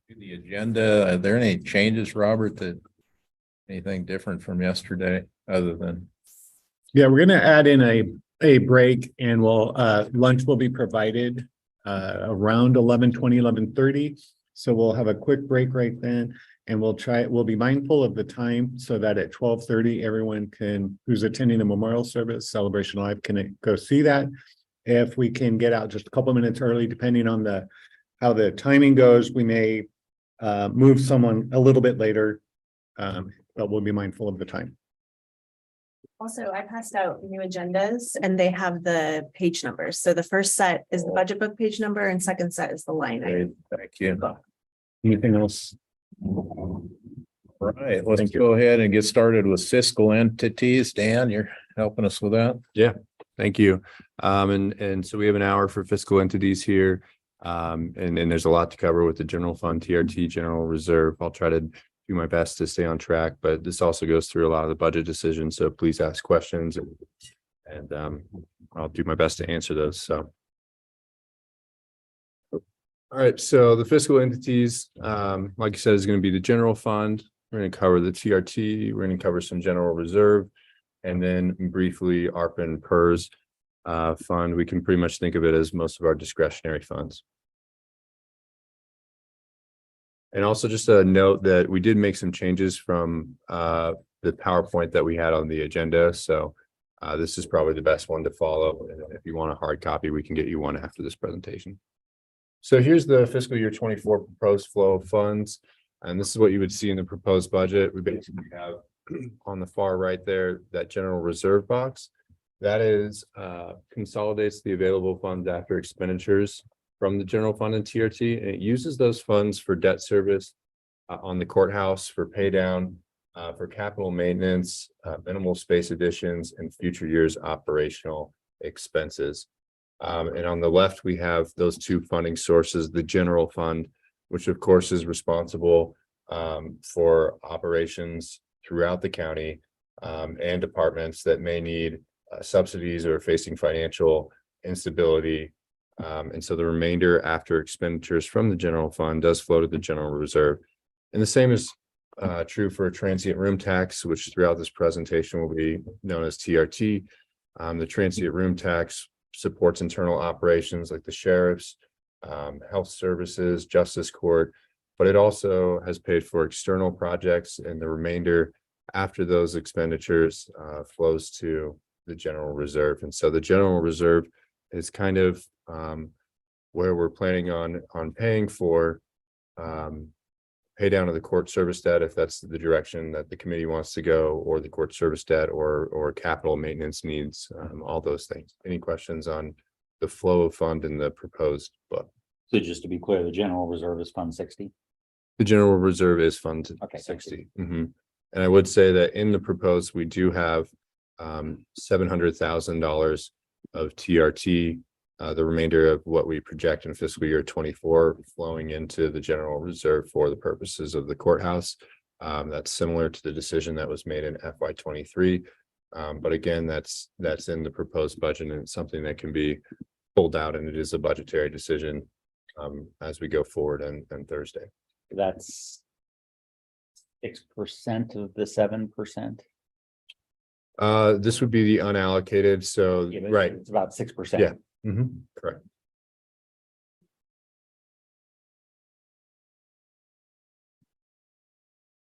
The agenda, are there any changes, Robert, anything different from yesterday other than? Yeah, we're gonna add in a break and lunch will be provided around 11:20, 11:30. So we'll have a quick break right then and we'll be mindful of the time so that at 12:30, everyone who's attending the memorial service Celebration Live can go see that. If we can get out just a couple minutes early, depending on how the timing goes, we may move someone a little bit later, but we'll be mindful of the time. Also, I passed out new agendas and they have the page numbers. So the first set is the budget book page number and second set is the line item. Thank you. Anything else? All right, let's go ahead and get started with fiscal entities. Dan, you're helping us with that. Thank you. And so we have an hour for fiscal entities here. And there's a lot to cover with the general fund, TRT, general reserve. I'll try to do my best to stay on track, but this also goes through a lot of the budget decisions. So please ask questions and I'll do my best to answer those. So. All right. So the fiscal entities, like I said, is going to be the general fund. We're going to cover the TRT. We're going to cover some general reserve. And then briefly ARPA and PERS fund. We can pretty much think of it as most of our discretionary funds. And also just a note that we did make some changes from the PowerPoint that we had on the agenda. So this is probably the best one to follow. And if you want a hard copy, we can get you one after this presentation. So here's the fiscal year 24 proposed flow of funds. And this is what you would see in the proposed budget. We basically have on the far right there, that general reserve box. That is consolidates the available funds after expenditures from the general fund and TRT, and it uses those funds for debt service on the courthouse, for pay down, for capital maintenance, minimal space additions, and future years operational expenses. And on the left, we have those two funding sources, the general fund, which of course is responsible for operations throughout the county and departments that may need subsidies or facing financial instability. And so the remainder after expenditures from the general fund does flow to the general reserve. And the same is true for a transient room tax, which throughout this presentation will be known as TRT. The transient room tax supports internal operations like the sheriff's, health services, justice court, but it also has paid for external projects, and the remainder after those expenditures flows to the general reserve. And so the general reserve is kind of where we're planning on paying for pay down of the court service debt, if that's the direction that the committee wants to go, or the court service debt, or capital maintenance needs, all those things. Any questions on the flow of fund in the proposed book? So just to be clear, the general reserve is Fund 60. The general reserve is Fund Okay, 60. And I would say that in the proposed, we do have $700,000 of TRT, the remainder of what we project in fiscal year 24 flowing into the general reserve for the purposes of the courthouse. That's similar to the decision that was made in FY 23. But again, that's in the proposed budget, and it's something that can be pulled out, and it is a budgetary decision as we go forward on Thursday. That's 6% of the 7%. This would be the unallocated. So, Yeah, right. It's about 6%. Yeah. Correct.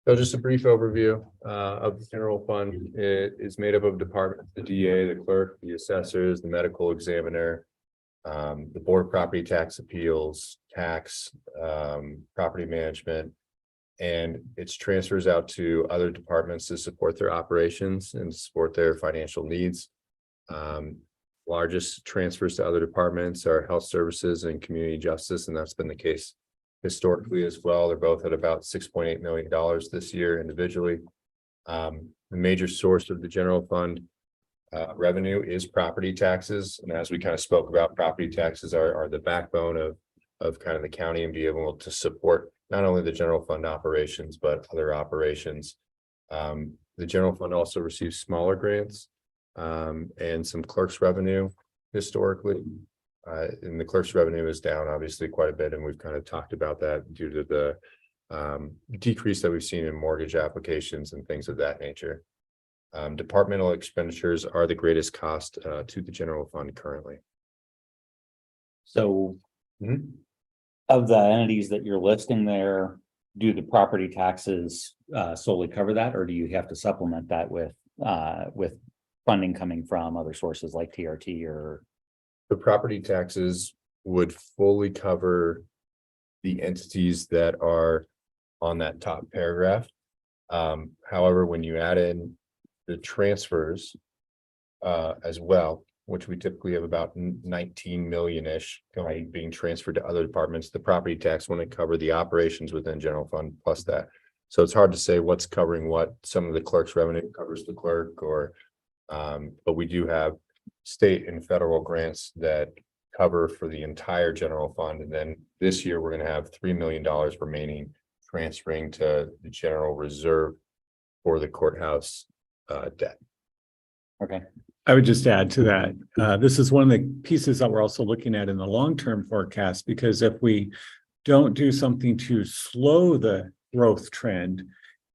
So just a brief overview of the general fund. It is made up of departments: the DA, the clerk, the assessors, the medical examiner, the board of property tax appeals, tax, property management, and its transfers out to other departments to support their operations and support their financial needs. Largest transfers to other departments are health services and community justice, and that's been the case historically as well. They're both at about $6.8 million this year individually. The major source of the general fund revenue is property taxes, and as we kind of spoke about, property taxes are the backbone of kind of the county and be able to support not only the general fund operations but other operations. The general fund also receives smaller grants and some clerk's revenue historically. And the clerk's revenue is down obviously quite a bit, and we've kind of talked about that due to the decrease that we've seen in mortgage applications and things of that nature. Departmental expenditures are the greatest cost to the general fund currently. So Mhm. of the entities that you're listing there, do the property taxes solely cover that, or do you have to supplement that with funding coming from other sources like TRT or? The property taxes would fully cover the entities that are on that top paragraph. However, when you add in the transfers as well, which we typically have about 19 million-ish being transferred to other departments, the property tax wouldn't cover the operations within general fund plus that. So it's hard to say what's covering what. Some of the clerk's revenue covers the clerk, or but we do have state and federal grants that cover for the entire general fund. And then this year, we're going to have $3 million remaining transferring to the general reserve for the courthouse debt. Okay, I would just add to that, this is one of the pieces that we're also looking at in the long-term forecast, because if we don't do something to slow the growth trend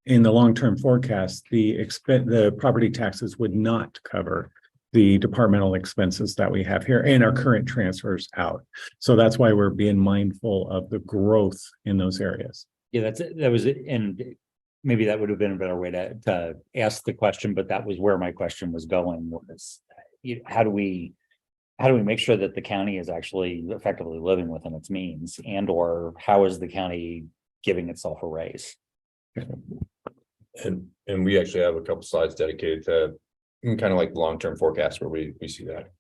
in the long-term forecast, the property taxes would not cover the departmental expenses that we have here and our current transfers out. So that's why we're being mindful of the growth in those areas. yeah, that was it, and maybe that would have been a better way to ask the question, but that was where my question was going, was how do we make sure that the county is actually effectively living within its means, and or how is the county giving itself a raise? And we actually have a couple slides dedicated to kind of like long-term forecast where we see that.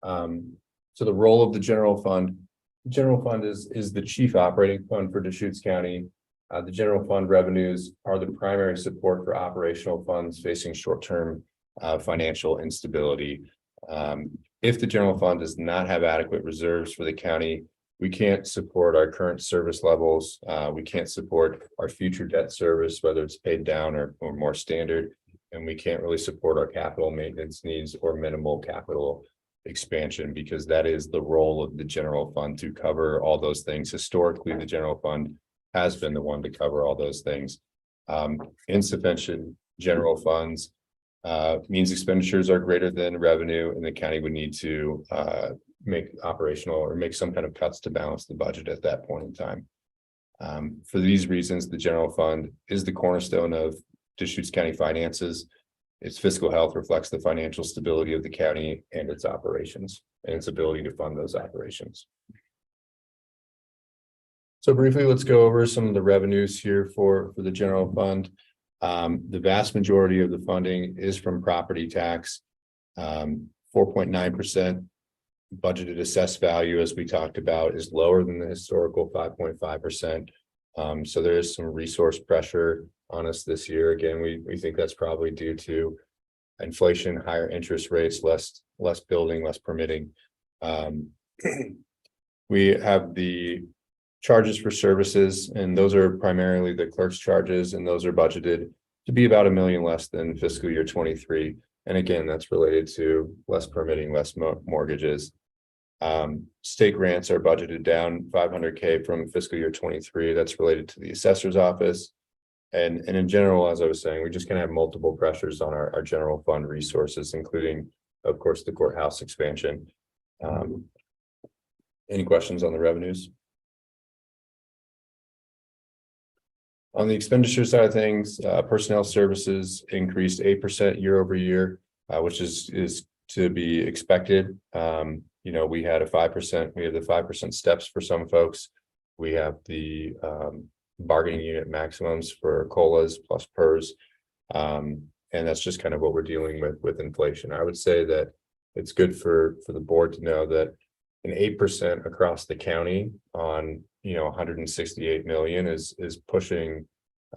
So the role of the general fund is the chief operating fund for Deschutes County. The general fund revenues are the primary support for operational funds facing short-term financial instability. If the general fund does not have adequate reserves for the county, we can't support our current service levels. We can't support our future debt service, whether it's paid down or more standard. And we can't really support our capital maintenance needs or minimal capital expansion, because that is the role of the general fund, to cover all those things. Historically, the general fund has been the one to cover all those things. Insufficient general funds means expenditures are greater than revenue, and the county would need to make operational or make some kind of cuts to balance the budget at that point in time. For these reasons, the general fund is the cornerstone of Deschutes County finances. Its fiscal health reflects the financial stability of the county and its operations and its ability to fund those operations. So briefly, let's go over some of the revenues here for the general fund. The vast majority of the funding is from property tax. 4.9% budgeted assessed value, as we talked about, is lower than the historical 5.5%. So there is some resource pressure on us this year. Again, we think that's probably due to inflation, higher interest rates, less building, less permitting. We have the charges for services, and those are primarily the clerk's charges, and those are budgeted to be about $1 million less than fiscal year 23. And again, that's related to less permitting, less mortgages. State grants are budgeted down $500K from fiscal year 23. That's related to the assessor's office. And in general, as I was saying, we just gonna have multiple pressures on our general fund resources, including, of course, the courthouse expansion. Any questions on the revenues? On the expenditure side of things, personnel services increased 8% year over year, which is to be expected. You know, we had the 5% steps for some folks. We have the bargaining unit maximums for COLAs plus PERS. And that's just kind of what we're dealing with inflation. I would say that it's good for the board to know that an 8% across the county on, you know, 168 million is pushing,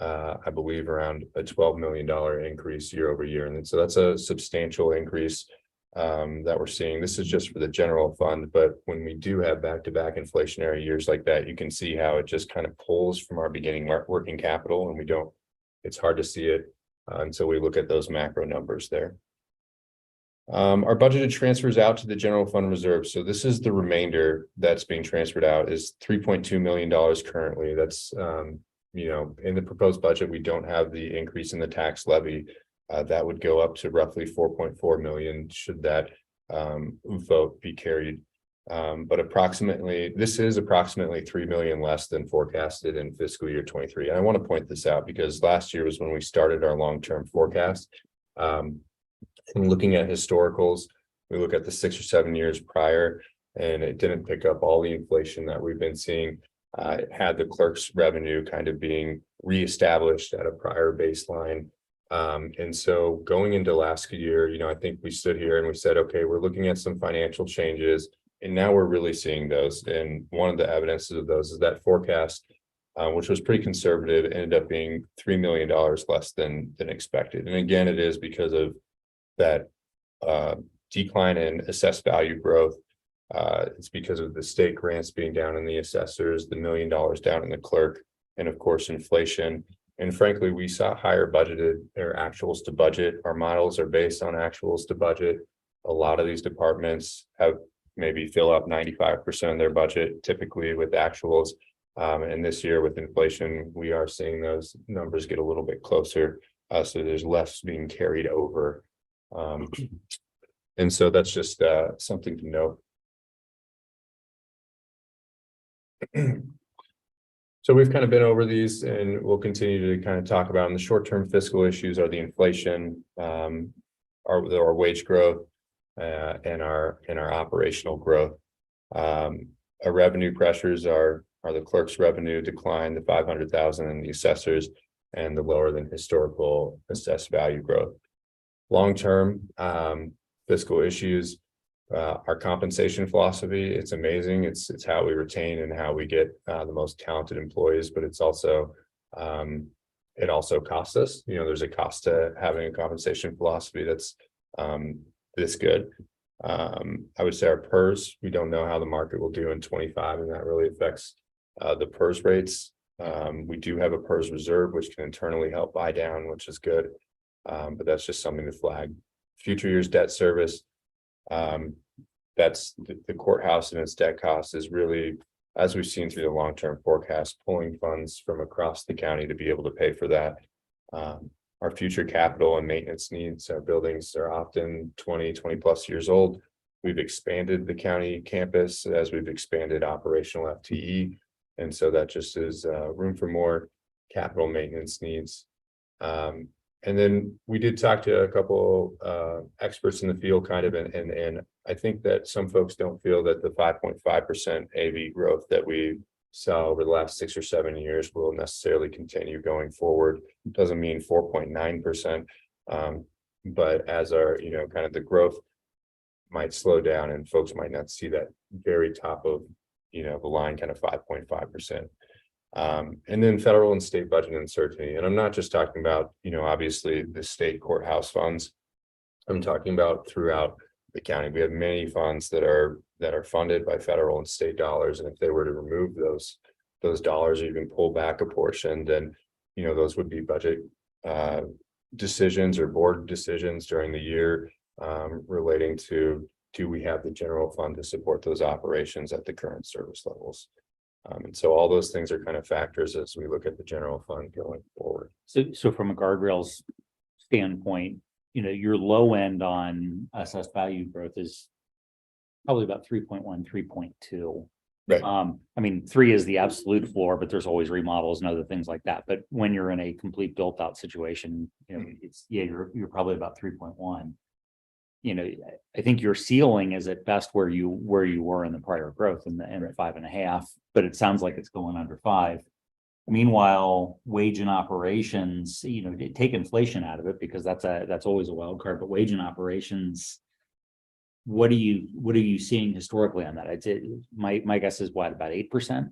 I believe, around a $12 million increase year over year. And so that's a substantial increase that we're seeing. This is just for the general fund, but when we do have back-to-back inflationary years like that, you can see how it just kind of pulls from our beginning working capital, and it's hard to see it until we look at those macro numbers there. Our budgeted transfers out to the general fund reserve. So this is the remainder that's being transferred out is $3.2 million currently. That's, in the proposed budget, we don't have the increase in the tax levy. That would go up to roughly 4.4 million should that vote be carried. But this is approximately 3 million less than forecasted in fiscal year 23. And I want to point this out because last year was when we started our long-term forecast. And looking at historicals, we look at the 6 or 7 years prior, and it didn't pick up all the inflation that we've been seeing. It had the clerk's revenue kind of being reestablished at a prior baseline. And so going into last year, I think we stood here and we said, okay, we're looking at some financial changes, and now we're really seeing those. And one of the evidences of those is that forecast, which was pretty conservative, ended up being $3 million less than expected. And again, it is because of that decline in assessed value growth. It's because of the state grants being down in the assessors, the $1 million down in the clerk, and of course, inflation. And frankly, we saw higher budgeted or actuals to budget. Our models are based on actuals to budget. A lot of these departments have maybe fill up 95% of their budget, typically with actuals. And this year with inflation, we are seeing those numbers get a little bit closer. So there's less being carried over. And so that's just something to note. So we've kind of been over these, and we'll continue to kind of talk about in the short-term fiscal issues are the inflation, our wage growth, and our operational growth. Our revenue pressures are the clerk's revenue decline, the 500,000 and the assessors, and the lower than historical assessed value growth. Long-term fiscal issues, our compensation philosophy, it's amazing. It's how we retain and how we get the most talented employees, but it's also it also costs us. There's a cost to having a compensation philosophy that's this good. I would say our PERS, we don't know how the market will do in 25, and that really affects the PERS rates. We do have a PERS reserve, which can internally help buy down, which is good. But that's just something to flag. Future years debt service. That's the courthouse and its debt cost is really, as we've seen through the long-term forecast, pulling funds from across the county to be able to pay for that. Our future capital and maintenance needs, our buildings are often 20 plus years old. We've expanded the county campus as we've expanded operational FTE. And so that just is room for more capital maintenance needs. And then we did talk to a couple experts in the field kind of, and I think that some folks don't feel that the 5.5% AV growth that we saw over the last 6 or 7 years will necessarily continue going forward. It doesn't mean 4.9%, but as our, kind of the growth might slow down and folks might not see that very top of, the line kind of 5.5%. And then federal and state budget uncertainty. And I'm not just talking about, obviously the state courthouse funds. I'm talking about throughout the county. We have many funds that are funded by federal and state dollars. And if they were to remove those dollars or even pull back a portion, then, those would be budget decisions or board decisions during the year relating to, do we have the general fund to support those operations at the current service levels? And so all those things are kind of factors as we look at the general fund going forward. So from a guardrails standpoint, your low end on assessed value growth is probably about 3.1, 3.2. Right. 3 is the absolute floor, but there's always remodels and other things like that. But when you're in a complete built out situation, you're probably about 3.1. I think your ceiling is at best where you were in the prior growth in the 5.5, but it sounds like it's going under 5. Meanwhile, wage and operations, take inflation out of it because that's always a wild card. But wage and operations, what are you seeing historically on that? I'd say my guess is what, about 8%.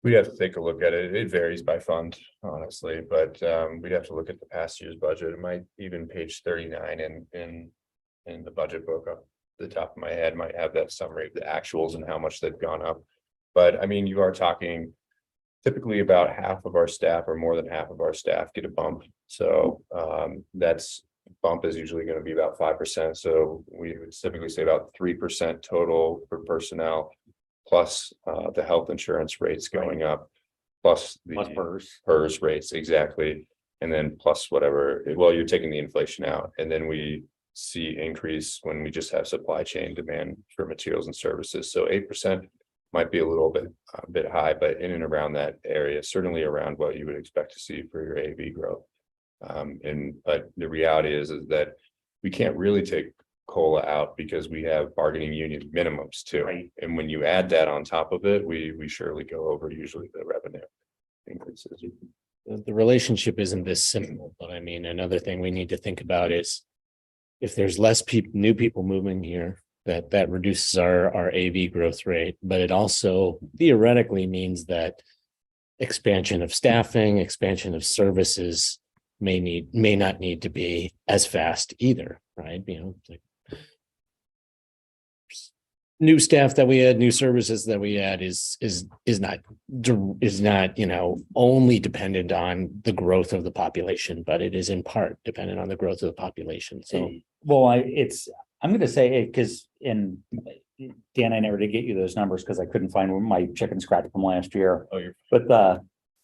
We'd have to take a look at it. It varies by fund, honestly, but we'd have to look at the past year's budget. It might even page 39 in the budget book off the top of my head might have that summary of the actuals and how much they've gone up. But you are talking typically about half of our staff or more than half of our staff get a bump. So that's bump is usually going to be about 5%. So we would typically say about 3% total for personnel, plus the health insurance rates going up, plus the Plus PERS. PERS rates, exactly. And then plus whatever, well, you're taking the inflation out, and then we see increase when we just have supply chain demand for materials and services. So 8% might be a bit high, but in and around that area, certainly around what you would expect to see for your AV growth. But the reality is that we can't really take COLA out because we have bargaining union minimums too. Right. And when you add that on top of it, we surely go over usually the revenue increases. The relationship isn't this simple, but I mean, another thing we need to think about is if there's less new people moving here, that reduces our AV growth rate, but it also theoretically means that expansion of staffing, expansion of services may not need to be as fast either, right? You know, like new staff that we add, new services that we add is not, you know, only dependent on the growth of the population, but it is in part dependent on the growth of the population. So, Well, I'm going to say, because Dan, I never did get you those numbers because I couldn't find my chicken scratch from last year. Oh, you're But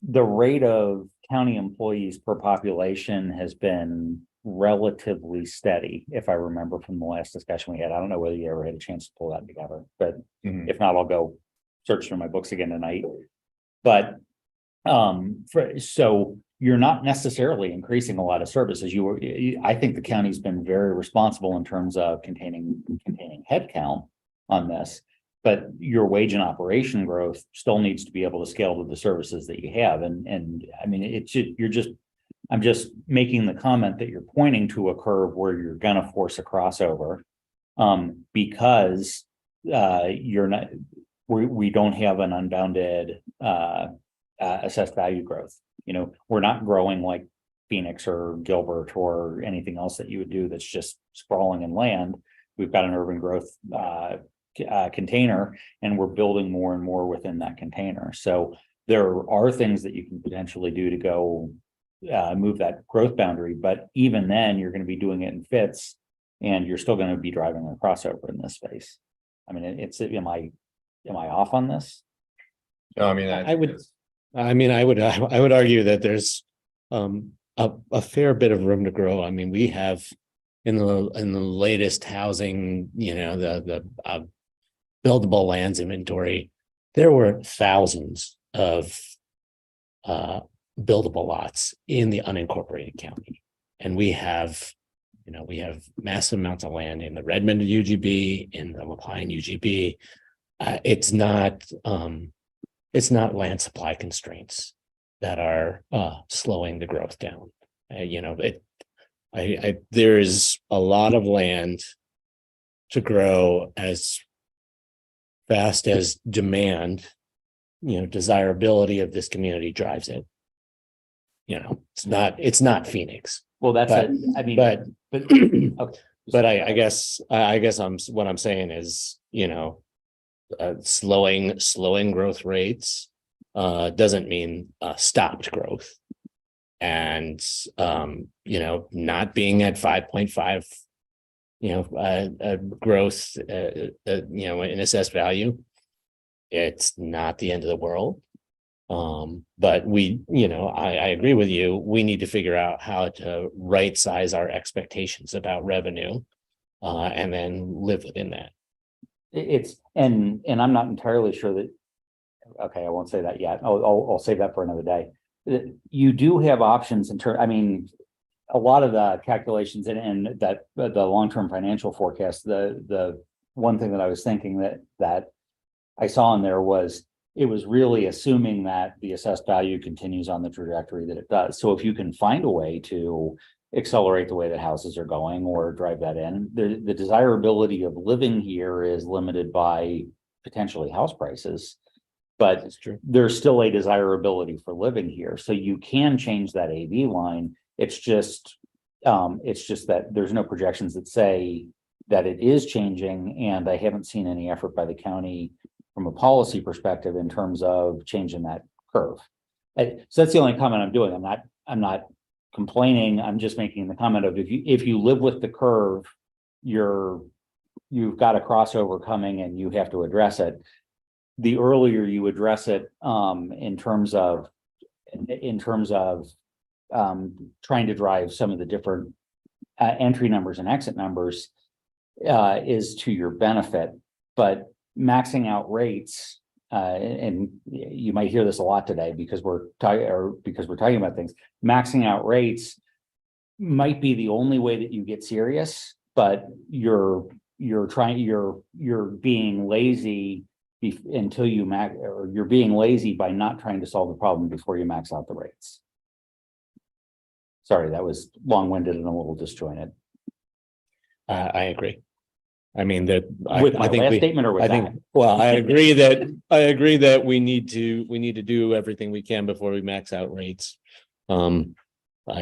the rate of county employees per population has been relatively steady, if I remember from the last discussion we had. I don't know whether you ever had a chance to pull that together, but Mhm. if not, I'll go search through my books again tonight. But so you're not necessarily increasing a lot of services. I think the county's been very responsible in terms of containing headcount on this. But your wage and operation growth still needs to be able to scale to the services that you have. And I mean, I'm just making the comment that you're pointing to a curve where you're gonna force a crossover. Because we don't have an unbounded assessed value growth. You know, we're not growing like Phoenix or Gilbert or anything else that you would do that's just sprawling in land. We've got an urban growth container, and we're building more and more within that container. So there are things that you can potentially do to go move that growth boundary, but even then you're going to be doing it in fits, and you're still going to be driving a crossover in this space. I mean, am I off on this? No, I mean, I would argue that there's a fair bit of room to grow. I mean, we have in the latest housing, you know, the buildable lands inventory, there were thousands of buildable lots in the unincorporated county. And we have massive amounts of land in the Redmond UGB, in the LaPine UGB. It's not land supply constraints that are slowing the growth down. There is a lot of land to grow as fast as demand, desirability of this community drives it. It's not Phoenix, Well, that's But- it. I mean, but okay. but I guess what I'm saying is, slowing growth rates doesn't mean stopped growth. And not being at 5.5 growth in assessed value, it's not the end of the world. But I agree with you. We need to figure out how to right size our expectations about revenue and then live within that. And I'm not entirely sure that, okay, I won't say that yet. I'll save that for another day. You do have options a lot of the calculations and that the long-term financial forecast, the one thing that I was thinking that I saw in there was, it was really assuming that the assessed value continues on the trajectory that it does. So if you can find a way to accelerate the way that houses are going or drive that in, the desirability of living here is limited by potentially house prices. But That's true. there's still a desirability for living here. So you can change that AV line. It's just that there's no projections that say that it is changing. And I haven't seen any effort by the county from a policy perspective in terms of changing that curve. So that's the only comment I'm doing. I'm not complaining. I'm just making the comment of if you live with the curve, you've got a crossover coming and you have to address it. The earlier you address it, in terms of trying to drive some of the different entry numbers and exit numbers, is to your benefit. But maxing out rates, and you might hear this a lot today because we're talking about things. Maxing out rates might be the only way that you get serious, but you're being lazy until you max, or you're being lazy by not trying to solve the problem before you max out the rates. Sorry, that was long-winded and a little disjointed. I agree. I mean, that. With my last statement or with I that? think, well, I agree that we need to do everything we can before we max out rates. I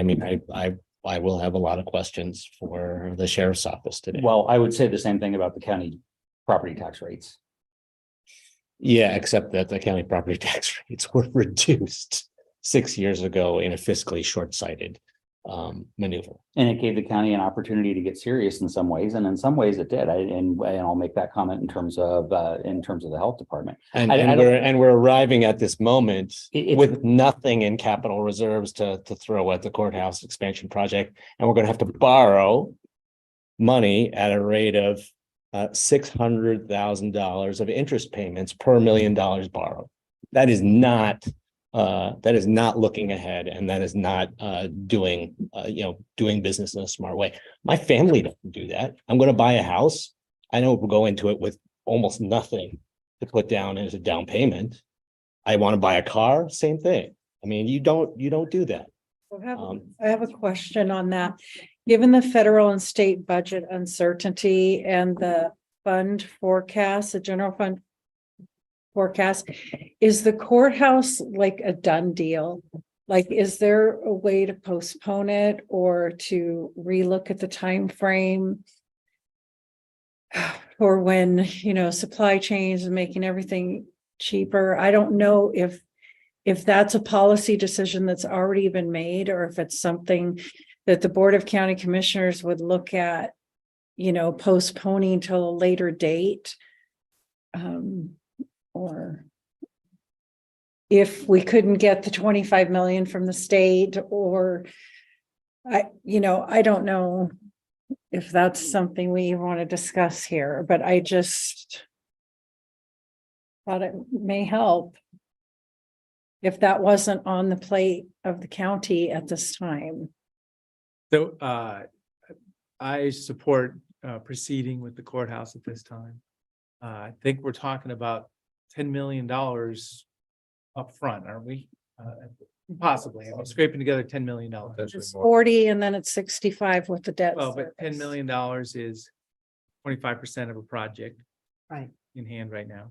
mean, I will have a lot of questions for the sheriff's office today. Well, I would say the same thing about the county property tax rates. Yeah, except that the county property tax rates were reduced 6 years ago in a fiscally short-sighted maneuver. And it gave the county an opportunity to get serious in some ways, and in some ways it did. And I'll make that comment in terms of the health department. And, I and don't- we're arriving at this moment It's- with nothing in capital reserves to throw at the courthouse expansion project, and we're going to have to borrow money at a rate of $600,000 of interest payments per $1 million borrowed. That is not looking ahead, and that is not doing business in a smart way. My family doesn't do that. I'm going to buy a house. I know we'll go into it with almost nothing to put down as a down payment. I want to buy a car, same thing. I mean, you don't do that. I have a question on that. Given the federal and state budget uncertainty and the fund forecast, the general fund forecast, is the courthouse like a done deal? Like, is there a way to postpone it or to relook at the time frame? Or when, supply chains and making everything cheaper? I don't know if that's a policy decision that's already been made, or if it's something that the Board of County Commissioners would look at, postponing till a later date. Or if we couldn't get the 25 million from the state, or I don't know if that's something we want to discuss here, but I just thought it may help if that wasn't on the plate of the county at this time. So I support proceeding with the courthouse at this time. I think we're talking about $10 million up front, aren't we? Possibly. I'm scraping together $10 million. It's 40 and then it's 65 with the debt. Well, but $10 service. million is 25% of a project. Right. In hand right now.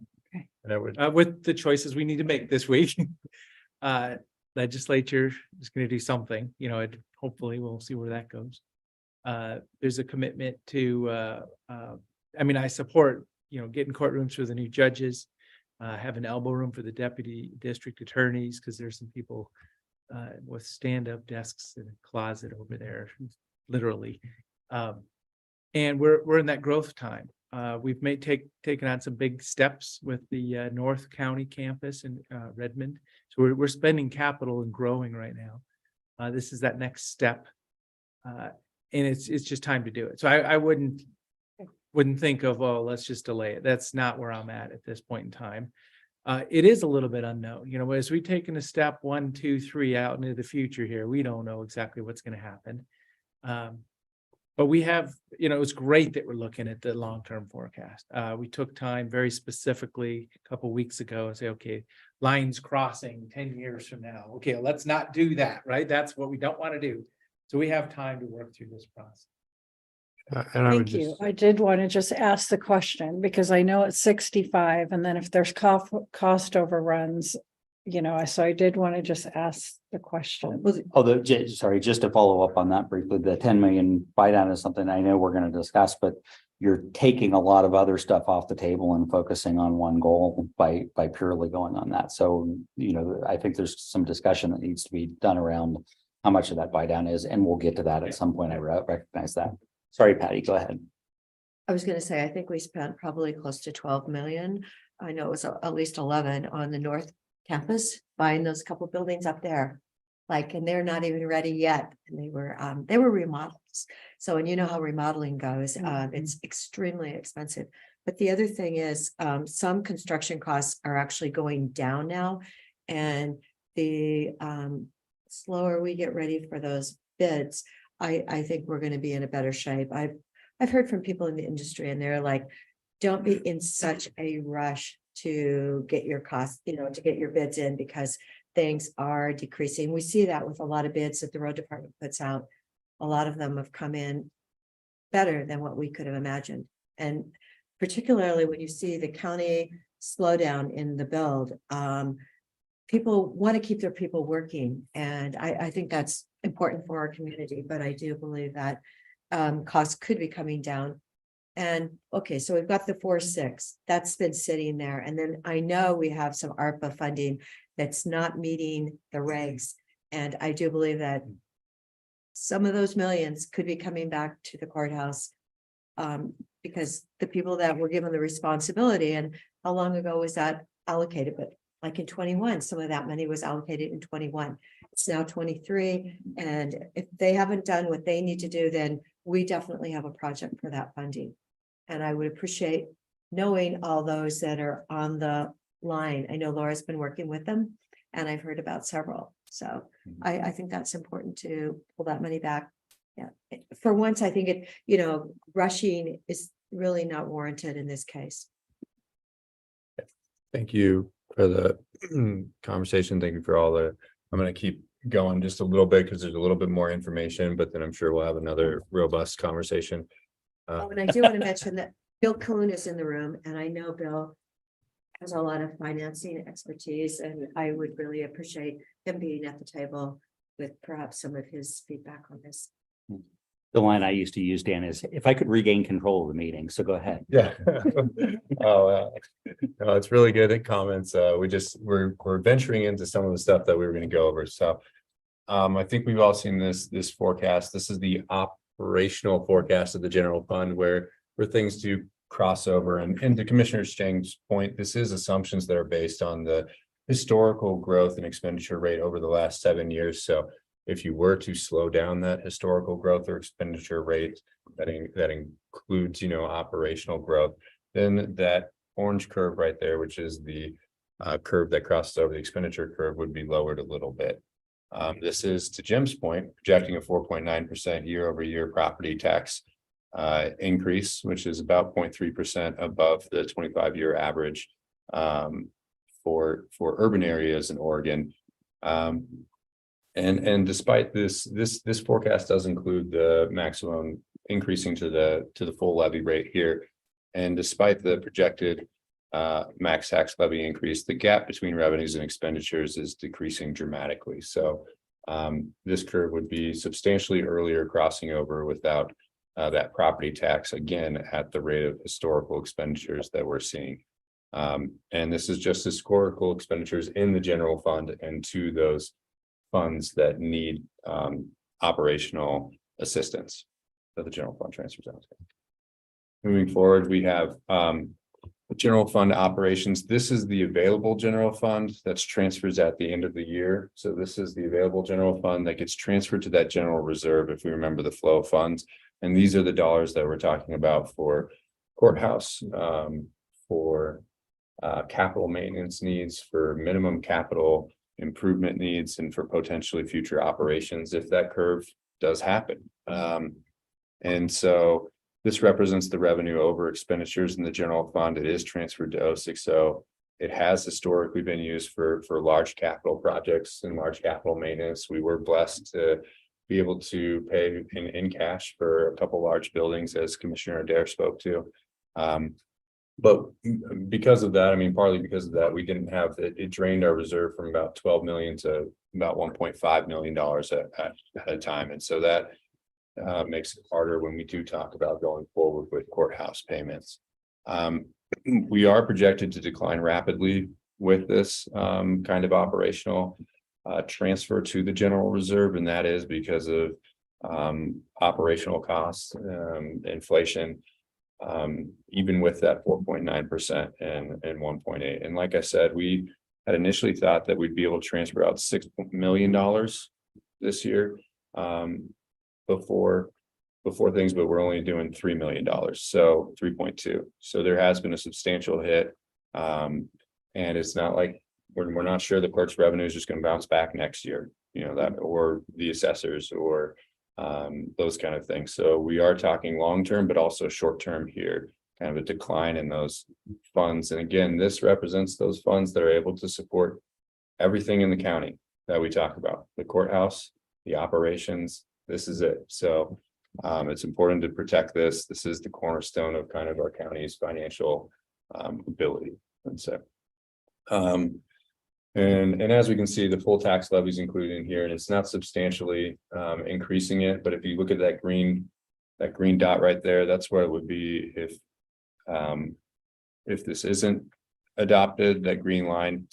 And I would, With the choices we need to make this week. Legislature is going to do something, hopefully we'll see where that goes. There's a commitment to, I support, getting courtrooms for the new judges, have an elbow room for the deputy district attorneys, because there's some people with stand-up desks in a closet over there, literally. And we're in that growth time. We've taken on some big steps with the North County campus in Redmond. So we're spending capital and growing right now. This is that next step. And it's just time to do it. So I wouldn't think of, let's just delay it. That's not where I'm at this point in time. It is a little bit unknown, as we've taken a step 1, 2, 3 out into the future here, we don't know exactly what's going to happen. But we have, it's great that we're looking at the long-term forecast. We took time very specifically a couple of weeks ago and say, okay, lines crossing 10 years from now. Okay, let's not do that, right? That's what we don't want to do. So we have time to work through this process. and I would Thank you. just, I did want to just ask the question because I know it's 65 and then if there's cost overruns, so I did want to just ask the question. Although, just to follow up on that briefly, the 10 million buy down is something I know we're going to discuss, but you're taking a lot of other stuff off the table and focusing on one goal by purely going on that. So, I think there's some discussion that needs to be done around how much of that buy down is, and we'll get to that at some point. I recognize that. Sorry, Patty, go ahead. I was gonna say, I think we spent probably close to 12 million. I know it was at least 11 on the north campus, buying those couple buildings up there. Like, and they're not even ready yet, and they were remodels. So, and you know how remodeling goes, it's extremely expensive. But the other thing is, some construction costs are actually going down now. And the slower we get ready for those bids, I think we're gonna be in a better shape. I've heard from people in the industry, and they're like, don't be in such a rush to get your costs, to get your bids in, because things are decreasing. We see that with a lot of bids that the road department puts out. A lot of them have come in better than what we could have imagined. And particularly when you see the county slowdown in the build, people want to keep their people working. And I think that's important for our community, but I do believe that costs could be coming down. And okay, so we've got the 4.6 that's been sitting there. And then I know we have some ARPA funding that's not meeting the regs. And I do believe that some of those millions could be coming back to the courthouse. Because the people that were given the responsibility, and how long ago was that allocated? But like in 21, some of that money was allocated in 21. It's now 23. And if they haven't done what they need to do, then we definitely have a project for that funding. And I would appreciate knowing all those that are on the line. I know Laura's been working with them, and I've heard about several. So I think that's important to pull that money back. Yeah, for once, I think rushing is really not warranted in this case. Thank you for the conversation. Thank you for all the, I'm going to keep going just a little bit because there's a little bit more information, but then I'm sure we'll have another robust conversation. Oh, and I do want to mention that Bill Coon is in the room, and I know Bill has a lot of financing expertise, and I would really appreciate him being at the table with perhaps some of his feedback on this. The line I used to use, Dan, is if I could regain control of the meeting. So go ahead. Yeah. Oh, no, it's really good at comments. We're venturing into some of the stuff that we were going to go over. So I think we've all seen this forecast. This is the operational forecast of the general fund where things do cross over. And to Commissioner Chang's point, this is assumptions that are based on the historical growth and expenditure rate over the last 7 years. So if you were to slow down that historical growth or expenditure rate, that includes, operational growth, then that orange curve right there, which is the curve that crosses over the expenditure curve, would be lowered a little bit. This is, to Jim's point, projecting a 4.9% year-over-year property tax increase, which is about 0.3% above the 25-year average for urban areas in Oregon. And despite this forecast does include the maximum increasing to the full levy rate here. And despite the projected max tax levy increase, the gap between revenues and expenditures is decreasing dramatically. So this curve would be substantially earlier crossing over without that property tax, again, at the rate of historical expenditures that we're seeing. And this is just historical expenditures in the general fund and to those funds that need operational assistance that the general fund transfers out. Moving forward, we have general fund operations. This is the available general fund that's transfers at the end of the year. So this is the available general fund that gets transferred to that general reserve, if we remember the flow of funds. And these are the dollars that we're talking about for courthouse, for capital maintenance needs, for minimum capital improvement needs, and for potentially future operations if that curve does happen. And so this represents the revenue over expenditures in the general fund. It is transferred to 060. It has historically been used for large capital projects and large capital maintenance. We were blessed to be able to pay in cash for a couple large buildings, as Commissioner Adair spoke to. But because of that, partly because of that, we didn't have it drained our reserve from about 12 million to about $1.5 million at a time. And so that makes it harder when we do talk about going forward with courthouse payments. We are projected to decline rapidly with this kind of operational transfer to the general reserve, and that is because of operational costs, inflation. Even with that 4.9% and 1.8. And like I said, we had initially thought that we'd be able to transfer out $6 million this year before things, but we're only doing $3 million, so 3.2. So there has been a substantial hit. And it's not like we're not sure the clerk's revenue is just going to bounce back next year, you know, that, or the assessors, or those kind of things. So we are talking long-term, but also short-term here, kind of a decline in those funds. And again, this represents those funds that are able to support everything in the county that we talk about, the courthouse, the operations. This is it. So it's important to protect this. This is the cornerstone of kind of our county's financial ability. And so and as we can see, the full tax levy is included in here, and it's not substantially increasing it. But if you look at that green dot right there, that's where it would be if this isn't adopted, that green line,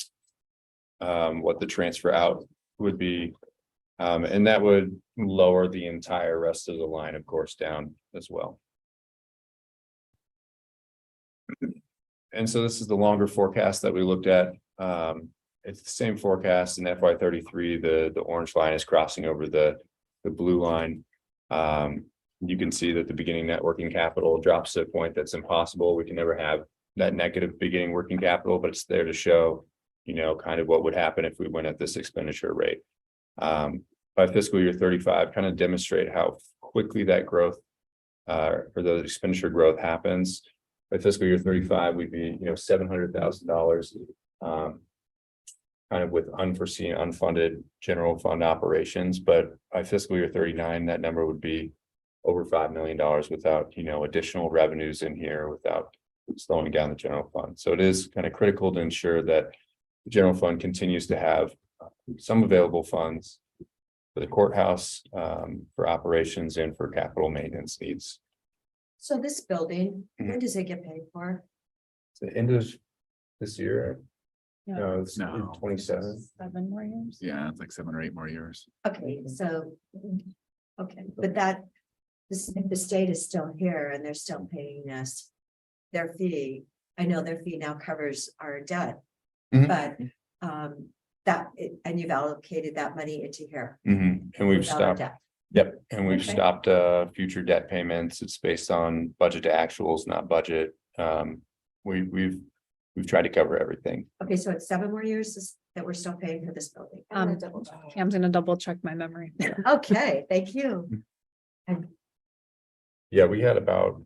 what the transfer out would be. And that would lower the entire rest of the line, of course, down as well. And so this is the longer forecast that we looked at. It's the same forecast in FY33. The orange line is crossing over the blue line. You can see that the beginning net working capital drops to a point that's impossible. We can never have that negative beginning working capital, but it's there to show, you know, kind of what would happen if we went at this expenditure rate. By fiscal year 35, kind of demonstrate how quickly that growth or the expenditure growth happens. By fiscal year 35, we'd be, you know, $700,000 kind of with unforeseen, unfunded general fund operations. But by fiscal year 39, that number would be over $5 million without, you know, additional revenues in here, without slowing down the general fund. So it is kind of critical to ensure that the general fund continues to have some available funds for the courthouse, for operations, and for capital maintenance needs. So this building, when does it get paid for? The end of this year. Yeah. No, it's No. 27. 7 more years. Yeah, it's like 7 or 8 more years. Okay, so, okay, but that, the state is still here and they're still paying us their fee. I know their fee now covers our debt, Mhm. but and you've allocated that money into here. And we've without our stopped. debt. Yep, and we've Okay. stopped future debt payments. It's based on budget to actuals, not budget. We've tried to cover everything. Okay, so it's 7 more years that we're still paying for this building. I'm gonna double check my memory. Okay, thank you. Yeah, we had about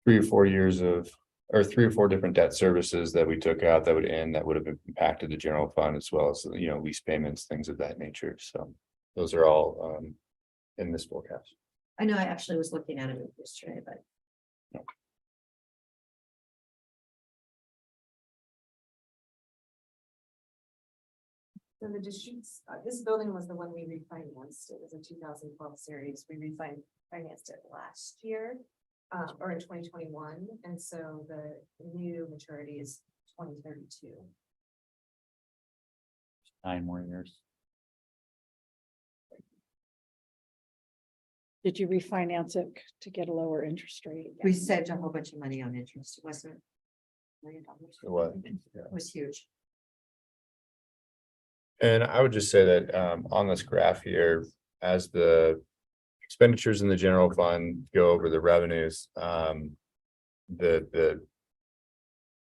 3 or 4 years of, or 3 or 4 different debt services that we took out that would end, that would have impacted the general fund, as well as, you know, lease payments, things of that nature. So those are all in this forecast. I know I actually was looking at it yesterday, but. So the districts, this building was the one we refinanced. It was a 2012 series. We financed it last year, or in 2021. And so the new maturity is 2032. 9 more years. Did you refinance it to get a lower interest rate? We saved a whole bunch of money on interest, wasn't it? $1 million. It was, yeah. It was huge. And I would just say that on this graph here, as the expenditures in the general fund go over the revenues, the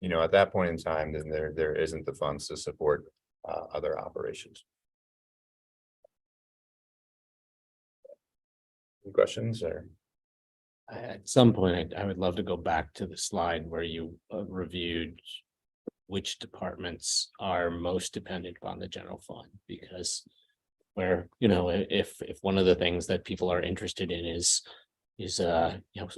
you know, at that point in time, then there isn't the funds to support other operations. Any questions or? At some point, I would love to go back to the slide where you reviewed which departments are most dependent on the general fund, because where, you know, if one of the things that people are interested in is you know,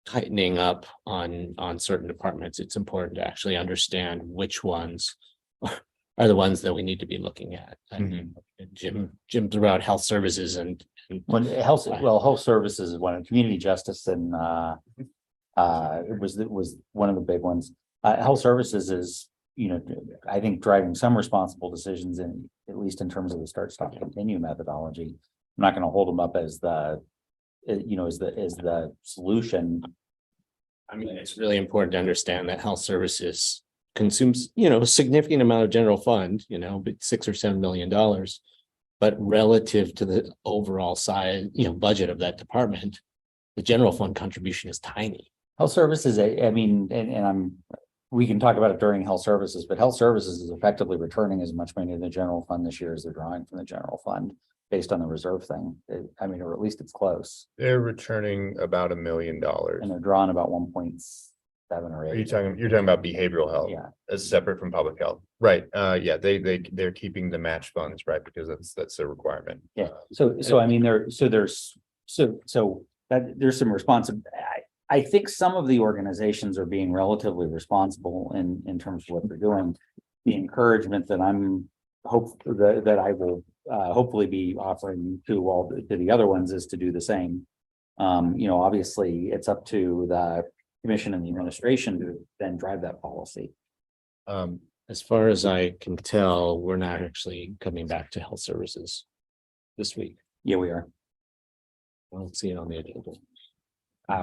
tightening up on certain departments, it's important to actually understand which ones are the ones that we need to be looking at. I mean, Jim threw out health services and When health services is one, and community justice, and it was one of the big ones. Health services is you know, I think driving some responsible decisions in, at least in terms of the start, stop, continue methodology. I'm not gonna hold them up as the, you know, as the solution. I mean, it's really important to understand that health services consumes, a significant amount of general fund, but $6 or $7 million. But relative to the overall size, budget of that department, the general fund contribution is tiny. Health services, I mean, and we can talk about it during health services, but health services is effectively returning as much money to the general fund this year as they're drawing from the general fund based on the reserve thing. I mean, or at least it's close. They're returning about $1 million. And they're drawing about 1.7 or Are you 8. talking, you're talking about behavioral health? Yeah. As separate from public health, right? Yeah, they're keeping the match funds, right? Because that's a requirement. Yeah, so I mean, there's there's some responsive. I think some of the organizations are being relatively responsible in terms of what they're doing. The encouragement that that I will hopefully be offering to the other ones is to do the same. Obviously, it's up to the commission and the administration to then drive that policy. As far as I can tell, we're not actually coming back to health services this week. Yeah, we are. I don't see it on the agenda.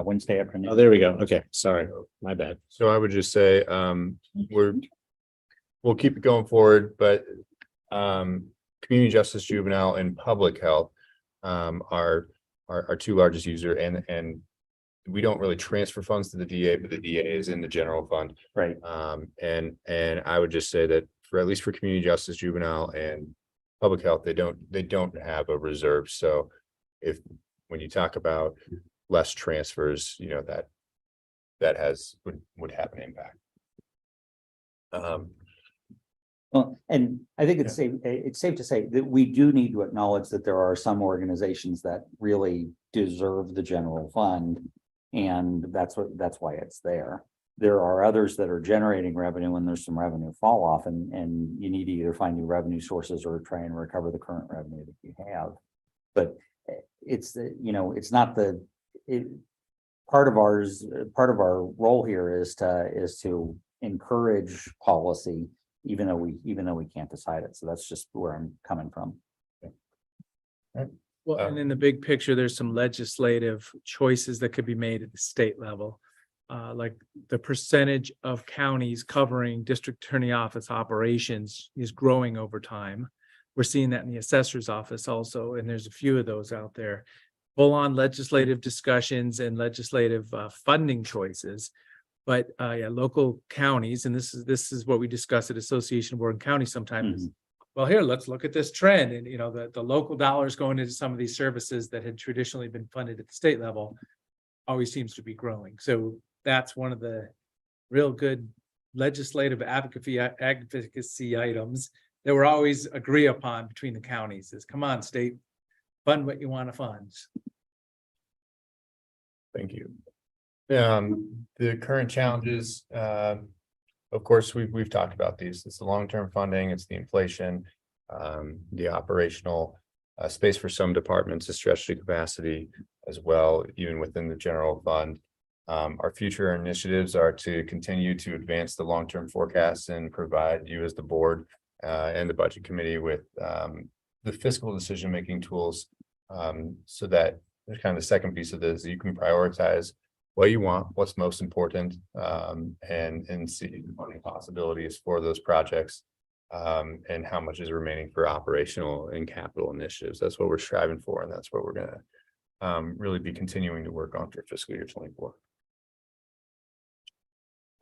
Wednesday afternoon. Oh, there we go. Okay, sorry, my bad. So I would just say, we'll keep it going forward, but community justice, juvenile, and public health are our two largest user, and we don't really transfer funds to the DA, but the DA is in the general fund. Right. And I would just say that for at least for community justice, juvenile, and public health, they don't have a reserve. So when you talk about less transfers, that would have an impact. Well, and I think it's safe to say that we do need to acknowledge that there are some organizations that really deserve the general fund. And that's why it's there. There are others that are generating revenue and there's some revenue fall off, and you need to either find new revenue sources or try and recover the current revenue that you have. But it's not part of our role here is to encourage policy, even though we can't decide it. So that's just where I'm coming from. Well, and in the big picture, there's some legislative choices that could be made at the state level. Like the percentage of counties covering district attorney office operations is growing over time. We're seeing that in the assessor's office also, and there's a few of those out there. Full-on legislative discussions and legislative funding choices. But local counties, and this is what we discuss at Association of Oregon Counties sometimes. Well, here, let's look at this trend, and the local dollars going into some of these services that had traditionally been funded at the state level always seems to be growing. So that's one of the real good legislative advocacy items that we're always agree upon between the counties is, come on, state, fund what you want to fund. Thank you. The current challenges, of course, we've talked about these. It's the long-term funding, it's the inflation, the operational space for some departments is stretched to capacity as well, even within the general fund. Our future initiatives are to continue to advance the long-term forecasts and provide you as the board and the budget committee with the fiscal decision-making tools, so that there's kind of the second piece of this, you can prioritize what you want, what's most important, and see funding possibilities for those projects, and how much is remaining for operational and capital initiatives. That's what we're striving for, and that's what we're gonna really be continuing to work on for fiscal year 24.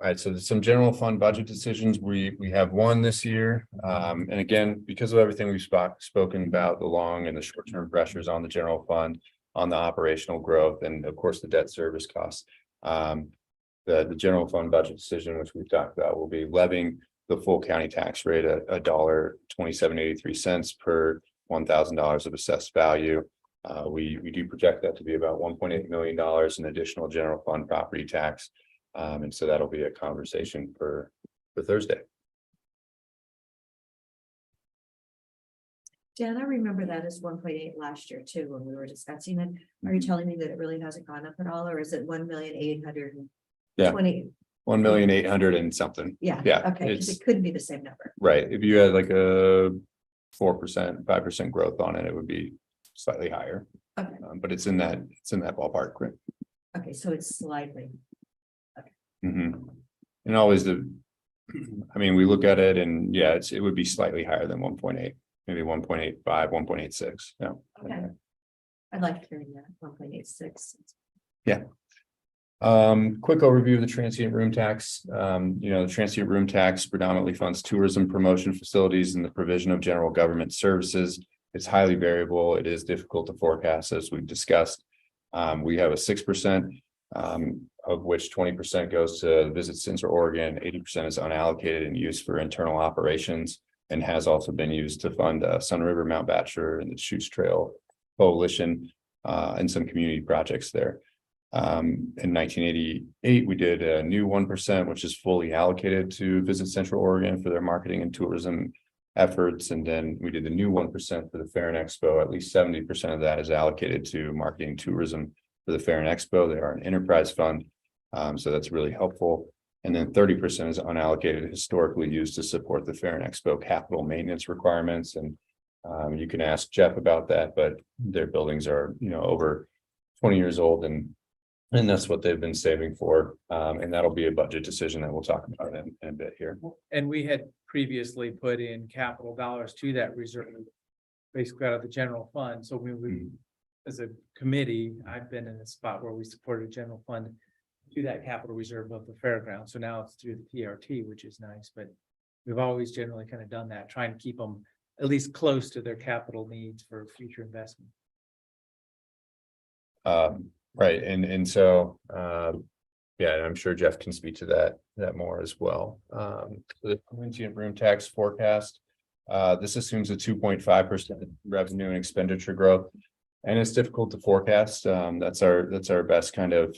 All right, so there's some general fund budget decisions. We have one this year. And again, because of everything we've spoken about, the long and the short-term pressures on the general fund, on the operational growth, and of course, the debt service costs. The general fund budget decision, which we've talked about, will be levying the full county tax rate at $1.2783 per $1,000 of assessed value. We do project that to be about $1.8 million in additional general fund property tax. And so that'll be a conversation for Thursday. Dan, I remember that as 1.8 last year too, when we were discussing it. Are you telling me that it really hasn't gone up at all, or is it 1,820,000? Yeah. 1,800,000 and something. Yeah. Yeah, Okay, because it's it couldn't be the same number. right. If you had like a 4%, 5% growth on it, it would be slightly higher. Okay, But it's in that ballpark, right? okay, so it's slightly, Mhm. And always I mean, we look at it and yeah, it would be slightly higher than 1.8, maybe 1.85, 1.86. Yeah. okay. I like hearing that, 1.86. Quick overview of the transient room tax. The transient room tax predominantly funds tourism promotion facilities and the provision of general government services. It's highly variable. It is difficult to forecast, as we've discussed. We have a 6%, of which 20% goes to Visit Central Oregon, 80% is unallocated and used for internal operations, and has also been used to fund Sun River, Mount Bachelor, and the Shoots Trail Coalition, and some community projects there. In 1988, we did a new 1%, which is fully allocated to Visit Central Oregon for their marketing and tourism efforts. And then we did the new 1% for the Fair and Expo. At least 70% of that is allocated to marketing and tourism for the Fair and Expo. They are an enterprise fund. So that's really helpful. And then 30% is unallocated, historically used to support the Fair and Expo capital maintenance requirements. And you can ask Jeff about that, but their buildings are, over 20 years old, and that's what they've been saving for. And that'll be a budget decision that we'll talk about in a bit here. And we had previously put in capital dollars to that reserve, basically out of the general fund. So we, as a committee, I've been in a spot where we supported general fund to that capital reserve of the fairground. So now it's through the TRT, which is nice, but we've always generally kind of done that, trying to keep them at least close to their capital needs for future investment. Right, and so, yeah, and I'm sure Jeff can speak to that more as well. The transient room tax forecast, this assumes a 2.5% revenue and expenditure growth, and it's difficult to forecast. That's our best kind of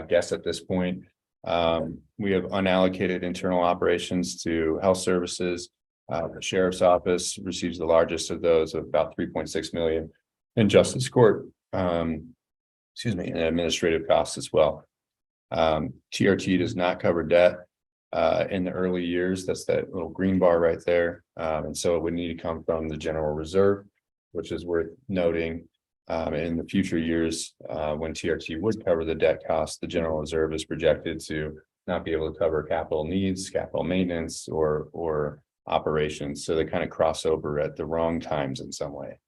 guess at this point. We have unallocated internal operations to health services. The sheriff's office receives the largest of those, of about 3.6 million, and justice court, and administrative costs as well. TRT does not cover debt in the early years. That's that little green bar right there. And so it would need to come from the general reserve, which is worth noting. In the future years, when TRT would cover the debt cost, the general reserve is projected to not be able to cover capital needs, capital maintenance, or operations. So they kind of cross over at the wrong times in some way.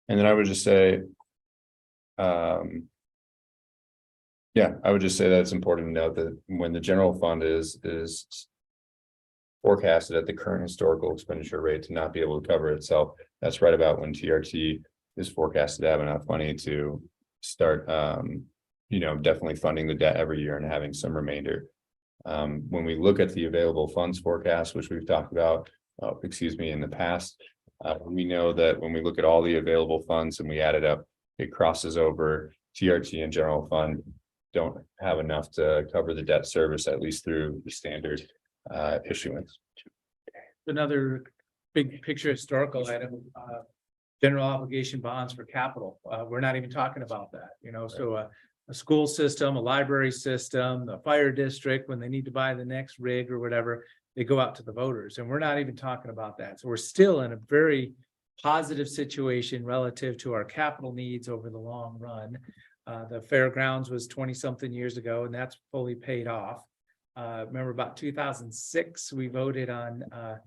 And then I would just say, I would just say that it's important to note that when the general fund is forecasted at the current historical expenditure rate to not be able to cover itself, that's right about when TRT is forecasted to have enough money to start, definitely funding the debt every year and having some remainder. When we look at the available funds forecast, which we've talked about, in the past, we know that when we look at all the available funds and we add it up, it crosses over. TRT and general fund don't have enough to cover the debt service, at least through the standard issuance. Another big picture historical item, general obligation bonds for capital. We're not even talking about that, so a school system, a library system, a fire district, when they need to buy the next rig or whatever, they go out to the voters, and we're not even talking about that. So we're still in a very positive situation relative to our capital needs over the long run. The fairgrounds was 20-something years ago, and that's fully paid off. Remember about 2006, we voted on a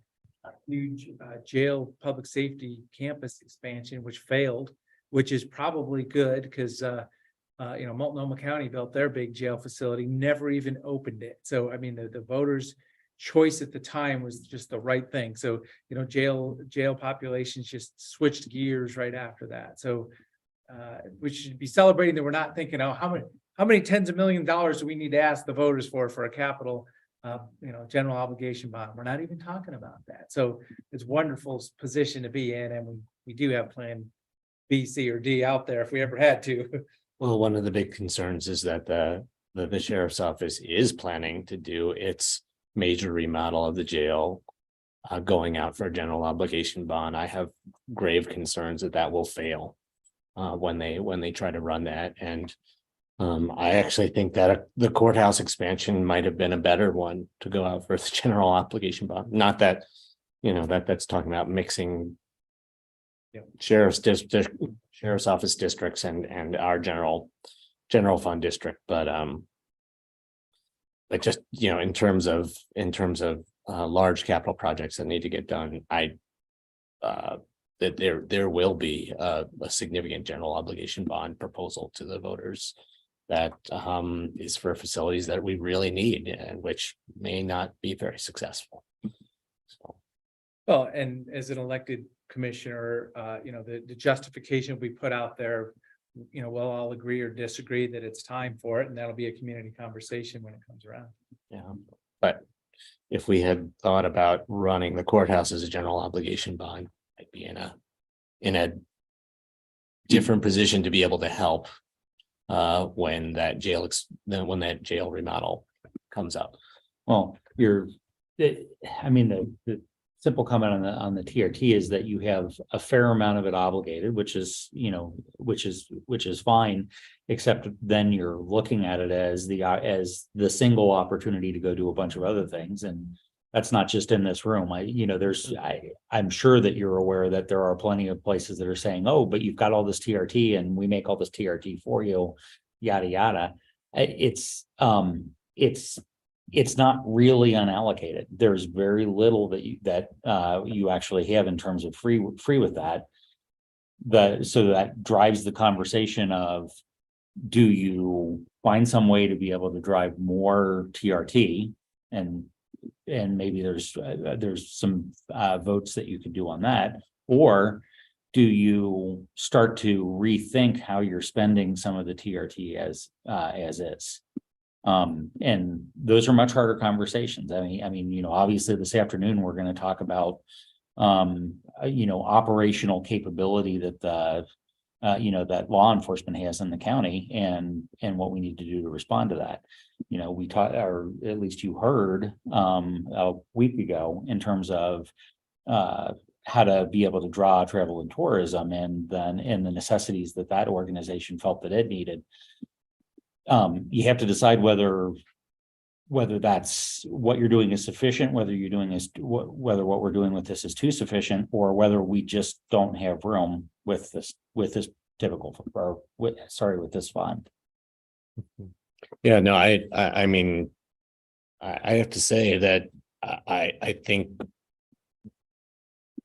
huge jail public safety campus expansion, which failed, which is probably good because Multnomah County built their big jail facility, never even opened it. So, I mean, the voters' choice at the time was just the right thing. So, jail populations just switched gears right after that. So, we should be celebrating that we're not thinking, how many tens of millions of dollars do we need to ask the voters for a capital, general obligation bond? We're not even talking about that. So it's a wonderful position to be in, and we do have plan B, C, or D out there if we ever had to. Well, one of the big concerns is that the sheriff's office is planning to do its major remodel of the jail, going out for a general obligation bond. I have grave concerns that will fail when they try to run that. And I actually think that the courthouse expansion might have been a better one to go out for the general obligation bond. Not that, that's talking about mixing sheriff's office districts and our general fund district, but just, in terms of large capital projects that need to get done, that there will be a significant general obligation bond proposal to the voters that is for facilities that we really need and which may not be very successful. So, Well, and as an elected commissioner, the justification we put out there, we'll all agree or disagree that it's time for it, and that'll be a community conversation when it comes around. yeah, but if we had thought about running the courthouse as a general obligation bond, I'd be in a different position to be able to help when that jail remodel comes up. Well, the simple comment on the TRT is that you have a fair amount of it obligated, which is fine, except then you're looking at it as the single opportunity to go do a bunch of other things. And that's not just in this room. I'm sure that you're aware that there are plenty of places that are saying, oh, but you've got all this TRT and we make all this TRT for you, yada, yada. It's not really unallocated. There's very little that you actually have in terms of free with that. So that drives the conversation of, do you find some way to be able to drive more TRT, and maybe there's some votes that you could do on that, or do you start to rethink how you're spending some of the TRT as is? And those are much harder conversations. I mean, obviously this afternoon, we're going to talk about, operational capability that that law enforcement has in the county, and what we need to do to respond to that. We taught, or at least you heard, a week ago, in terms of, how to be able to draw travel and tourism, and the necessities that organization felt that it needed. You have to decide whether that's what you're doing is sufficient, whether what we're doing with this is too sufficient, or whether we just don't have room with this with this fund. Yeah, no, I mean, I have to say that I think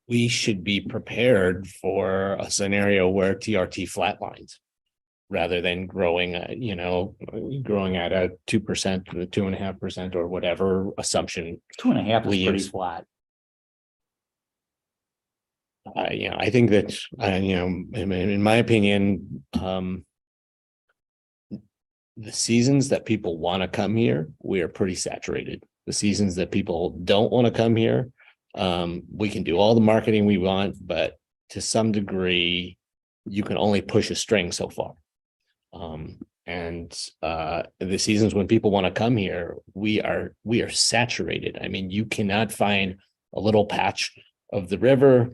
we should be prepared for a scenario where TRT flatlines, rather than growing at a 2%, 2.5%, or whatever assumption. 2.5 is we pretty use. flat. I think that, in my opinion, the seasons that people want to come here, we are pretty saturated. The seasons that people don't want to come here, we can do all the marketing we want, but to some degree, you can only push a string so far. The seasons when people want to come here, we are saturated. I mean, you cannot find a little patch of the river,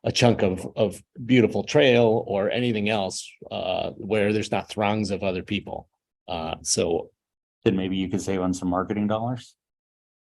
a chunk of beautiful trail, or anything else where there's not throngs of other people. So Then maybe you could save on some marketing dollars.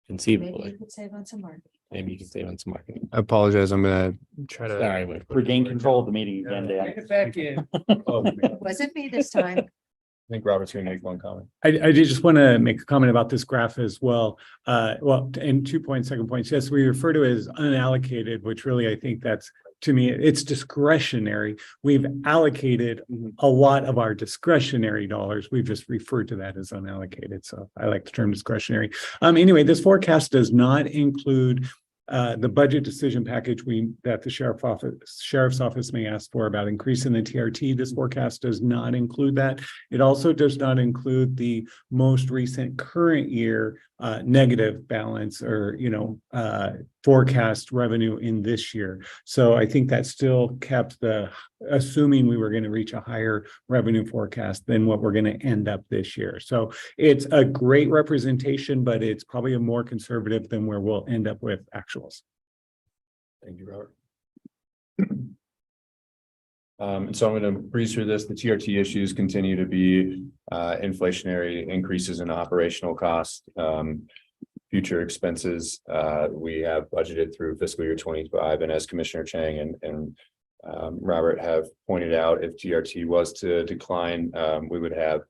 Maybe conceivably, you could save on some marketing. maybe you can save on some marketing. I apologize. I'm gonna try to. Sorry, we're Regain control of the meeting again, Dan. Get it back in. It wasn't me this time. I think Robert's gonna make one comment. I did just want to make a comment about this graph as well. And 2 points, second point, yes, we refer to it as unallocated, which really, I think that's, to me, it's discretionary. We've allocated a lot of our discretionary dollars. We've just referred to that as unallocated. So I like the term discretionary. Anyway, this forecast does not include the budget decision package that the sheriff's office may ask for about increasing the TRT. This forecast does not include that. It also does not include the most recent current year negative balance, or forecast revenue in this year. So I think that still kept assuming we were going to reach a higher revenue forecast than what we're going to end up this year. So it's a great representation, but it's probably a more conservative than where we'll end up with actuals. Thank you, Robert. And so I'm going to breeze through this. The TRT issues continue to be inflationary increases in operational costs. Future expenses, we have budgeted through fiscal year 25. And as Commissioner Chang and Robert have pointed out, if TRT was to decline, we would have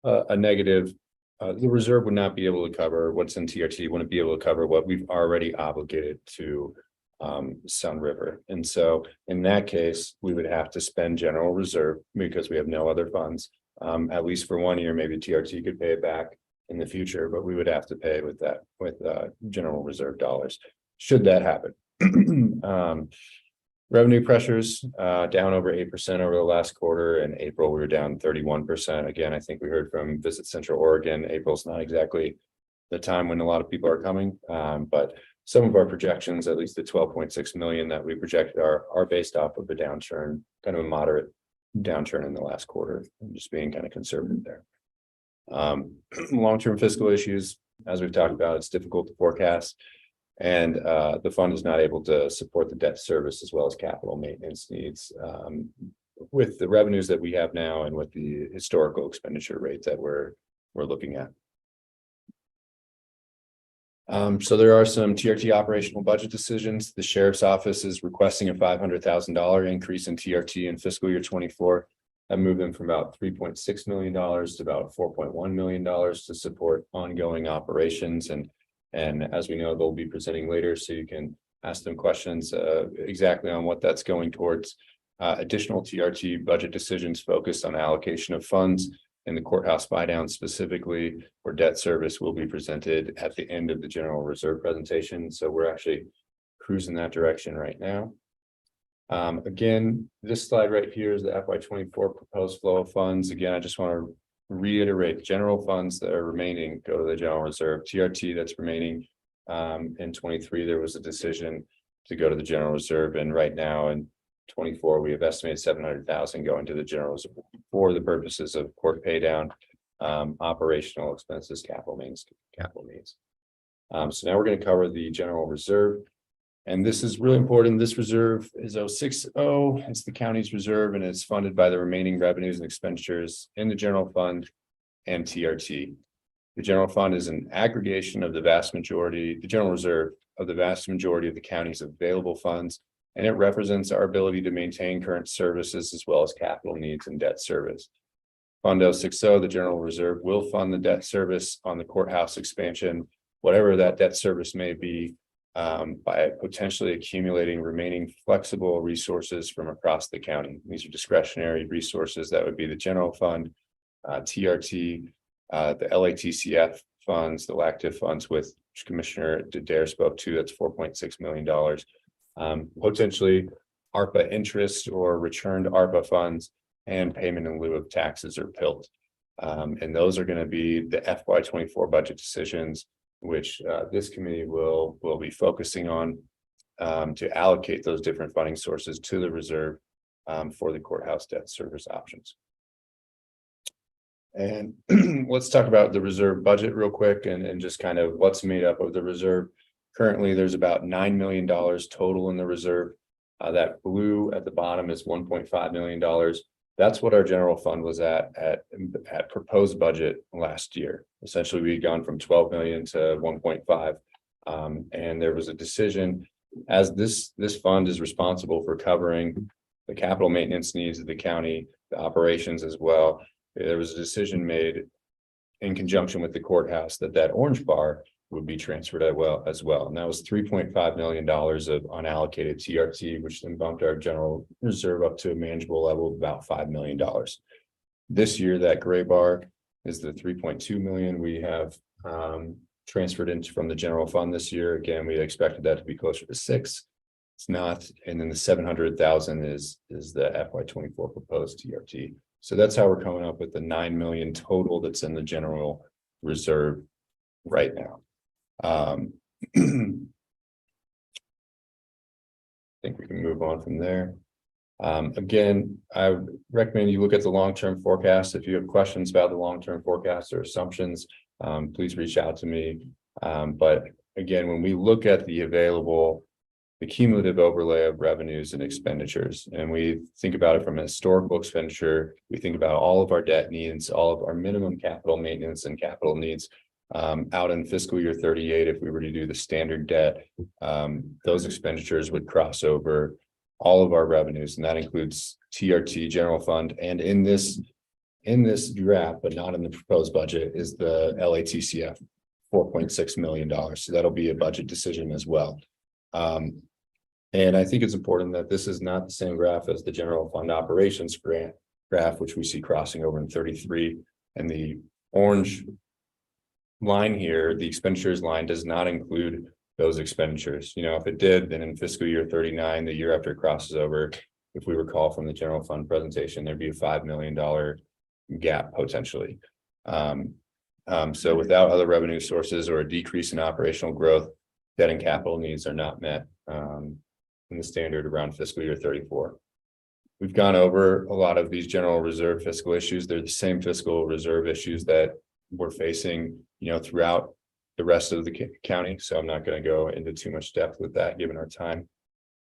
a negative. The reserve would not be able to cover what's in TRT, wouldn't be able to cover what we've already obligated to Sun River. And so in that case, we would have to spend general reserve because we have no other funds. At least for 1 year, maybe TRT could pay it back in the future, but we would have to pay with that with general reserve dollars. Should that happen. Revenue pressures down over 8% over the last quarter. In April, we were down 31%. Again, I think we heard from Visit Central Oregon. April's not exactly the time when a lot of people are coming, but some of our projections, at least the 12.6 million that we projected, are based off of the downturn, kind of a moderate downturn in the last quarter. I'm just being kind of conservative there. Long-term fiscal issues, as we've talked about, it's difficult to forecast. And the fund is not able to support the debt service as well as capital maintenance needs with the revenues that we have now and with the historical expenditure rate that we're looking at. So there are some TRT operational budget decisions. The sheriff's office is requesting a $500,000 increase in TRT in fiscal year 24. That moved them from about $3.6 million to about $4.1 million to support ongoing operations. And as we know, they'll be presenting later, so you can ask them questions exactly on what that's going towards. Additional TRT budget decisions focused on allocation of funds in the courthouse buy down specifically, where debt service will be presented at the end of the general reserve presentation. So we're actually cruising that direction right now. Again, this slide right here is the FY24 proposed flow of funds. Again, I just want to reiterate, general funds that are remaining go to the general reserve. TRT that's remaining in 23, there was a decision to go to the general reserve, and right now in 24 we have estimated 700,000 going to the general reserve for the purposes of court pay down, operational expenses, capital needs. So now we're going to cover the general reserve. And this is really important. This reserve is 060. It's the county's reserve, and it's funded by the remaining revenues and expenditures in the general fund and TRT. The general fund is an aggregation of the general reserve of the vast majority of the county's available funds, and it represents our ability to maintain current services as well as capital needs and debt service. Fund 060, the general reserve, will fund the debt service on the courthouse expansion, whatever that debt service may be, by potentially accumulating remaining flexible resources from across the county. These are discretionary resources that would be the general fund, TRT, the LATCF funds, the LACTIV funds, which Commissioner Dare spoke to, that's $4.6 million. Potentially ARPA interest or returned ARPA funds and payment in lieu of taxes or PILT. And those are going to be the FY24 budget decisions, which this committee will be focusing on to allocate those different funding sources to the reserve for the courthouse debt service options. And let's talk about the reserve budget real quick and just kind of what's made up of the reserve. Currently, there's about $9 million total in the reserve. That blue at the bottom is $1.5 million. That's what our general fund was at proposed budget last year. Essentially, we had gone from 12 million to 1.5. And there was a decision, as this fund is responsible for covering the capital maintenance needs of the county, the operations as well. There was a decision made in conjunction with the courthouse that orange bar would be transferred as well. And that was $3.5 million of unallocated TRT, which then bumped our general reserve up to a manageable level of about $5 million. This year, that gray bar is the 3.2 million we have transferred into from the general fund this year. Again, we expected that to be closer to 6. It's not. And then the 700,000 is the FY24 proposed TRT. So that's how we're coming up with the 9 million total that's in the general reserve right now. I think we can move on from there. Again, I recommend you look at the long-term forecast. If you have questions about the long-term forecast or assumptions, please reach out to me. But again, when we look at the available the cumulative overlay of revenues and expenditures. And we think about it from a historical expenditure. We think about all of our debt needs, all of our minimum capital maintenance and capital needs. Out in fiscal year 38, if we were to do the standard debt, those expenditures would cross over all of our revenues, and that includes TRT, general fund, and in this draft, but not in the proposed budget, is the LATCF, $4.6 million. So that'll be a budget decision as well. And I think it's important that this is not the same graph as the general fund operations graph, which we see crossing over in 33, and the orange line here, the expenditures line, does not include those expenditures. You know, if it did, then in fiscal year 39, the year after it crosses over, if we recall from the general fund presentation, there'd be a $5 million gap potentially. So without other revenue sources or a decrease in operational growth, debt and capital needs are not met in the standard around fiscal year 34. We've gone over a lot of these general reserve fiscal issues. They're the same fiscal reserve issues that we're facing, you know, throughout the rest of the county. So I'm not going to go into too much depth with that given our time.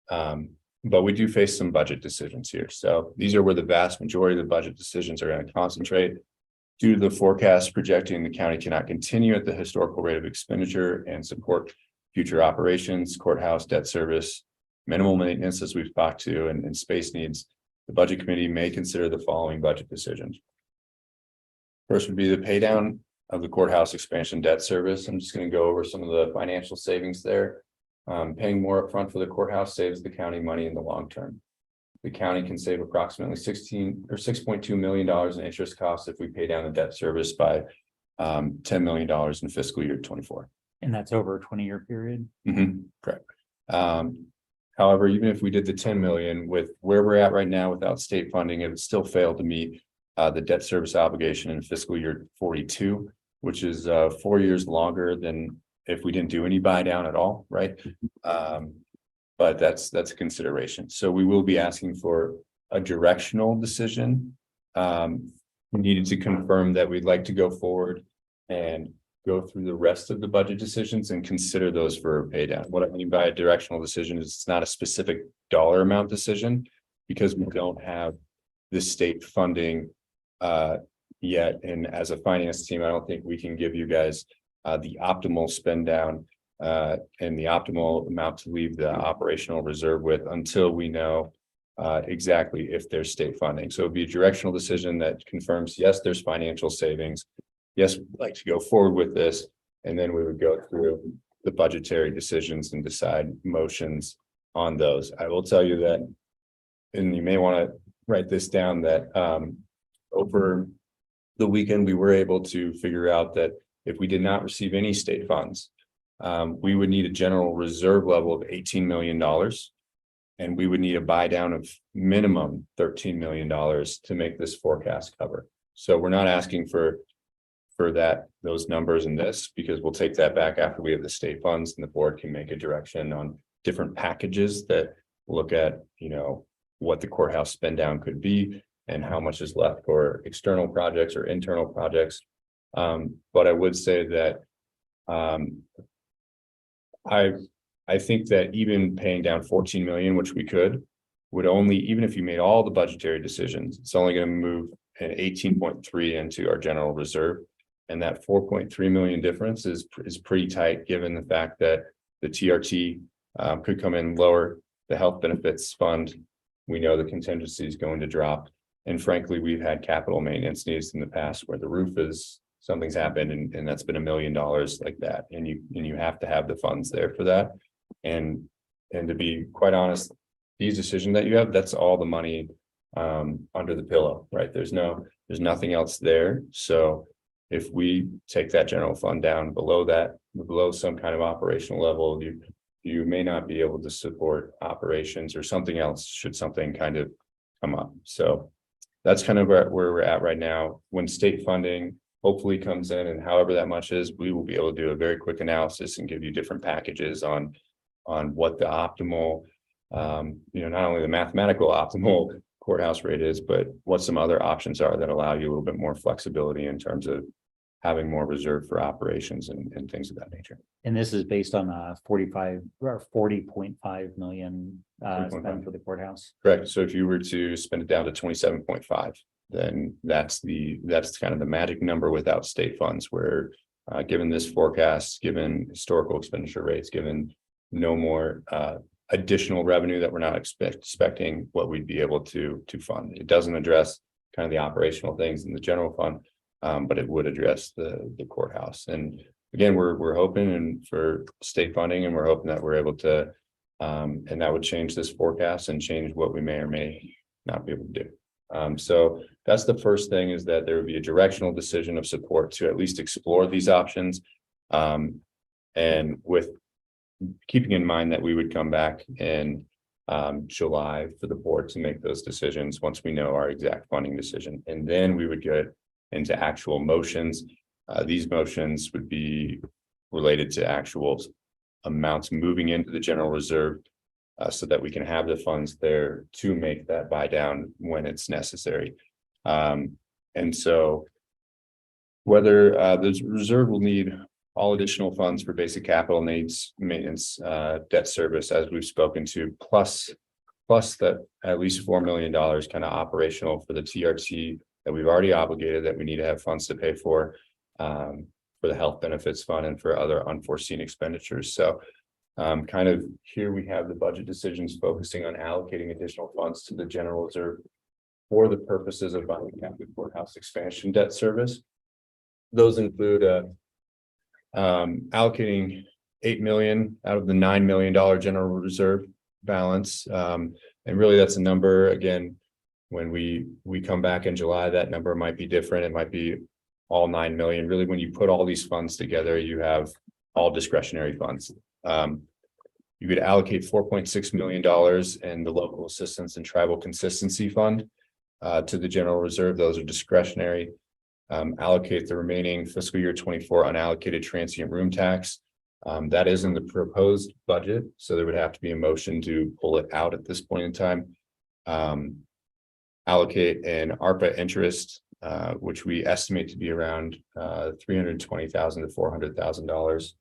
But we do face some budget decisions here. So these are where the vast majority of the budget decisions are going to concentrate. Due to the forecast projecting the county cannot continue at the historical rate of expenditure and support future operations, courthouse, debt service, minimal maintenance, as we've talked to, and space needs, the budget committee may consider the following budget decisions. First would be the pay down of the courthouse expansion debt service. I'm just going to go over some of the financial savings there. Paying more upfront for the courthouse saves the county money in the long term. The county can save approximately $6.2 million in interest costs if we pay down the debt service by $10 million in fiscal year 24. And that's over a 20-year period. Correct. However, even if we did the 10 million with where we're at right now without state funding, it would still fail to meet the debt service obligation in fiscal year 42, which is 4 years longer than if we didn't do any buy down at all, right? But that's a consideration. So we will be asking for a directional decision. We needed to confirm that we'd like to go forward and go through the rest of the budget decisions and consider those for pay down. What I mean by a directional decision is it's not a specific dollar amount decision, because we don't have the state funding yet. And as a finance team, I don't think we can give you guys the optimal spend down and the optimal amount to leave the operational reserve with until we know exactly if there's state funding. So it'd be a directional decision that confirms, yes, there's financial savings. Yes, we'd like to go forward with this. And then we would go through the budgetary decisions and decide motions on those. I will tell you that, and you may want to write this down, that over the weekend, we were able to figure out that if we did not receive any state funds, we would need a general reserve level of $18 million. And we would need a buy down of minimum $13 million to make this forecast cover. So we're not asking for those numbers in this, because we'll take that back after we have the state funds, and the board can make a direction on different packages that look at, you know, what the courthouse spend down could be and how much is left for external projects or internal projects. But I would say that I think that even paying down 14 million, which we could, would only, even if you made all the budgetary decisions, it's only going to move an 18.3 into our general reserve. And that 4.3 million difference is pretty tight, given the fact that the TRT could come in lower. The health benefits fund, we know the contingency is going to drop. And frankly, we've had capital maintenance needs in the past where the roof is, something's happened, and that's been $1 million like that. And you have to have the funds there for that. And to be quite honest, these decisions that you have, that's all the money under the pillow, right? There's nothing else there. So if we take that general fund down below some kind of operational level, you may not be able to support operations or something else should something kind of come up. So that's kind of where we're at right now. When state funding hopefully comes in, and however that much is, we will be able to do a very quick analysis and give you different packages on what the optimal, not only the mathematical optimal courthouse rate is, but what some other options are that allow you a little bit more flexibility in terms of having more reserve for operations and things of that nature. And this is based on 45 or 40.5 million 40.5. spent for the courthouse. Correct. So if you were to spend it down to 27.5, then that's kind of the magic number without state funds where given this forecast, given historical expenditure rates, given no more additional revenue that we're not expecting what we'd be able to fund. It doesn't address kind of the operational things in the general fund, but it would address the courthouse. And again, we're hoping and for state funding, and we're hoping that we're able to and that would change this forecast and change what we may or may not be able to do. So that's the first thing, is that there would be a directional decision of support to at least explore these options. And with keeping in mind that we would come back in July for the board to make those decisions once we know our exact funding decision. And then we would get into actual motions. These motions would be related to actual amounts moving into the general reserve so that we can have the funds there to make that buy down when it's necessary. And so whether the reserve will need all additional funds for basic capital needs, maintenance, debt service, as we've spoken to, plus that at least $4 million kind of operational for the TRT that we've already obligated that we need to have funds to pay for the health benefits fund and for other unforeseen expenditures. So kind of here we have the budget decisions focusing on allocating additional funds to the general reserve for the purposes of buying captive courthouse expansion debt service. Those include allocating $8 million out of the $9 million general reserve balance. And really that's a number, again, when we come back in July, that number might be different. It might be all 9 million. Really, when you put all these funds together, you have all discretionary funds. You could allocate $4.6 million in the local assistance and tribal consistency fund to the general reserve. Those are discretionary. Allocate the remaining fiscal year 24 unallocated transient room tax. That is in the proposed budget, so there would have to be a motion to pull it out at this point in time. Allocate an ARPA interest, which we estimate to be around $320,000 to $400,000.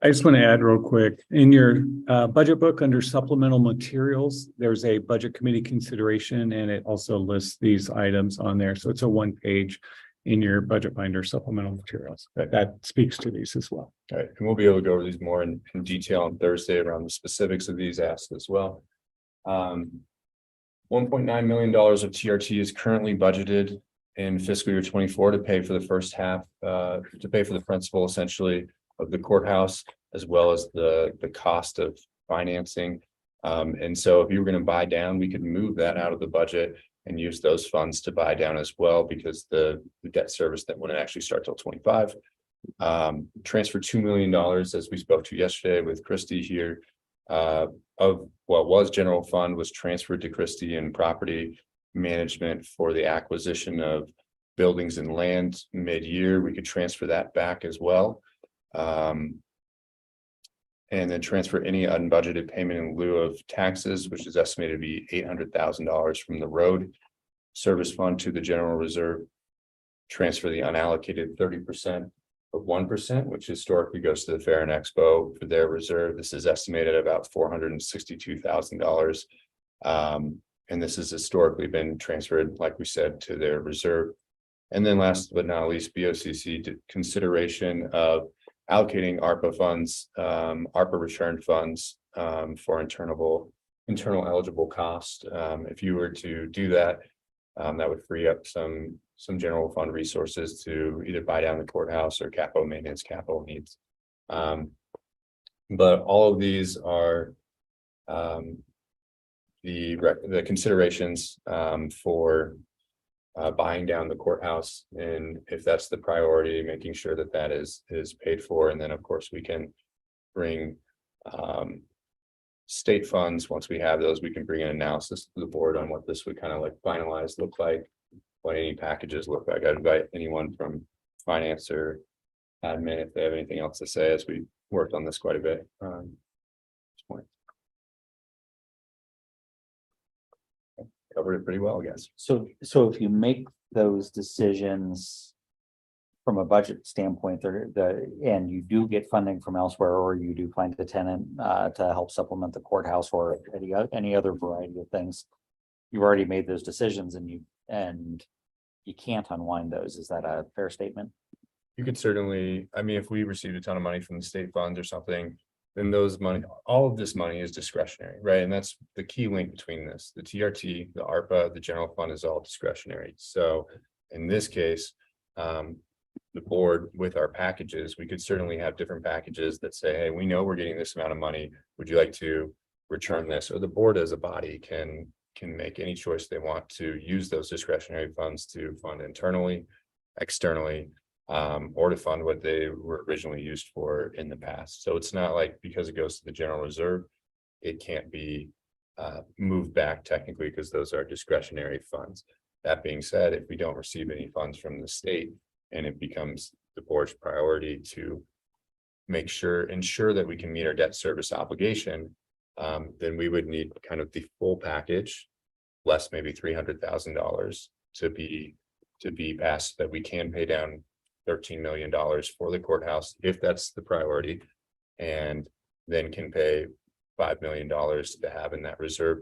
I just want to add real quick, in your budget book under supplemental materials, there's a budget committee consideration, and it also lists these items on there. So it's a 1-page in your budget binder supplemental materials that speaks to these as well. All right, and we'll be able to go over these more in detail on Thursday around the specifics of these asks as well. $1.9 million of TRT is currently budgeted in fiscal year 24 to pay for the first half, to pay for the principal essentially of the courthouse, as well as the cost of financing. And so if you were going to buy down, we could move that out of the budget and use those funds to buy down as well, because the debt service that wouldn't actually start till 25. Transfer $2 million, as we spoke to yesterday with Christie here, of what was general fund was transferred to Christie and property management for the acquisition of buildings and land mid-year. We could transfer that back as well. And then transfer any unbudgeted payment in lieu of taxes, which is estimated to be $800,000 from the road service fund to the general reserve. Transfer the unallocated 30% of 1%, which historically goes to the Fair and Expo for their reserve. This is estimated at about $462,000. And this has historically been transferred, like we said, to their reserve. And then last but not least, BOCC did consideration of allocating ARPA funds, ARPA return funds for internal eligible cost. If you were to do that, that would free up some general fund resources to either buy down the courthouse or capital maintenance, capital needs. But all of these are the considerations for buying down the courthouse, and if that's the priority, making sure that that is paid for. And then of course we can bring state funds. Once we have those, we can bring an analysis to the board on what this would kind of like finalized look like, what any packages look like. I'd invite anyone from finance or admin if they have anything else to say, as we worked on this quite a bit at this point. Covered it pretty well, I guess. So if you make those decisions from a budget standpoint, and you do get funding from elsewhere, or you do find a tenant to help supplement the courthouse or any other variety of things, you've already made those decisions and you can't unwind those. Is that a fair statement? You could certainly, I mean, if we received a ton of money from the state funds or something, then those money, all of this money is discretionary, right? And that's the key link between this. The TRT, the ARPA, the general fund is all discretionary. So in this case, the board with our packages, we could certainly have different packages that say, hey, we know we're getting this amount of money. Would you like to return this? Or the board as a body can make any choice they want to use those discretionary funds to fund internally, externally, or to fund what they were originally used for in the past. So it's not like because it goes to the general reserve, it can't be moved back technically because those are discretionary funds. That being said, if we don't receive any funds from the state and it becomes the board's priority to ensure that we can meet our debt service obligation, then we would need kind of the full package, less maybe $300,000 to be passed, that we can pay down $13 million for the courthouse, if that's the priority, and then can pay $5 million to have in that reserve,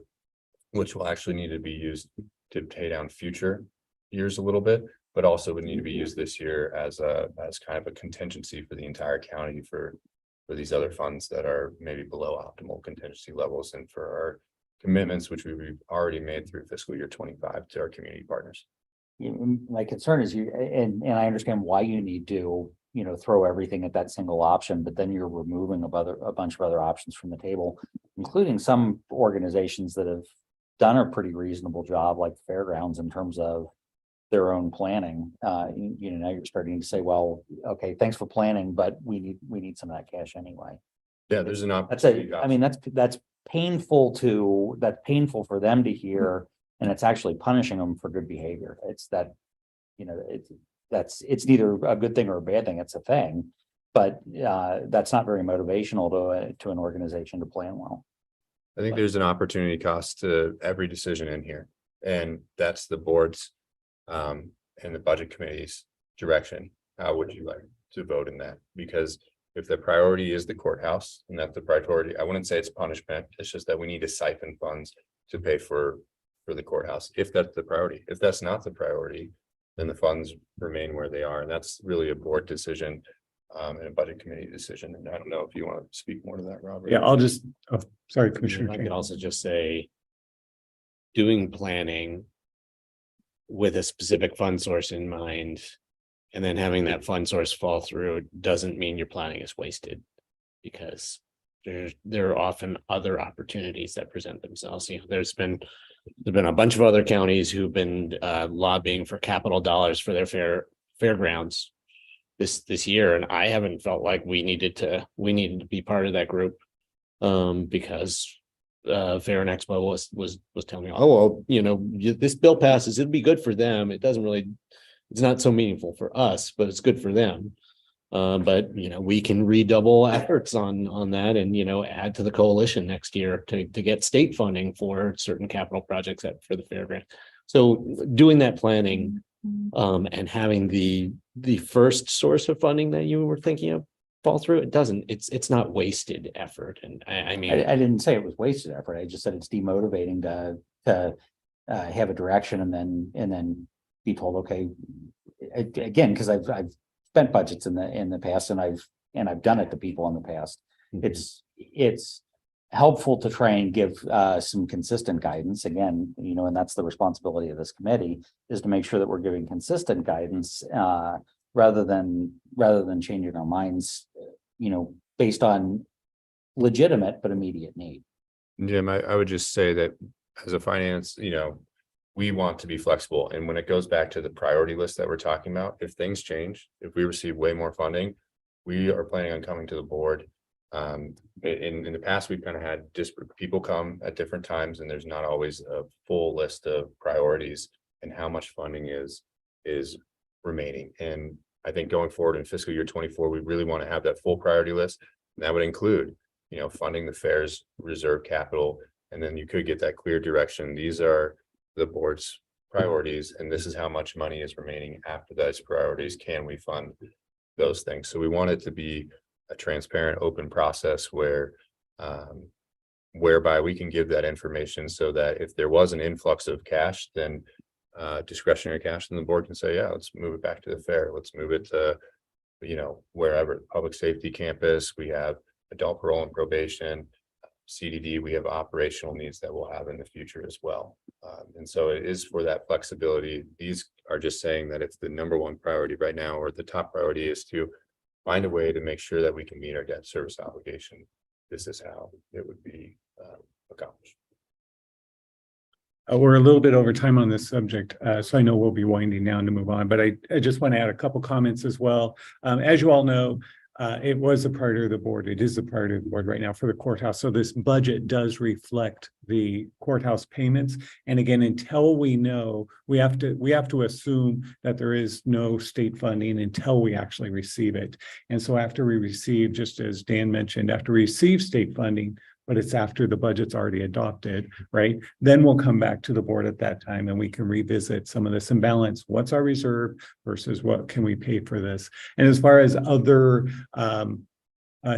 which will actually need to be used to pay down future years a little bit, but also would need to be used this year as kind of a contingency for the entire county for these other funds that are maybe below optimal contingency levels, and for our commitments, which we've already made through fiscal year 25 to our community partners. My concern is and I understand why you need to, throw everything at that single option, but then you're removing a bunch of other options from the table, including some organizations that have done a pretty reasonable job, like Fairgrounds, in terms of their own planning. Now you're starting to say, well, okay, thanks for planning, but we need some of that cash anyway. Yeah, there's an That's opportunity. that's painful for them to hear, and it's actually punishing them for good behavior. It's that, it's neither a good thing or a bad thing. It's a thing, but that's not very motivational to an organization to plan well. I think there's an opportunity cost to every decision in here, and that's the board's and the budget committee's direction. How would you like to vote in that? Because if the priority is the courthouse, and that's the priority, I wouldn't say it's punishment. It's just that we need to siphon funds to pay for the courthouse, if that's the priority. If that's not the priority, then the funds remain where they are, and that's really a board decision and a budget committee decision. And I don't know if you want to speak more to that, Robert. Yeah, I'll just, sorry, I Commissioner. could Chang. also just say, doing planning with a specific fund source in mind, and then having that fund source fall through doesn't mean your planning is wasted, because there are often other opportunities that present themselves. There's been a bunch of other counties who've been lobbying for capital dollars for their fairgrounds this year, and I haven't felt like we needed to be part of that group, because Fair and Expo was telling me, oh, well, this bill passes, it'd be good for them. It's not so meaningful for us, but it's good for them. But we can redouble efforts on that, and add to the coalition next year to get state funding for certain capital projects for the fairground. So doing that planning and having the first source of funding that you were thinking of fall through, it's not wasted effort. And I mean, I didn't say it was wasted effort. I just said it's demotivating to have a direction and then be told, okay, again, because I've spent budgets in the past, and I've done it to people in the past. It's helpful to try and give some consistent guidance again, and that's the responsibility of this committee, is to make sure that we're giving consistent guidance rather than changing our minds, based on legitimate but immediate need. Jim, I would just say that as a finance, we want to be flexible. And when it goes back to the priority list that we're talking about, if things change, if we receive way more funding, we are planning on coming to the board. In the past, we've kind of had disparate people come at different times, and there's not always a full list of priorities and how much funding is remaining. And I think going forward in fiscal year 24, we really want to have that full priority list. And that would include, funding the fair's reserve capital. And then you could get that clear direction. These are the board's priorities, and this is how much money is remaining after those priorities. Can we fund those things? So we want it to be a transparent, open process where whereby we can give that information so that if there was an influx of cash, then discretionary cash, then the board can say, yeah, let's move it back to the fair. Let's move it to, wherever, public safety campus, we have adult parole and probation, CDD, we have operational needs that we'll have in the future as well. And so it is for that flexibility. These are just saying that it's the number one priority right now, or the top priority is to find a way to make sure that we can meet our debt service obligation. This is how it would be accomplished. We're a little bit over time on this subject, so I know we'll be winding down to move on, but I just want to add a couple comments as well. As you all know, it was a priority of the board. It is a priority of the board right now for the courthouse. So this budget does reflect the courthouse payments. And again, until we know, we have to assume that there is no state funding until we actually receive it. And so after we receive, just as Dan mentioned, after we receive state funding, but it's after the budget's already adopted, right? Then we'll come back to the board at that time and we can revisit some of this imbalance. What's our reserve versus what can we pay for this? And as far as other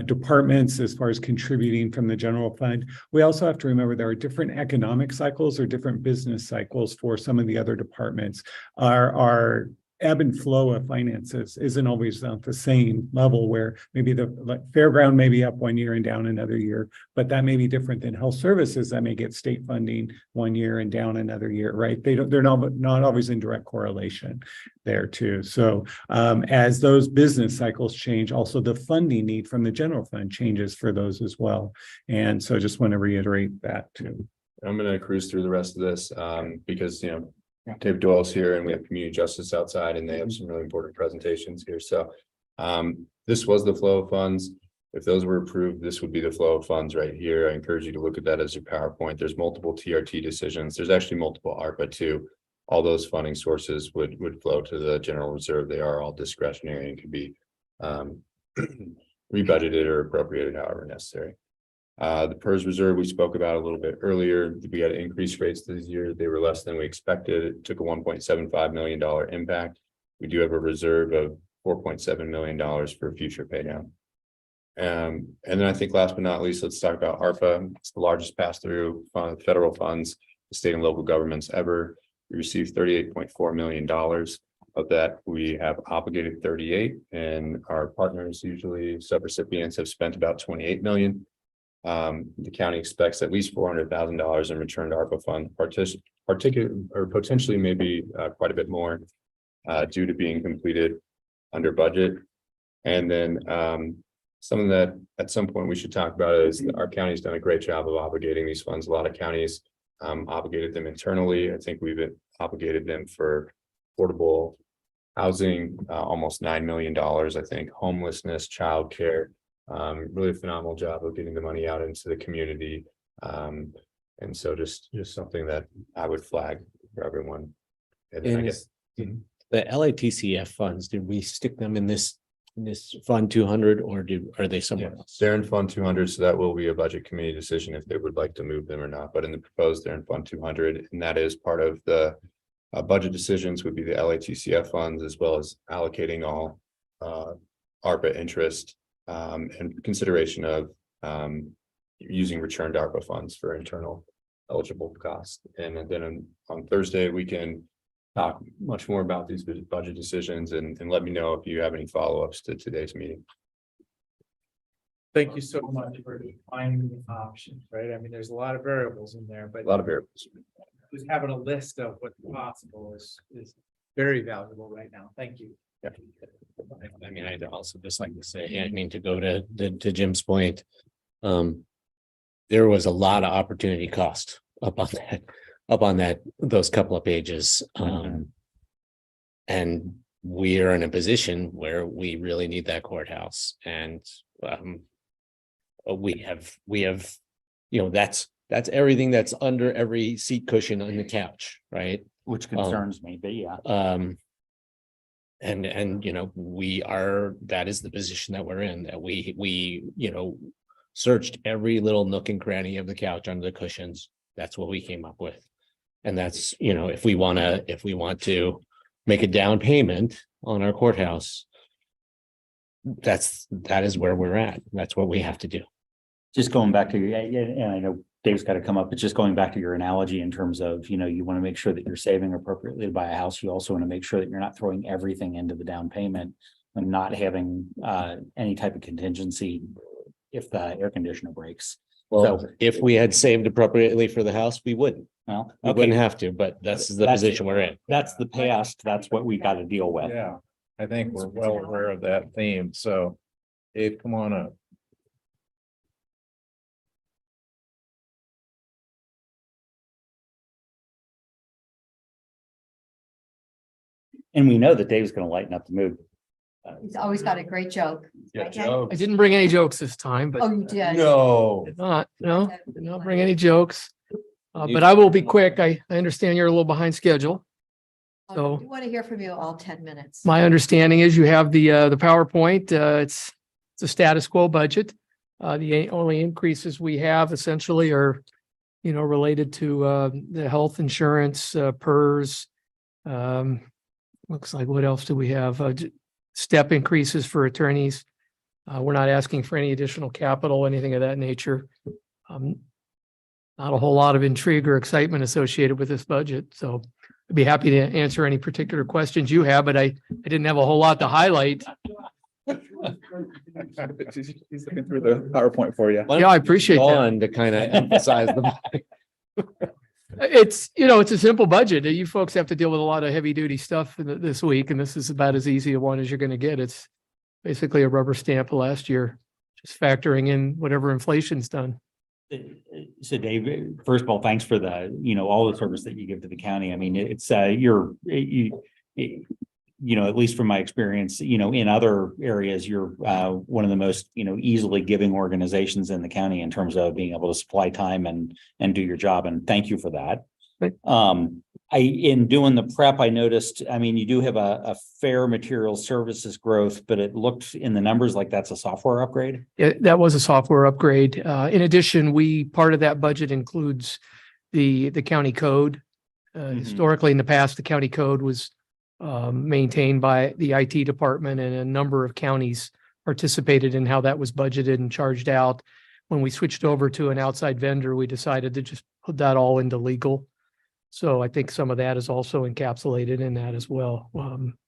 departments, as far as contributing from the general fund, we also have to remember there are different economic cycles or different business cycles for some of the other departments. Our ebb and flow of finances isn't always at the same level, where maybe the fairground may be up one year and down another year, but that may be different than health services that may get state funding one year and down another year, right? They're not always in direct correlation there too. So as those business cycles change, also the funding need from the general fund changes for those as well. And so I just want to reiterate that too. I'm going to cruise through the rest of this because, David Doyle's here and we have community justice outside and they have some really important presentations here. So this was the flow of funds. If those were approved, this would be the flow of funds right here. I encourage you to look at that as your PowerPoint. There's multiple TRT decisions. There's actually multiple ARPA too. All those funding sources would flow to the general reserve. They are all discretionary and can be rebudgeted or appropriated however necessary. The PERS reserve we spoke about a little bit earlier. We had increased rates this year. They were less than we expected. It took a $1.75 million impact. We do have a reserve of $4.7 million for future pay down. And then I think last but not least, let's talk about ARPA. It's the largest pass-through federal funds the state and local governments ever. We received $38.4 million. Of that, we have obligated 38, and our partners, usually subrecipients, have spent about 28 million. The county expects at least $400,000 in returned ARPA fund, potentially maybe quite a bit more due to being completed under budget. And then something that at some point we should talk about is that our county's done a great job of obligating these funds. A lot of counties obligated them internally. I think we've obligated them for affordable housing, almost $9 million, I think, homelessness, childcare. Really a phenomenal job of getting the money out into the community. And so just something that I would flag for everyone. And then I guess the LATCF funds, did we stick them in this fund 200 or are they somewhere else? they're in Fund 200, so that will be a budget committee decision if they would like to move them or not. But in the proposed, they're in Fund 200, and that is part of the budget decisions would be the LATCF funds, as well as allocating all ARPA interest and consideration of using returned ARPA funds for internal eligible costs. And then on Thursday, we can talk much more about these budget decisions and let me know if you have any follow-ups to today's meeting. Thank you so much for defining the options, right? I mean, there's a lot of variables in there, but A lot of variables. just having a list of what's possible is very valuable right now. Thank you. I mean, I'd also just like to say, I mean, to go to Jim's point, there was a lot of opportunity cost up on that, those couple of pages. And we are in a position where we really need that courthouse, and we have, that's everything that's under every seat cushion on the couch, right? Which concerns me, but yeah. And that is the position that we're in, that we searched every little nook and cranny of the couch under the cushions. That's what we came up with. And that's, if we want to make a down payment on our courthouse, that is where we're at. That's what we have to do. Just going back to, and I know Dave's got to come up, but just going back to your analogy in terms of, you want to make sure that you're saving appropriately to buy a house. You also want to make sure that you're not throwing everything into the down payment and not having any type of contingency if the air conditioner breaks. Well, So- if we had saved appropriately for the house, we wouldn't. Well, We okay, wouldn't have to, but that's the That's- position we're in. that's the past. That's what we got to deal with. Yeah, I think we're well aware of that theme. So Dave, come on up. And we know that Dave's going to lighten up the mood. He's always got a great joke. Yeah, Right, Joe. I didn't bring any jokes this time, Oh, but you did. No. did not bring any jokes. But I will be quick. I understand you're a little behind schedule. So- We want to hear from you all 10 minutes. My understanding is you have the PowerPoint. It's a status quo budget. The only increases we have essentially are, related to the health insurance, PERS. Looks like what else do we have? Step increases for attorneys. We're not asking for any additional capital, anything of that nature. Not a whole lot of intrigue or excitement associated with this budget, so I'd be happy to answer any particular questions you have, but I didn't have a whole lot to highlight. He's looking through the PowerPoint for you. Yeah, I appreciate that. On to kind of emphasize the. It's a simple budget. You folks have to deal with a lot of heavy duty stuff this week, and this is about as easy a one as you're going to get. It's basically a rubber stamp of last year, just factoring in whatever inflation's done. So Dave, first of all, thanks for the, all the service that you give to the county. I mean, it's, at least from my experience, in other areas, you're one of the most, easily giving organizations in the county in terms of being able to supply time and do your job. And thank you for that. Right. In doing the prep, I noticed, you do have a fair material services growth, but it looked in the numbers like that's a software upgrade. Yeah, that was a software upgrade. In addition, part of that budget includes the county code. Historically, in the past, the county code was maintained by the IT department, and a number of counties participated in how that was budgeted and charged out. When we switched over to an outside vendor, we decided to just put that all into legal. So I think some of that is also encapsulated in that as well.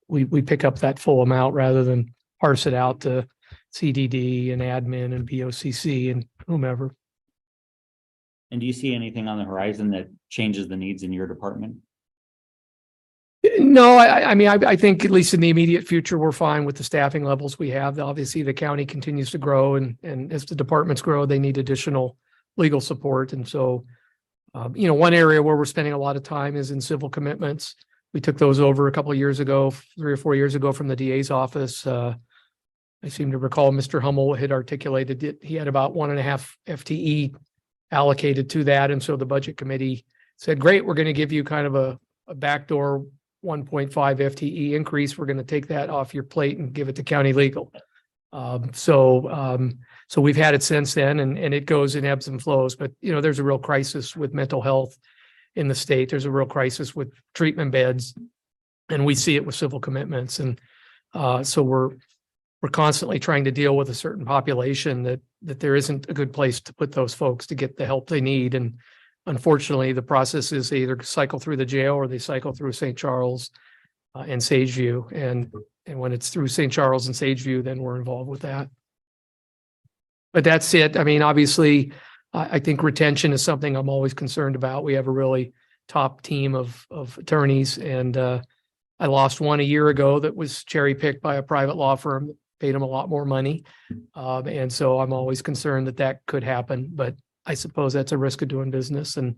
We pick up that full amount rather than parse it out to CDD and admin and BOCC and whomever. And do you see anything on the horizon that changes the needs in your department? No, I think at least in the immediate future, we're fine with the staffing levels we have. Obviously, the county continues to grow, and as the departments grow, they need additional legal support. And so, one area where we're spending a lot of time is in civil commitments. We took those over a couple of years ago, 3 or 4 years ago from the DA's office. I seem to recall Mr. Hummel had articulated that he had about 1.5 FTE allocated to that. And so the budget committee said, great, we're going to give you kind of a backdoor 1.5 FTE increase. We're going to take that off your plate and give it to county legal. So we've had it since then, and it goes in ebbs and flows, but there's a real crisis with mental health in the state. There's a real crisis with treatment beds, and we see it with civil commitments. And so we're constantly trying to deal with a certain population that there isn't a good place to put those folks to get the help they need. And unfortunately, the process is they either cycle through the jail or they cycle through St. Charles and Sageview. And when it's through St. Charles and Sageview, then we're involved with that. But that's it. Obviously, I think retention is something I'm always concerned about. We have a really top team of attorneys, and I lost one a year ago that was cherry picked by a private law firm that paid them a lot more money. And so I'm always concerned that could happen, but I suppose that's a risk of doing business. And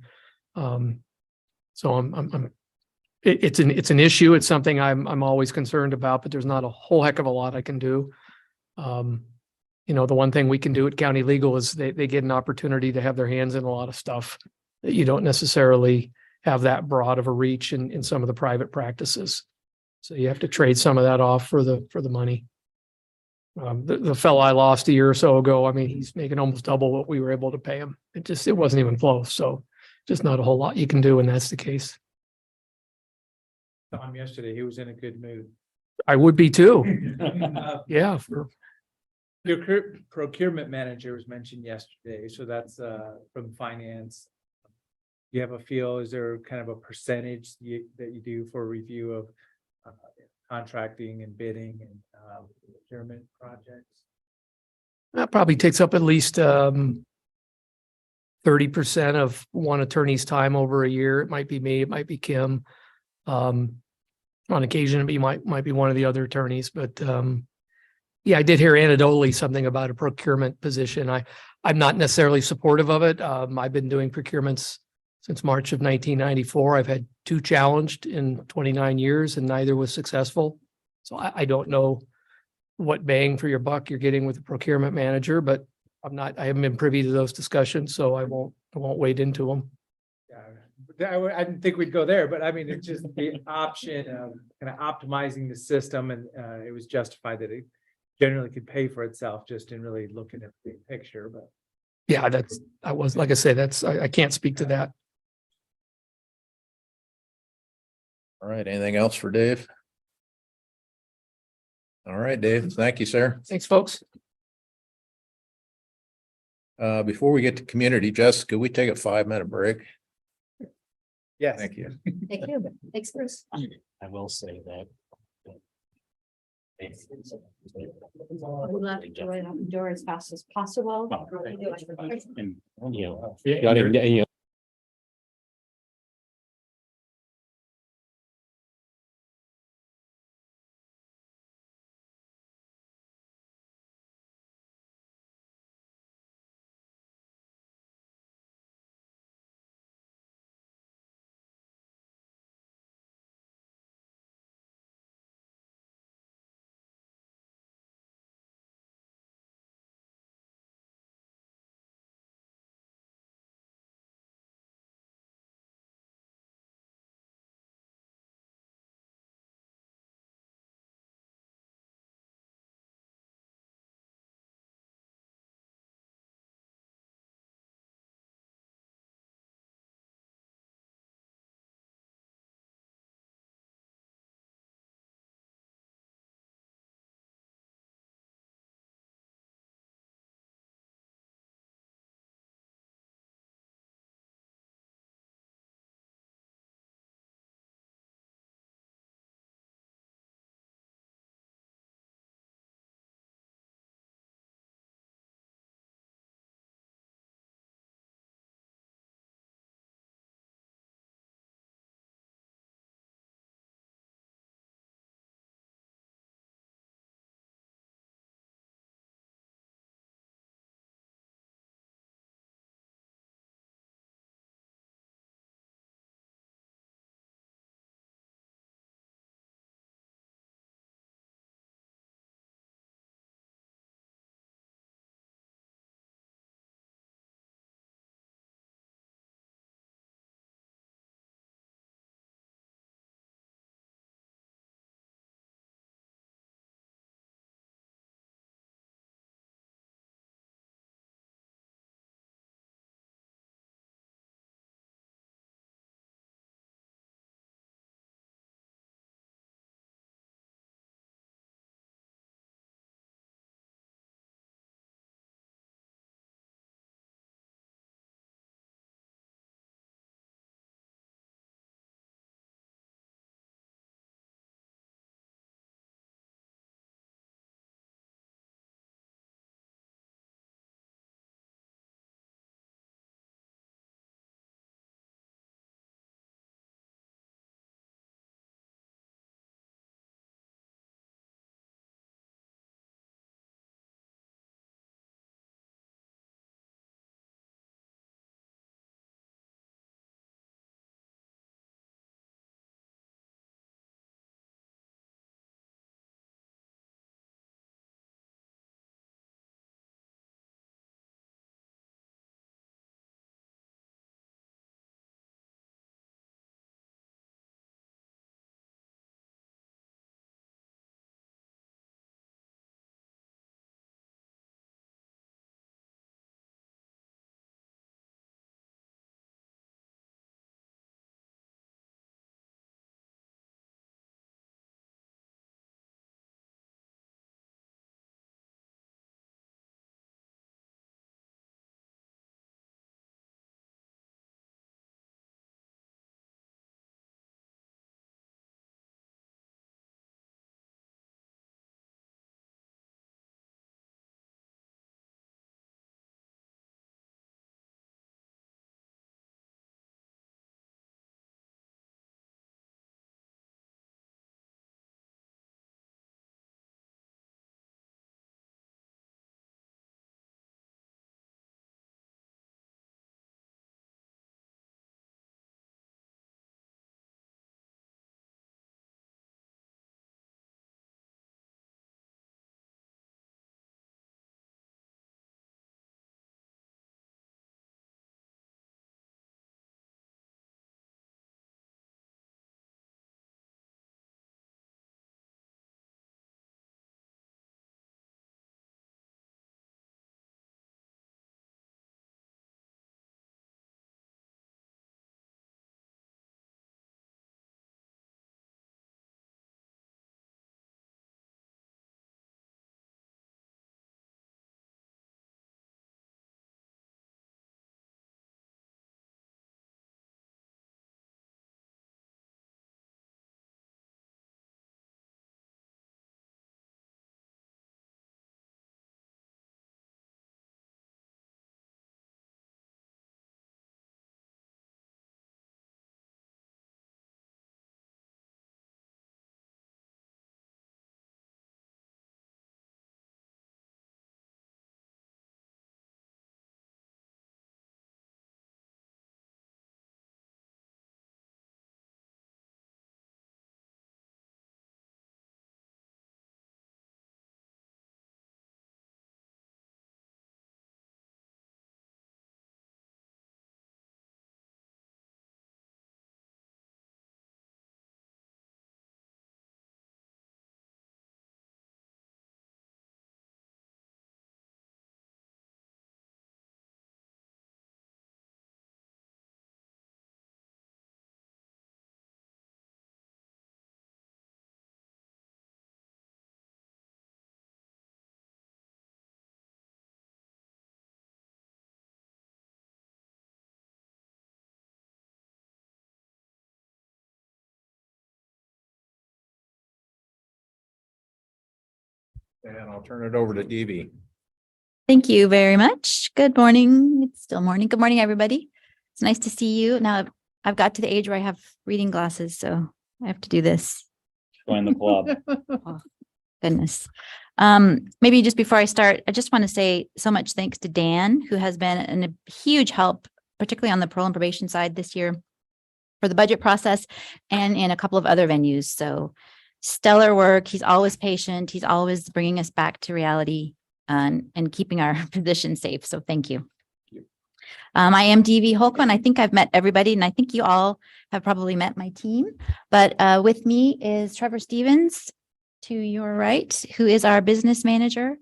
so it's an issue. It's something I'm always concerned about, but there's not a whole heck of a lot I can do. The one thing we can do at county legal is they get an opportunity to have their hands in a lot of stuff that you don't necessarily have that broad of a reach in some of the private practices. So you have to trade some of that off for the money. The fellow I lost a year or so ago, he's making almost double what we were able to pay him. It wasn't even close. So just not a whole lot you can do when that's the case. Tom yesterday, he was in a good mood. I would be too. Uh, Yeah, for Your procurement manager was mentioned yesterday, so that's from finance. You have a feel, is there kind of a percentage that you do for review of contracting and bidding and procurement projects? that probably takes up at least 30% of one attorney's time over a year. It might be me, it might be Kim. On occasion, it might be one of the other attorneys, but yeah, I did hear anecdotally something about a procurement position. I'm not necessarily supportive of it. I've been doing procurements since March of 1994. I've had 2 challenged in 29 years and neither was successful. So I don't know what bang for your buck you're getting with the procurement manager, but I haven't been privy to those discussions, so I won't wade into them. Yeah, I didn't think we'd go there, but I mean, it's just the option of kind of optimizing the system and it was justified that it generally could pay for itself just in really looking at the big picture, but. Yeah, like I say, I can't speak to that. All right, anything else for Dave? All right, Dave, thank you, sir. Thanks, folks. Before we get to community, Jessica, we take a 5-minute break? Yes. Thank you. Thank you. Thanks, Bruce. I will say that. We'll have to go out the door as fast as possible. And, you know, you know, And I'll turn it over to Dee Dee. Thank you very much. Good morning. It's still morning. Good morning, everybody. It's nice to see you. Now I've got to the age where I have reading glasses, so I have to do this. Join the club. Goodness. Maybe just before I start, I just want to say so much thanks to Dan, who has been a huge help, particularly on the parole and probation side this year for the budget process and in a couple of other venues. So stellar work. He's always patient. He's always bringing us back to reality and keeping our position safe. So thank you. I am DV Holcomb. I think I've met everybody, and I think you all have probably met my team. But with me is Trevor Stevens, to your right, who is our business manager.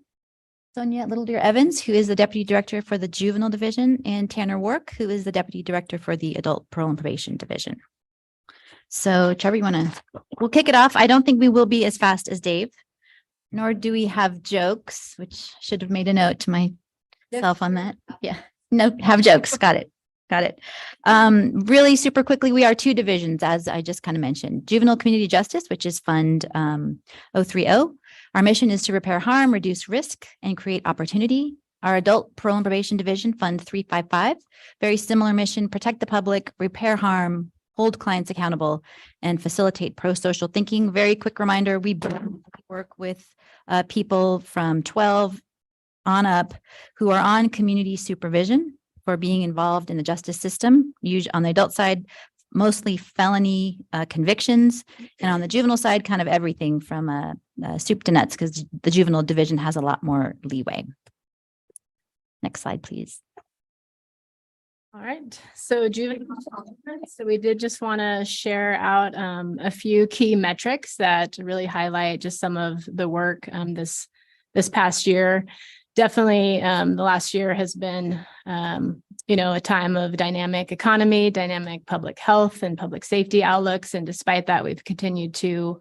Sonia Little Deer Evans, who is the deputy director for the juvenile division, and Tanner Work, who is the deputy director for the adult parole and probation division. So Trevor, we'll kick it off. I don't think we will be as fast as Dave, nor do we have jokes, which should have made a note to myself on that. Yeah, no, have jokes. Got it. Really super quickly, we are two divisions, as I just kind of mentioned. Juvenile Community Justice, which is Fund 030. Our mission is to repair harm, reduce risk, and create opportunity. Our Adult Parole and Probation Division, Fund 355, very similar mission: protect the public, repair harm, hold clients accountable, and facilitate pro-social thinking. Very quick reminder, we work with people from 12 on up who are on community supervision for being involved in the justice system. Usually on the adult side, mostly felony convictions, and on the juvenile side, kind of everything from soup to nuts, because the juvenile division has a lot more leeway. Next slide, please. All right, so juvenile. So we did just want to share out a few key metrics that really highlight just some of the work this past year. Definitely, the last year has been, a time of dynamic economy, dynamic public health and public safety outlooks. And despite that, we've continued to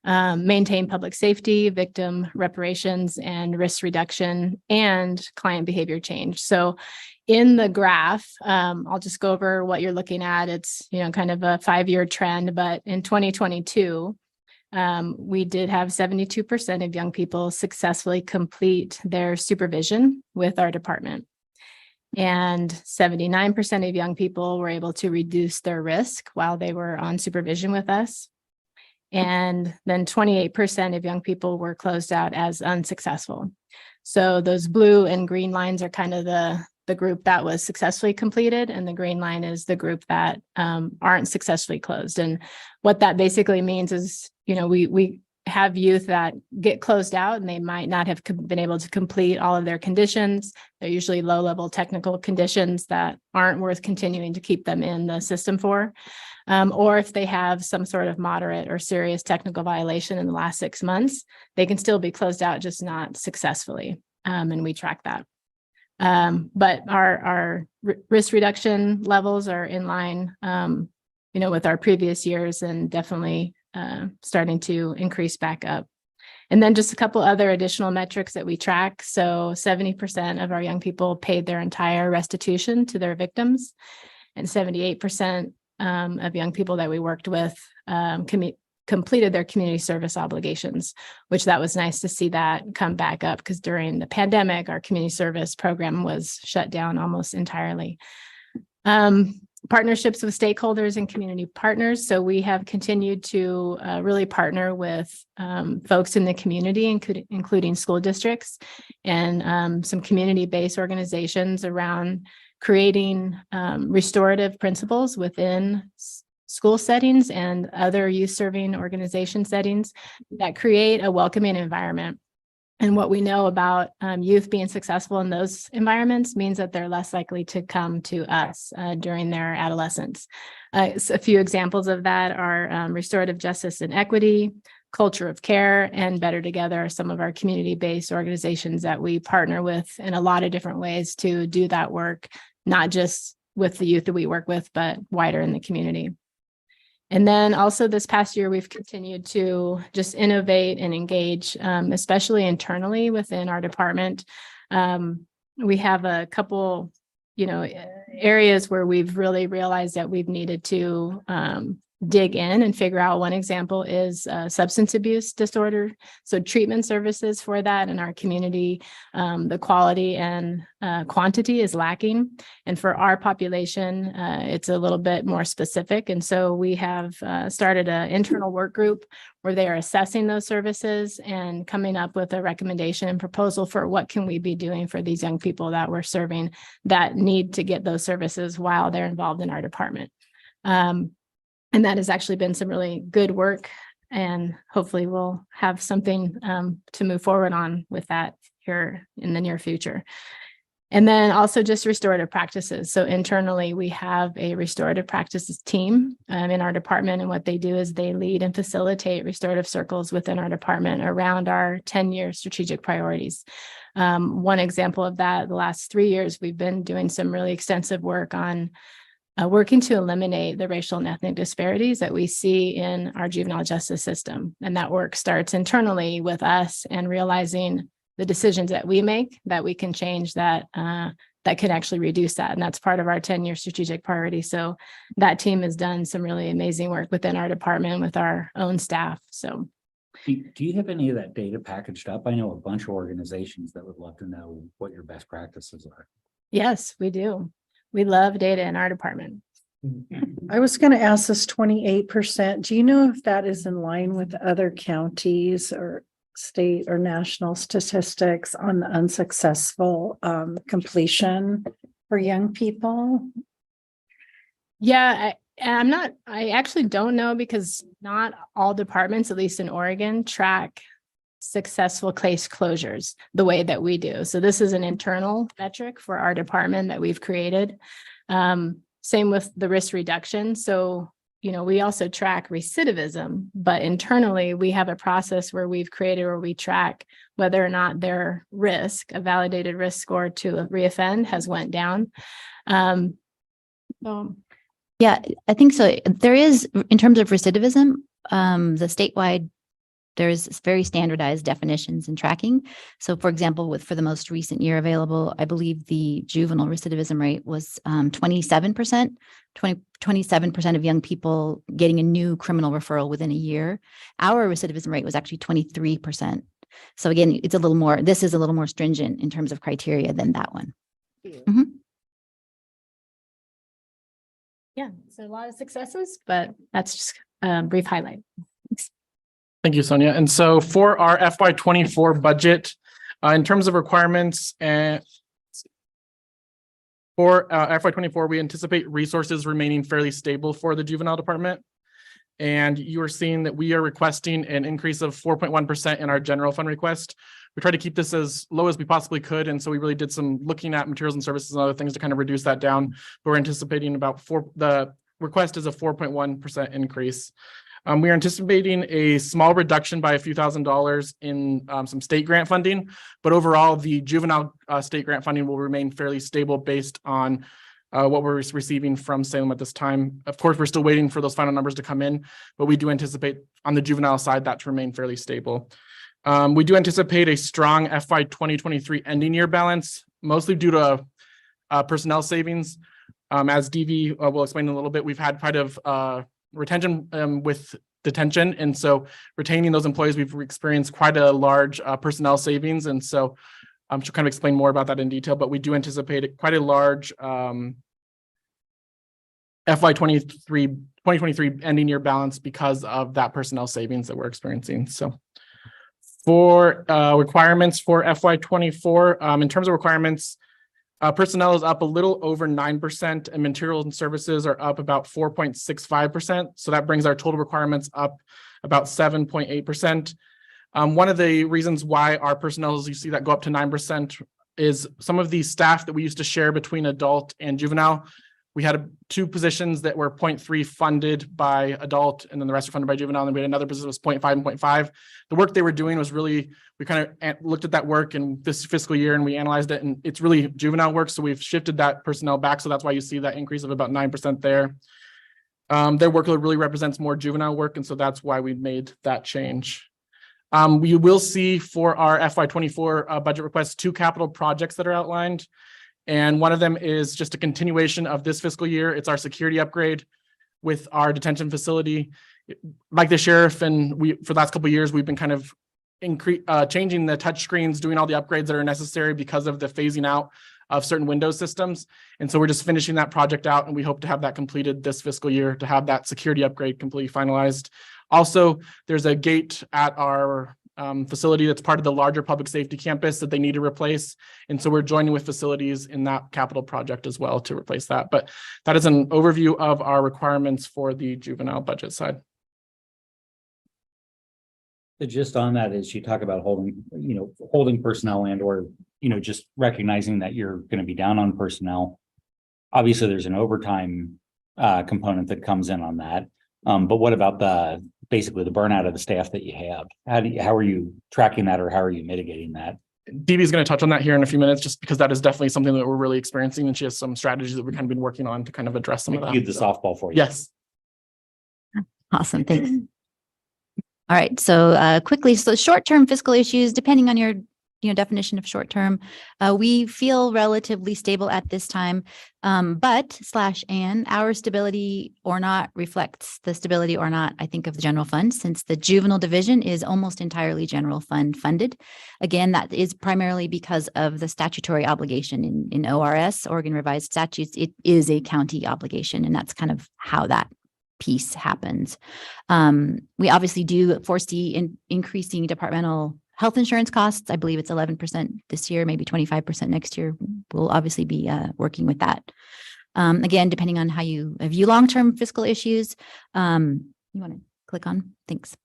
maintain public safety, victim reparations, and risk reduction, and client behavior change. So in the graph, I'll just go over what you're looking at. It's, kind of a 5-year trend, but in 2022, we did have 72% of young people successfully complete their supervision with our department. And 79% of young people were able to reduce their risk while they were on supervision with us. And then 28% of young people were closed out as unsuccessful. So those blue and green lines are kind of the group that was successfully completed, and the green line is the group that aren't successfully closed. And what that basically means is, we have youth that get closed out and they might not have been able to complete all of their conditions. They're usually low-level technical conditions that aren't worth continuing to keep them in the system for. Or if they have some sort of moderate or serious technical violation in the last 6 months, they can still be closed out, just not successfully. And we track that. But our risk reduction levels are in line, with our previous years, and definitely starting to increase back up. And then just a couple other additional metrics that we track. So 70% of our young people paid their entire restitution to their victims, and 78% of young people that we worked with completed their community service obligations, which that was nice to see that come back up, because during the pandemic, our community service program was shut down almost entirely. Partnerships with stakeholders and community partners. So we have continued to really partner with folks in the community, including school districts and some community-based organizations around creating restorative principles within school settings and other youth-serving organization settings that create a welcoming environment. And what we know about youth being successful in those environments means that they're less likely to come to us during their adolescence. So a few examples of that are restorative justice and equity, culture of care, and Better Together are some of our community-based organizations that we partner with in a lot of different ways to do that work, not just with the youth that we work with, but wider in the community. And then also this past year, we've continued to just innovate and engage, especially internally within our department. We have a couple, areas where we've really realized that we've needed to dig in and figure out. One example is substance abuse disorder. So treatment services for that in our community, the quality and quantity is lacking. And for our population, it's a little bit more specific. And so we have started an internal work group where they are assessing those services and coming up with a recommendation and proposal for what can we be doing for these young people that we're serving that need to get those services while they're involved in our department. And that has actually been some really good work, and hopefully we'll have something to move forward on with that here in the near future. And then also just restorative practices. So internally, we have a restorative practices team in our department. And what they do is they lead and facilitate restorative circles within our department around our 10-year strategic priorities. One example of that, the last 3 years, we've been doing some really extensive work on working to eliminate the racial and ethnic disparities that we see in our juvenile justice system. And that work starts internally with us and realizing the decisions that we make, that we can change that, that can actually reduce that. And that's part of our 10-year strategic priority. So that team has done some really amazing work within our department with our own staff. So Do you have any of that data packaged up? I know a bunch of organizations that would love to know what your best practices are. yes, we do. We love data in our department. I was going to ask this 28%. Do you know if that is in line with other counties or state or national statistics on the unsuccessful completion for young people? Yeah, I actually don't know, because not all departments, at least in Oregon, track successful case closures the way that we do. So this is an internal metric for our department that we've created. Same with the risk reduction. So, you know, we also track recidivism, but internally we have a process where we've created where we track whether or not their risk, a validated risk score to reoffend, has went down. Yeah, I think so. There is, in terms of recidivism, the statewide, there's very standardized definitions and tracking. So for example, for the most recent year available, I believe the juvenile recidivism rate was 27%, 27% of young people getting a new criminal referral within a year. Our recidivism rate was actually 23%. So again, it's a little more, this is a little more stringent in terms of criteria than that one. Yeah, so a lot of successes, but that's just a brief highlight. Thank you, Sonia. And so for our FY24 budget, in terms of requirements, for FY24, we anticipate resources remaining fairly stable for the juvenile department. And you are seeing that we are requesting an increase of 4.1% in our general fund request. We tried to keep this as low as we possibly could. And so we really did some looking at materials and services and other things to kind of reduce that down. But we're anticipating the request is a 4.1% increase. We are anticipating a small reduction by a few $1,000s in some state grant funding, but overall the juvenile state grant funding will remain fairly stable based on what we're receiving from Salem at this time. Of course, we're still waiting for those final numbers to come in, but we do anticipate on the juvenile side that to remain fairly stable. We do anticipate a strong FY 2023 ending year balance, mostly due to personnel savings. As DV will explain in a little bit, we've had quite a retention with detention. And so retaining those employees, we've experienced quite a large personnel savings. And so she'll kind of explain more about that in detail, but we do anticipate quite a large FY 2023 ending year balance because of that personnel savings that we're experiencing. So for requirements for FY 24, in terms of requirements, personnel is up a little over 9% and materials and services are up about 4.65%. So that brings our total requirements up about 7.8%. One of the reasons why our personnel, as you see that go up to 9%, is some of the staff that we used to share between adult and juvenile. We had 2 positions that were 0.3 funded by adult, and then the rest are funded by juvenile. And then we had another position that was 0.5 and 0.5. The work they were doing was really, we kind of looked at that work in this fiscal year and we analyzed it, and it's really juvenile work. So we've shifted that personnel back. So that's why you see that increase of about 9% there. Their workload really represents more juvenile work. And so that's why we made that change. We will see for our FY24 budget request 2 capital projects that are outlined. And one of them is just a continuation of this fiscal year. It's our security upgrade. with our detention facility. Like the sheriff and we, for the last couple of years, we've been kind of changing the touch screens, doing all the upgrades that are necessary because of the phasing out of certain Windows systems. And so we're just finishing that project out, and we hope to have that completed this fiscal year to have that security upgrade completely finalized. Also, there's a gate at our facility that's part of the larger public safety campus that they need to replace. And so we're joining with facilities in that capital project as well to replace that. But that is an overview of our requirements for the juvenile budget side. Just on that, as you talk about holding personnel and or, just recognizing that you're going to be down on personnel. Obviously, there's an overtime component that comes in on that. But what about basically the burnout of the staff that you have? How are you tracking that, or how are you mitigating that? Dee is going to touch on that here in a few minutes, just because that is definitely something that we're really experiencing, and she has some strategies that we've kind of been working on to kind of address some of that. Give the softball for you. Yes. Awesome. Thanks. All right. So quickly, so short-term fiscal issues, depending on your definition of short-term, we feel relatively stable at this time. But our stability or not reflects the stability or not, I think, of the general fund, since the juvenile division is almost entirely general fund funded. Again, that is primarily because of the statutory obligation in ORS, Oregon Revised Statutes. It is a county obligation, and that's kind of how that piece happens. We obviously do foresee increasing departmental health insurance costs. I believe it's 11% this year, maybe 25% next year. We'll obviously be working with that. Again, depending on how you view long-term fiscal issues, you want to click on, thanks.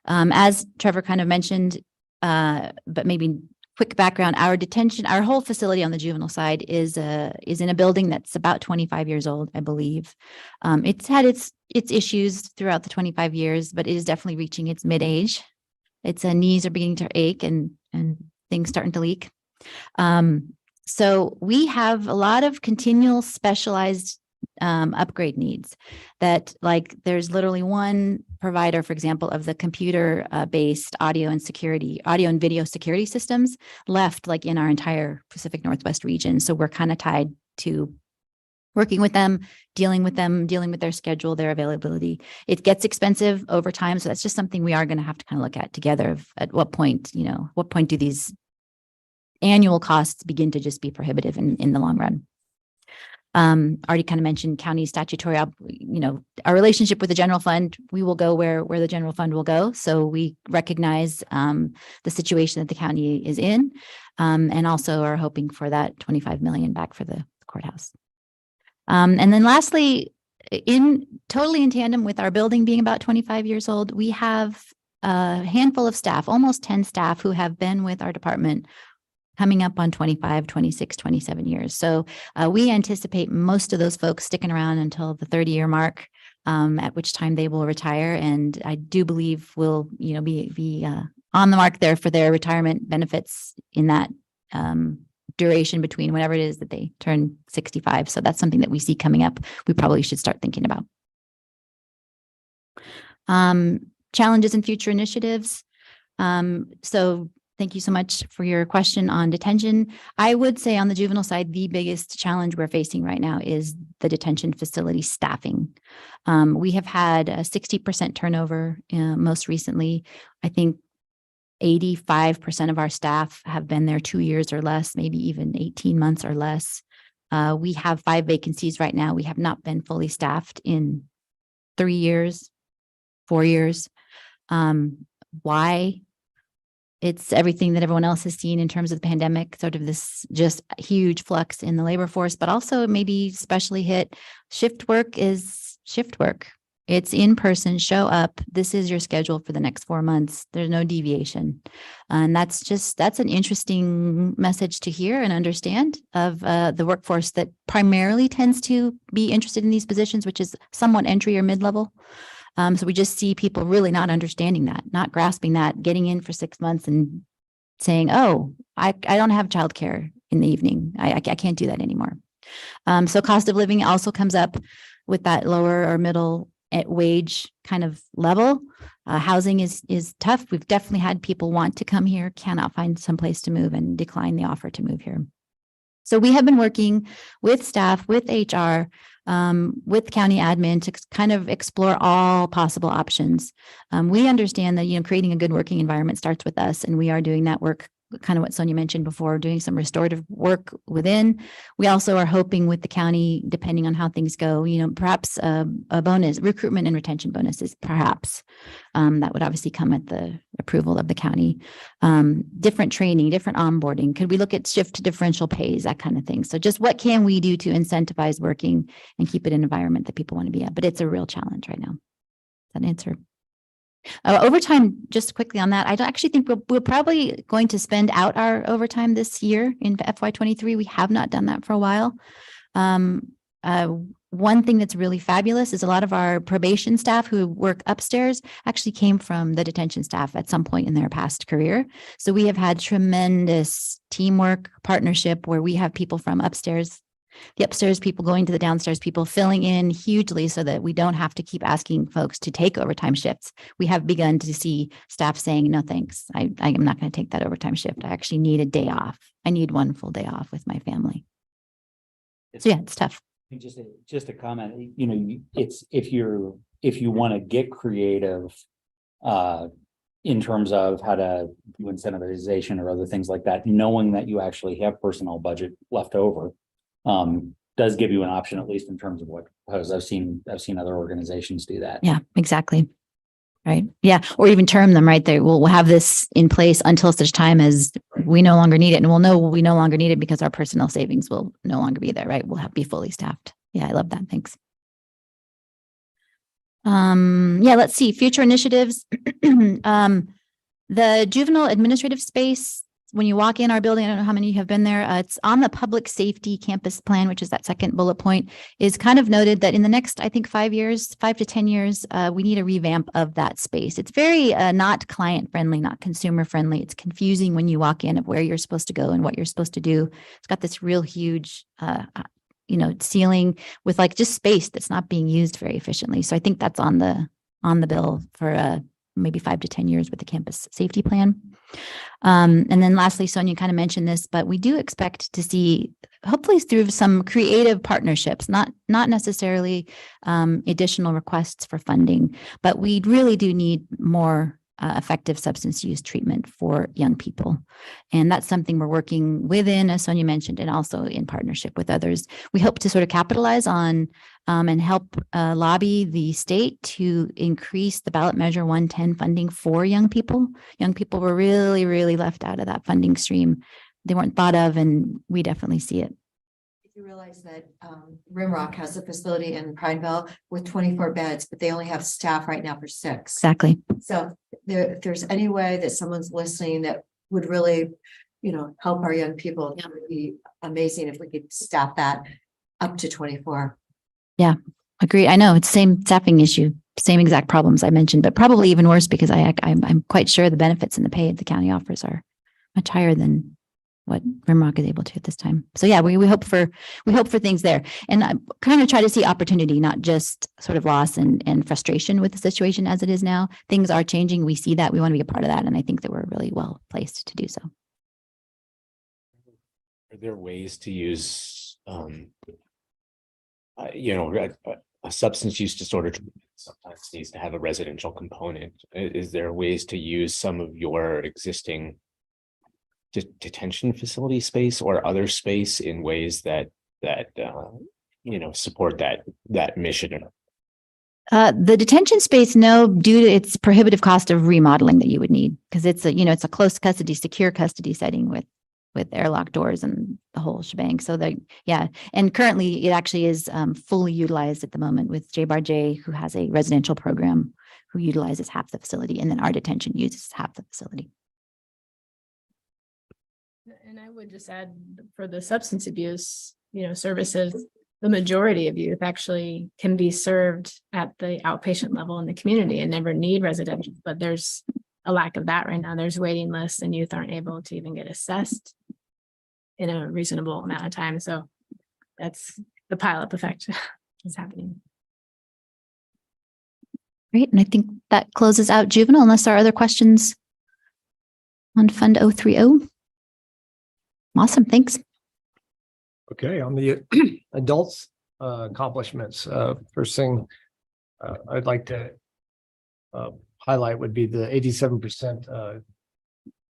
As Trevor kind of mentioned, but maybe quick background, our whole facility on the juvenile side is in a building that's about 25 years old, I believe. It's had its issues throughout the 25 years, but it is definitely reaching its mid-age. Its knees are beginning to ache and things starting to leak. So we have a lot of continual specialized upgrade needs that, like, there's literally one provider, for example, of the computer based audio and video security systems left, like, in our entire Pacific Northwest region. So we're kind of tied to working with them, dealing with their schedule, their availability. It gets expensive over time. So that's just something we are going to have to kind of look at together. At what point do these annual costs begin to just be prohibitive in the long run? Already kind of mentioned county statutory, our relationship with the general fund. We will go where the general fund will go. So we recognize the situation that the county is in, and also are hoping for that 25 million back for the courthouse. And then lastly, totally in tandem with our building being about 25 years old, we have a handful of staff, almost 10 staff, who have been with our department coming up on 25, 26, 27 years. So we anticipate most of those folks sticking around until the 30-year mark, at which time they will retire. And I do believe we'll, be on the mark there for their retirement benefits in that duration between whenever it is that they turn 65. So that's something that we see coming up. We probably should start thinking about. Challenges and future initiatives. So thank you so much for your question on detention. I would say on the juvenile side, the biggest challenge we're facing right now is the detention facility staffing. We have had a 60% turnover most recently. I think 85% of our staff have been there 2 years or less, maybe even 18 months or less. We have 5 vacancies right now. We have not been fully staffed in 3 years, 4 years. Why? It's everything that everyone else has seen in terms of the pandemic, sort of this just huge flux in the labor force, but also maybe especially hit shift work is shift work. It's in person, show up. This is your schedule for the next 4 months. There's no deviation. And that's an interesting message to hear and understand of the workforce that primarily tends to be interested in these positions, which is somewhat entry or mid-level. So we just see people really not understanding that, not grasping that, getting in for 6 months and saying, oh, I don't have childcare in the evening. I can't do that anymore. So cost of living also comes up with that lower or middle wage kind of level. Housing is tough. We've definitely had people want to come here, cannot find some place to move, and decline the offer to move here. So we have been working with staff, with HR, with county admin to kind of explore all possible options. We understand that, creating a good working environment starts with us, and we are doing that work, kind of what Sonia mentioned before, doing some restorative work within. We also are hoping with the county, depending on how things go, perhaps a bonus, recruitment and retention bonuses, perhaps. That would obviously come at the approval of the county. Different training, different onboarding. Could we look at shift differential pays, that kind of thing? So just what can we do to incentivize working and keep it an environment that people want to be at? But it's a real challenge right now. That answer. Overtime, just quickly on that, I don't actually think we're probably going to spend out our overtime this year in FY23. We have not done that for a while. One thing that's really fabulous is a lot of our probation staff who work upstairs actually came from the detention staff at some point in their past career. So we have had tremendous teamwork, partnership, where we have people from upstairs, the upstairs people going to the downstairs people, filling in hugely so that we don't have to keep asking folks to take overtime shifts. We have begun to see staff saying, no, thanks. I am not going to take that overtime shift. I actually need a day off. I need one full day off with my family. So yeah, it's tough. Just a comment, it's if you want to get creative in terms of how to do incentivization or other things like that, knowing that you actually have personnel budget left over does give you an option, at least in terms of what, because I've seen other organizations do that. Yeah, exactly. Right. Yeah. Or even term them, right? We'll have this in place until such time as we no longer need it. And we'll know we no longer need it because our personnel savings will no longer be there, right? We'll be fully staffed. Yeah, I love that. Thanks. Yeah, let's see. Future initiatives. The juvenile administrative space, when you walk in our building, I don't know how many have been there. It's on the public safety campus plan, which is that second bullet point, is kind of noted that in the next, I think 5 to 10 years, we need a revamp of that space. It's very not client friendly, not consumer friendly. It's confusing when you walk in of where you're supposed to go and what you're supposed to do. It's got this real huge, ceiling with like just space that's not being used very efficiently. So I think that's on the bill for maybe 5 to 10 years with the campus safety plan. And then lastly, Sonia kind of mentioned this, but we do expect to see, hopefully through some creative partnerships, not necessarily additional requests for funding, but we really do need more effective substance use treatment for young people. And that's something we're working within, as Sonia mentioned, and also in partnership with others. We hope to sort of capitalize on and help lobby the state to increase the ballot measure 110 funding for young people. Young people were really, really left out of that funding stream. They weren't thought of, and we definitely see it. You realize that Rimrock has a facility in Prineville with 24 beds, but they only have staff right now for 6. Exactly. So if there's any way that someone's listening that would really, help our young people, it would be amazing if we could staff that up to 24. Yeah, agree. I know it's the same staffing issue, same exact problems I mentioned, but probably even worse because I'm quite sure the benefits and the pay the county offers are much higher than what Rimrock is able to at this time. So yeah, we hope for things there, and I kind of try to see opportunity, not just sort of loss and frustration with the situation as it is now. Things are changing. We see that. We want to be a part of that, and I think that we're really well placed to do so. Are there ways to use, a substance use disorder sometimes needs to have a residential component? Is there ways to use some of your existing detention facility space or other space in ways that support that mission? The detention space, no, due to its prohibitive cost of remodeling that you would need, because it's a close custody, secure custody setting with airlock doors and the whole shebang. So and currently it actually is fully utilized at the moment with J-Bar J, who has a residential program who utilizes half the facility, and then our detention uses half the facility. And I would just add for the substance abuse, services, the majority of youth actually can be served at the outpatient level in the community and never need residential, but there's a lack of that right now. There's waiting lists and youth aren't able to even get assessed in a reasonable amount of time. So that's the pileup effect is happening. Great. And I think that closes out juvenile, unless there are other questions on Fund 030. Awesome. Thanks. Okay, on the adults accomplishments, first thing I'd like to highlight would be the 87%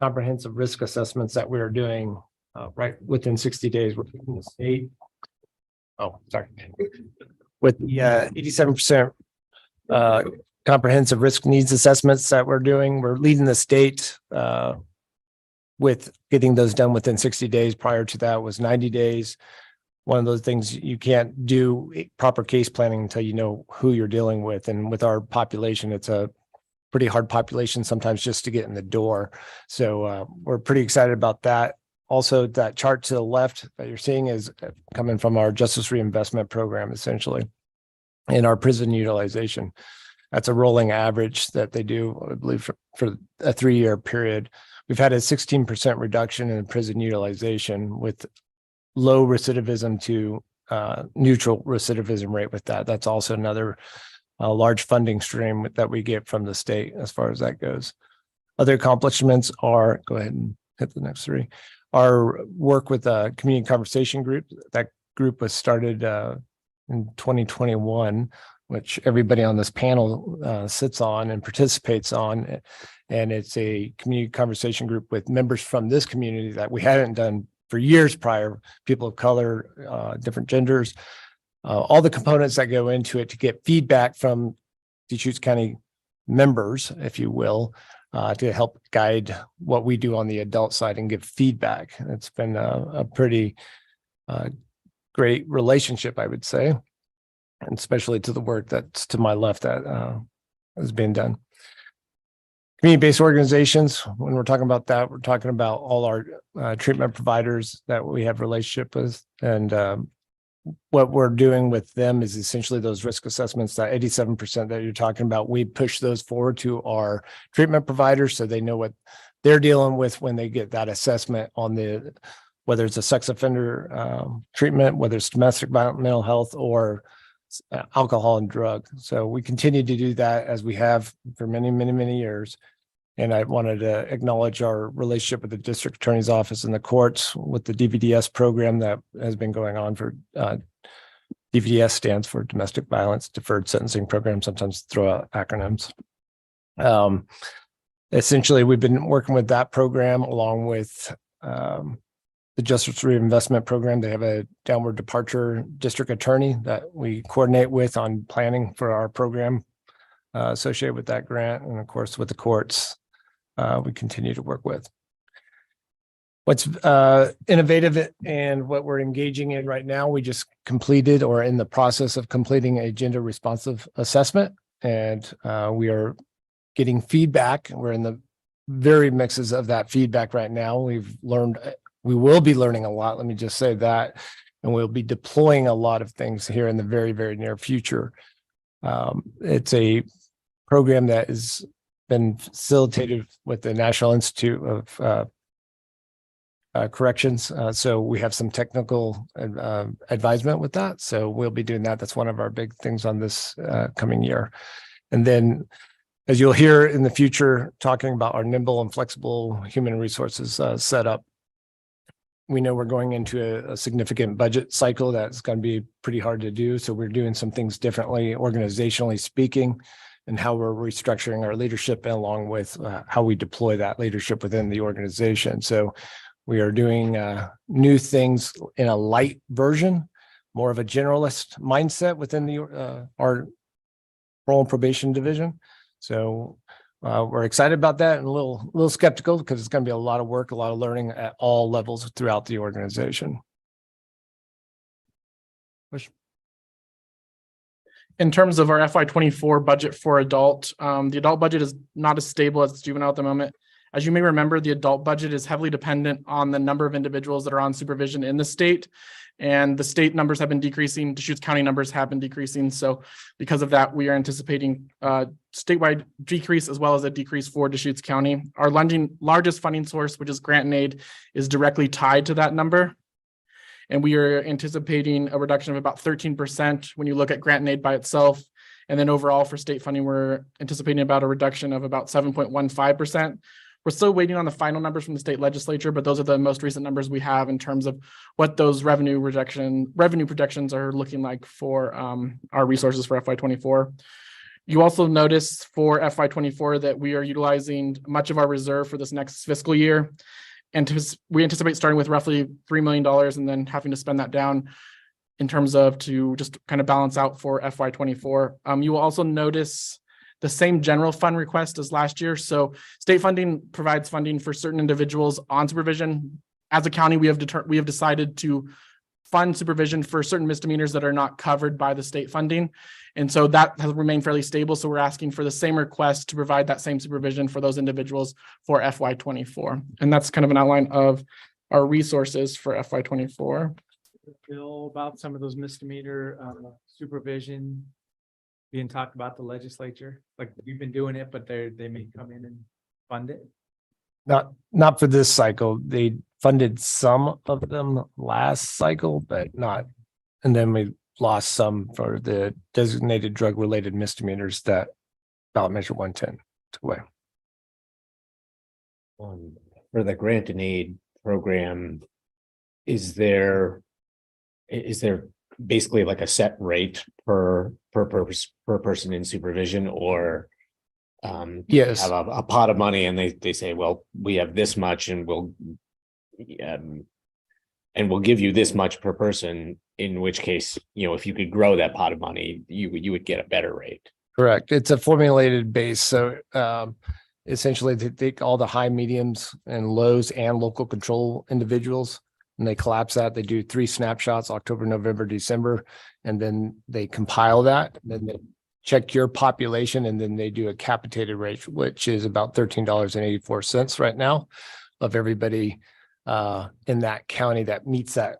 comprehensive risk assessments that we are doing right within 60 days within the state. Oh, sorry. With the 87% comprehensive risk needs assessments that we're doing, we're leading the state with getting those done within 60 days. Prior to that was 90 days. One of those things, you can't do proper case planning until you know who you're dealing with. And with our population, it's a pretty hard population sometimes just to get in the door. So we're pretty excited about that. Also, that chart to the left that you're seeing is coming from our Justice Reinvestment Program, essentially, and our prison utilization. That's a rolling average that they do, I believe, for a 3-year period. We've had a 16% reduction in prison utilization with low recidivism to neutral recidivism rate with that. That's also another large funding stream that we get from the state as far as that goes. Other accomplishments are, go ahead and hit the next 3. Our work with a community conversation group. That group was started in 2021, which everybody on this panel sits on and participates on. And it's a community conversation group with members from this community that we hadn't done for years prior, people of color, different genders, all the components that go into it to get feedback from Deschutes County members, if you will, to help guide what we do on the adult side and give feedback. It's been a pretty great relationship, I would say, and especially to the work that's to my left that has been done. Community-based organizations, when we're talking about that, we're talking about all our treatment providers that we have relationship with. And what we're doing with them is essentially those risk assessments, that 87% that you're talking about. We push those forward to our treatment providers so they know what they're dealing with when they get that assessment on the, whether it's a sex offender treatment, whether it's domestic violence, mental health, or alcohol and drug. So we continue to do that as we have for many, many, many years. And I wanted to acknowledge our relationship with the district attorney's office and the courts with the DVDS program that has been going on for DVDS stands for Domestic Violence Deferred Sentencing Program, sometimes throw out acronyms. Essentially, we've been working with that program along with the Justice Reinvestment Program. They have a downward departure district attorney that we coordinate with on planning for our program associated with that grant. And of course, with the courts, we continue to work with. What's innovative and what we're engaging in right now, we just completed or in the process of completing a gender responsive assessment. And we are getting feedback. We're in the very mixes of that feedback right now. We've learned, we will be learning a lot, let me just say that, and we'll be deploying a lot of things here in the very, very near future. It's a program that has been facilitated with the National Institute of Corrections. So we have some technical advisement with that. So we'll be doing that. That's one of our big things on this coming year. And then, as you'll hear in the future, talking about our nimble and flexible human resources setup. We know we're going into a significant budget cycle that's going to be pretty hard to do. So we're doing some things differently, organizationally speaking, and how we're restructuring our leadership along with how we deploy that leadership within the organization. So we are doing new things in a light version, more of a generalist mindset within the our parole and probation division. So we're excited about that and a little skeptical because it's going to be a lot of work, a lot of learning at all levels throughout the organization. In terms of our FY24 budget for adult, the adult budget is not as stable as juvenile at the moment. As you may remember, the adult budget is heavily dependent on the number of individuals that are on supervision in the state. And the state numbers have been decreasing, Deschutes County numbers have been decreasing. So because of that, we are anticipating a statewide decrease as well as a decrease for Deschutes County. Our largest funding source, which is grant and aid, is directly tied to that number. And we are anticipating a reduction of about 13% when you look at grant and aid by itself. And then overall for state funding, we're anticipating about a reduction of about 7.15%, We're still waiting on the final numbers from the state legislature, but those are the most recent numbers we have in terms of what those revenue projections are looking like for our resources for FY 24. You also notice for FY 24 that we are utilizing much of our reserve for this next fiscal year. And we anticipate starting with roughly $3 million and then having to spend that down in terms of to just kind of balance out for FY 24. You will also notice the same general fund request as last year. So state funding provides funding for certain individuals on supervision. As a county, we have decided to fund supervision for certain misdemeanors that are not covered by the state funding. And so that has remained fairly stable. So we're asking for the same request to provide that same supervision for those individuals for FY 24. And that's kind of an outline of our resources for FY 24. Bill, about some of those misdemeanor supervision being talked about the legislature, like we've been doing it, but they may come in and fund it. Not for this cycle. They funded some of them last cycle, but not. And then we lost some for the designated drug related misdemeanors that ballot measure 110 took away. For the grant and aid program, is there basically like a set rate per person in supervision, or Yes. have a pot of money and they say, well, we have this much and we'll give you this much per person, in which case, if you could grow that pot of money, you would get a better rate. Correct. It's a formulated base. So essentially they take all the high, mediums and lows and local control individuals and they collapse that. They do 3 snapshots, October, November, December, and then they compile that. Then they check your population and then they do a capitated rate, which is about $13.84 right now of everybody in that county that meets that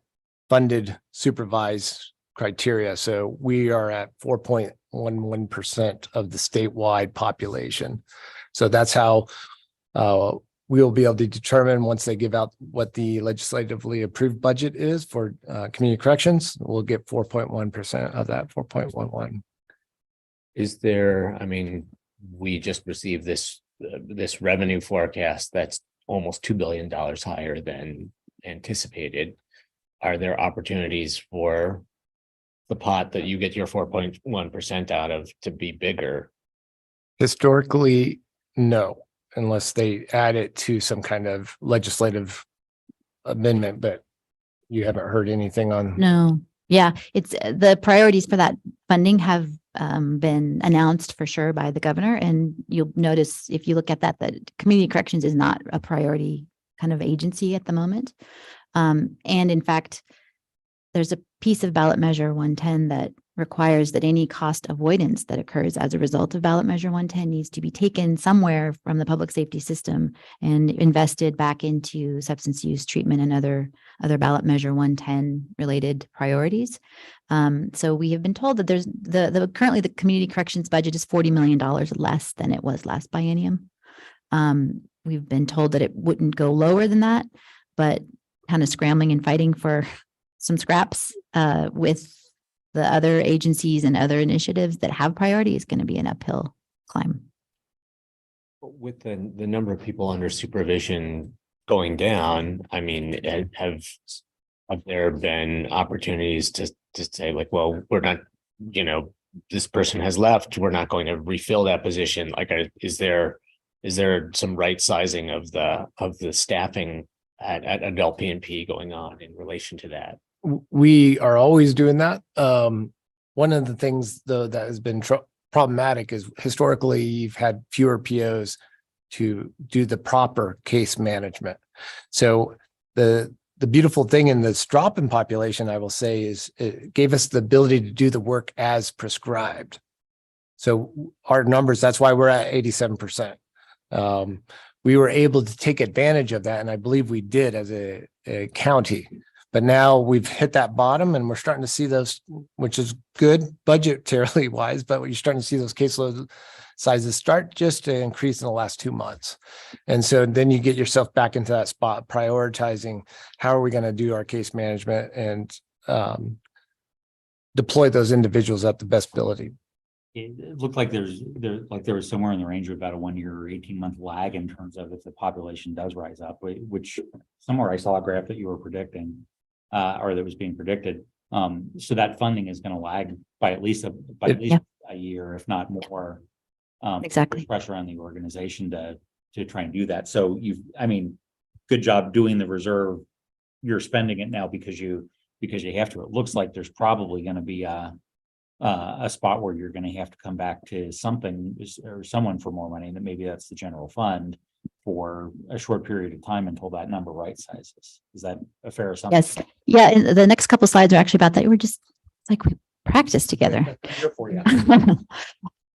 funded supervised criteria. So we are at 4.11% of the statewide population. So that's how we'll be able to determine once they give out what the legislatively approved budget is for community corrections. We'll get 4.1% of that 4.11. Is there, we just received this revenue forecast that's almost $2 billion higher than anticipated. Are there opportunities for the pot that you get your 4.1% out of to be bigger? Historically, no, unless they add it to some kind of legislative amendment, but you haven't heard anything on. No, yeah, it's the priorities for that funding have been announced for sure by the governor. And you'll notice if you look at that community corrections is not a priority kind of agency at the moment. And in fact, there's a piece of ballot measure 110 that requires that any cost avoidance that occurs as a result of ballot measure 110 needs to be taken somewhere from the public safety system and invested back into substance use treatment and other ballot measure 110 related priorities. So we have been told that there's currently the community corrections budget is $40 million less than it was last biennium. We've been told that it wouldn't go lower than that, but kind of scrambling and fighting for some scraps with the other agencies and other initiatives that have priority is going to be an uphill climb. With the number of people under supervision going down, have there been opportunities to say like, well, we're not, this person has left, we're not going to refill that position. Like, is there some right sizing of the staffing at LPNP going on in relation to that? We are always doing that. One of the things though that has been problematic is historically you've had fewer POs to do the proper case management. So the beautiful thing in this drop in population, I will say, is it gave us the ability to do the work as prescribed. So our numbers, that's why we're at 87%. We were able to take advantage of that, and I believe we did as a county. But now we've hit that bottom and we're starting to see those, which is good budgetarily wise, but you're starting to see those caseload sizes start just to increase in the last 2 months. And so then you get yourself back into that spot, prioritizing how are we going to do our case management and deploy those individuals at the best ability. it looked like there was somewhere in the range of about a 1 year or 18-month lag in terms of if the population does rise up, which somewhere I saw a graph that you were predicting, or that was being predicted. So that funding is going to lag by at least a year, if not more. Exactly. There's pressure on the organization to try and do that. So good job doing the reserve. You're spending it now because you have to. It looks like there's probably going to be a spot where you're going to have to come back to something or someone for more money, that maybe that's the general fund for a short period of time until that number right sizes. Is that a fair assumption? Yes. Yeah. And the next couple slides are actually about that. We're just we practiced together. Here for you.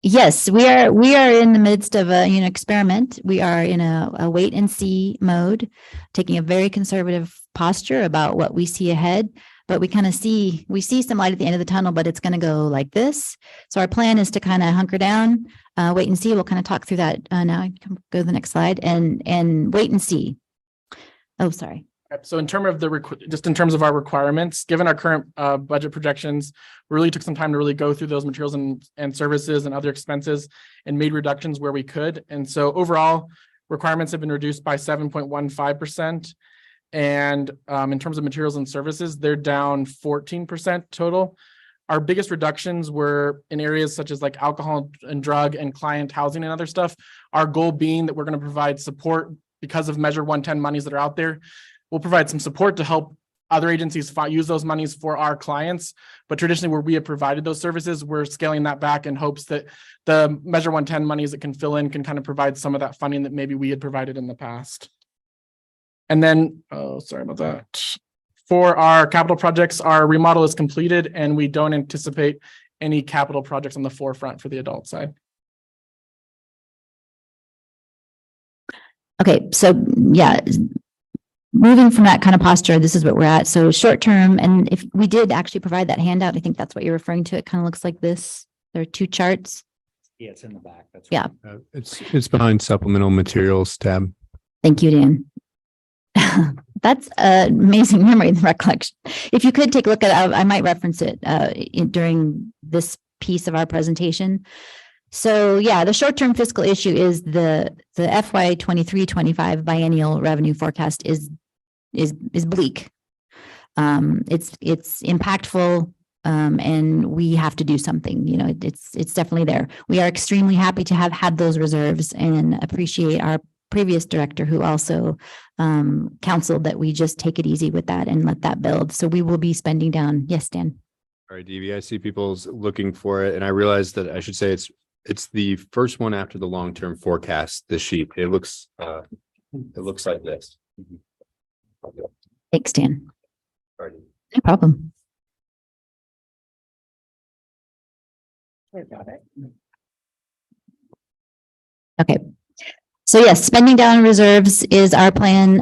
Yes, we are in the midst of a experiment. We are in a wait and see mode, taking a very conservative posture about what we see ahead. But we see some light at the end of the tunnel, but it's going to go like this. So our plan is to kind of hunker down, wait and see. We'll kind of talk through that now. You can go to the next slide and wait and see. Oh, sorry. So in terms of our requirements, given our current budget projections, we really took some time to really go through those materials and services and other expenses and made reductions where we could. And so overall, requirements have been reduced by 7.15%. And in terms of materials and services, they're down 14% total. Our biggest reductions were in areas such as like alcohol and drug and client housing and other stuff. Our goal being that we're going to provide support because of Measure 110 monies that are out there. We'll provide some support to help other agencies use those monies for our clients. But traditionally, where we have provided those services, we're scaling that back in hopes that the Measure 110 monies that can fill in can kind of provide some of that funding that maybe we had provided in the past. And then, sorry about that. For our capital projects, our remodel is completed and we don't anticipate any capital projects on the forefront for the adult side. Okay, so yeah. Moving from that kind of posture, this is what we're at. So short term, and if we did actually provide that handout, I think that's what you're referring to. It kind of looks like this. There are two charts. Yeah, it's in the back. That's Yeah. It's behind supplemental materials tab. Thank you, Dan. That's an amazing memory and recollection. If you could take a look at it, I might reference it during this piece of our presentation. So yeah, the short-term fiscal issue is the FY 23-25 biennial revenue forecast is bleak. It's impactful, and we have to do something. It's definitely there. We are extremely happy to have had those reserves and appreciate our previous director who also counseled that we just take it easy with that and let that build. So we will be spending down. Yes, Dan. All right, DV, I see people's looking for it, and I realize that I should say it's the first one after the long-term forecast, the sheet. It looks like this. Thanks, Dan. Sorry. No problem. Okay. So yes, spending down reserves is our plan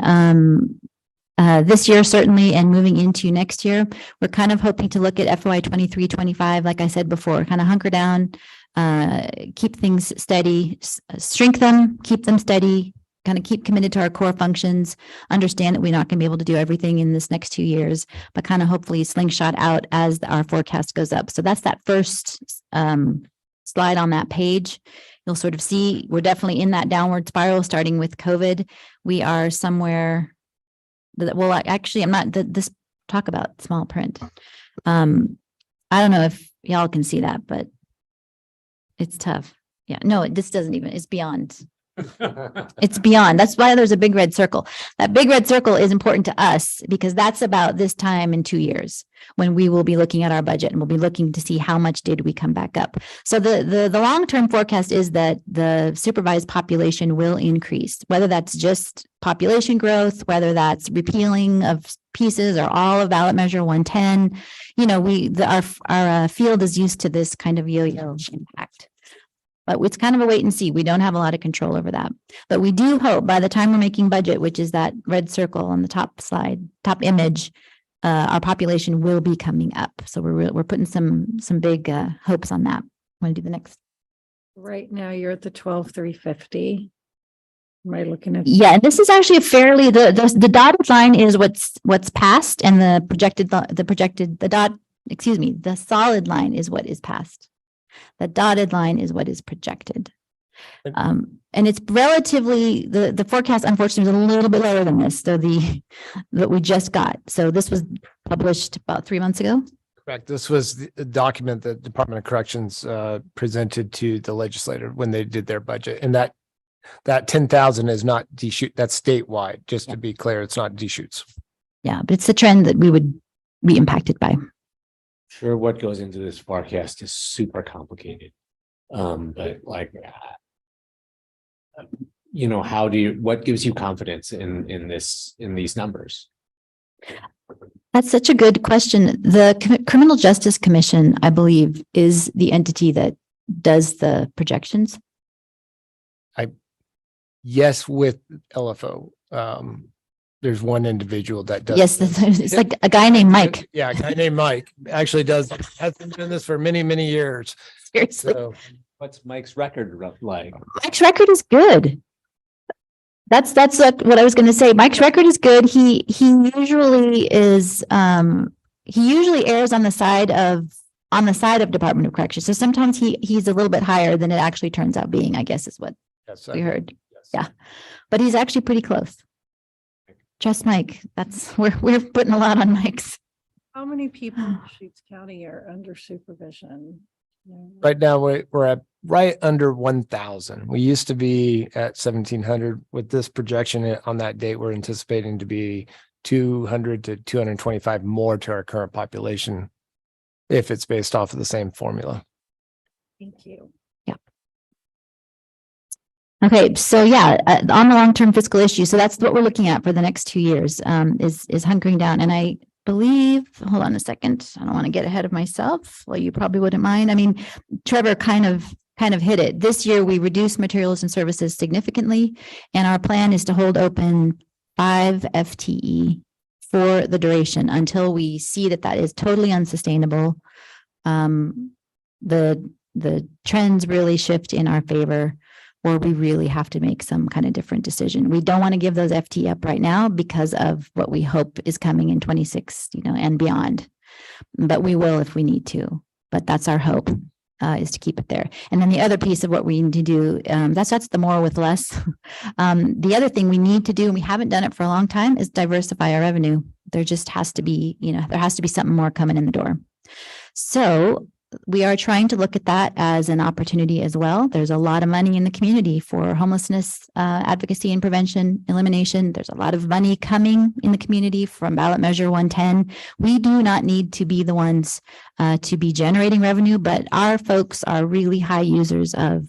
this year, certainly, and moving into next year. We're kind of hoping to look at FY 23-25, like I said before, kind of hunker down, keep things steady, shrink them, keep them steady, kind of keep committed to our core functions, understand that we're not going to be able to do everything in this next 2 years, but kind of hopefully slingshot out as our forecast goes up. So that's that first slide on that page. You'll sort of see we're definitely in that downward spiral starting with COVID. We are somewhere that, well, actually, I'm not this talk about small print. I don't know if y'all can see that, but it's tough. Yeah, no, this doesn't even, it's beyond. It's beyond. That's why there's a big red circle. That big red circle is important to us because that's about this time in 2 years when we will be looking at our budget and we'll be looking to see how much did we come back up. So the long-term forecast is that the supervised population will increase, whether that's just population growth, whether that's repealing of pieces or all of ballot measure 110. Our field is used to this kind of yo-yo impact. But it's kind of a wait and see. We don't have a lot of control over that. But we do hope by the time we're making budget, which is that red circle on the top slide, top image, our population will be coming up. So we're putting some big hopes on that. Want to do the next? Right now you're at the 12,350. Am I looking at? Yeah, and this is actually a fairly the dotted line is what's passed, and the solid line is what is passed. The dotted line is what is projected. And it's relatively, the forecast unfortunately is a little bit lower than this. So that we just got. So this was published about 3 months ago. Correct. This was the document that Department of Corrections presented to the legislature when they did their budget. And that 10,000 is not deshoot, that's statewide, just to be clear, it's not deshoots. Yeah, but it's the trend that we would be impacted by. Sure, what goes into this forecast is super complicated. But like, what gives you confidence in these numbers? That's such a good question. The Criminal Justice Commission, I believe, is the entity that does the projections. Yes, with LFO. There's one individual that does. Yes, it's like a guy named Mike. Yeah, a guy named Mike actually has been doing this for many, many years. Seriously. So What's Mike's record like? Mike's record is good. That's what I was going to say. Mike's record is good. He usually is, he usually errs on the side of Department of Corrections. So sometimes he's a little bit higher than it actually turns out being, I guess is what we heard. yes. Yeah, but he's actually pretty close. Trust Mike. We're putting a lot on Mike's. How many people in Deschutes County are under supervision? Right now, we're at right under 1,000. We used to be at 1,700. With this projection on that date, we're anticipating to be 200 to 225 more to our current population if it's based off of the same formula. Thank you. Okay, so yeah, on the long-term fiscal issue, so that's what we're looking at for the next 2 years, is hunkering down. And I believe, hold on a second, I don't want to get ahead of myself. Well, you probably wouldn't mind. I mean, Trevor kind of hit it. This year, we reduced materials and services significantly, and our plan is to hold open 5 FTE for the duration until we see that is totally unsustainable. The trends really shift in our favor, or we really have to make some kind of different decision. We don't want to give those FTE up right now because of what we hope is coming in 26, and beyond. But we will if we need to. But that's our hope, is to keep it there. And then the other piece of what we need to do, that's the more with less. The other thing we need to do, and we haven't done it for a long time, is diversify our revenue. There just has to be, there has to be something more coming in the door. So we are trying to look at that as an opportunity as well. There's a lot of money in the community for homelessness advocacy and prevention, elimination. There's a lot of money coming in the community from ballot measure 110. We do not need to be the ones to be generating revenue, but our folks are really high users of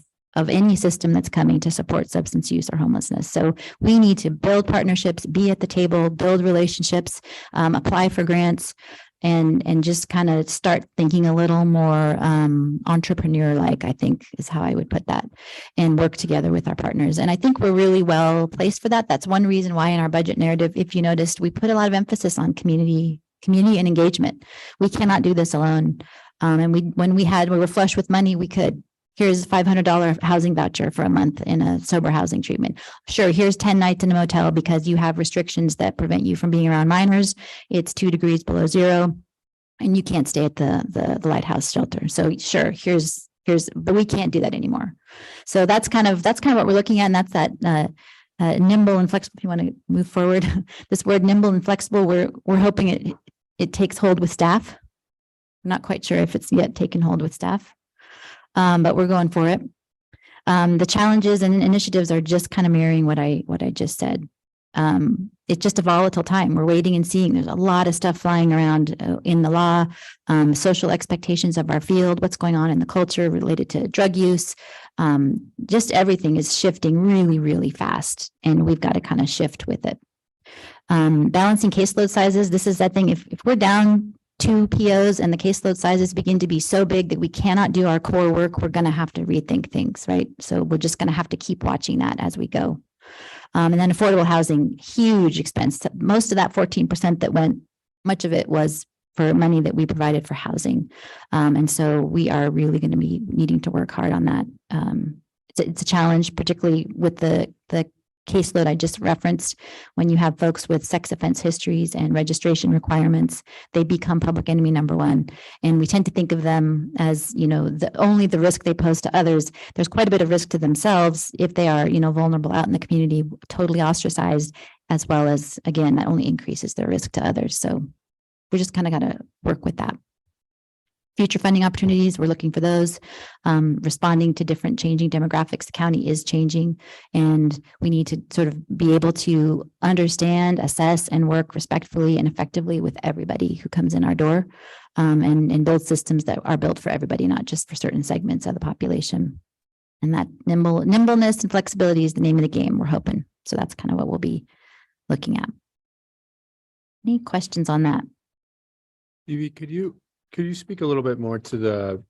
any system that's coming to support substance use or homelessness. So we need to build partnerships, be at the table, build relationships, apply for grants, and just kind of start thinking a little more entrepreneur-like, I think is how I would put that, and work together with our partners. And I think we're really well placed for that. That's one reason why in our budget narrative, if you noticed, we put a lot of emphasis on community and engagement. We cannot do this alone. And when we were flush with money, we could. Here's a $500 housing voucher for a month in a sober housing treatment. Sure, here's 10 nights in a motel because you have restrictions that prevent you from being around minors. It's 2 degrees below zero, and you can't stay at the Lighthouse shelter. So sure, but we can't do that anymore. So that's kind of what we're looking at, and that's that nimble and flexible. If you want to move forward, this word nimble and flexible, we're hoping it takes hold with staff. I'm not quite sure if it's yet taken hold with staff. But we're going for it. The challenges and initiatives are just kind of mirroring what I just said. It's just a volatile time. We're waiting and seeing. There's a lot of stuff flying around in the law, social expectations of our field, what's going on in the culture related to drug use. Just everything is shifting really, really fast, and we've got to kind of shift with it. Balancing caseload sizes. This is that thing. If we're down 2 POs and the caseload sizes begin to be so big that we cannot do our core work, we're going to have to rethink things, right? So we're just going to have to keep watching that as we go. And then affordable housing, huge expense. Most of that 14% that went, much of it was for money that we provided for housing. And so we are really going to be needing to work hard on that. It's a challenge, particularly with the caseload I just referenced, when you have folks with sex offense histories and registration requirements, they become public enemy number one. And we tend to think of them as, only the risk they pose to others. There's quite a bit of risk to themselves if they are, vulnerable out in the community, totally ostracized, as well as, again, that only increases their risk to others. So we just kind of got to work with that. Future funding opportunities, we're looking for those, responding to different changing demographics. The county is changing, and we need to sort of be able to understand, assess, and work respectfully and effectively with everybody who comes in our door, and build systems that are built for everybody, not just for certain segments of the population. And that nimbleness and flexibility is the name of the game, we're hoping. So that's kind of what we'll be looking at. Any questions on that? Evie, could you speak a little bit more to the,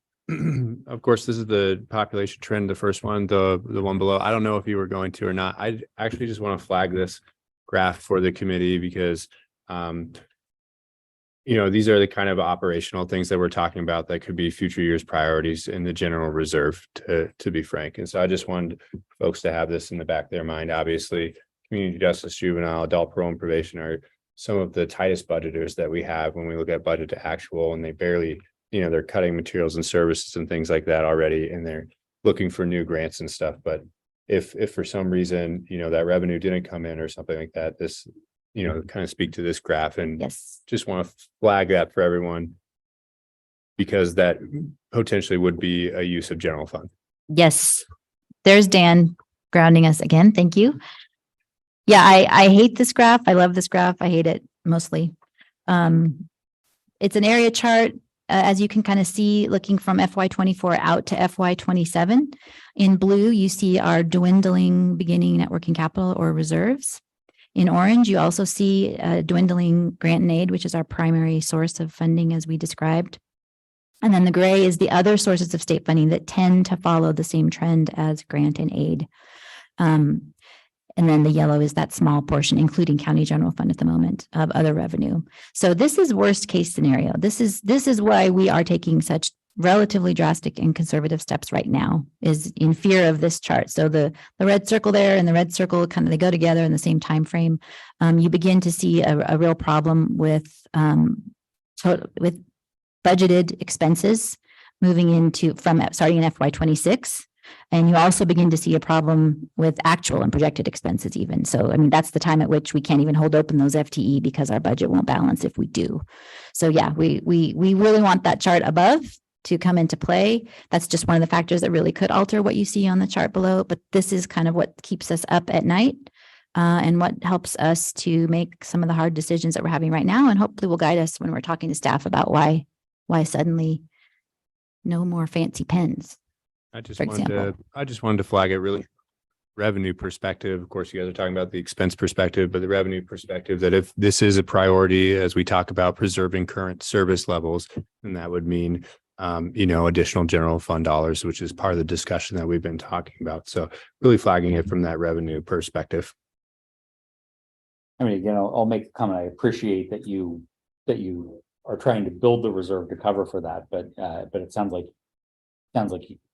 of course, this is the population trend, the first one, the one below. I don't know if you were going to or not. I actually just want to flag this graph for the committee because, these are the kind of operational things that we're talking about that could be future years priorities in the general reserve, to be frank. And so I just wanted folks to have this in the back of their mind. Obviously, community justice, juvenile, adult parole and probation are some of the tightest budgeters that we have when we look at budget to actual, and they barely, they're cutting materials and services and things like that already, and they're looking for new grants and stuff. But if for some reason, that revenue didn't come in or something like that, this, kind of speak to this graph, and Yes. just want to flag that for everyone because that potentially would be a use of general fund. Yes. There's Dan grounding us again. Thank you. Yeah, I hate this graph. I love this graph. I hate it mostly. It's an area chart, as you can kind of see, looking from FY24 out to FY27. In blue, you see our dwindling beginning net working capital or reserves. In orange, you also see dwindling grant and aid, which is our primary source of funding, as we described. And then the gray is the other sources of state funding that tend to follow the same trend as grant and aid. And then the yellow is that small portion, including county general fund at the moment, of other revenue. So this is worst case scenario. This is why we are taking such relatively drastic and conservative steps right now, is in fear of this chart. So the red circle there and the red circle kind of, they go together in the same time frame. You begin to see a real problem with budgeted expenses moving into starting in FY26. And you also begin to see a problem with actual and projected expenses even. So, I mean, that's the time at which we can't even hold open those FTE because our budget won't balance if we do. So yeah, we really want that chart above to come into play. That's just one of the factors that really could alter what you see on the chart below. But this is kind of what keeps us up at night and what helps us to make some of the hard decisions that we're having right now. And hopefully will guide us when we're talking to staff about why suddenly no more fancy pens. I just For wanted example. to flag it really revenue perspective. Of course, you guys are talking about the expense perspective, but the revenue perspective, that if this is a priority, as we talk about preserving current service levels, then that would mean, additional general fund dollars, which is part of the discussion that we've been talking about. So really flagging it from that revenue perspective. I mean, again, I'll make a comment. I appreciate that you are trying to build the reserve to cover for that, but it sounds like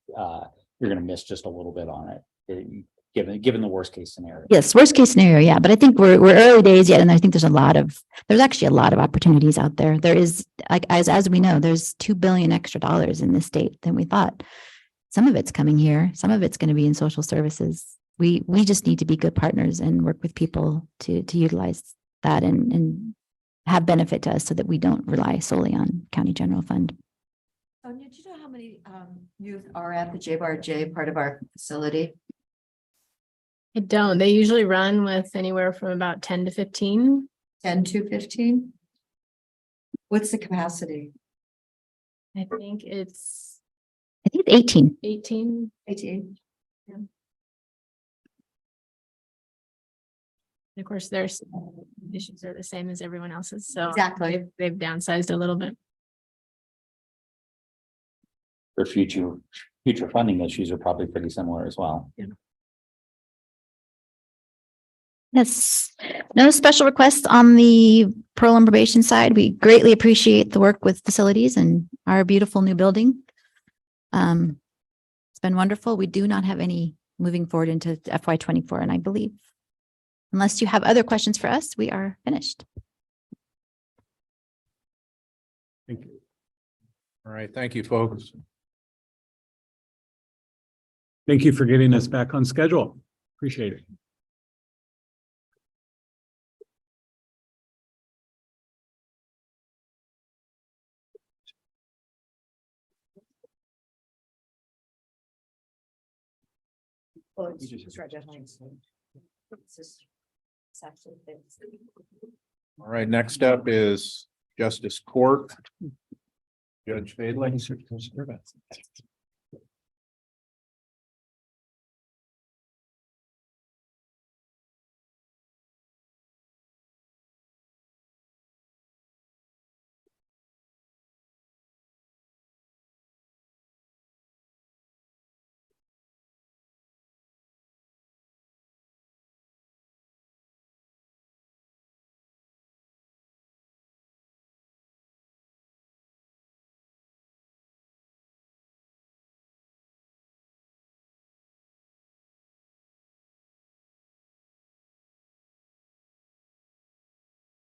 you're going to miss just a little bit on it, given the worst case scenario. Yes, worst case scenario, yeah. But I think we're early days yet, and I think there's actually a lot of opportunities out there. There is, like as we know, there's $2 billion extra dollars in this state than we thought. Some of it's coming here, some of it's going to be in social services. We just need to be good partners and work with people to utilize that and have benefit to us so that we don't rely solely on county general fund. Sonia, do you know how many youth are at the J-Bar J part of our facility? I don't. They usually run with anywhere from about 10 to 15. 10 to 15? What's the capacity? I think it's 18. 18. 18. Of course, their issues are the same as everyone else's. So Exactly. they've downsized a little bit. For future funding issues are probably pretty similar as well. Yes. No special requests on the parole and probation side. We greatly appreciate the work with facilities and our beautiful new building. It's been wonderful. We do not have any moving forward into FY24, and I believe Unless you have other questions for us, we are finished. Thank you. All right, thank you, folks. Thank you for getting us back on schedule. Appreciate it. Well, it's right deadline. It's just- it's actually fixed. All right, next up is Justice Court. Judge Fadley.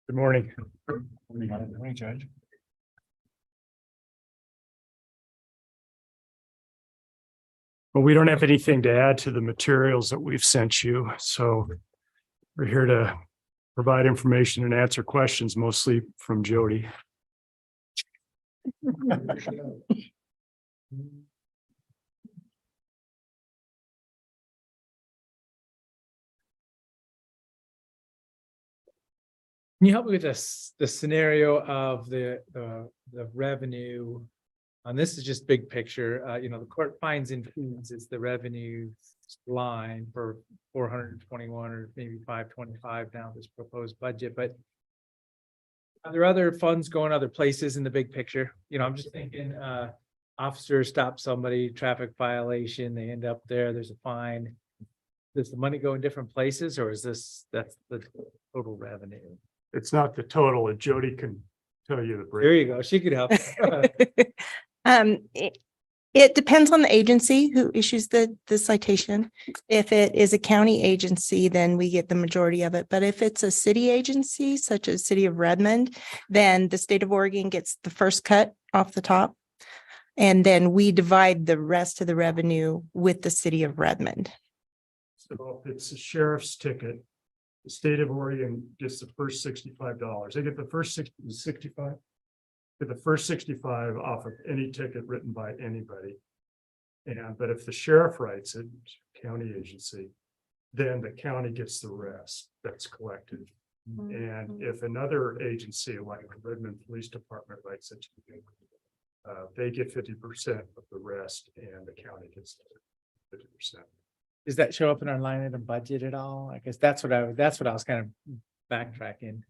Good morning. Morning, Judge. Well, we don't have anything to add to the materials that we've sent you, so we're here to provide information and answer questions, mostly from Jody. Can you help me with this, the scenario of the revenue? And this is just big picture, you know, the court fines and fees is the revenue line for 421 or maybe 525 now, this proposed budget, but are there other funds going other places in the big picture? You know, I'm just thinking, officer stops somebody, traffic violation, they end up there, there's a fine. Does the money go in different places, or is that's the total revenue? It's not the total, and Jody can tell you the There break. you go, she could help. It depends on the agency who issues the citation. If it is a county agency, then we get the majority of it. But if it's a city agency, such as City of Redmond, then the state of Oregon gets the first cut off the top. And then we divide the rest of the revenue with the City of Redmond. So if it's a sheriff's ticket, the state of Oregon gets the first $65. They get the first 65. Get the first 65 off of any ticket written by anybody. But if the sheriff writes it, county agency, then the county gets the rest that's collected. And if another agency like the Redmond Police Department writes it, they get 50% of the rest and the county gets 50%. Does that show up in our line item budget at all? I guess that's what I was kind of backtracking.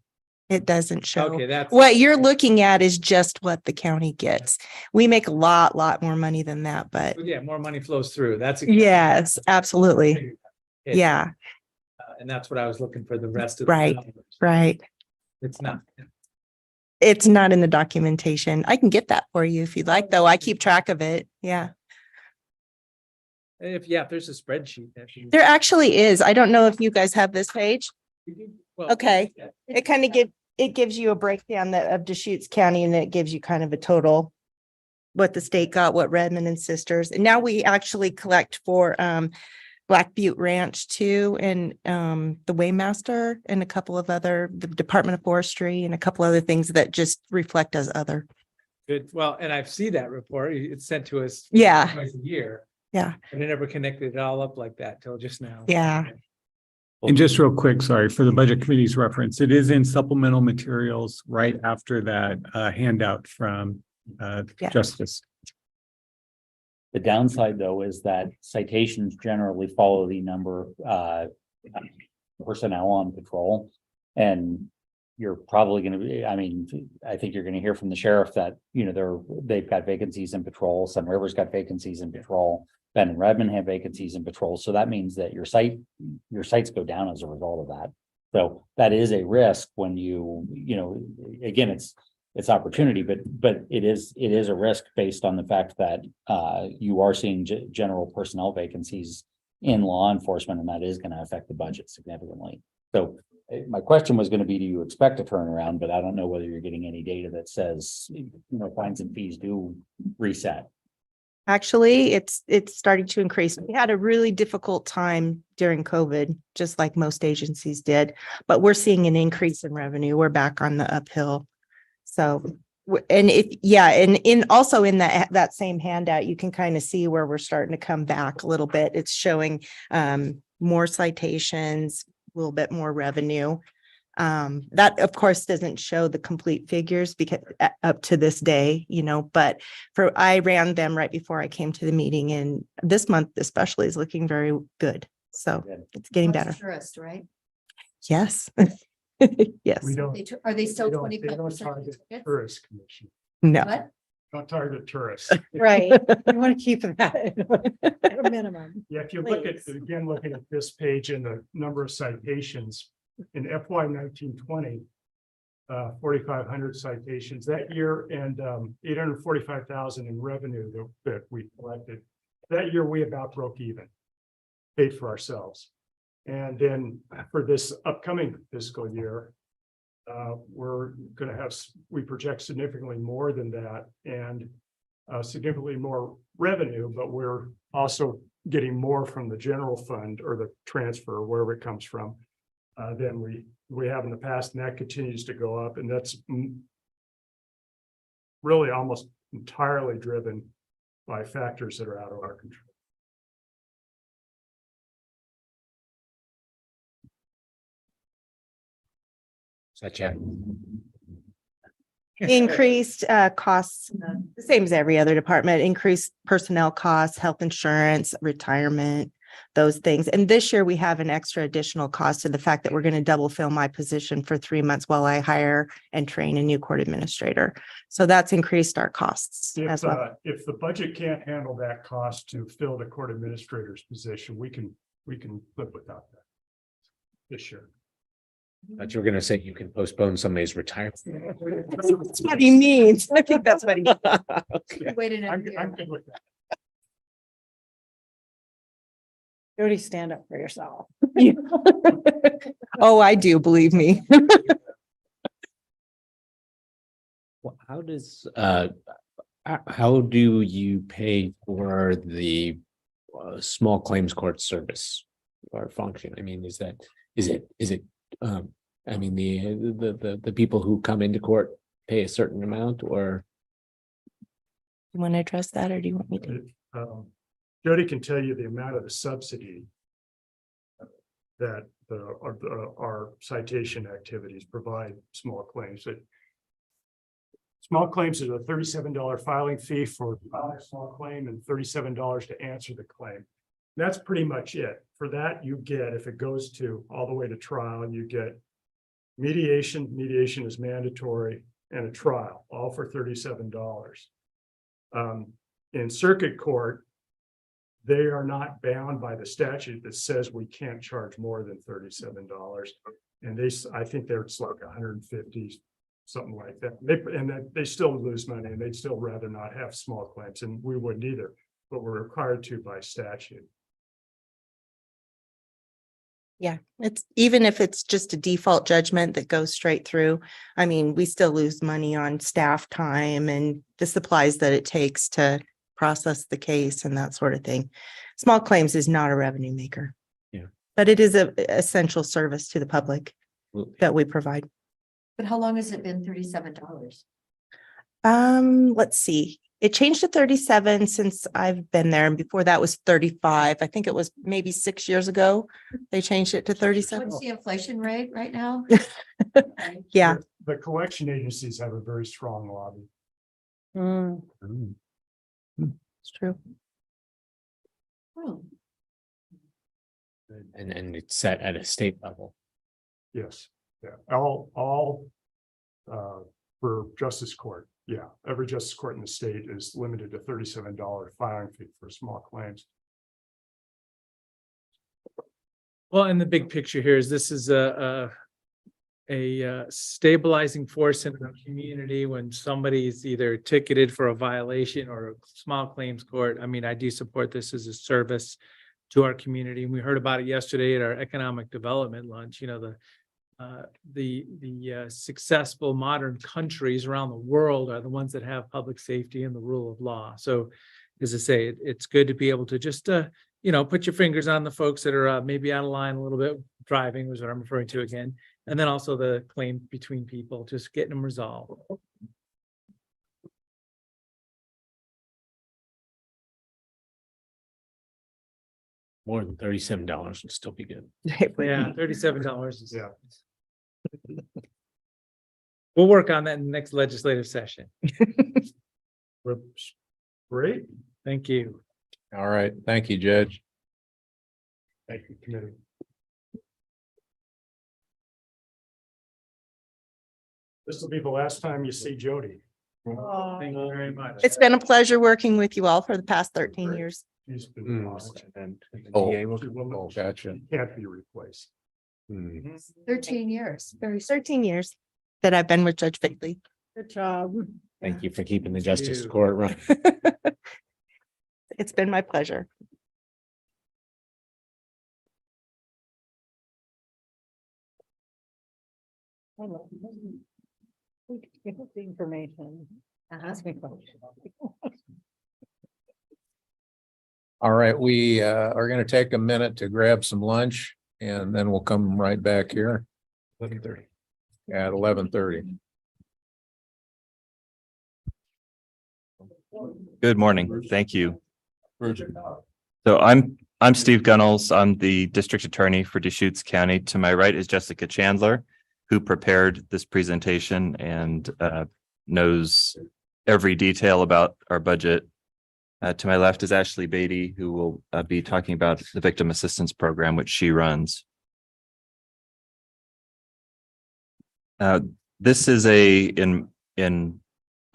It doesn't show. Okay, that's. What you're looking at is just what the county gets. We make a lot more money than that, but Yeah, more money flows through. That's. yes, absolutely. Yeah, And that's what I was looking for, the rest of. the Right. numbers. right. It's not. It's not in the documentation. I can get that for you if you'd like, though. I keep track of it. Yeah. If there's a spreadsheet. There actually is. I don't know if you guys have this page. Well, Okay. It kind of gives you a breakdown of Deschutes County, and it gives you kind of a total. What the state got, what Redmond and Sisters, and now we actually collect for Black Butte Ranch too, and the Waymaster and a couple of other, the Department of Forestry and a couple other things that just reflect as other. Good. Well, and I see that report. It's sent to us. Yeah. Twice a year. Yeah. And I never connected it all up like that till just now. Yeah. And just real quick, sorry, for the budget committee's reference, it is in supplemental materials right after that handout from Yeah. Justice. The downside, though, is that citations generally follow the number of personnel on patrol. And you're probably going to be, I mean, I think you're going to hear from the sheriff that, you know, they've got vacancies in patrol. Sun River's got vacancies in patrol. Ben and Redmond have vacancies in patrol. So that means that your sites go down as a result of that. So that is a risk when you know, again, it's opportunity, but it is a risk based on the fact that you are seeing general personnel vacancies in law enforcement, and that is going to affect the budget significantly. So my question was gonna be, do you expect a turnaround? But I don't know whether you're getting any data that says, fines and fees do reset. Actually, it's starting to increase. We had a really difficult time during COVID, just like most agencies did, but we're seeing an increase in revenue. We're back on the uphill. So, and also in that same handout, you can kind of see where we're starting to come back a little bit. It's showing more citations, a little bit more revenue. That of course doesn't show the complete figures because up to this day, but I ran them right before I came to the meeting, and this month especially is looking very good. So it's getting better. Tourist, right? Yes. Yes. Are they still They don't 25%? target tourist commission. No. What? Don't target tourists. Right, you want to keep that at a minimum. Yeah, if you look at, Please. again, looking at this page and the number of citations in FY 1920, 4,500 citations that year and 845,000 in revenue that we collected. That year, we about broke even, paid for ourselves. And then for this upcoming fiscal year, we're going to we project significantly more than that and significantly more revenue, but we're also getting more from the general fund or the transfer, wherever it comes from, than we have in the past, and that continues to go up. And that's really almost entirely driven by factors that are out of our control. Such as. Increased costs, the same as every other department, increased personnel costs, health insurance, retirement, those things. And this year we have an extra additional cost to the fact that we're going to double fill my position for 3 months while I hire and train a new court administrator. So that's increased our costs as well. If the budget can't handle that cost to fill the court administrator's position, we can live without that this year. But you were gonna say you can postpone somebody's retirement. That's what he means. I think that's what he means. Okay. Wait a I'm minute. good with that. Jody, stand up for yourself. Oh, I do, believe me. Well, how do you pay for the small claims court service or function? I mean, is it I mean, the people who come into court pay a certain amount, or? You want to address that, or do you want me to? Jody can tell you the amount of the subsidy that our citation activities provide small claims. Small claims is a $37 filing fee for filing a small claim and $37 to answer the claim. That's pretty much it. For that, you get, if it goes to all the way to trial, you get mediation. Mediation is mandatory, and a trial, all for $37. In circuit court, they are not bound by the statute that says we can't charge more than $37. And I think it's like 150, something like that. They still lose money, and they'd still rather not have small claims, and we wouldn't either, but we're required to by statute. Yeah, it's even if it's just a default judgment that goes straight through. I mean, we still lose money on staff time and the supplies that it takes to process the case and that sort of thing. Small claims is not a revenue maker. Yeah. But it is a essential service to the public that we provide. But how long has it been $37? Let's see. It changed to 37 since I've been there, and before that was 35. I think it was maybe 6 years ago. They changed it to 37. What's the inflation rate right now? Yeah. The collection agencies have a very strong lobby. It's true. Oh, And it's set at a state level. Yes, yeah, all for justice court. Yeah, every justice court in the state is limited to $37 filing fee for small claims. Well, and the big picture here is this is a stabilizing force in the community when somebody is either ticketed for a violation or a small claims court. I mean, I do support this as a service. to our community. And we heard about it yesterday at our economic development lunch, you know, the successful modern countries around the world are the ones that have public safety and the rule of law. So as I say, it's good to be able to just, you know, put your fingers on the folks that are maybe out of line a little bit, driving was what I'm referring to again. And then also the claim between people, just getting them resolved. More than $37 would still be good. Yeah, $37 is. Yeah. We'll work on that in the next legislative session. Great. Thank you. All right. Thank you, Judge. Thank you, committee. This will be the last time you see Jody. Thank you very much. It's been a pleasure working with you all for the past 13 years. She's been awesome. Oh, gotcha. Can't be replaced. 13 years, very 13 years that I've been with Judge Figley. Good job. Thank you for keeping the justice you. court running. It's been my pleasure. Give us the information. Ask me questions. All right, we are going to take a minute to grab some lunch and then we'll come right back here. 11:30. At 11:30. Good morning. Thank you. So I'm Steve Gunnels. I'm the district attorney for Deschutes County. To my right is Jessica Chandler, who prepared this presentation and knows every detail about our budget. To my left is Ashley Beatty, who will be talking about the Victim Assistance Program, which she runs. This is in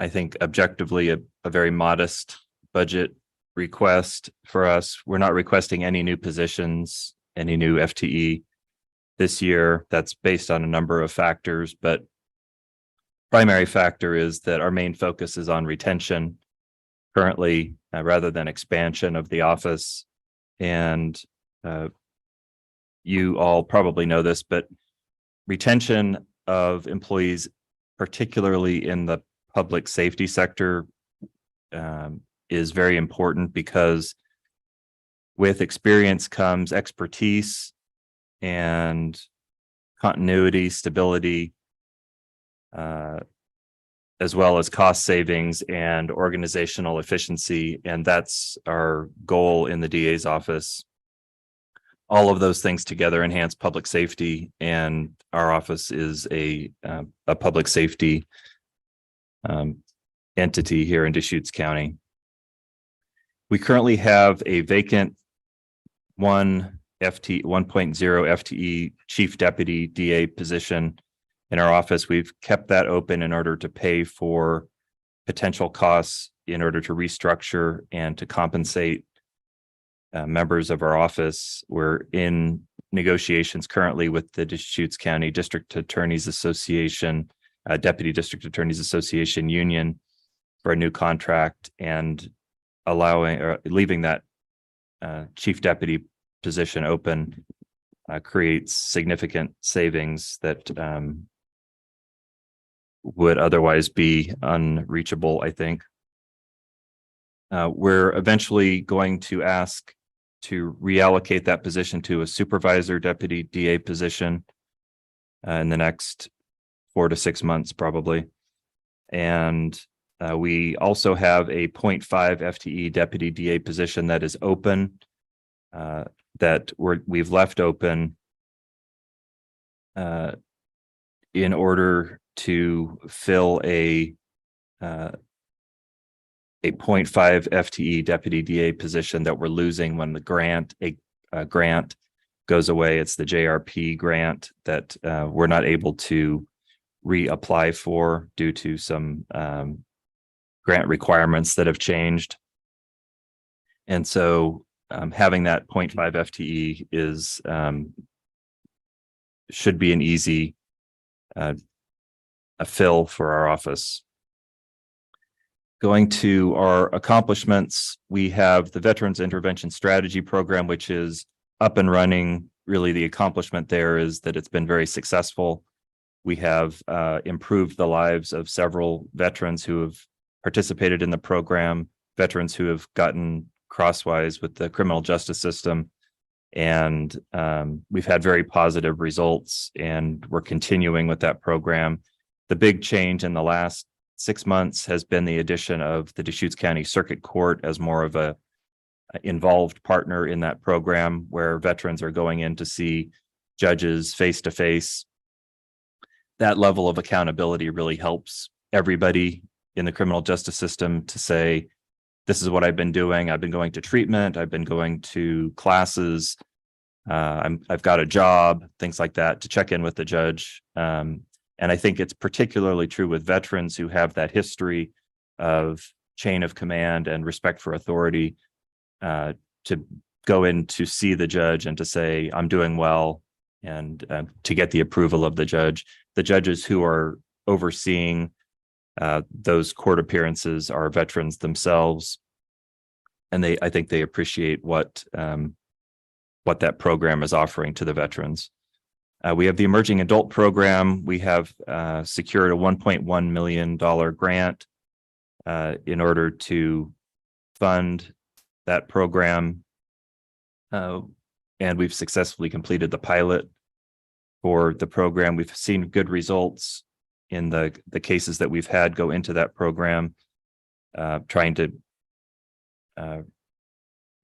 I think objectively a very modest budget request for us. We're not requesting any new positions, any new FTE this year. That's based on a number of factors, but primary factor is that our main focus is on retention currently rather than expansion of the office. And you all probably know this, but retention of employees, particularly in the public safety sector, is very important because with experience comes expertise and continuity, stability, as well as cost savings and organizational efficiency. And that's our goal in the DA's office. All of those things together enhance public safety, and our office is a public safety entity here in Deschutes County. We currently have a vacant 1.0 FTE chief deputy DA position in our office. We've kept that open in order to pay for potential costs in order to restructure and to compensate members of our office. We're in negotiations currently with the Deschutes County District Attorneys Association, Deputy District Attorneys Association Union for a new contract, and leaving that chief deputy position open creates significant savings that would otherwise be unreachable, I think. We're eventually going to ask to reallocate that position to a supervisor deputy DA position in the next 4 to 6 months, probably. And we also have a 0.5 FTE deputy DA position that is open, that we've left open in order to fill a 0.5 FTE deputy DA position that we're losing when the grant goes away. It's the JRP grant that we're not able to reapply for due to some grant requirements that have changed. And so having that 0.5 FTE is should be an easy a fill for our office. Going to our accomplishments, we have the Veterans Intervention Strategy Program, which is up and running. Really, the accomplishment there is that it's been very successful. We have improved the lives of several veterans who have participated in the program, veterans who have gotten crosswise with the criminal justice system. And we've had very positive results, and we're continuing with that program. The big change in the last 6 months has been the addition of the Deschutes County Circuit Court as more of a involved partner in that program, where veterans are going in to see judges face to face. That level of accountability really helps everybody in the criminal justice system to say, this is what I've been doing. I've been going to treatment. I've been going to classes. I've got a job, things like that, to check in with the judge. And I think it's particularly true with veterans who have that history of chain of command and respect for authority, to go in to see the judge and to say, I'm doing well, and to get the approval of the judge. The judges who are overseeing those court appearances are veterans themselves. And I think they appreciate what that program is offering to the veterans. We have the Emerging Adult Program. We have secured a $1.1 million grant in order to fund that program. And we've successfully completed the pilot for the program. We've seen good results in the cases that we've had go into that program, trying to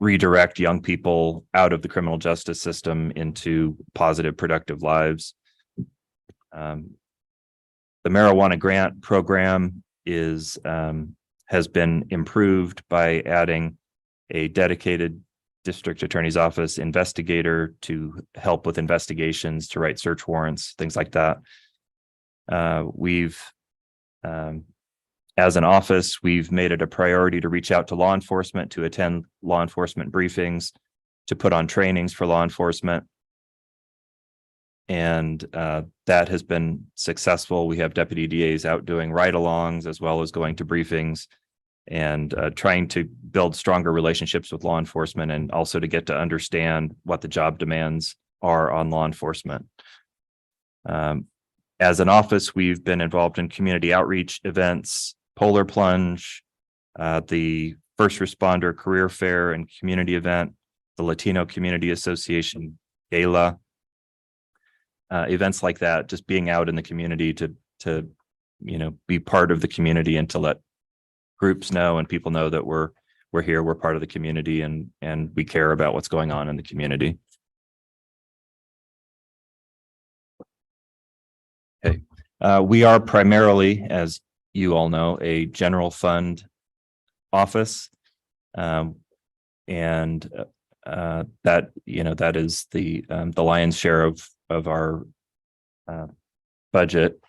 redirect young people out of the criminal justice system into positive, productive lives. The marijuana grant program has been improved by adding a dedicated district attorney's office investigator to help with investigations, to write search warrants, things like that. As an office, we've made it a priority to reach out to law enforcement, to attend law enforcement briefings, to put on trainings for law enforcement. And that has been successful. We have deputy DAs out doing ride-alongs as well as going to briefings, and trying to build stronger relationships with law enforcement, and also to get to understand what the job demands are on law enforcement. As an office, we've been involved in community outreach events, Polar Plunge, the First Responder Career Fair and Community Event, the Latino Community Association Gala, events like that, just being out in the community to be part of the community, and to let groups know and people know that we're here, we're part of the community, and we care about what's going on in the community. Okay, we are primarily, as you all know, a general fund office, and that is the lion's share of our budget.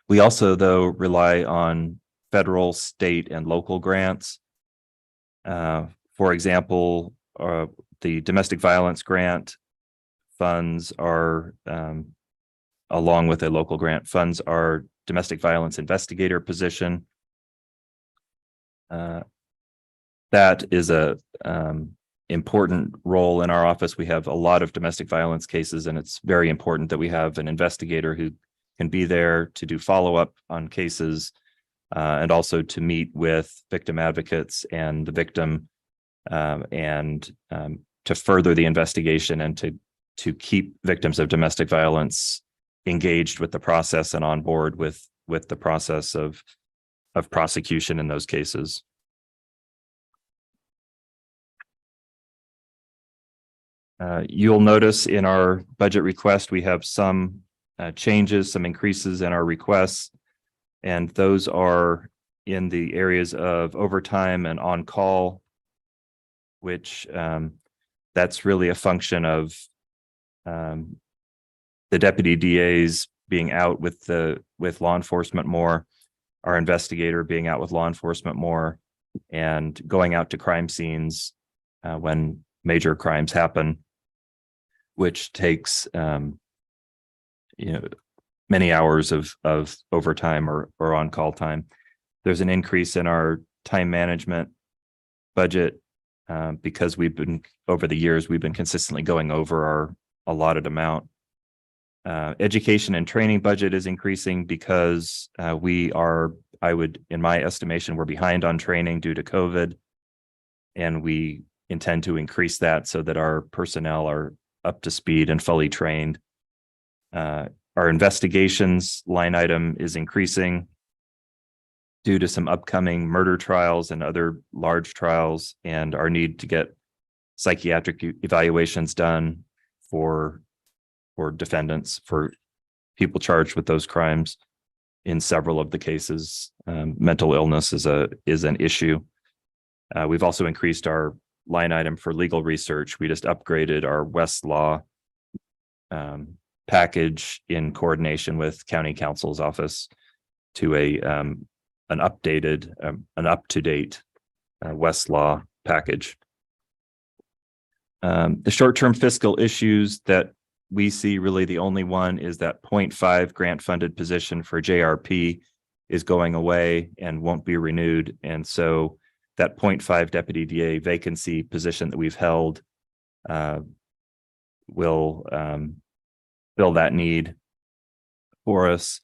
We also, though, rely on federal, state, and local grants. For example, the domestic violence grant funds are, along with a local grant, funds our domestic violence investigator position. That is a important role in our office. We have a lot of domestic violence cases, and it's very important that we have an investigator who can be there to do follow-up on cases, and also to meet with victim advocates and the victim, and to further the investigation, and to keep victims of domestic violence engaged with the process and on board with the process of prosecution in those cases. You'll notice in our budget request, we have some changes, some increases in our requests, and those are in the areas of overtime and on-call, which that's really a function of the deputy DAs being out with law enforcement more, our investigator being out with law enforcement more, and going out to crime scenes when major crimes happen, which takes many hours of overtime or on-call time. There's an increase in our time management budget because over the years, we've been consistently going over our allotted amount. Education and training budget is increasing because in my estimation, we're behind on training due to COVID. And we intend to increase that so that our personnel are up to speed and fully trained. Our investigations line item is increasing due to some upcoming murder trials and other large trials, and our need to get psychiatric evaluations done for defendants, for people charged with those crimes. In several of the cases, mental illness is an issue. We've also increased our line item for legal research. We just upgraded our Westlaw package in coordination with County Counsel's office to an updated, an up-to-date Westlaw package. The short-term fiscal issues that we see, really the only one is that 0.5 grant-funded position for JRP is going away and won't be renewed. And so that 0.5 deputy DA vacancy position that we've held will fill that need for us.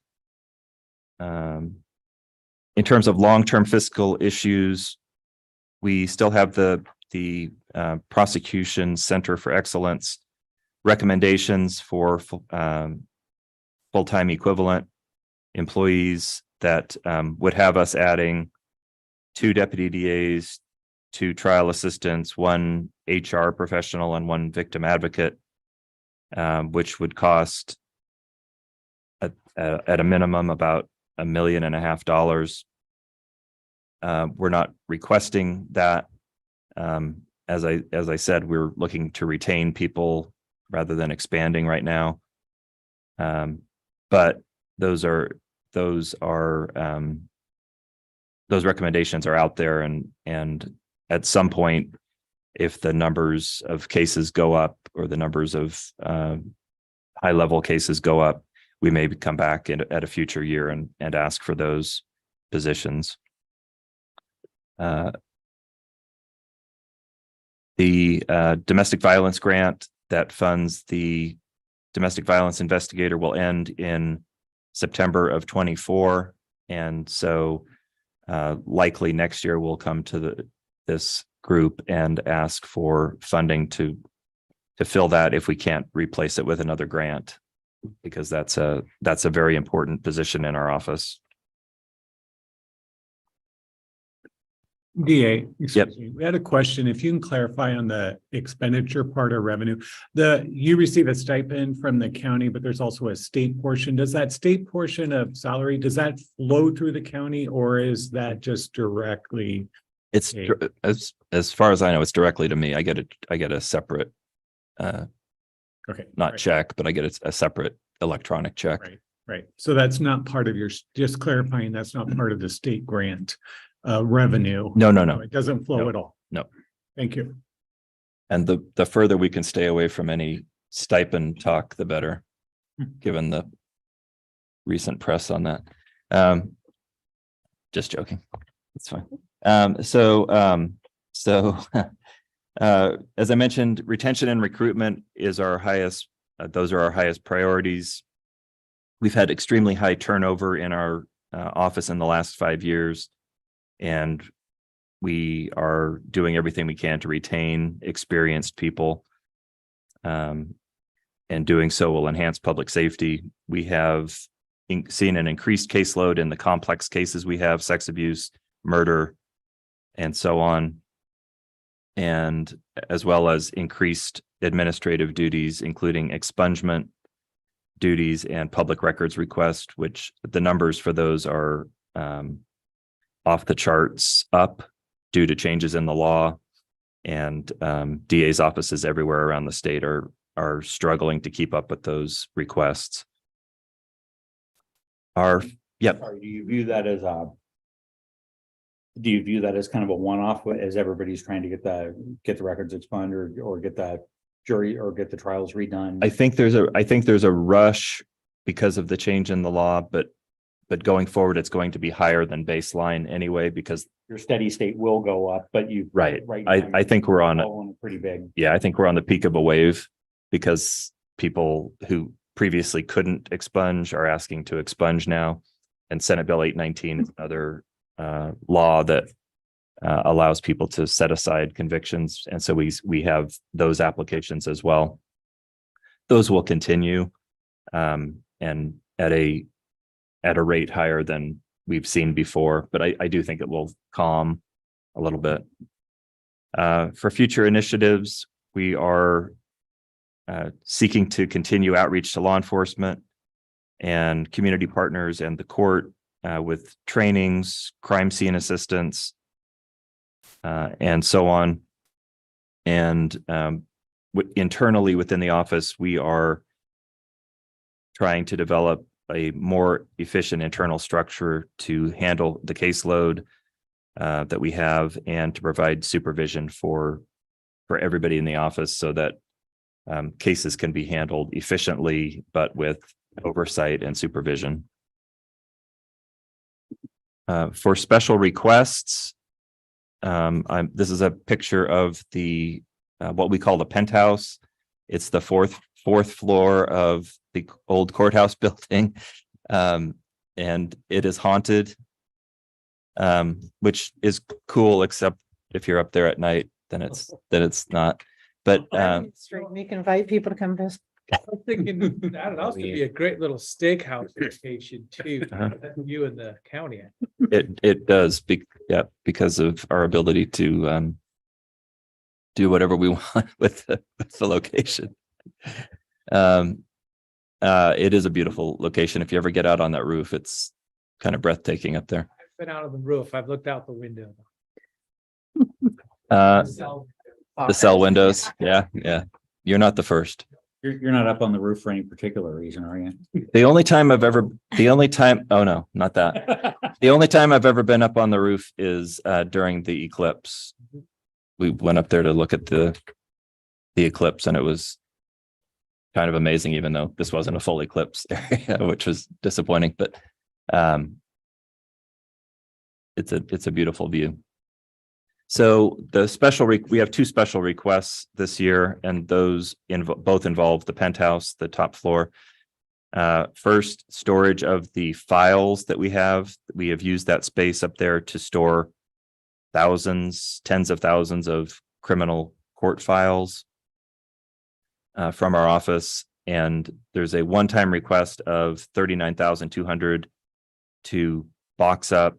In terms of long-term fiscal issues, we still have the Prosecution Center for Excellence recommendations for full-time equivalent employees that would have us adding 2 deputy DAs, 2 trial assistants, 1 HR professional, and 1 victim advocate, which would cost at a minimum about $1.5 million. We're not requesting that. As I said, we're looking to retain people rather than expanding right now. But those recommendations are out there, and at some point, if the numbers of cases go up or the numbers of high-level cases go up, we may come back at a future year and ask for those positions. The domestic violence grant that funds the domestic violence investigator will end in September of 24. And so likely next year we'll come to this group and ask for funding to fill that if we can't replace it with another grant, because that's a very important position in our office. DA, excuse me, we had a question. If you can clarify on the expenditure part of revenue, you receive a stipend from the county, but there's also a state portion. Does that state portion of salary, does that flow through the county, or is that just directly? It's as far as I know, it's directly to me. I get a separate, okay, not right. check, but I get a separate electronic check. Right. So that's not part of your, just clarifying, that's not part of the state grant revenue. No. It doesn't flow No. at all. No. Thank you. And the further we can stay away from any stipend talk, the better, given the recent press on that. Just joking. It's fine. As I mentioned, retention and recruitment is our highest. Those are our highest priorities. We've had extremely high turnover in our office in the last 5 years, and we are doing everything we can to retain experienced people. And doing so will enhance public safety. We have seen an increased caseload in the complex cases we have, sex abuse, murder, and so on, and as well as increased administrative duties, including expungement duties and public records request, which the numbers for those are off the charts up due to changes in the law, and DA's offices everywhere around the state are struggling to keep up with those requests. Sorry, do you view that as kind of a one-off, as everybody's trying to get the records expunged or get that jury or get the trials redone? I think there's a rush because of the change in the law, but but going forward, it's going to be higher than baseline anyway, because Your steady state will go up, but you. right, now I you're think we're on blowing Pretty big. yeah, I think we're on the peak of a wave because people who previously couldn't expunge are asking to expunge now. And Senate Bill 819 is another law that allows people to set aside convictions. And so we have those applications as well. Those will continue and at a rate higher than we've seen before, but I do think it will calm a little bit. For future initiatives, we are seeking to continue outreach to law enforcement and community partners and the court with trainings, crime scene assistance, and so on. And internally within the office, we are trying to develop a more efficient internal structure to handle the caseload that we have and to provide supervision for everybody in the office so that cases can be handled efficiently, but with oversight and supervision. For special requests, this is a picture of the what we call the penthouse. It's the fourth floor of the old courthouse building, and it is haunted, which is cool, except if you're up there at night, then it's not. But We can invite people to come visit. I'm thinking that'd also be a great little steakhouse location too. You and the county. it does because of our ability to do whatever we want with the location. It is a beautiful location. If you ever get out on that roof, it's kind of breathtaking up there. I've been out on the roof. I've looked out the window. The cell windows. Yeah. You're not the first. You're not up on the roof for any particular reason, are you? The only time, oh no, not that. The only time I've ever been up on the roof is during the eclipse. We went up there to look at the eclipse, and it was kind of amazing, even though this wasn't a full eclipse area, which was disappointing, but it's a beautiful view. So we have two special requests this year, and those both involve the penthouse, the top floor. First, storage of the files that we have. We have used that space up there to store tens of thousands of criminal court files from our office. And there's a one-time request of $39,200 to box up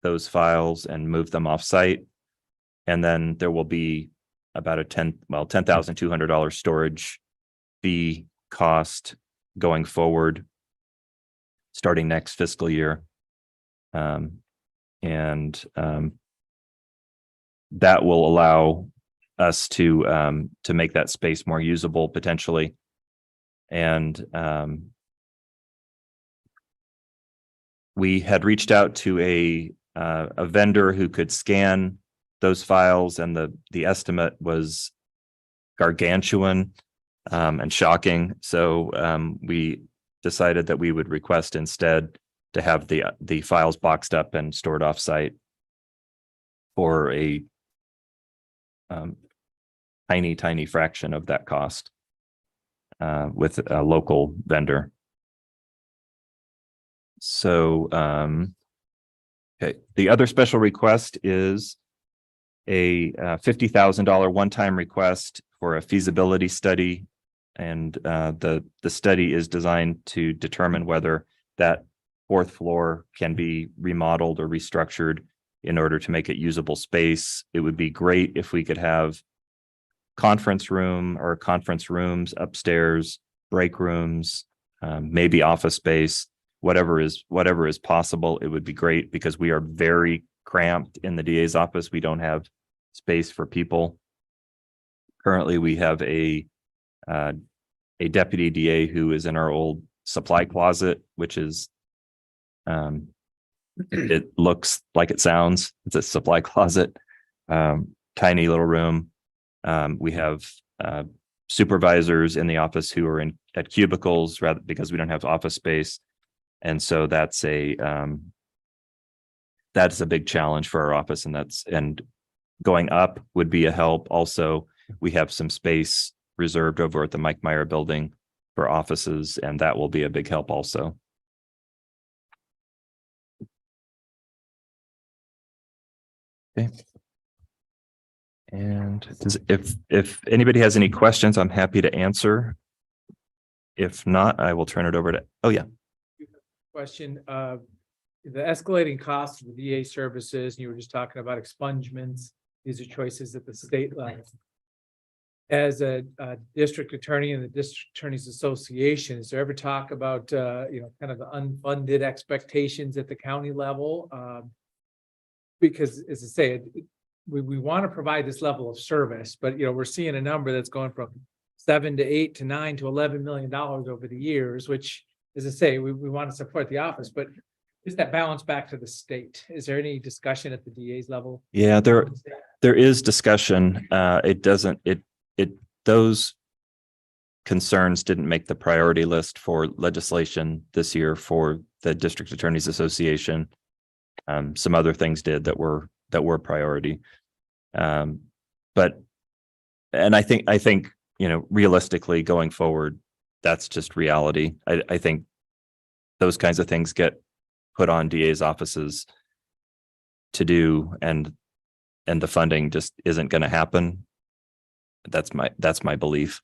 those files and move them off-site. And then there will be about a $10,200 storage fee cost going forward, starting next fiscal year. That will allow us to make that space more usable potentially. And we had reached out to a vendor who could scan those files, and the estimate was gargantuan and shocking. So we decided that we would request instead to have the files boxed up and stored offsite for a tiny fraction of that cost with a local vendor. So okay, the other special request is a $50,000 one-time request for a feasibility study, and the study is designed to determine whether that fourth floor can be remodeled or restructured in order to make it usable space. It would be great if we could have conference rooms upstairs, break rooms, maybe office space, whatever is possible. It would be great because we are very cramped in the DA's office. We don't have space for people. Currently, we have a deputy DA who is in our old supply closet, which is it looks like it sounds. It's a supply closet, tiny little room. We have supervisors in the office who are at cubicles because we don't have office space. And so that's a big challenge for our office, and going up would be a help. Also, we have some space reserved over at the Mike Meyer building for offices, and that will be a big help also. Okay. And if anybody has any questions, I'm happy to answer. If not, I will turn it over to, oh yeah. Question, the escalating costs of the DA services, and you were just talking about expungements. These are choices at the state level. As a district attorney in the District Attorneys Association, is there ever talk about, kind of the unfunded expectations at the county level? Because as I say, we want to provide this level of service, but we're seeing a number that's going from 7 to 8 to 9 to $11 million over the years, which, as I say, we want to support the office, but is that balance back to the state? Is there any discussion at the DA's level? Yeah, there is discussion. Those concerns didn't make the priority list for legislation this year for the District Attorneys Association. Some other things did that were priority. But I think, realistically going forward, that's just reality. I think those kinds of things get put on DA's offices to do, and the funding just isn't going to happen. That's my belief,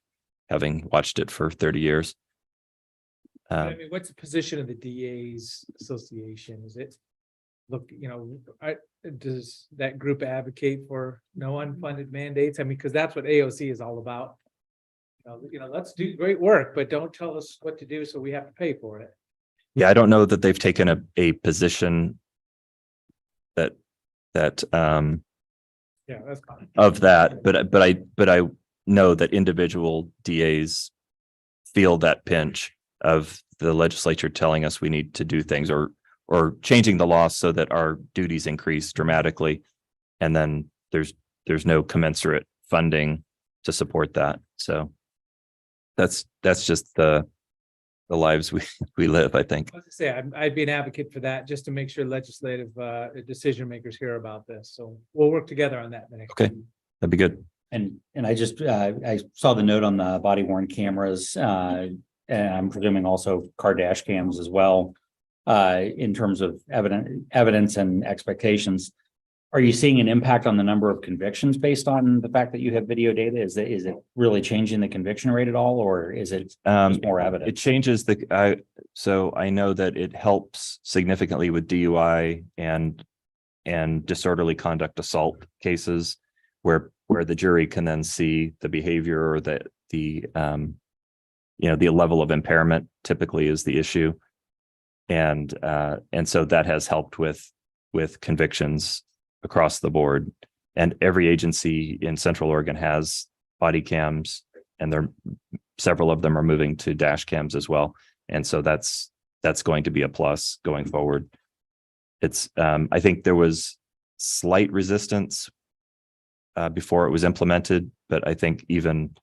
having watched it for 30 years. I mean, what's the position of the DA's association? Is it, look, does that group advocate for no unfunded mandates? I mean, because that's what AOC is all about. Let's do great work, but don't tell us what to do, so we have to pay for it. Yeah, I don't know that they've taken a position that Yeah, that's fine. of that, but I know that individual DAs feel that pinch of the legislature telling us we need to do things, or changing the law so that our duties increase dramatically, and then there's no commensurate funding to support that. So that's just the lives we live, I think. I was gonna say, I'd be an advocate for that, just to make sure legislative decision makers hear about this. So we'll work together on that. Okay, that'd be good. And I just, I saw the note on the body worn cameras, and I'm presuming also car dash cams as well, in terms of evidence and expectations. Are you seeing an impact on the number of convictions based on the fact that you have video data? Is it really changing the conviction rate at all, or is it just more evidence? It changes so I know that it helps significantly with DUI and disorderly conduct assault cases, where the jury can then see the behavior, or the level of impairment typically is the issue. And so that has helped with convictions across the board. And every agency in Central Oregon has body cams, and several of them are moving to dash cams as well. And so that's going to be a plus going forward. It's I think there was slight resistance before it was implemented, but I think even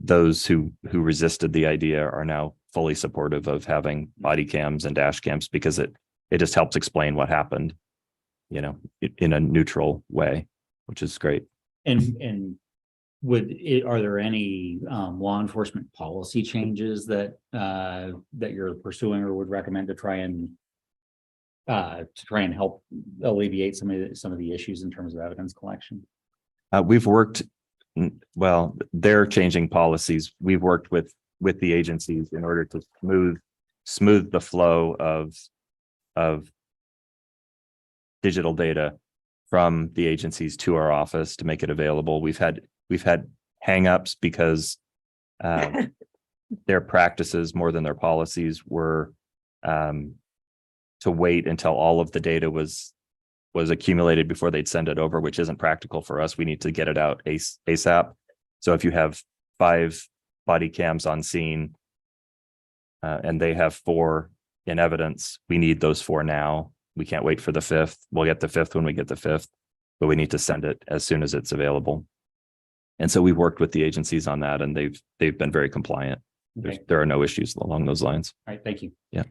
those who resisted the idea are now fully supportive of having body cams and dash cams, because it just helps explain what happened, in a neutral way, which is great. And are there any law enforcement policy changes that you're pursuing or would recommend to try and help alleviate some of the issues in terms of evidence collection? We've worked, well, they're changing policies. We've worked with the agencies in order to smooth the flow of digital data from the agencies to our office to make it available. We've had hangups because their practices more than their policies were to wait until all of the data was accumulated before they'd send it over, which isn't practical for us. We need to get it out ASAP. So if you have 5 body cams on scene and they have 4 in evidence, we need those 4 now. We can't wait for the 5th. We'll get the 5th when we get the 5th, but we need to send it as soon as it's available. And so we've worked with the agencies on that, and they've been very compliant. Okay. There are no issues along those lines. All right, thank you. Yeah.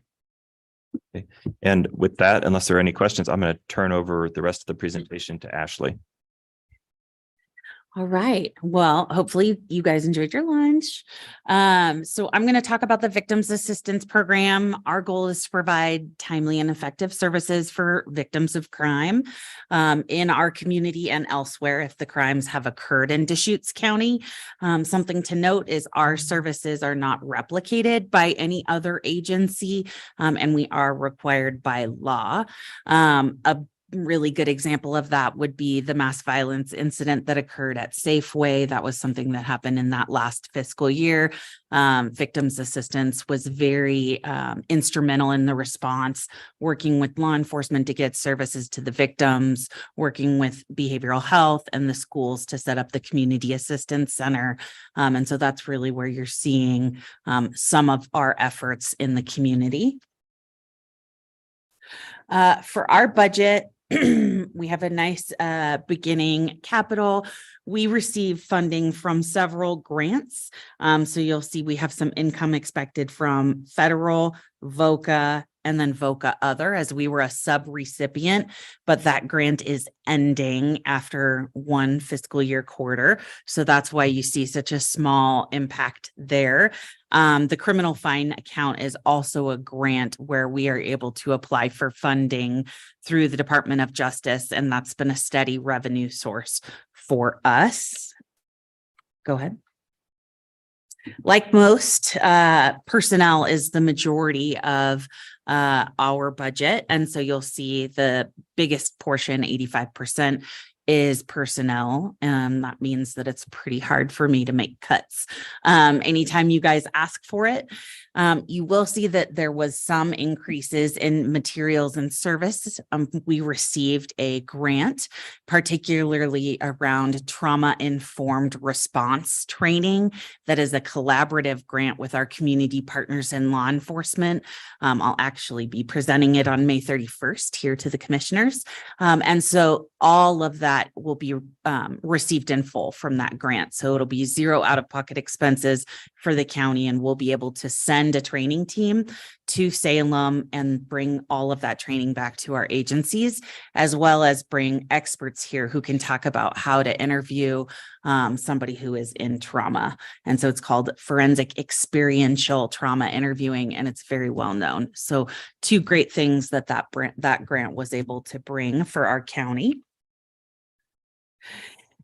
And with that, unless there are any questions, I'm going to turn over the rest of the presentation to Ashley. All right. Well, hopefully you guys enjoyed your lunch. So I'm going to talk about the Victims Assistance Program. Our goal is to provide timely and effective services for victims of crime in our community and elsewhere if the crimes have occurred in Deschutes County. Something to note is our services are not replicated by any other agency, and we are required by law. A really good example of that would be the mass violence incident that occurred at Safeway. That was something that happened in that last fiscal year. Victims Assistance was very instrumental in the response, working with law enforcement to get services to the victims, working with behavioral health and the schools to set up the Community Assistance Center. And so that's really where you're seeing some of our efforts in the community. For our budget, we have a nice beginning capital. We receive funding from several grants. So you'll see we have some income expected from federal, VOCA, and then VOCA other, as we were a sub-recipient, but that grant is ending after one fiscal year quarter. So that's why you see such a small impact there. The criminal fine account is also a grant where we are able to apply for funding through the Department of Justice, and that's been a steady revenue source for us. Go ahead. Like most, personnel is the majority of our budget. And so you'll see the biggest portion, 85%, is personnel. And that means that it's pretty hard for me to make cuts. Anytime you guys ask for it, you will see that there was some increases in materials and service. We received a grant, particularly around trauma-informed response training. That is a collaborative grant with our community partners in law enforcement. I'll actually be presenting it on May 31st here to the commissioners. And so all of that will be received in full from that grant. So it'll be zero out-of-pocket expenses for the county, and we'll be able to send a training team to Salem and bring all of that training back to our agencies, as well as bring experts here who can talk about how to interview somebody who is in trauma. And so it's called forensic experiential trauma interviewing, and it's very well known. So two great things that grant was able to bring for our county.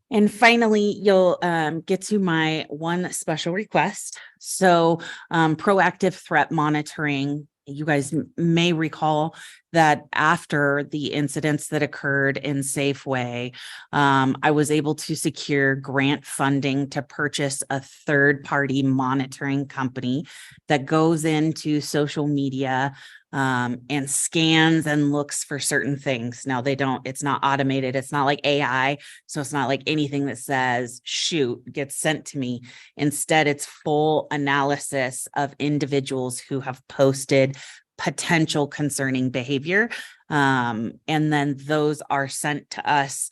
And finally, you'll get to my one special request. So proactive threat monitoring. You guys may recall that after the incidents that occurred in Safeway, I was able to secure grant funding to purchase a third-party monitoring company that goes into social media and scans and looks for certain things. Now it's not automated. It's not like AI. So it's not like anything that says, shoot, gets sent to me. Instead, it's full analysis of individuals who have posted potential concerning behavior. And then those are sent to us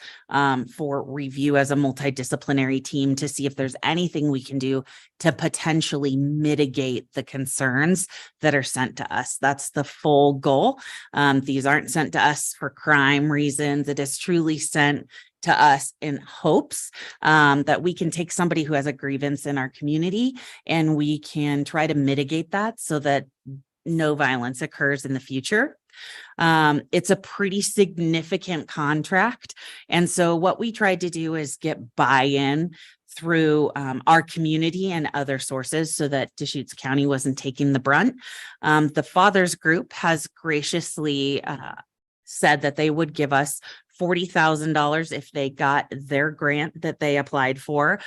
for review as a multidisciplinary team to see if there's anything we can do to potentially mitigate the concerns that are sent to us. That's the full goal. These aren't sent to us for crime reasons. It is truly sent to us in hopes that we can take somebody who has a grievance in our community and we can try to mitigate that so that no violence occurs in the future. It's a pretty significant contract. And so what we tried to do is get buy-in through our community and other sources so that Deschutes County wasn't taking the brunt. The Fathers Group has graciously said that they would give us $40,000 if they got their grant that they applied for.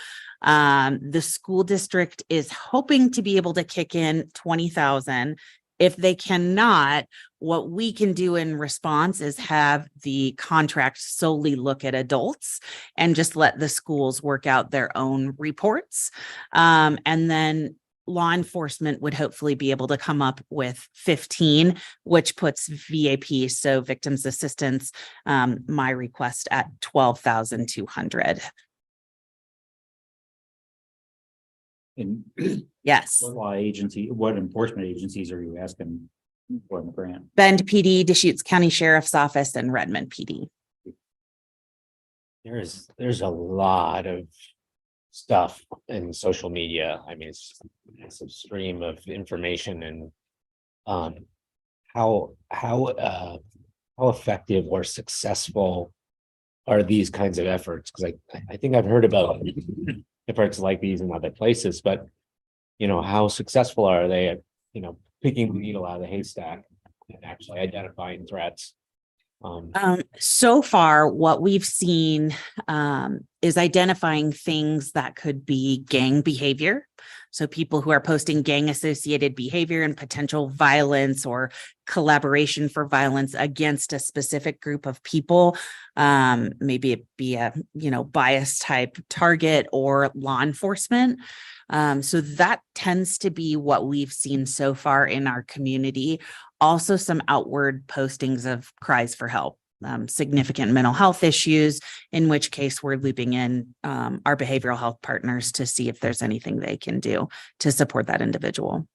The school district is hoping to be able to kick in $20,000. If they cannot, what we can do in response is have the contract solely look at adults and just let the schools work out their own reports. And then law enforcement would hopefully be able to come up with 15, which puts VAP, so Victims Assistance, my request at $12,200. And yes. what law agency, what enforcement agencies are you asking For the grant. Bend PD, Deschutes County Sheriff's Office, and Redmond PD. There's a lot of stuff in social media. I mean, it's a massive stream of information and how effective or successful are these kinds of efforts? Because I think I've heard about efforts like these in other places, but how successful are they at picking the needle out of the haystack and actually identifying threats? So far, what we've seen is identifying things that could be gang behavior. So people who are posting gang associated behavior and potential violence or collaboration for violence against a specific group of people. Maybe it be a, bias type target or law enforcement. So that tends to be what we've seen so far in our community. Also some outward postings of cries for help, significant mental health issues, in which case we're looping in our behavioral health partners to see if there's anything they can do to support that individual.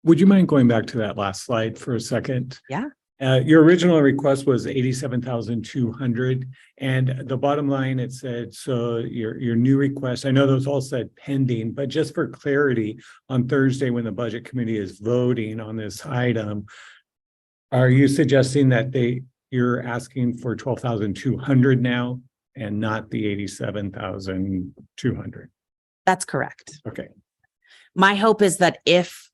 Would you mind going back to that last slide for a second? Yeah. Your original request was 87,200, and the bottom line, it said, so your new request, I know those all said pending, but just for clarity, on Thursday, when the budget committee is voting on this item, are you suggesting that you're asking for 12,200 now and not the 87,200? That's correct. Okay. My hope is that if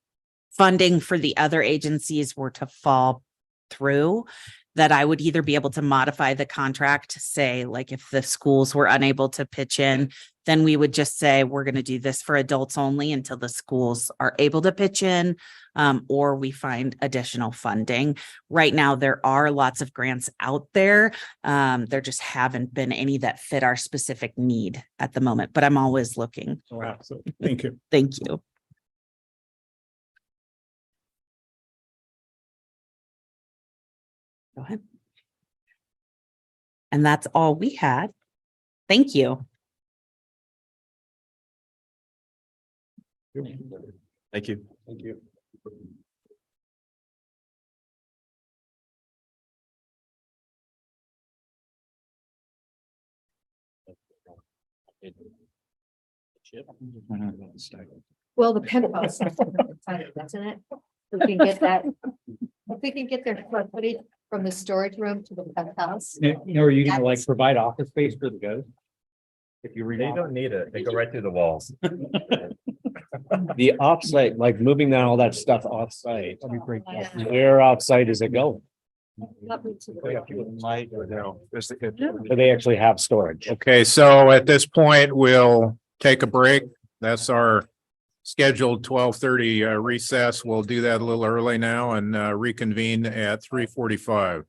funding for the other agencies were to fall through, that I would either be able to modify the contract to say, like, if the schools were unable to pitch in, then we would just say, we're going to do this for adults only until the schools are able to pitch in, or we find additional funding. Right now, there are lots of grants out there. There just haven't been any that fit our specific need at the moment, but I'm always looking. Oh, absolutely. Thank you. Thank you. Go ahead. And that's all we had. Thank you. Thank you. Thank you. Well, the penthouse, doesn't it? We can get that. If we can get their square footage from the storage room to the penthouse. Are you gonna like provide office space for the ghost? If you read. They don't need it. They go right through the walls. The offsite, like moving down all that stuff offsite. Where offsite is it going? Do they actually have storage? Okay, so at this point, we'll take a break. That's our scheduled 12:30 recess. We'll do that a little early now and reconvene at 3:45.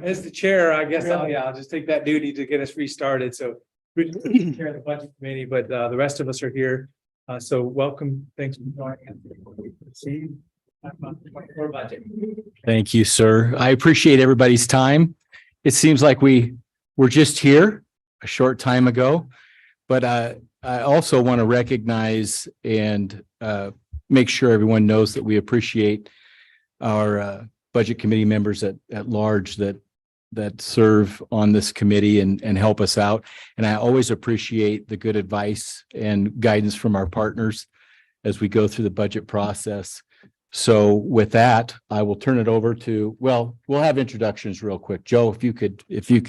As the chair, I guess I'll just take that duty to get us restarted. So we're chair of the budget committee, but the rest of us are here. So welcome. Thanks for joining us. See you. Budget. Thank you, sir. I appreciate everybody's time. It seems like we were just here a short time ago, but I also want to recognize and make sure everyone knows that we appreciate our budget committee members at large that serve on this committee and help us out. And I always appreciate the good advice and guidance from our partners as we go through the budget process. So with that, I will turn it over to, well, we'll have introductions real quick. Joe, if you could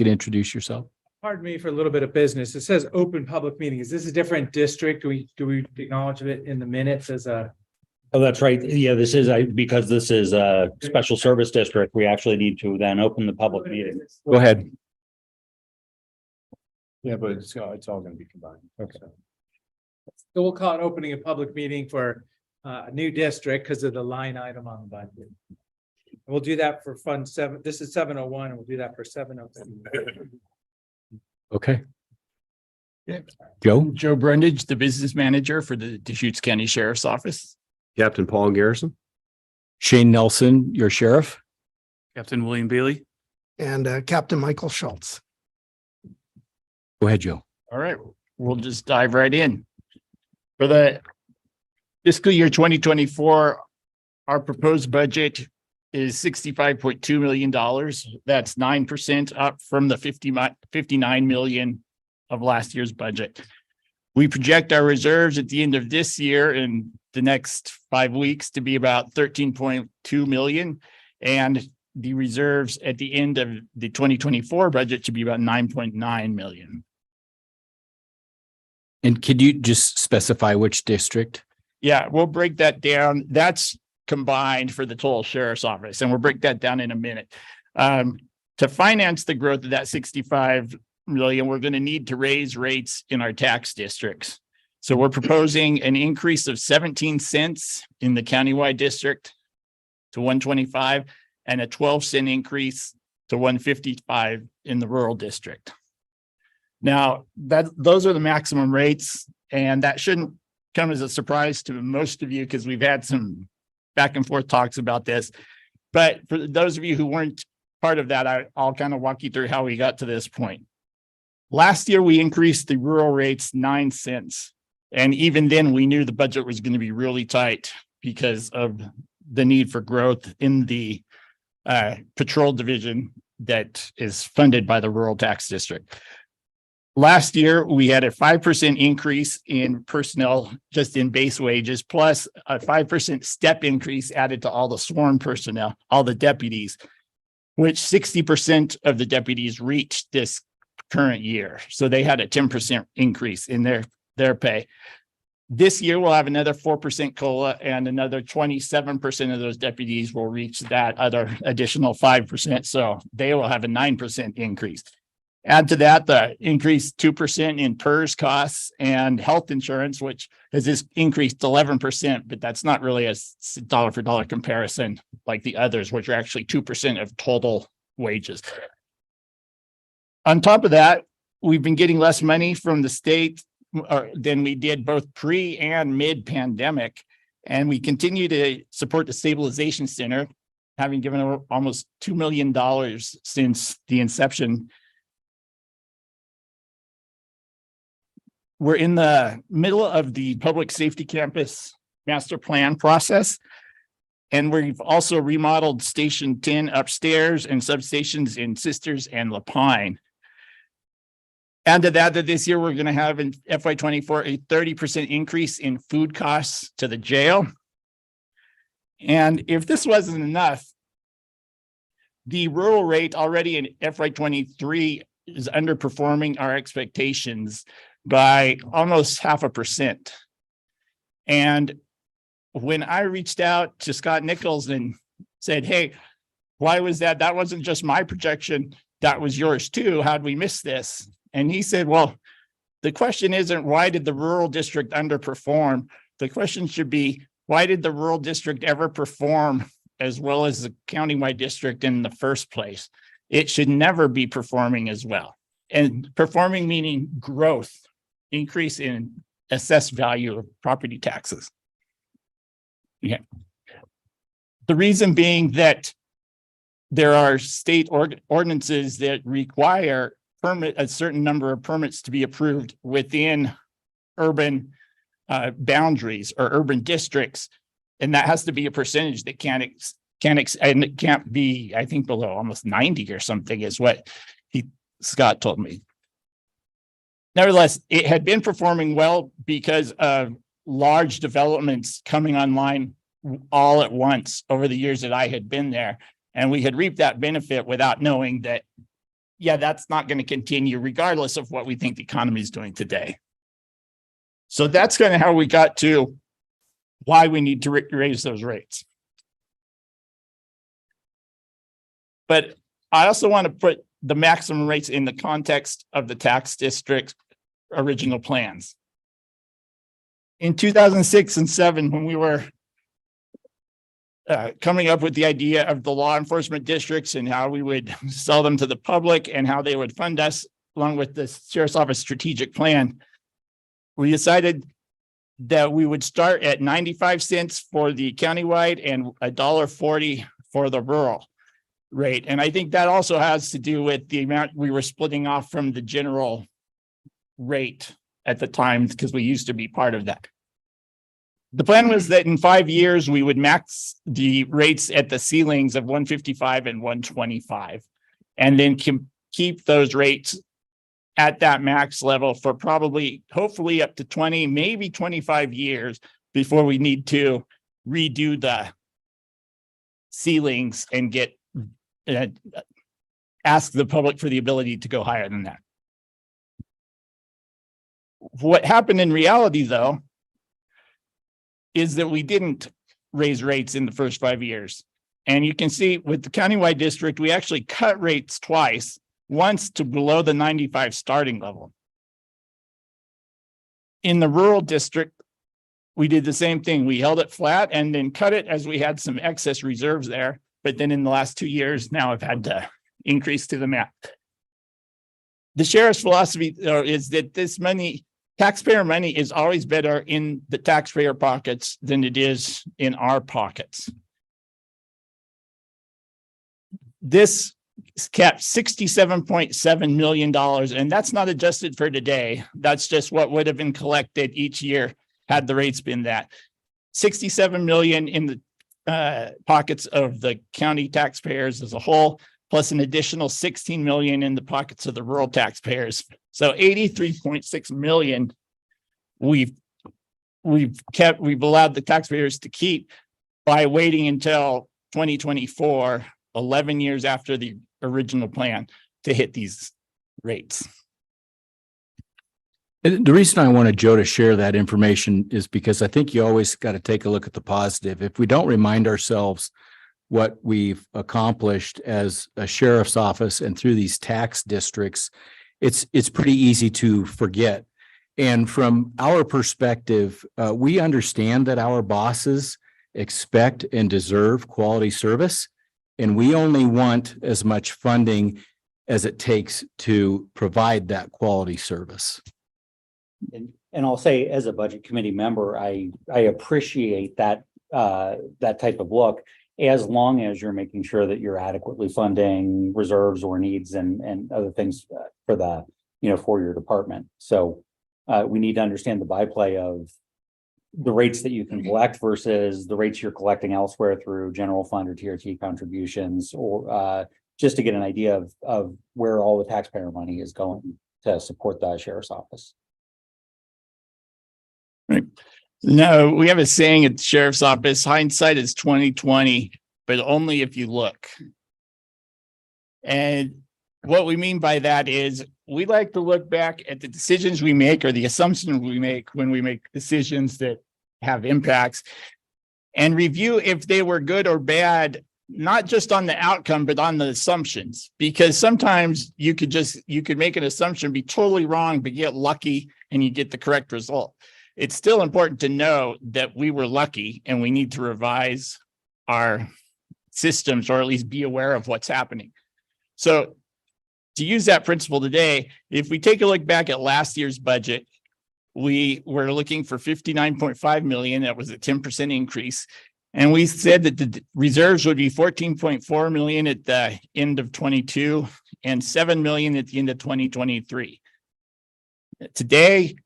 introduce yourself. Pardon me for a little bit of business. It says open public meeting. Is this a different district? Do we acknowledge it in the minutes as a? Oh, that's right. Yeah, this is, because this is a special service district, we actually need to then open the public meeting. Go ahead. Yeah, but it's all going to be combined. Okay. So we'll call it opening a public meeting for a new district because of the line item on the budget. And we'll do that for Fund 7. This is 701 and we'll do that for 702. Okay. Joe? Joe Brundage, the business manager for the Deschutes County Sheriff's Office. Captain Paul Garrison. Shane Nelson, your sheriff. Captain William Bailey. And Captain Michael Schultz. Go ahead, Joe. All right, we'll just dive right in. For the fiscal year 2024, our proposed budget is $65.2 million. That's 9% up from the 59 million of last year's budget. We project our reserves at the end of this year and the next 5 weeks to be about 13.2 million. And the reserves at the end of the 2024 budget to be about 9.9 million. And could you just specify which district? Yeah, we'll break that down. That's combined for the total sheriff's office, and we'll break that down in a minute. To finance the growth of that 65 million, we're going to need to raise rates in our tax districts. So we're proposing an increase of 17 cents in the countywide district to 125 and a 12-cent increase to 155 in the rural district. Now, those are the maximum rates, and that shouldn't come as a surprise to most of you because we've had some back and forth talks about this. But for those of you who weren't part of that, I'll kind of walk you through how we got to this point. Last year, we increased the rural rates 9 cents. And even then, we knew the budget was going to be really tight because of the need for growth in the patrol division that is funded by the rural tax district. Last year, we had a 5% increase in personnel, just in base wages, plus a 5% step increase added to all the sworn personnel, all the deputies, which 60% of the deputies reached this current year. So they had a 10% increase in their pay. This year, we'll have another 4% COLA, and another 27% of those deputies will reach that other additional 5%. So they will have a 9% increase. Add to that the increased 2% in PERS costs and health insurance, which has increased 11%, but that's not really a dollar for dollar comparison like the others, which are actually 2% of total wages. On top of that, we've been getting less money from the state than we did both pre and mid pandemic. And we continue to support the Stabilization Center, having given almost $2 million since the inception. We're in the middle of the public safety campus master plan process. And we've also remodeled Station 10 upstairs and substations in Sisters and Lapine. Add to that this year, we're going to have in FY24 a 30% increase in food costs to the jail. And if this wasn't enough, the rural rate already in FY23 is underperforming our expectations by almost 0.5%. And when I reached out to Scott Nichols and said, hey, why was that? That wasn't just my projection. That was yours too. How'd we miss this? And he said, well, the question isn't why did the rural district underperform? The question should be, why did the rural district ever perform as well as the countywide district in the first place? It should never be performing as well. And performing meaning growth, increase in assessed value of property taxes. Yeah. The reason being that there are state ordinances that require a certain number of permits to be approved within urban boundaries or urban districts. And that has to be a percentage that and it can't be, I think, below almost 90 or something is what Scott told me. Nevertheless, it had been performing well because of large developments coming online all at once over the years that I had been there. And we had reaped that benefit without knowing that, yeah, that's not going to continue regardless of what we think the economy is doing today. So that's kind of how we got to why we need to raise those rates. But I also want to put the maximum rates in the context of the tax district original plans. In 2006 and 2007, when we were coming up with the idea of the law enforcement districts and how we would sell them to the public and how they would fund us along with the Sheriff's Office strategic plan, we decided that we would start at 95 cents for the countywide and $1.40 for the rural rate. And I think that also has to do with the amount we were splitting off from the general rate at the time, because we used to be part of that. The plan was that in 5 years, we would max the rates at the ceilings of 155 and 125, and then keep those rates at that max level for probably, hopefully up to 20, maybe 25 years before we need to redo the ceilings and get ask the public for the ability to go higher than that. What happened in reality, though, is that we didn't raise rates in the first 5 years. And you can see with the countywide district, we actually cut rates twice, once to below the 95 starting level. In the rural district, we did the same thing. We held it flat and then cut it as we had some excess reserves there. But then in the last 2 years, now I've had to increase to the map. The sheriff's philosophy is that this money, taxpayer money, is always better in the taxpayer pockets than it is in our pockets. This kept $67.7 million, and that's not adjusted for today. That's just what would have been collected each year had the rates been that. 67 million in the pockets of the county taxpayers as a whole, plus an additional 16 million in the pockets of the rural taxpayers. So 83.6 million we've allowed the taxpayers to keep by waiting until 2024, 11 years after the original plan, to hit these rates. And the reason I wanted Joe to share that information is because I think you always got to take a look at the positive. If we don't remind ourselves what we've accomplished as a sheriff's office and through these tax districts, it's pretty easy to forget. And from our perspective, we understand that our bosses expect and deserve quality service, and we only want as much funding as it takes to provide that quality service. And I'll say, as a budget committee member, I appreciate that that type of look, as long as you're making sure that you're adequately funding reserves or needs and other things for the, for your department. So we need to understand the byplay of the rates that you can collect versus the rates you're collecting elsewhere through general fund or TRT contributions, or just to get an idea of where all the taxpayer money is going to support the sheriff's office. Right. No, we have a saying at the sheriff's office: hindsight is 20/20, but only if you look. And what we mean by that is we like to look back at the decisions we make or the assumptions we make when we make decisions that have impacts, and review if they were good or bad, not just on the outcome, but on the assumptions. Because sometimes you could make an assumption, be totally wrong, but get lucky and you get the correct result. It's still important to know that we were lucky and we need to revise our systems, or at least be aware of what's happening. So to use that principle today, if we take a look back at last year's budget, we were looking for 59.5 million. That was a 10% increase. And we said that the reserves would be 14.4 million at the end of 22 and 7 million at the end of 2023. Today,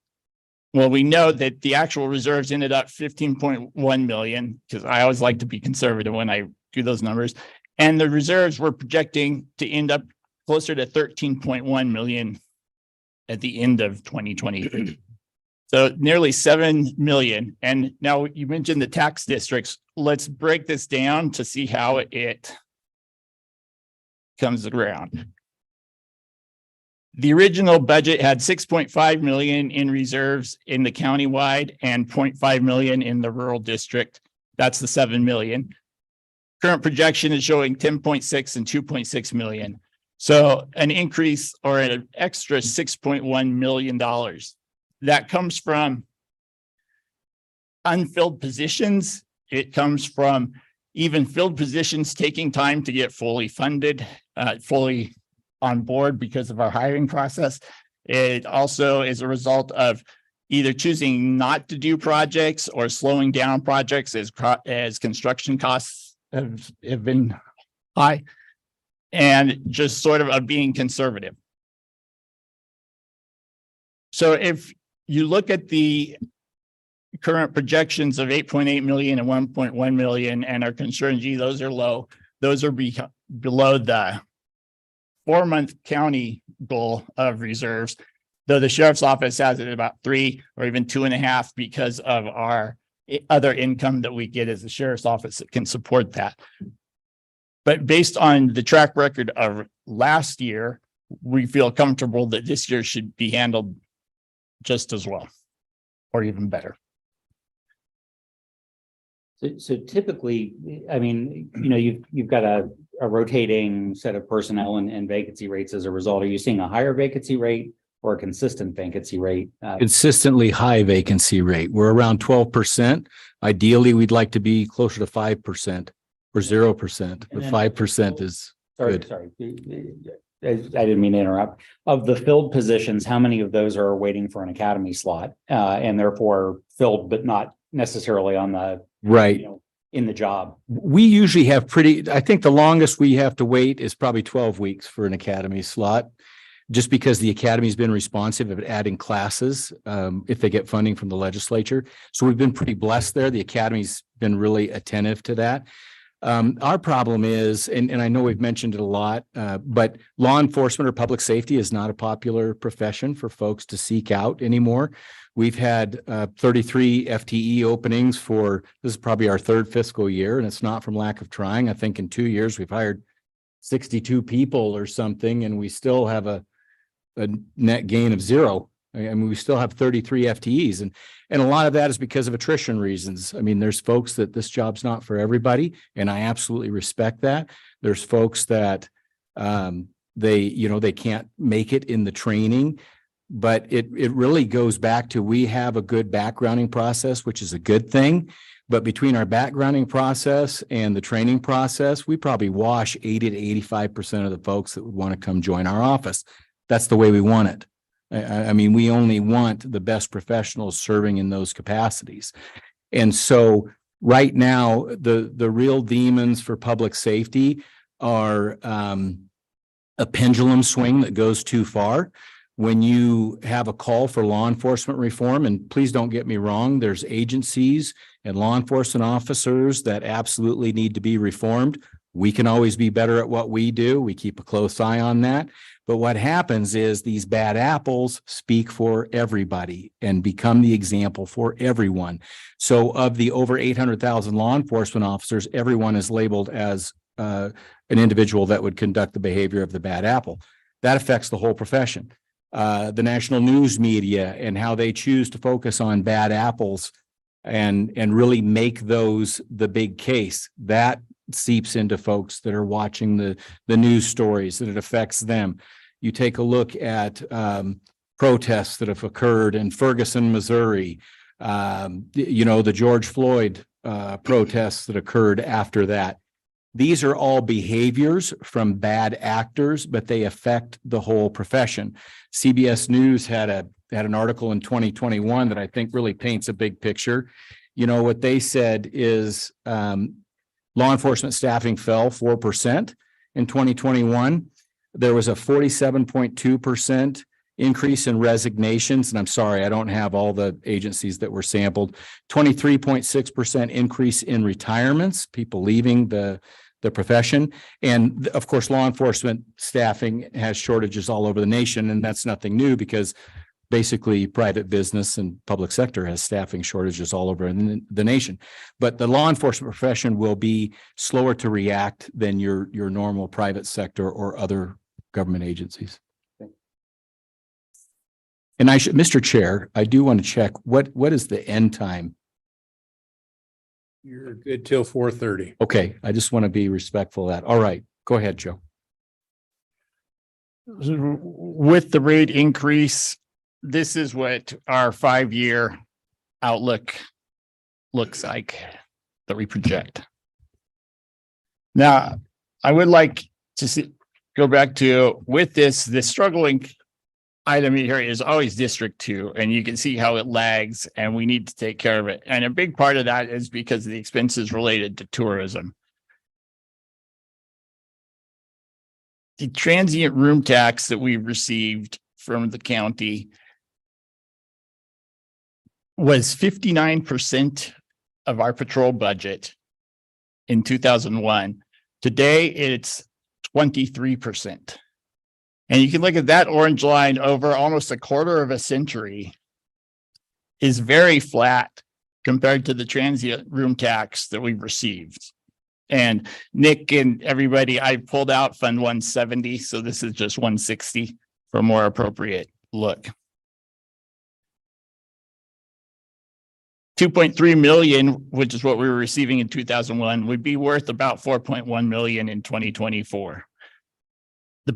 well, we know that the actual reserves ended up 15.1 million, because I always like to be conservative when I do those numbers. And the reserves were projecting to end up closer to 13.1 million at the end of 2023. So nearly 7 million. And now you mentioned the tax districts. Let's break this down to see how it comes around. The original budget had 6.5 million in reserves in the countywide and 0.5 million in the rural district. That's the 7 million. Current projection is showing 10.6 and 2.6 million. So an increase, or an extra $6.1 million. That comes from unfilled positions. It comes from even filled positions taking time to get fully funded, fully on board because of our hiring process. It also is a result of either choosing not to do projects or slowing down projects as construction costs have been high, and just sort of being conservative. So if you look at the current projections of 8.8 million and 1.1 million and are concerned, gee, those are low, those are below the 4-month county goal of reserves, though the sheriff's office has it about 3 or even 2.5 because of our other income that we get as the sheriff's office that can support that. But based on the track record of last year, we feel comfortable that this year should be handled just as well, or even better. So typically, I mean, you've got a rotating set of personnel and vacancy rates as a result. Are you seeing a higher vacancy rate or a consistent vacancy rate? Consistently high vacancy rate. We're around 12%. Ideally, we'd like to be closer to 5% or 0%, but 5% is good. Sorry. I didn't mean to interrupt. Of the filled positions, how many of those are waiting for an academy slot and therefore filled, but not necessarily on the Right. In the job? We usually have I think the longest we have to wait is probably 12 weeks for an academy slot, just because the academy's been responsive of adding classes if they get funding from the legislature. So we've been pretty blessed there. The academy's been really attentive to that. Our problem is, and I know we've mentioned it a lot, but law enforcement or public safety is not a popular profession for folks to seek out anymore. We've had 33 FTE openings this is probably our 3rd fiscal year, and it's not from lack of trying. I think in 2 years, we've hired 62 people or something, and we still have a net gain of 0. I mean, we still have 33 FTEs, and a lot of that is because of attrition reasons. I mean, there's folks that this job's not for everybody, and I absolutely respect that. There's folks that they can't make it in the training, but it really goes back to, we have a good backgrounding process, which is a good thing. But between our backgrounding process and the training process, we probably wash 80 to 85% of the folks that would want to come join our office. That's the way we want it. I mean, we only want the best professionals serving in those capacities. And so right now, the real demons for public safety are a pendulum swing that goes too far. When you have a call for law enforcement reform, and please don't get me wrong, there's agencies and law enforcement officers that absolutely need to be reformed. We can always be better at what we do. We keep a close eye on that. But what happens is these bad apples speak for everybody and become the example for everyone. So of the over 800,000 law enforcement officers, everyone is labeled as an individual that would conduct the behavior of the bad apple. That affects the whole profession. The national news media and how they choose to focus on bad apples and really make those the big case, that seeps into folks that are watching the news stories, and it affects them. You take a look at protests that have occurred in Ferguson, Missouri, the George Floyd protests that occurred after that. These are all behaviors from bad actors, but they affect the whole profession. CBS News had an article in 2021 that I think really paints a big picture. You know, what they said is law enforcement staffing fell 4% in 2021. There was a 47.2% increase in resignations. And I'm sorry, I don't have all the agencies that were sampled. 23.6% increase in retirements, people leaving the profession. And of course, law enforcement staffing has shortages all over the nation. And that's nothing new, because basically private business and public sector has staffing shortages all over the nation. But the law enforcement profession will be slower to react than your normal private sector or other government agencies. And Mr. Chair, I do want to check, what is the end time? You're good till 4:30. Okay, I just want to be respectful of that. All right, go ahead, Joe. With the rate increase, this is what our 5-year outlook looks like that we project. Now, I would like to go back to, with this struggling item here is always District 2, and you can see how it lags, and we need to take care of it. And a big part of that is because of the expenses related to tourism. The transient room tax that we received from the county was 59% of our patrol budget in 2001. Today, it's 23%. And you can look at that orange line over almost a quarter of a century is very flat compared to the transient room tax that we've received. And Nick and everybody, I pulled out Fund 170, so this is just 160 for a more appropriate look. 2.3 million, which is what we were receiving in 2001, would be worth about 4.1 million in 2024. The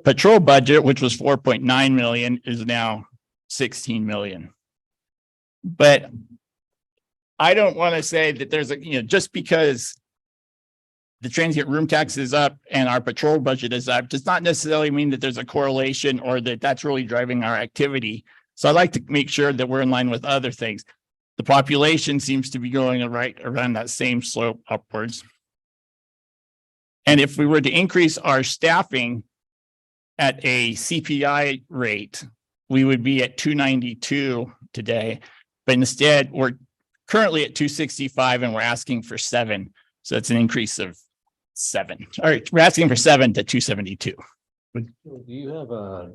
patrol budget, which was 4.9 million, is now 16 million. But I don't want to say that there's just because the transient room tax is up and our patrol budget is up, does not necessarily mean that there's a correlation or that that's really driving our activity. So I like to make sure that we're in line with other things. The population seems to be going right around that same slope upwards. And if we were to increase our staffing at a CPI rate, we would be at 292 today. But instead, we're currently at 265 and we're asking for 7. So that's an increase of 7. All right, we're asking for 7 to 272. Do you have a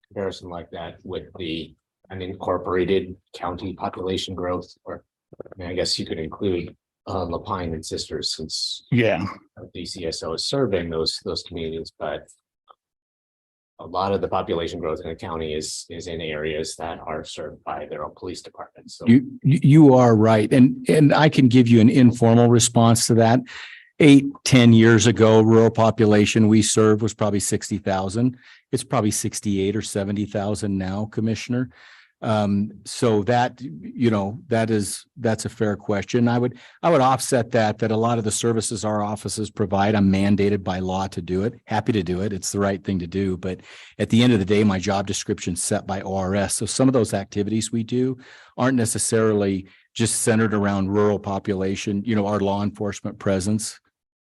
comparison like that with the unincorporated county population growth? Or I mean, I guess you could include Lapine and Sisters, since DCSO is serving those communities, but a lot of the population growth in the county is in areas that are served by their own police departments. So You are right. And I can give you an informal response to that. 8-10 years ago, rural population we served was probably 60,000. It's probably 68 or 70,000 now, Commissioner. So that, that's a fair question. I would offset that a lot of the services our offices provide, I'm mandated by law to do it. Happy to do it. It's the right thing to do. But at the end of the day, my job description is set by ORS. So some of those activities we do aren't necessarily just centered around rural population, our law enforcement presence,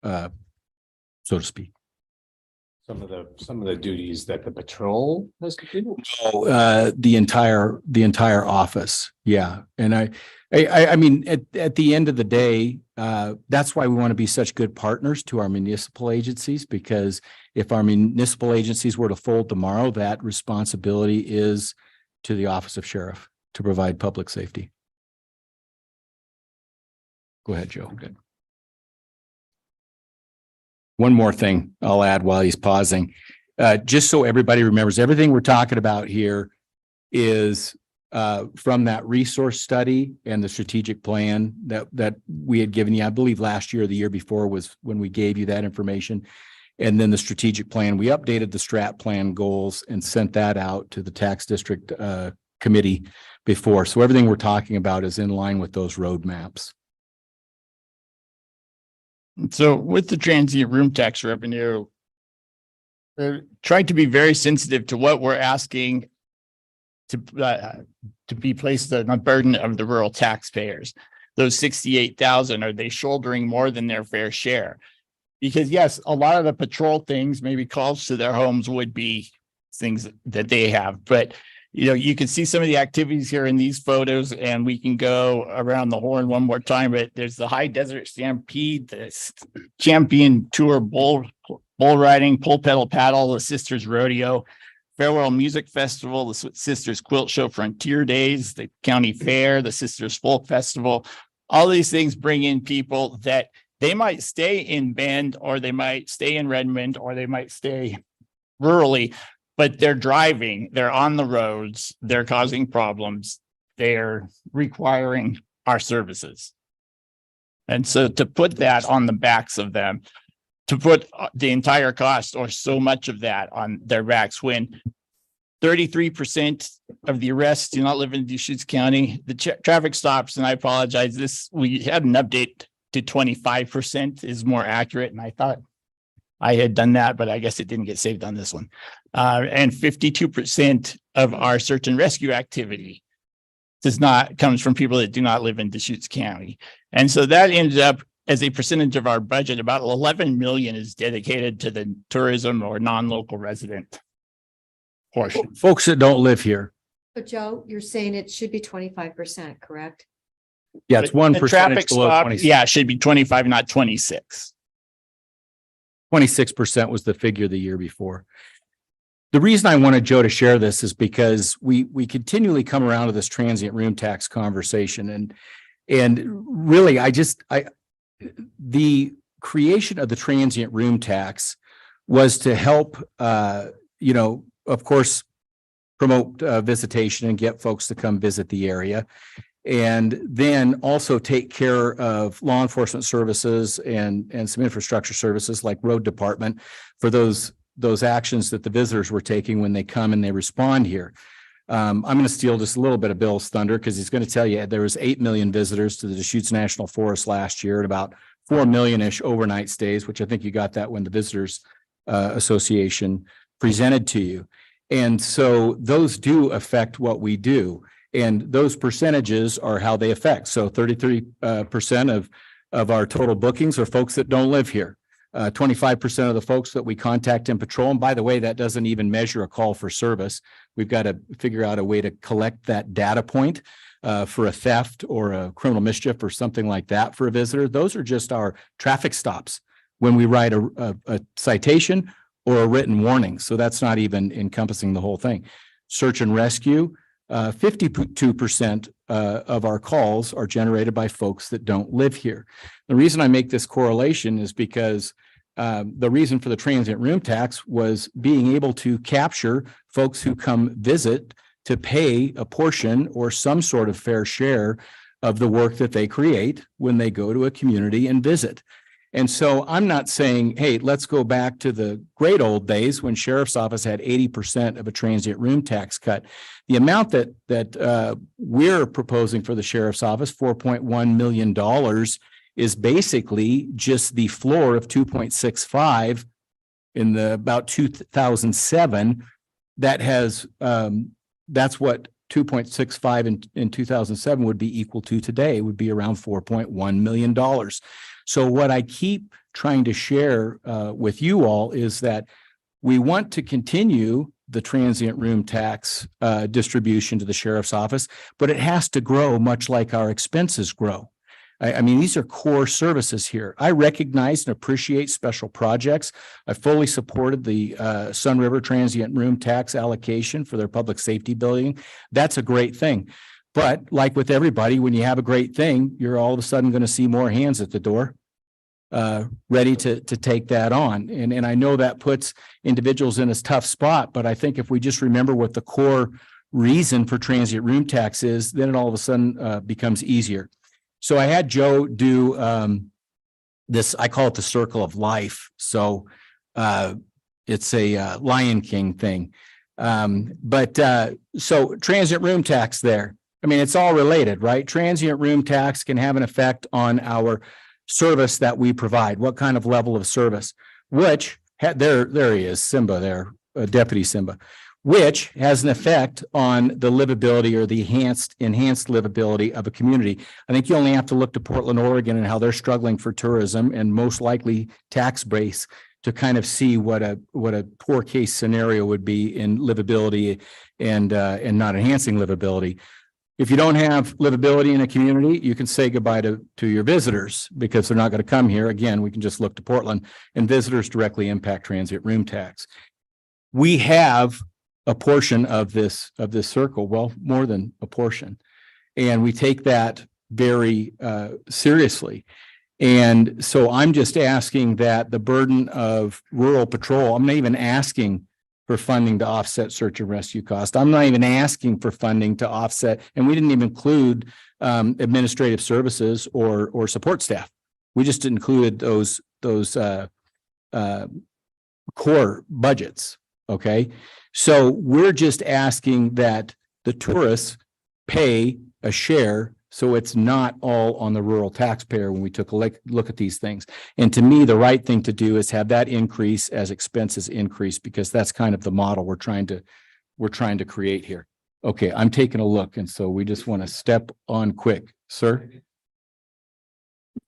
so to speak. some of the duties that the patrol has to do. The entire office. Yeah. And I mean, at the end of the day, that's why we want to be such good partners to our municipal agencies, because if our municipal agencies were to fold tomorrow, that responsibility is to the Office of Sheriff to provide public safety. Go ahead, Joe. Good. One more thing I'll add while he's pausing, just so everybody remembers, everything we're talking about here is from that resource study and the strategic plan that we had given you. I believe last year or the year before was when we gave you that information. And then the strategic plan, we updated the strat plan goals and sent that out to the tax district committee before. So everything we're talking about is in line with those roadmaps. So with the transient room tax revenue, tried to be very sensitive to what we're asking to be placed on the burden of the rural taxpayers. Those 68,000, are they shouldering more than their fair share? Because yes, a lot of the patrol things, maybe calls to their homes, would be things that they have, but you can see some of the activities here in these photos, and we can go around the horn one more time, but there's the High Desert Stampede, the Champion Tour bull riding, Pull Pedal Paddle, the Sisters Rodeo, Farewell Music Festival, the Sisters Quilt Show, Frontier Days, the County Fair, the Sisters Folk Festival. All these things bring in people that they might stay in Bend, or they might stay in Redmond, or they might stay rurally, but they're driving, they're on the roads, they're causing problems, they're requiring our services. And so to put that on the backs of them, to put the entire cost or so much of that on their backs, when 33% of the arrests do not live in Deschutes County, the traffic stops, and I apologize, we had an update to 25% is more accurate, and I thought I had done that, but I guess it didn't get saved on this one. And 52% of our search and rescue activity comes from people that do not live in Deschutes County. And so that ended up as a percentage of our budget, about 11 million is dedicated to the tourism or non-local resident portion. Folks that don't live here. So Joe, you're saying it should be 25%, correct? Yeah, it's one The percentage traffic below stop, 26. yeah, it should be 25, not 26. 26% was the figure the year before. The reason I wanted Joe to share this is because we continually come around to this transient room tax conversation, and really the creation of the transient room tax was to help of course promote visitation and get folks to come visit the area, and then also take care of law enforcement services and some infrastructure services like road department for those actions that the visitors were taking when they come and they respond here. I'm going to steal just a little bit of Bill's thunder because he's going to tell you there was 8 million visitors to the Deschutes National Forest last year and about 4 million-ish overnight stays, which I think you got that when the Visitors Association presented to you. And so those do affect what we do. And those percentages are how they affect. So 33% of our total bookings are folks that don't live here. 25% of the folks that we contact in patrol. And by the way, that doesn't even measure a call for service. We've got to figure out a way to collect that data point for a theft or a criminal mischief or something like that for a visitor. Those are just our traffic stops when we write a citation or a written warning. So that's not even encompassing the whole thing. Search and rescue, 52% of our calls are generated by folks that don't live here. The reason I make this correlation is because the reason for the transient room tax was being able to capture folks who come visit to pay a portion or some sort of fair share of the work that they create when they go to a community and visit. And so I'm not saying, hey, let's go back to the great old days when sheriff's office had 80% of a transient room tax cut. The amount that we're proposing for the sheriff's office, $4.1 million, is basically just the floor of 2.65 in about 2007. That has that's what 2.65 in 2007 would be equal to today. It would be around $4.1 million. So what I keep trying to share with you all is that we want to continue the transient room tax distribution to the sheriff's office, but it has to grow much like our expenses grow. I mean, these are core services here. I recognize and appreciate special projects. I fully supported the Sun River transient room tax allocation for their public safety building. That's a great thing. But like with everybody, when you have a great thing, you're all of a sudden going to see more hands at the door ready to take that on. And I know that puts individuals in a tough spot, but I think if we just remember what the core reason for transient room tax is, then it all of a sudden becomes easier. So I had Joe do this, I call it the circle of life. So it's a Lion King thing. So transient room tax there. I mean, it's all related, right? Transient room tax can have an effect on our service that we provide. What kind of level of service, which there he is, Simba there, Deputy Simba, which has an effect on the livability or the enhanced livability of a community. I think you only have to look to Portland, Oregon and how they're struggling for tourism and most likely tax base to kind of see what a poor case scenario would be in livability and not enhancing livability. If you don't have livability in a community, you can say goodbye to your visitors because they're not going to come here. Again, we can just look to Portland, and visitors directly impact transient room tax. We have a portion of this circle, well, more than a portion, and we take that very seriously. And so I'm just asking that the burden of rural patrol, I'm not even asking for funding to offset search and rescue costs. I'm not even asking for funding to offset, and we didn't even include administrative services or support staff. We just included those core budgets. Okay. So we're just asking that the tourists pay a share So it's not all on the rural taxpayer when we took a look at these things. And to me, the right thing to do is have that increase as expenses increase, because that's kind of the model we're trying to create here. Okay, I'm taking a look, and so we just want to step on quick, sir.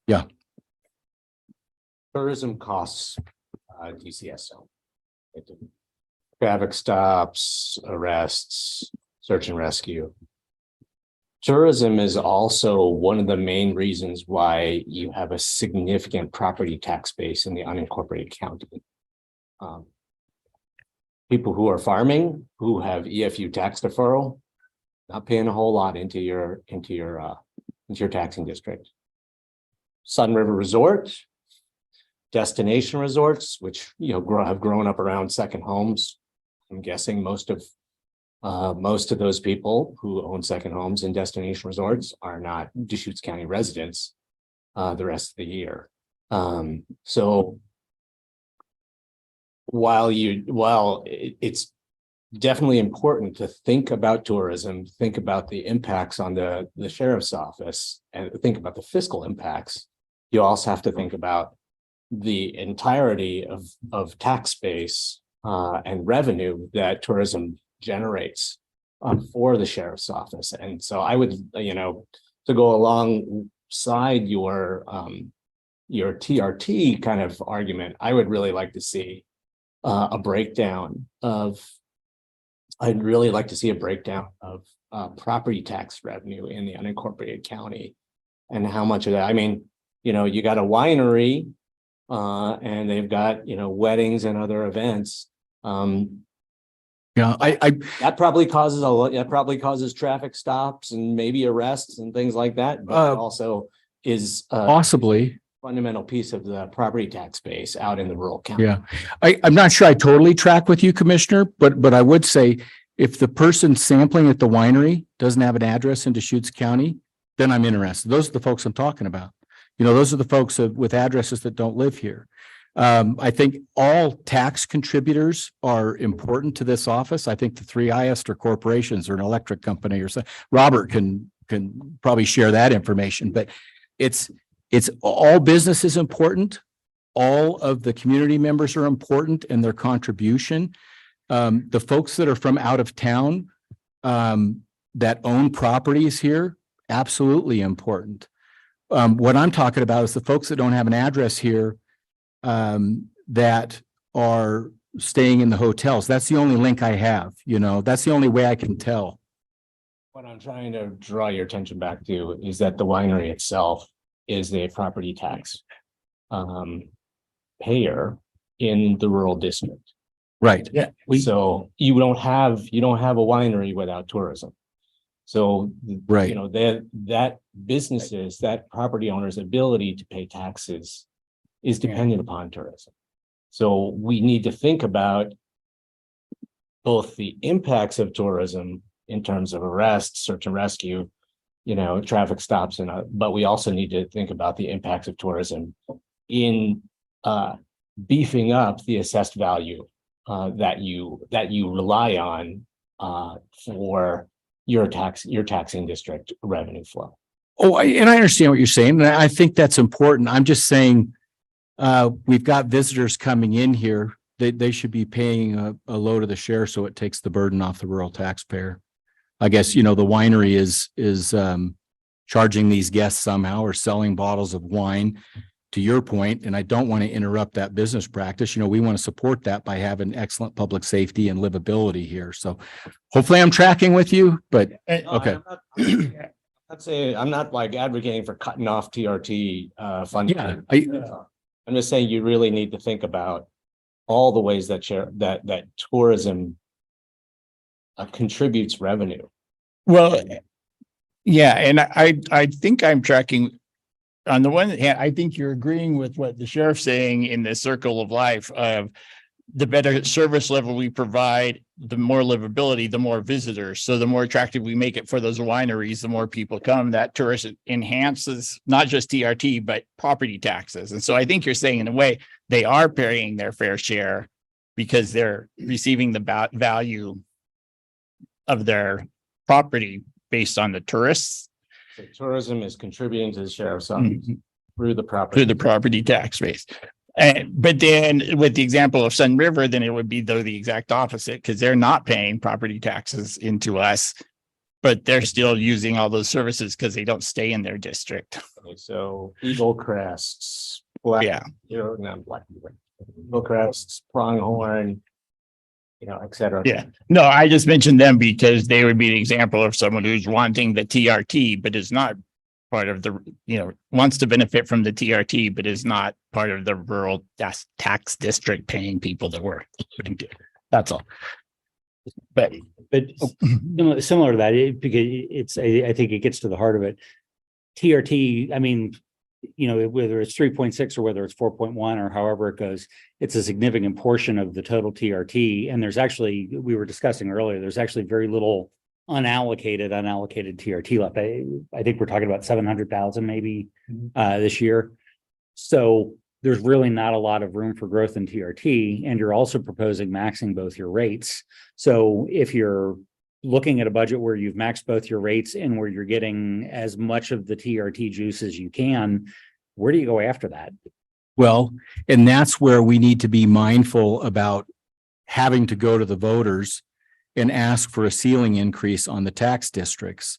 Yeah. Tourism costs, DCSO. Traffic stops, arrests, search and rescue. Tourism is also one of the main reasons why you have a significant property tax base in the unincorporated county. People who are farming, who have EFU tax deferral, not paying a whole lot into your taxing district. Sun River Resort, destination resorts, which have grown up around second homes. I'm guessing most of those people who own second homes and destination resorts are not Deschutes County residents the rest of the year. So while it's definitely important to think about tourism, think about the impacts on the sheriff's office, and think about the fiscal impacts, you also have to think about the entirety of tax base and revenue that tourism generates for the sheriff's office. And so I would, to go alongside your TRT kind of argument, I would really like to see a breakdown of property tax revenue in the unincorporated county, and how much of that. I mean, you got a winery and they've got, weddings and other events. Yeah, that probably causes traffic stops and maybe arrests and things like that, but it also is possibly fundamental piece of the property tax base out in the rural county. Yeah, I'm not sure I totally track with you, Commissioner, but I would say if the person sampling at the winery doesn't have an address in Deschutes County, then I'm interested. Those are the folks I'm talking about. Those are the folks with addresses that don't live here. I think all tax contributors are important to this office. I think the three highest are corporations or an electric company or something. Robert can probably share that information, but it's all business is important. All of the community members are important and their contribution. The folks that are from out of town that own properties here, absolutely important. What I'm talking about is the folks that don't have an address here that are staying in the hotels. That's the only link I have, that's the only way I can tell. What I'm trying to draw your attention back to is that the winery itself is a property tax payer in the rural district. Right. Yeah. So you don't have a winery without tourism. So, right. That businesses, that property owner's ability to pay taxes is dependent upon tourism. So we need to think about both the impacts of tourism in terms of arrests, search and rescue, traffic stops, but we also need to think about the impacts of tourism in beefing up the assessed value that you rely on for your taxing district revenue flow. Oh, and I understand what you're saying, and I think that's important. I'm just saying we've got visitors coming in here. They should be paying a load of the share, so it takes the burden off the rural taxpayer. I guess, the winery is charging these guests somehow or selling bottles of wine, to your point, and I don't want to interrupt that business practice. We want to support that by having excellent public safety and livability here. So hopefully I'm tracking with you, but okay. I'm not like advocating for cutting off TRT funding. Yeah, I'm just saying you really need to think about all the ways that tourism contributes revenue. Well, yeah, and I think I'm tracking. On the one hand, I think you're agreeing with what the sheriff's saying in the circle of life of the better service level we provide, the more livability, the more visitors. So the more attractive we make it for those wineries, the more people come. That tourist enhances not just TRT, but property taxes. And so I think you're saying in a way they are paying their fair share because they're receiving the value of their property based on the tourists. So tourism is contributing to the sheriff's office through the property. through the property tax base. But then with the example of Sun River, then it would be the exact opposite because they're not paying property taxes into us, but they're still using all those services because they don't stay in their district. So Eagle Crests, Black, Yeah. not Black, Eagle Crests, Pronghorn, et cetera. Yeah, no, I just mentioned them because they would be an example of someone who's wanting the TRT, but is not part of the, wants to benefit from the TRT, but is not part of the rural tax district paying people that we're putting to. That's all. But Similar to that, because I think it gets to the heart of it. TRT, I mean, whether it's 3.6 or whether it's 4.1 or however it goes, it's a significant portion of the total TRT. And there's actually, we were discussing earlier, there's actually very little unallocated TRT left. I think we're talking about 700,000 maybe this year. So there's really not a lot of room for growth in TRT, and you're also proposing maxing both your rates. So if you're looking at a budget where you've maxed both your rates and where you're getting as much of the TRT juice as you can, where do you go after that? Well, and that's where we need to be mindful about having to go to the voters and ask for a ceiling increase on the tax districts.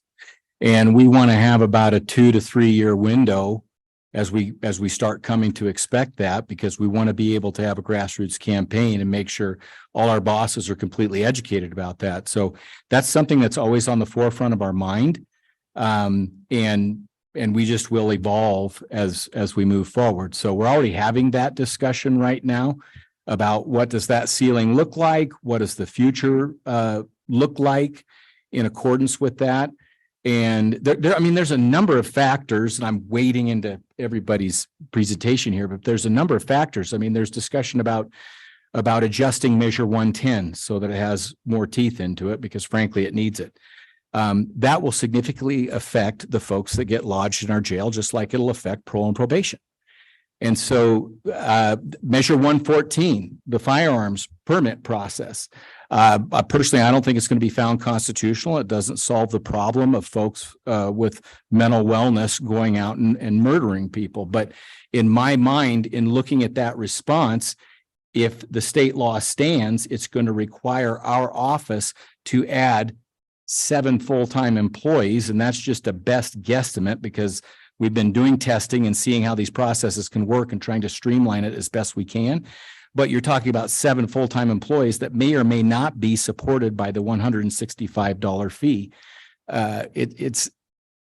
And we want to have about a 2 to 3 year window as we start coming to expect that, because we want to be able to have a grassroots campaign and make sure all our bosses are completely educated about that. So that's something that's always on the forefront of our mind. And we just will evolve as we move forward. So we're already having that discussion right now about what does that ceiling look like? What does the future look like in accordance with that? And there's a number of factors, and I'm wading into everybody's presentation here, but there's a number of factors. I mean, there's discussion about adjusting Measure 110 so that it has more teeth into it, because frankly, it needs it. That will significantly affect the folks that get lodged in our jail, just like it'll affect parole and probation. And so Measure 114, the firearms permit process. Personally, I don't think it's going to be found constitutional. It doesn't solve the problem of folks with mental wellness going out and murdering people. But in my mind, in looking at that response, if the state law stands, it's going to require our office to add 7 full-time employees. And that's just a best guesstimate, because we've been doing testing and seeing how these processes can work and trying to streamline it as best we can. But you're talking about 7 full-time employees that may or may not be supported by the $165 fee.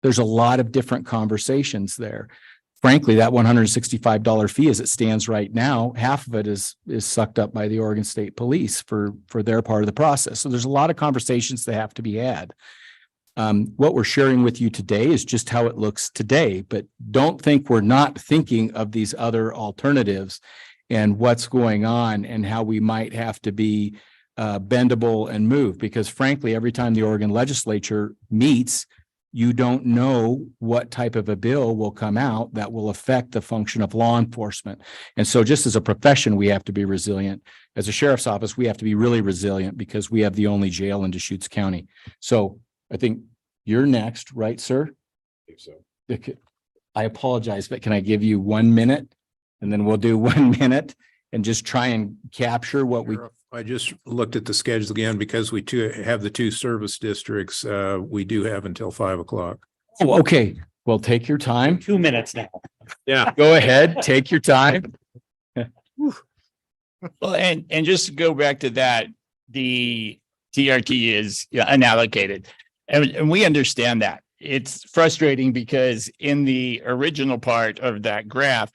There's a lot of different conversations there. Frankly, that $165 fee as it stands right now, half of it is sucked up by the Oregon State Police for their part of the process. So there's a lot of conversations that have to be had. What we're sharing with you today is just how it looks today, but don't think we're not thinking of these other alternatives and what's going on and how we might have to be bendable and move, because frankly, every time the Oregon legislature meets, you don't know what type of a bill will come out that will affect the function of law enforcement. And so just as a profession, we have to be resilient. As a sheriff's office, we have to be really resilient because we have the only jail in Deschutes County. So I think you're next, right, sir? I think so. I apologize, but can I give you 1 minute? And then we'll do 1 minute and just try and capture what we. I just looked at the schedule again, because we have the 2 service districts. We do have until 5 o'clock. Oh, okay. Well, take your time. 2 minutes now. Yeah. Go ahead. Take your time. Well, and just to go back to that, the TRT is unallocated. And we understand that. It's frustrating because in the original part of that graph,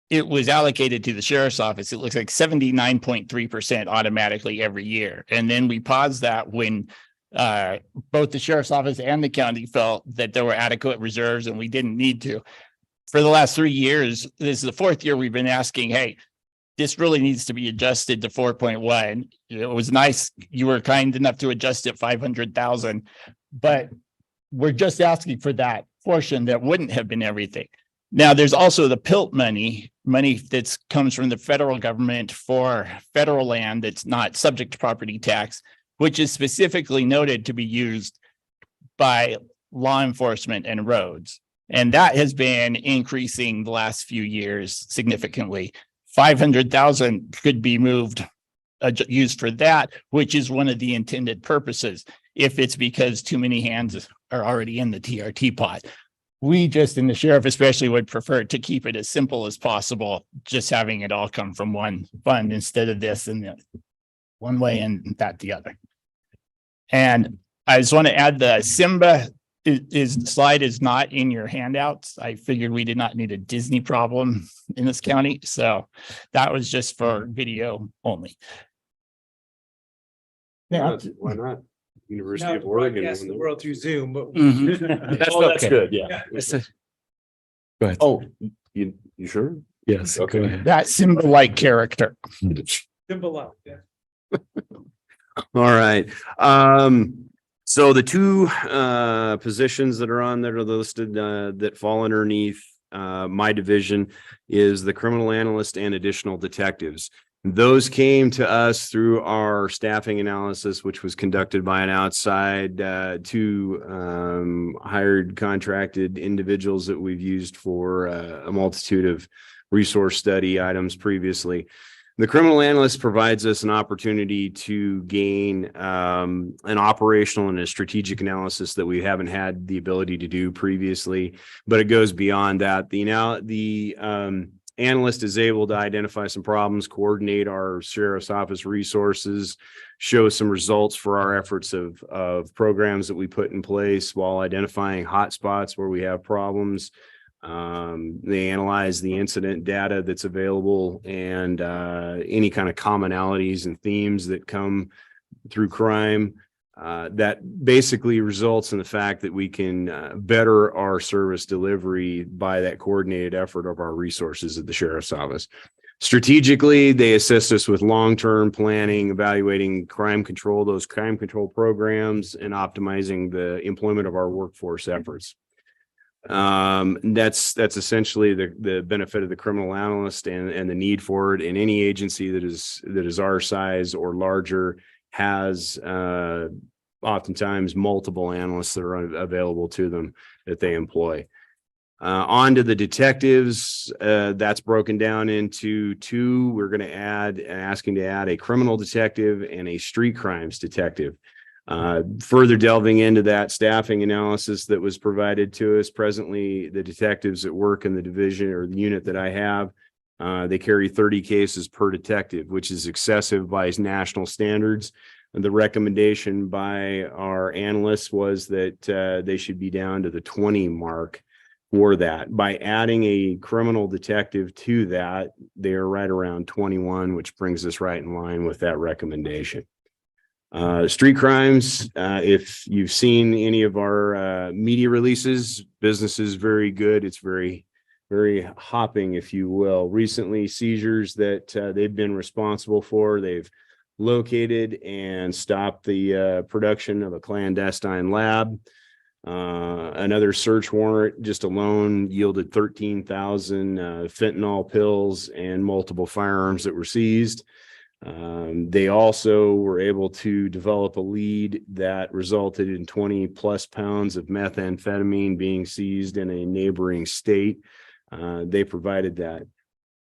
it was allocated to the sheriff's office. It looks like 79.3% automatically every year. And then we paused that when both the sheriff's office and the county felt that there were adequate reserves and we didn't need to. For the last 3 years, this is the 4th year we've been asking, hey, this really needs to be adjusted to 4.1. It was nice. You were kind enough to adjust it 500,000, but we're just asking for that portion that wouldn't have been everything. Now, there's also the PILT money that comes from the federal government for federal land that's not subject to property tax, which is specifically noted to be used by law enforcement and roads. And that has been increasing the last few years significantly. 500,000 could be moved, used for that, which is one of the intended purposes. If it's because too many hands are already in the TRT pot. We just, in the sheriff especially, would prefer to keep it as simple as possible, just having it all come from one fund instead of this and the one way and that the other. And I just want to add the Simba slide is not in your handouts. I figured we did not need a Disney problem in this county. So that was just for video only. Yeah. Why not? University Now, of Oregon. yes, the world through Zoom, but. That's good, yeah. Go ahead. Oh, you sure? Yes. Okay. Go ahead. That Simba-like character. Symbol up, yeah. All right. So the two positions that are on there are listed that fall underneath my division is the criminal analyst and additional detectives. Those came to us through our staffing analysis, which was conducted by an outside two hired contracted individuals that we've used for a multitude of resource study items previously. The criminal analyst provides us an opportunity to gain an operational and a strategic analysis that we haven't had the ability to do previously, but it goes beyond that. The analyst is able to identify some problems, coordinate our sheriff's office resources, show some results for our efforts of programs that we put in place while identifying hotspots where we have problems. They analyze the incident data that's available and any kind of commonalities and themes that come through crime. That basically results in the fact that we can better our service delivery by that coordinated effort of our resources at the sheriff's office. Strategically, they assist us with long-term planning, evaluating crime control, those crime control programs, and optimizing the employment of our workforce efforts. That's essentially the benefit of the criminal analyst and the need for it. And any agency that is our size or larger has oftentimes multiple analysts that are available to them that they employ. On to the detectives, that's broken down into two. We're going to asking to add a criminal detective and a street crimes detective. Further delving into that staffing analysis that was provided to us presently, the detectives that work in the division or the unit that I have, they carry 30 cases per detective, which is excessive by national standards. And the recommendation by our analysts was that they should be down to the 20 mark for that. By adding a criminal detective to that, they are right around 21, which brings us right in line with that recommendation. Street crimes, if you've seen any of our media releases, business is very good. It's very, very hopping, if you will. Recently, seizures that they've been responsible for, they've located and stopped the production of a clandestine lab. Another search warrant just alone yielded 13,000 fentanyl pills and multiple firearms that were seized. They also were able to develop a lead that resulted in 20 plus pounds of methamphetamine being seized in a neighboring state. They provided that.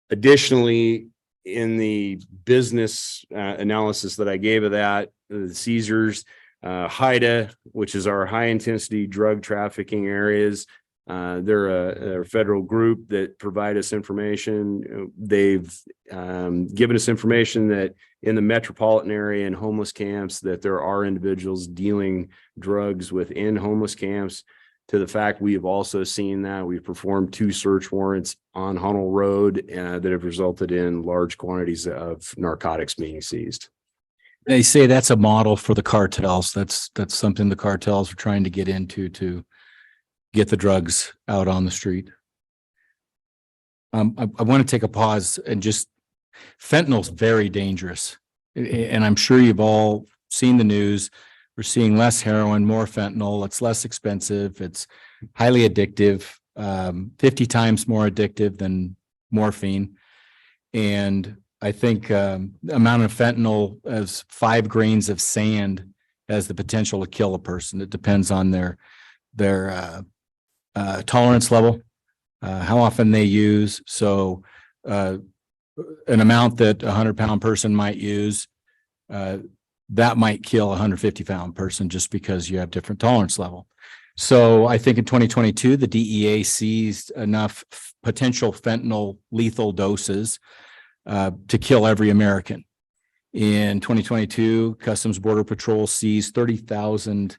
Additionally, in the business analysis that I gave of that, the seizures, HIDA, which is our high intensity drug trafficking areas, they're a federal group that provide us information. They've given us information that in the metropolitan area and homeless camps that there are individuals dealing drugs within homeless camps. To the fact we have also seen that we've performed 2 search warrants on Hunnell Road that have resulted in large quantities of narcotics being seized. They say that's a model for the cartels. That's something the cartels are trying to get into to get the drugs out on the street. I want to take a pause and just fentanyl's very dangerous. And I'm sure you've all seen the news. We're seeing less heroin, more fentanyl. It's less expensive. It's highly addictive, 50 times more addictive than morphine. And I think the amount of fentanyl as 5 grains of sand has the potential to kill a person. It depends on their tolerance level, how often they use. So an amount that a 100-pound person might use, that might kill a 150-pound person just because you have different tolerance level. So I think in 2022, the DEA seized enough potential fentanyl lethal doses to kill every American. In 2022, Customs Border Patrol seized 50,000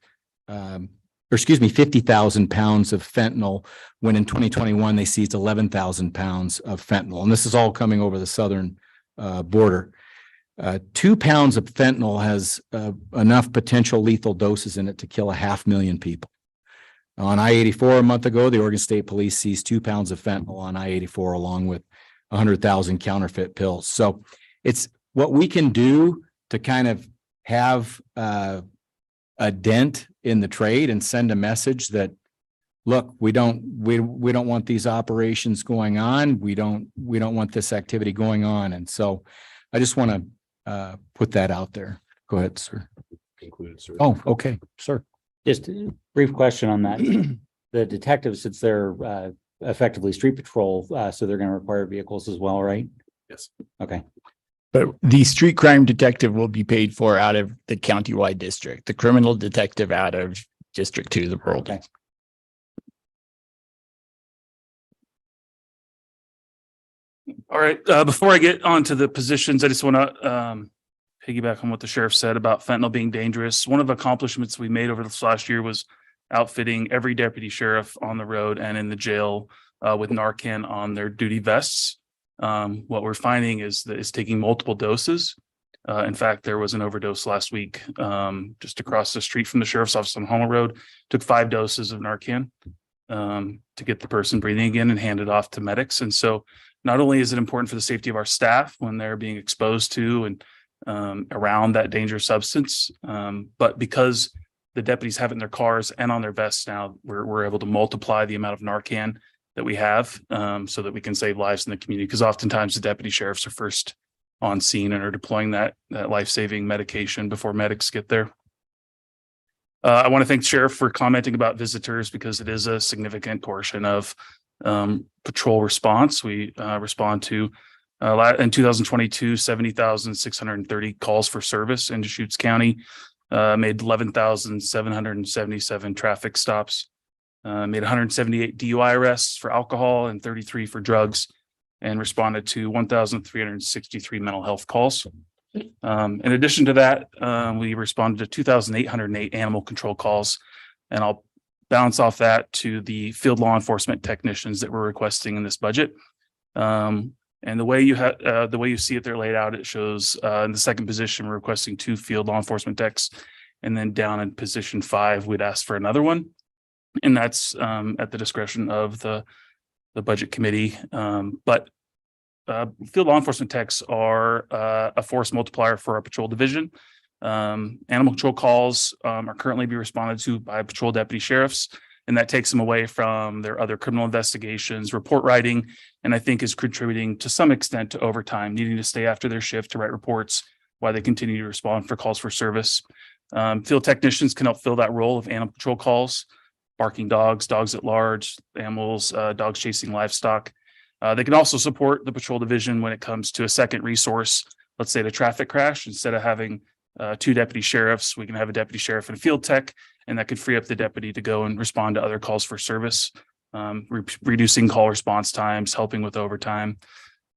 pounds of fentanyl, when in 2021, they seized 11,000 pounds of fentanyl. And this is all coming over the southern border. 2 pounds of fentanyl has enough potential lethal doses in it to kill 500,000 people. On I-84 a month ago, the Oregon State Police seized 2 pounds of fentanyl on I-84, along with 100,000 counterfeit pills. So it's what we can do to kind of have a dent in the trade and send a message that, look, we don't want these operations going on. We don't want this activity going on. And so I just want to put that out there. Go ahead, sir. Concluded, sir. Oh, okay, sir. Just a brief question on that. The detectives, since they're effectively street patrol, so they're going to require vehicles as well, right? Yes. Okay. But the street crime detective will be paid for out of the countywide district, the criminal detective out of District 2, the rural. Okay. All right, before I get onto the positions, I just want to piggyback on what the sheriff said about fentanyl being dangerous. One of the accomplishments we made over this last year was outfitting every deputy sheriff on the road and in the jail with Narcan on their duty vests. What we're finding is that it's taking multiple doses. In fact, there was an overdose last week just across the street from the sheriff's office on Homer Road. Took 5 doses of Narcan to get the person breathing again and hand it off to medics. And so not only is it important for the safety of our staff when they're being exposed to and around that dangerous substance, but because the deputies have it in their cars and on their vests now, we're able to multiply the amount of Narcan that we have so that we can save lives in the community. Because oftentimes the deputy sheriffs are first on scene and are deploying that life-saving medication before medics get there. I want to thank the sheriff for commenting about visitors, because it is a significant portion of patrol response. We respond to in 2022, 70,630 calls for service in Deschutes County, made 11,777 traffic stops, made 178 DUI arrests for alcohol and 33 for drugs, and responded to 1,363 mental health calls. In addition to that, we responded to 2,808 animal control calls, and I'll bounce off that to the field law enforcement technicians that we're requesting in this budget. And the way you see it there laid out, it shows in the second position, we're requesting 2 field law enforcement techs, and then down in position 5, we'd ask for another one. And that's at the discretion of the budget committee. But field law enforcement techs are a force multiplier for our patrol division. Animal control calls are currently being responded to by patrol deputy sheriffs, and that takes them away from their other criminal investigations, report writing, and I think is contributing to some extent to overtime, needing to stay after their shift to write reports while they continue to respond for calls for service. Field technicians can help fill that role of animal control calls, barking dogs, dogs at large, animals, dogs chasing livestock. They can also support the patrol division when it comes to a second resource, let's say the traffic crash. Instead of having 2 deputy sheriffs, we can have a deputy sheriff and a field tech, and that could free up the deputy to go and respond to other calls for service, reducing call response times, helping with overtime.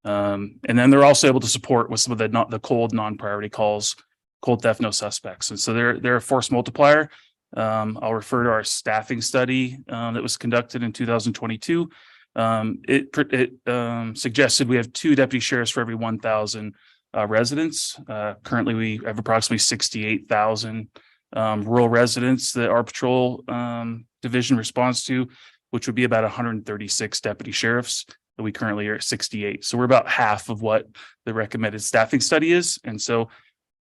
And then they're also able to support with some of the cold non-priority calls, cold theft, no suspects. And so they're a force multiplier. I'll refer to our staffing study that was conducted in 2022. It suggested we have 2 deputy sheriffs for every 1,000 residents. Currently, we have approximately 68,000 rural residents that our patrol division responds to, which would be about 136 deputy sheriffs. That we currently are at 68. So we're about half of what the recommended staffing study is. And so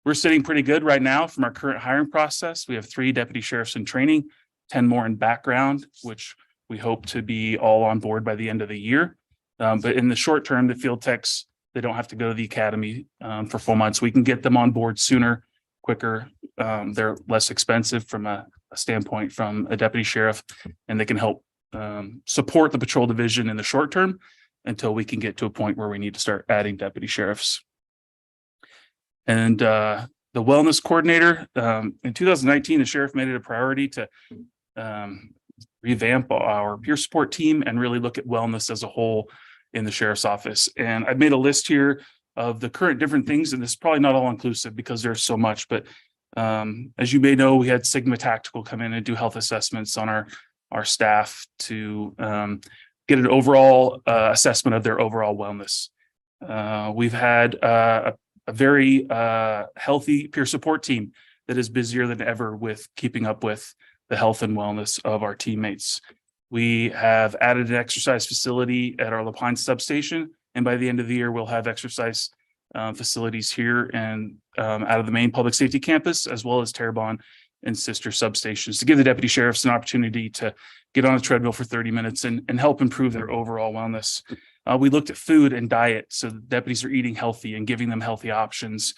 we're sitting pretty good right now from our current hiring process. We have 3 deputy sheriffs in training, 10 more in background, which we hope to be all on board by the end of the year. But in the short term, the field techs, they don't have to go to the academy for 4 months. We can get them on board sooner, quicker. They're less expensive from a standpoint from a deputy sheriff, and they can help support the patrol division in the short term until we can get to a point where we need to start adding deputy sheriffs. And the wellness coordinator, in 2019, the sheriff made it a priority to revamp our peer support team and really look at wellness as a whole in the sheriff's office. And I've made a list here of the current different things, and this is probably not all inclusive because there's so much, but as you may know, we had Sigma Tactical come in and do health assessments on our staff to get an overall assessment of their overall wellness. We've had a very healthy peer support team that is busier than ever with keeping up with the health and wellness of our teammates. We have added an exercise facility at our La Pine substation, and by the end of the year, we'll have exercise facilities here and out of the main public safety campus, as well as Terrebonne and sister substations, to give the deputy sheriffs an opportunity to get on a treadmill for 30 minutes and help improve their overall wellness. We looked at food and diet, so the deputies are eating healthy and giving them healthy options.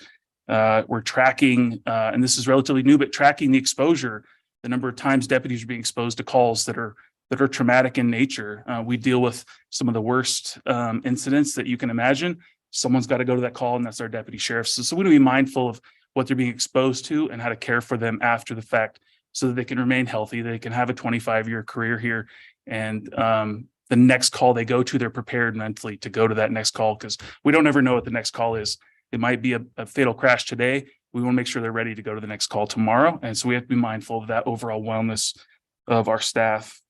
We're tracking, and this is relatively new, but tracking the exposure, the number of times deputies are being exposed to calls that are traumatic in nature. We deal with some of the worst incidents that you can imagine. Someone's got to go to that call, and that's our deputy sheriff. So we need to be mindful of what they're being exposed to and how to care for them after the fact so that they can remain healthy. They can have a 25-year career here. And the next call they go to, they're prepared mentally to go to that next call, because we don't ever know what the next call is. It might be a fatal crash today. We want to make sure they're ready to go to the next call tomorrow. And so we have to be mindful of that overall wellness of our staff.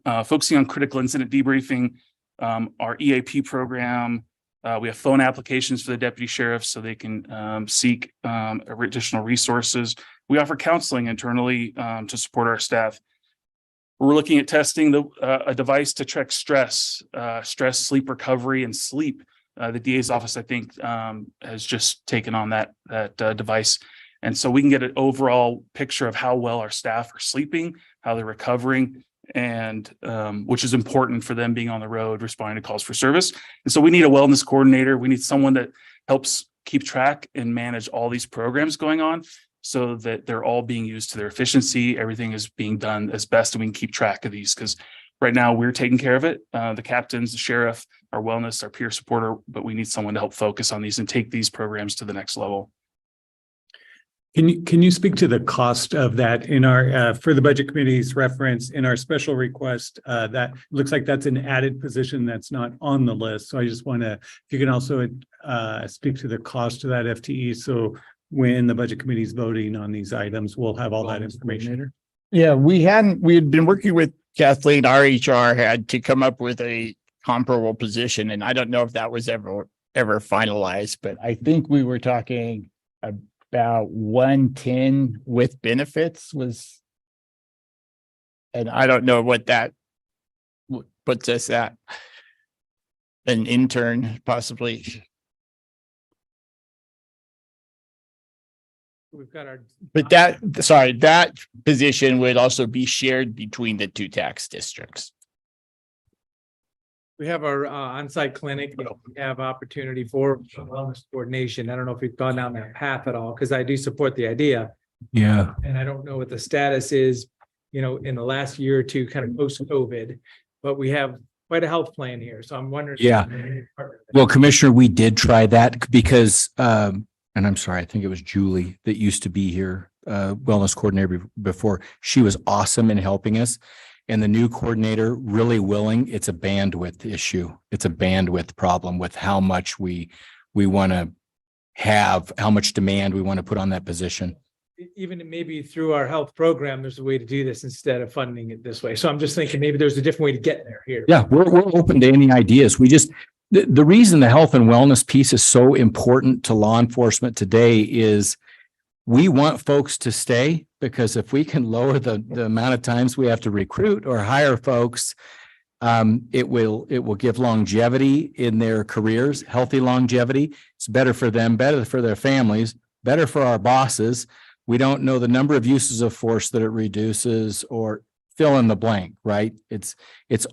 Focusing on critical incident debriefing, our EAP program. We have phone applications for the deputy sheriffs so they can seek additional resources. We offer counseling internally to support our staff. We're looking at testing a device to track stress, sleep recovery, and sleep. The DA's office, I think, has just taken on that device. And so we can get an overall picture of how well our staff are sleeping, how they're recovering, and which is important for them being on the road, responding to calls for service. And so we need a wellness coordinator. We need someone that helps keep track and manage all these programs going on so that they're all being used to their efficiency. Everything is being done as best, and we can keep track of these, because right now we're taking care of it. The captains, the sheriff, our wellness, our peer supporter, but we need someone to help focus on these and take these programs to the next level. Can you speak to the cost of that in our, for the budget committee's reference in our special request? That looks like that's an added position that's not on the list. So I just want to, if you can also speak to the cost of that FTE. So when the budget committee is voting on these items, we'll have all that information. Yeah, we had been working with Kathleen, our HR had to come up with a comparable position. And I don't know if that was ever finalized, but I think we were talking about 110 with benefits was, and I don't know what that puts us at. An intern possibly. We've got our. But that position would also be shared between the two tax districts. We have our on-site clinic. We have opportunity for wellness coordination. I don't know if we've gone down that path at all, because I do support the idea. Yeah. And I don't know what the status is, in the last year or two, kind of post-COVID, but we have quite a health plan here. So I'm wondering. Yeah. Well, Commissioner, we did try that because, and I'm sorry, I think it was Julie that used to be here, wellness coordinator before. She was awesome in helping us. And the new coordinator, really willing. It's a bandwidth issue. It's a bandwidth problem with how much we want to have, how much demand we want to put on that position. Even maybe through our health program, there's a way to do this instead of funding it this way. So I'm just thinking maybe there's a different way to get there here. Yeah, we're open to any ideas. We just, the reason the health and wellness piece is so important to law enforcement today is we want folks to stay, because if we can lower the amount of times we have to recruit or hire folks, it will give longevity in their careers, healthy longevity. It's better for them, better for their families, better for our bosses. We don't know the number of uses of force that it reduces, or fill in the blank, right? It's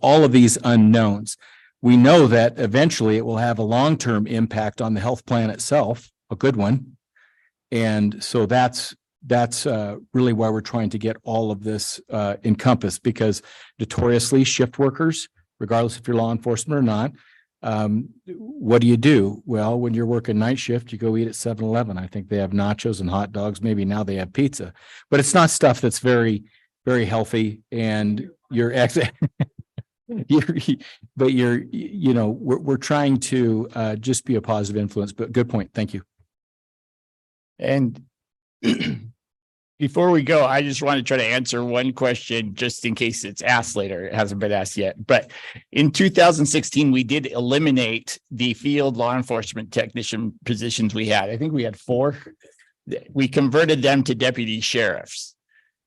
all of these unknowns. We know that eventually it will have a long-term impact on the health plan itself, a good one. And so that's that's really why we're trying to get all of this encompassed, because notoriously shift workers, regardless if you're law enforcement or not, what do? Well, when you're working night shift, you go eat at 7-Eleven. I think they have nachos and hot dogs. Maybe now they have pizza, but it's not stuff that's very, very healthy. And you're we're trying to just be a positive influence, but good point. Thank you. And before we go, I just want to try to answer one question just in case it's asked later. It hasn't been asked yet. But in 2016, we did eliminate the field law enforcement technician positions we had. I think we had 4. We converted them to deputy sheriffs.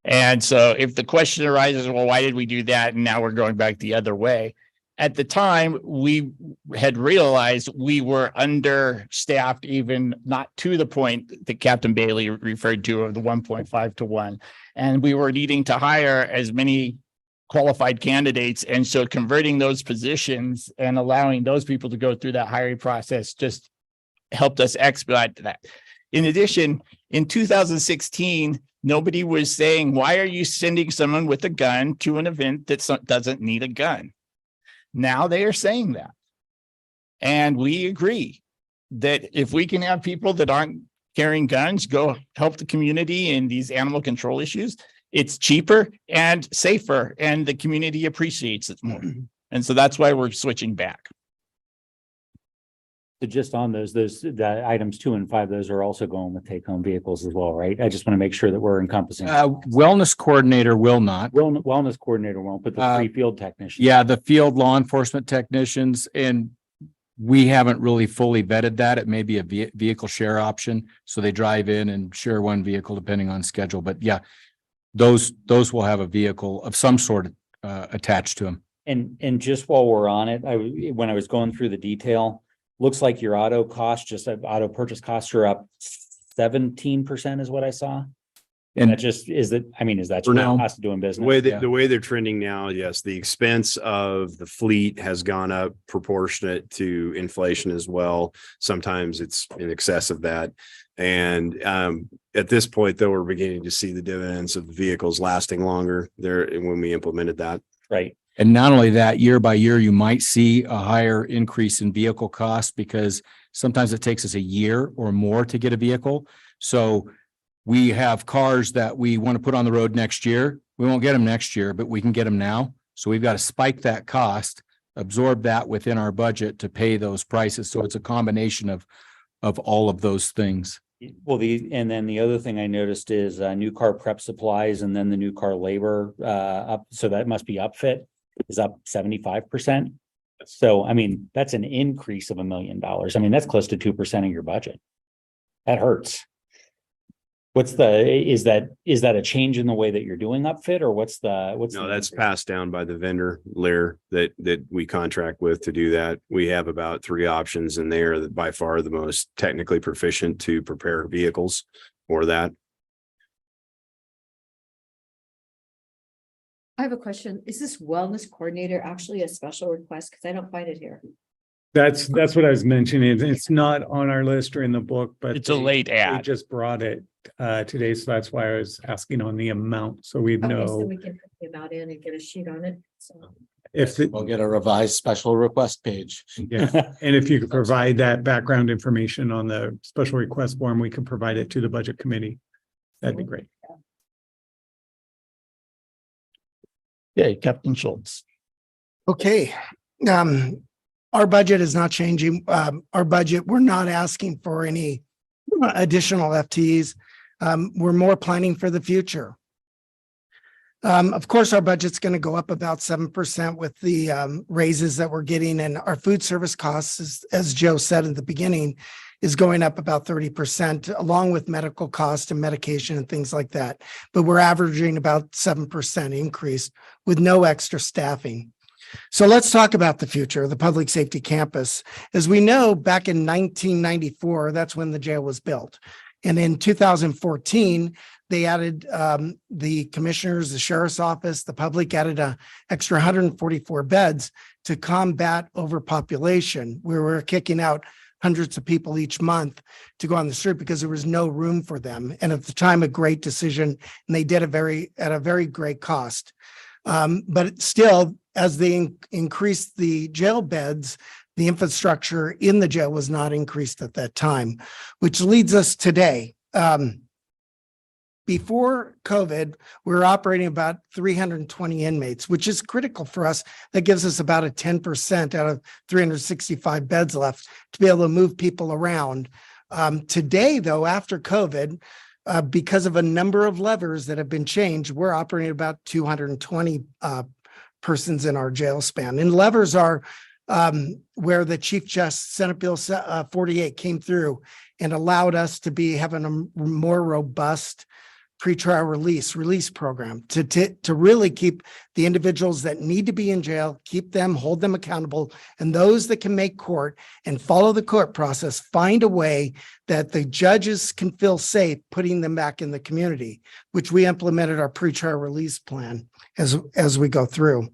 And so if the question arises, well, why did we do that? And now we're going back the other way. At the time, we had realized we were understaffed, even not to the point that Captain Bailey referred to of the 1.5 to 1. And we were needing to hire as many qualified candidates. And so converting those positions and allowing those people to go through that hiring process just helped us expedite that. In addition, in 2016, nobody was saying, why are you sending someone with a gun to an event that doesn't need a gun? Now they are saying that. And we agree that if we can have people that aren't carrying guns go help the community in these animal control issues, it's cheaper and safer, and the community appreciates it more. And so that's why we're switching back. So just on those, the items 2 and 5, those are also going with take-home vehicles as well, right? I just want to make sure that we're encompassing. Wellness coordinator will not. Wellness coordinator won't, but the 3 field technicians. Yeah, the field law enforcement technicians, and we haven't really fully vetted that. It may be a vehicle share option. So they drive in and share one vehicle depending on schedule. But yeah, those will have a vehicle of some sort attached to them. And just while we're on it, when I was going through the detail, looks like your auto costs, just auto purchase costs are up 17% is what I saw. And that just, is that just cost of doing business? The way they're trending now, yes, the expense of the fleet has gone up proportionate to inflation as well. Sometimes it's in excess of that. And at this point, though, we're beginning to see the dividends of the vehicles lasting longer there when we implemented that. Right. And not only that, year by year, you might see a higher increase in vehicle costs because sometimes it takes us a year or more to get a vehicle. So we have cars that we want to put on the road next year. We won't get them next year, but we can get them now. So we've got to spike that cost, absorb that within our budget to pay those prices. So it's a combination of all of those things. Well, and then the other thing I noticed is new car prep supplies and then the new car labor up. So that must be upfit is up 75%. So, that's an increase of $1 million. That's close to 2% of your budget. That hurts. Is that a change in the way that you're doing upfit, or that's passed down by the vendor Lear that we contract with to do that. We have about 3 options in there that by far the most technically proficient to prepare vehicles for that. I have a question. Is this wellness coordinator actually a special request? Because I don't find it here. That's what I was mentioning. It's not on our list or in the book, but it's a late They ad. just brought it today, so that's why I was asking on the amount, so we Okay, so know we can put the amount in and get a sheet on it. So if We'll get a revised special request page. yeah, and if you could provide that background information on the special request form, we can provide it to the budget committee. That'd be great. Okay, Captain Schultz. Okay. Our budget is not changing. Our budget, we're not asking for any additional FTEs. We're more planning for the future. Of course, our budget's going to go up about 7% with the raises that we're getting, and our food service costs, as Joe said at the beginning, is going up about 30%, along with medical costs and medication and things like that. But we're averaging about 7% increase with no extra staffing. So let's talk about the future of the public safety campus. As we know, back in 1994, that's when the jail was built. And in 2014, they added the commissioners, the sheriff's office, the public added an extra 144 beds to combat overpopulation. We were kicking out hundreds of people each month to go on the street because there was no room for them. And at the time, a great decision, and they did at a very great cost. But still, as they increased the jail beds, the infrastructure in the jail was not increased at that time, which leads us today. Before COVID, we were operating about 320 inmates, which is critical for us. That gives us about a 10% out of 365 beds left to be able to move people around. Today, though, after COVID, because of a number of levers that have been changed, we're operating about 220 persons in our jail span. And levers are where the Chief Justice Senate Bill 48 came through and allowed us to be having a more robust pretrial release program to really keep the individuals that need to be in jail, keep them, hold them accountable, and those that can make court and follow the court process, find a way that the judges can feel safe putting them back in the community, which we implemented our pretrial release plan as we go through.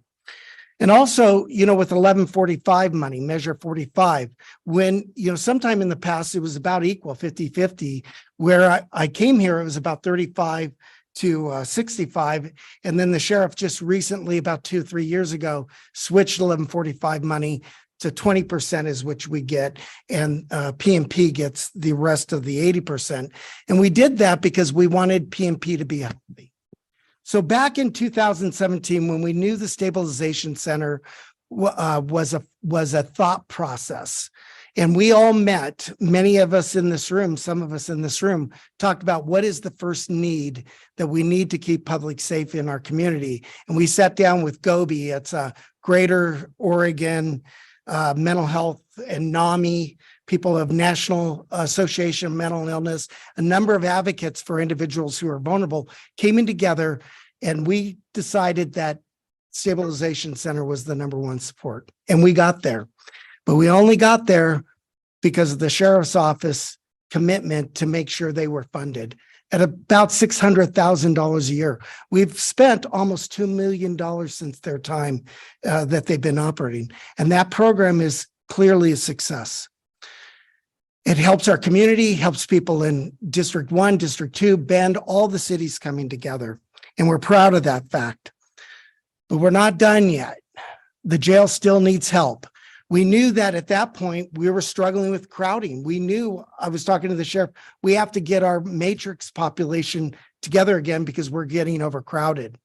And also, with 1145 money, Measure 45, when, sometime in the past, it was about equal 50-50. Where I came here, it was about 35 to 65. And then the sheriff just recently, about 2-3 years ago, switched 1145 money to 20% is which we get. And PMP gets the rest of the 80%. And we did that because we wanted PMP to be healthy. So back in 2017, when we knew the stabilization center was a thought process, and we all met, many of us in this room, some of us in this room, talked about what is the first need that we need to keep public safe in our community. And we sat down with Gobi, it's a Greater Oregon Mental Health and NAMI, people of National Association of Mental Illness, a number of advocates for individuals who are vulnerable came in together, and we decided that Stabilization Center was the number one support. And we got there, but we only got there because of the sheriff's office commitment to make sure they were funded at about $600,000 a year. We've spent almost $2 million since their time that they've been operating. And that program is clearly a success. It helps our community, helps people in District 1, District 2, Bend, all the cities coming together. And we're proud of that fact. But we're not done yet. The jail still needs help. We knew that at that point, we were struggling with crowding. We knew, I was talking to the sheriff, we have to get our matrix population together again because we're getting overcrowded.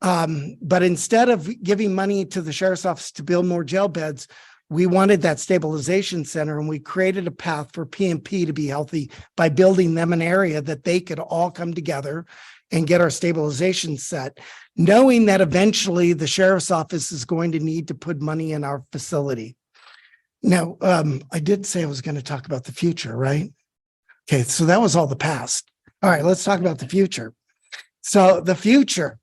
But instead of giving money to the sheriff's office to build more jail beds, we wanted that stabilization center, and we created a path for PMP to be healthy by building them an area that they could all come together and get our stabilization set, knowing that eventually the sheriff's office is going to need to put money in our facility. Now, I did say I was going to talk about the future, right? Okay, so that was all the past. All right, let's talk about the future. So the future.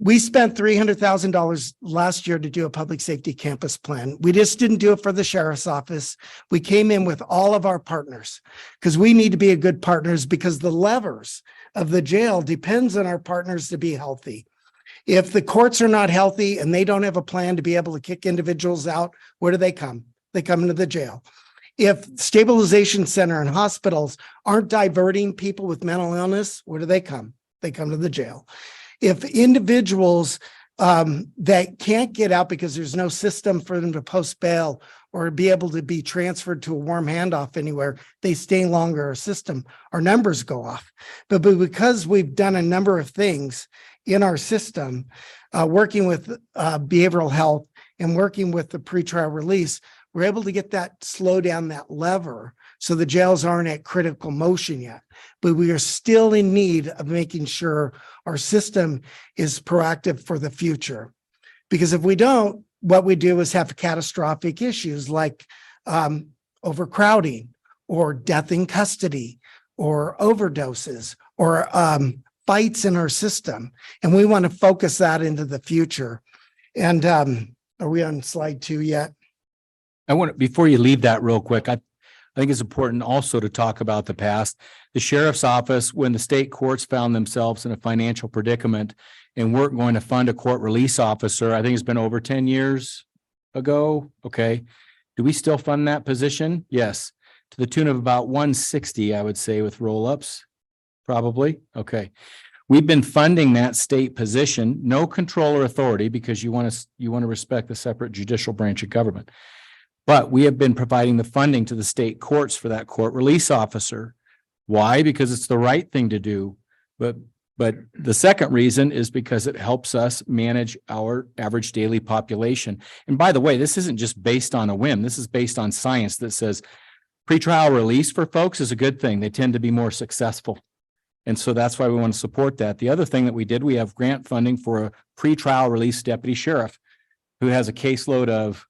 We spent $300,000 last year to do a public safety campus plan. We just didn't do it for the sheriff's office. We came in with all of our partners because we need to be a good partners, because the levers of the jail depends on our partners to be healthy. If the courts are not healthy and they don't have a plan to be able to kick individuals out, where do they come? They come into the jail. If stabilization center and hospitals aren't diverting people with mental illness, where do they come? They come to the jail. If individuals that can't get out because there's no system for them to post bail or be able to be transferred to a warm handoff anywhere, they stay longer in our system, our numbers go off. But because we've done a number of things in our system, working with behavioral health and working with the pretrial release, we're able to get that, slow down that lever so the jails aren't at critical motion yet. But we are still in need of making sure our system is proactive for the future. Because if we don't, what we do is have catastrophic issues like overcrowding or death in custody or overdoses or fights in our system. And we want to focus that into the future. And are we on slide 2 yet? I want to, before you leave that real quick, I think it's important also to talk about the past. The sheriff's office, when the state courts found themselves in a financial predicament and weren't going to fund a court release officer, I think it's been over 10 years ago. Okay. Do we still fund that position? Yes, to the tune of about 160, I would say, with roll-ups. Probably. Okay. We've been funding that state position, no control or authority, because you want to respect the separate judicial branch of government. But we have been providing the funding to the state courts for that court release officer. Why? Because it's the right thing to do. But the second reason is because it helps us manage our average daily population. And by the way, this isn't just based on a whim. This is based on science that says pretrial release for folks is a good thing. They tend to be more successful. And so that's why we want to support that. The other thing that we did, we have grant funding for a pretrial release deputy sheriff who has a caseload of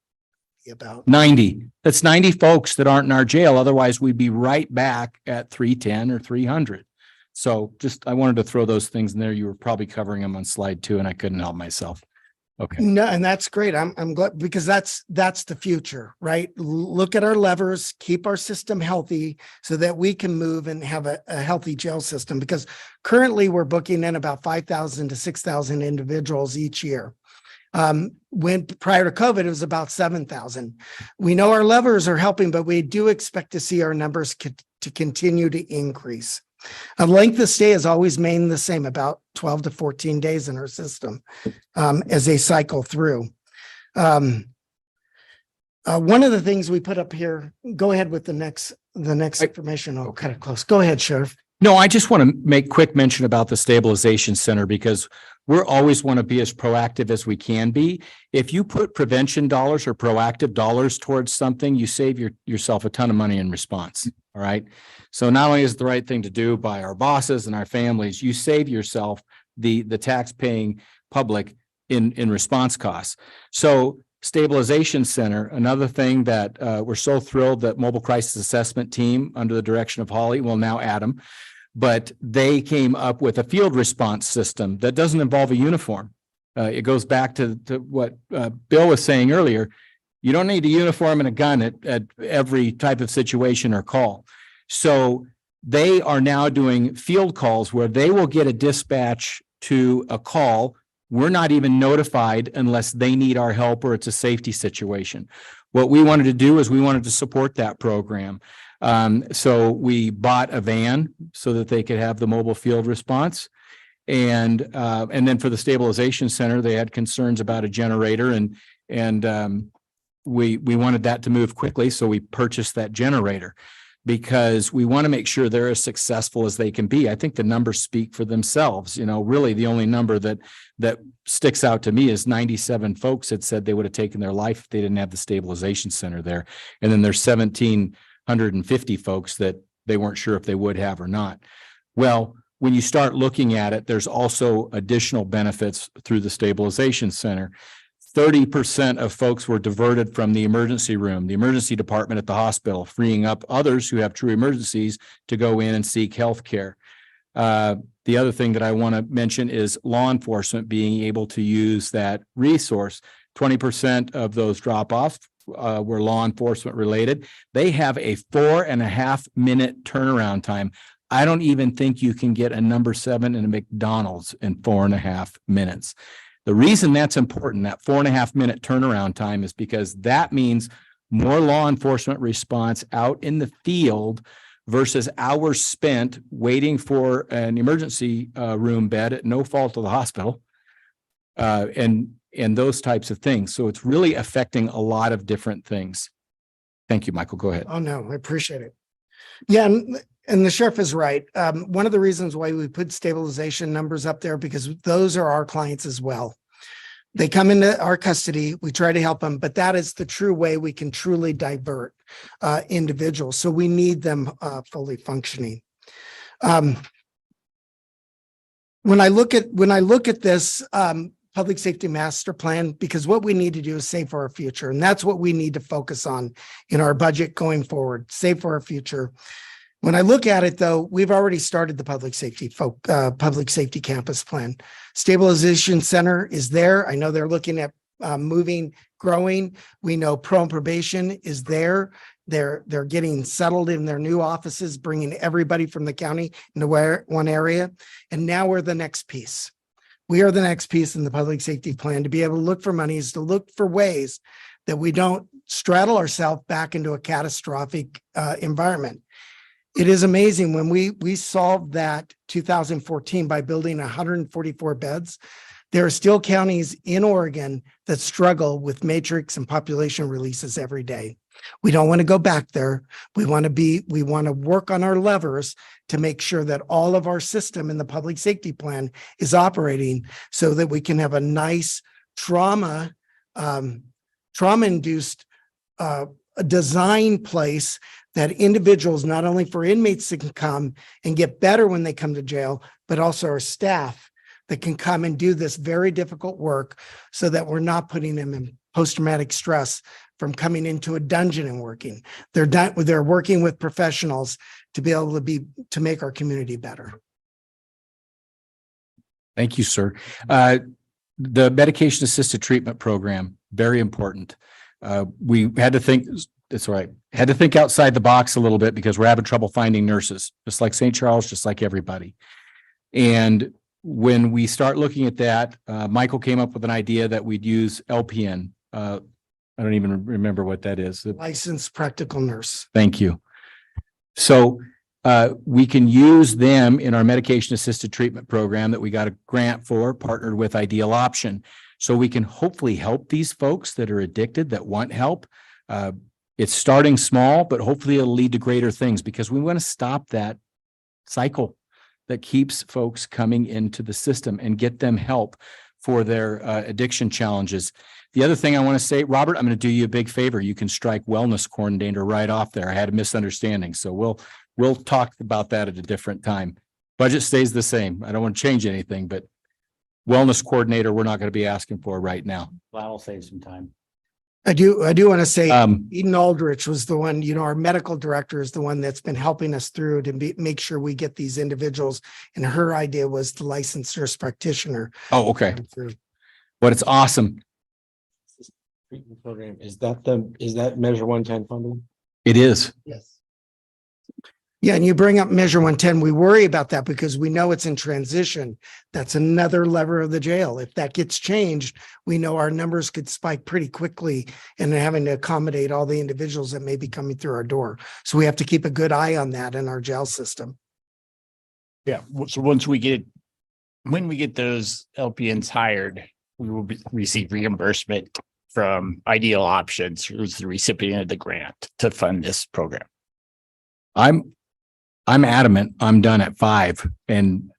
about 90. That's 90 folks that aren't in our jail. Otherwise, we'd be right back at 310 or 300. So just, I wanted to throw those things in there. You were probably covering them on slide 2 and I couldn't help myself. Okay. No, and that's great. I'm glad because that's the future, right? Look at our levers, keep our system healthy so that we can move and have a healthy jail system, because currently we're booking in about 5,000 to 6,000 individuals each year. When prior to COVID, it was about 7,000. We know our levers are helping, but we do expect to see our numbers to continue to increase. Length of stay has always remained the same, about 12 to 14 days in our system as they cycle through. One of the things we put up here, go ahead with the next information. I'll cut it close. Go ahead, Sheriff. No, I just want to make quick mention about the stabilization center, because we're always want to be as proactive as we can be. If you put prevention dollars or proactive dollars towards something, you save yourself a ton of money in response. All right. So not only is it the right thing to do by our bosses and our families, you save yourself the tax paying public in response costs. So stabilization center, another thing that we're so thrilled that Mobile Crisis Assessment Team under the direction of Holly, well now Adam, but they came up with a field response system that doesn't involve a uniform. It goes back to what Bill was saying earlier. You don't need a uniform and a gun at every type of situation or call. So they are now doing field calls where they will get a dispatch to a call. We're not even notified unless they need our help or it's a safety situation. What we wanted to do is we wanted to support that program. So we bought a van so that they could have the mobile field response. And then for the stabilization center, they had concerns about a generator and we wanted that to move quickly. So we purchased that generator because we want to make sure they're as successful as they can be. I think the numbers speak for themselves. You know, really the only number that sticks out to me is 97 folks had said they would have taken their life if they didn't have the stabilization center there. And then there's 1,750 folks that they weren't sure if they would have or not. Well, when you start looking at it, there's also additional benefits through the stabilization center. 30% of folks were diverted from the emergency room, the emergency department at the hospital, freeing up others who have true emergencies to go in and seek health care. The other thing that I want to mention is law enforcement being able to use that resource. 20% of those drop-offs were law enforcement related. They have a 4.5 minute turnaround time. I don't even think you can get a number 7 in a McDonald's in 4.5 minutes. The reason that's important, that 4.5 minute turnaround time, is because that means more law enforcement response out in the field versus hours spent waiting for an emergency room bed at no fault of the hospital, and those types of things. So it's really affecting a lot of different things. Thank you, Michael. Go ahead. Oh, no, I appreciate it. Yeah. And the sheriff is right. One of the reasons why we put stabilization numbers up there, because those are our clients as well. They come into our custody, we try to help them, but that is the true way we can truly divert individuals. So we need them fully functioning. When I look at this public safety master plan, because what we need to do is save for our future. And that's what we need to focus on in our budget going forward, save for our future. When I look at it, though, we've already started the public safety campus plan. Stabilization center is there. I know they're looking at moving, growing. We know pro and probation is there. They're getting settled in their new offices, bringing everybody from the county into one area. And now we're the next piece. We are the next piece in the public safety plan to be able to look for monies, to look for ways that we don't straddle ourselves back into a catastrophic environment. It is amazing when we solved that 2014 by building 144 beds. There are still counties in Oregon that struggle with matrix and population releases every day. We don't want to go back there. We want to work on our levers to make sure that all of our system in the public safety plan is operating so that we can have a nice trauma-induced design place that individuals, not only for inmates that can come and get better when they come to jail, but also our staff that can come and do this very difficult work so that we're not putting them in post-traumatic stress from coming into a dungeon and working. They're working with professionals to be able to make our community better. Thank you, sir. The medication assisted treatment program, very important. We had to think, that's right, had to think outside the box a little bit because we're having trouble finding nurses, just like St. Charles, just like everybody. And when we start looking at that, Michael came up with an idea that we'd use LPN. I don't even remember what that is. Licensed practical nurse. Thank you. So we can use them in our medication assisted treatment program that we got a grant for, partnered with Ideal Option. So we can hopefully help these folks that are addicted, that want help. It's starting small, but hopefully it'll lead to greater things because we want to stop that cycle that keeps folks coming into the system and get them help for their addiction challenges. The other thing I want to say, Robert, I'm going to do you a big favor. You can strike wellness coordinator right off there. I had a misunderstanding. So we'll talk about that at a different time. Budget stays the same. I don't want to change anything, but wellness coordinator, we're not going to be asking for right now. That'll save some time. I do want to say Eden Aldrich was the one, our medical director is the one that's been helping us through to make sure we get these individuals. And her idea was the licensed nurse practitioner. Oh, okay. But it's awesome. Treatment program, is that Measure 110 funding? It is. Yes. Yeah, and you bring up Measure 110. We worry about that because we know it's in transition. That's another lever of the jail. If that gets changed, we know our numbers could spike pretty quickly and having to accommodate all the individuals that may be coming through our door. So we have to keep a good eye on that in our jail system. Yeah, so when we get those LPNs hired, we will receive reimbursement from Ideal Options, who's the recipient of the grant to fund this program. I'm adamant I'm done at 5 and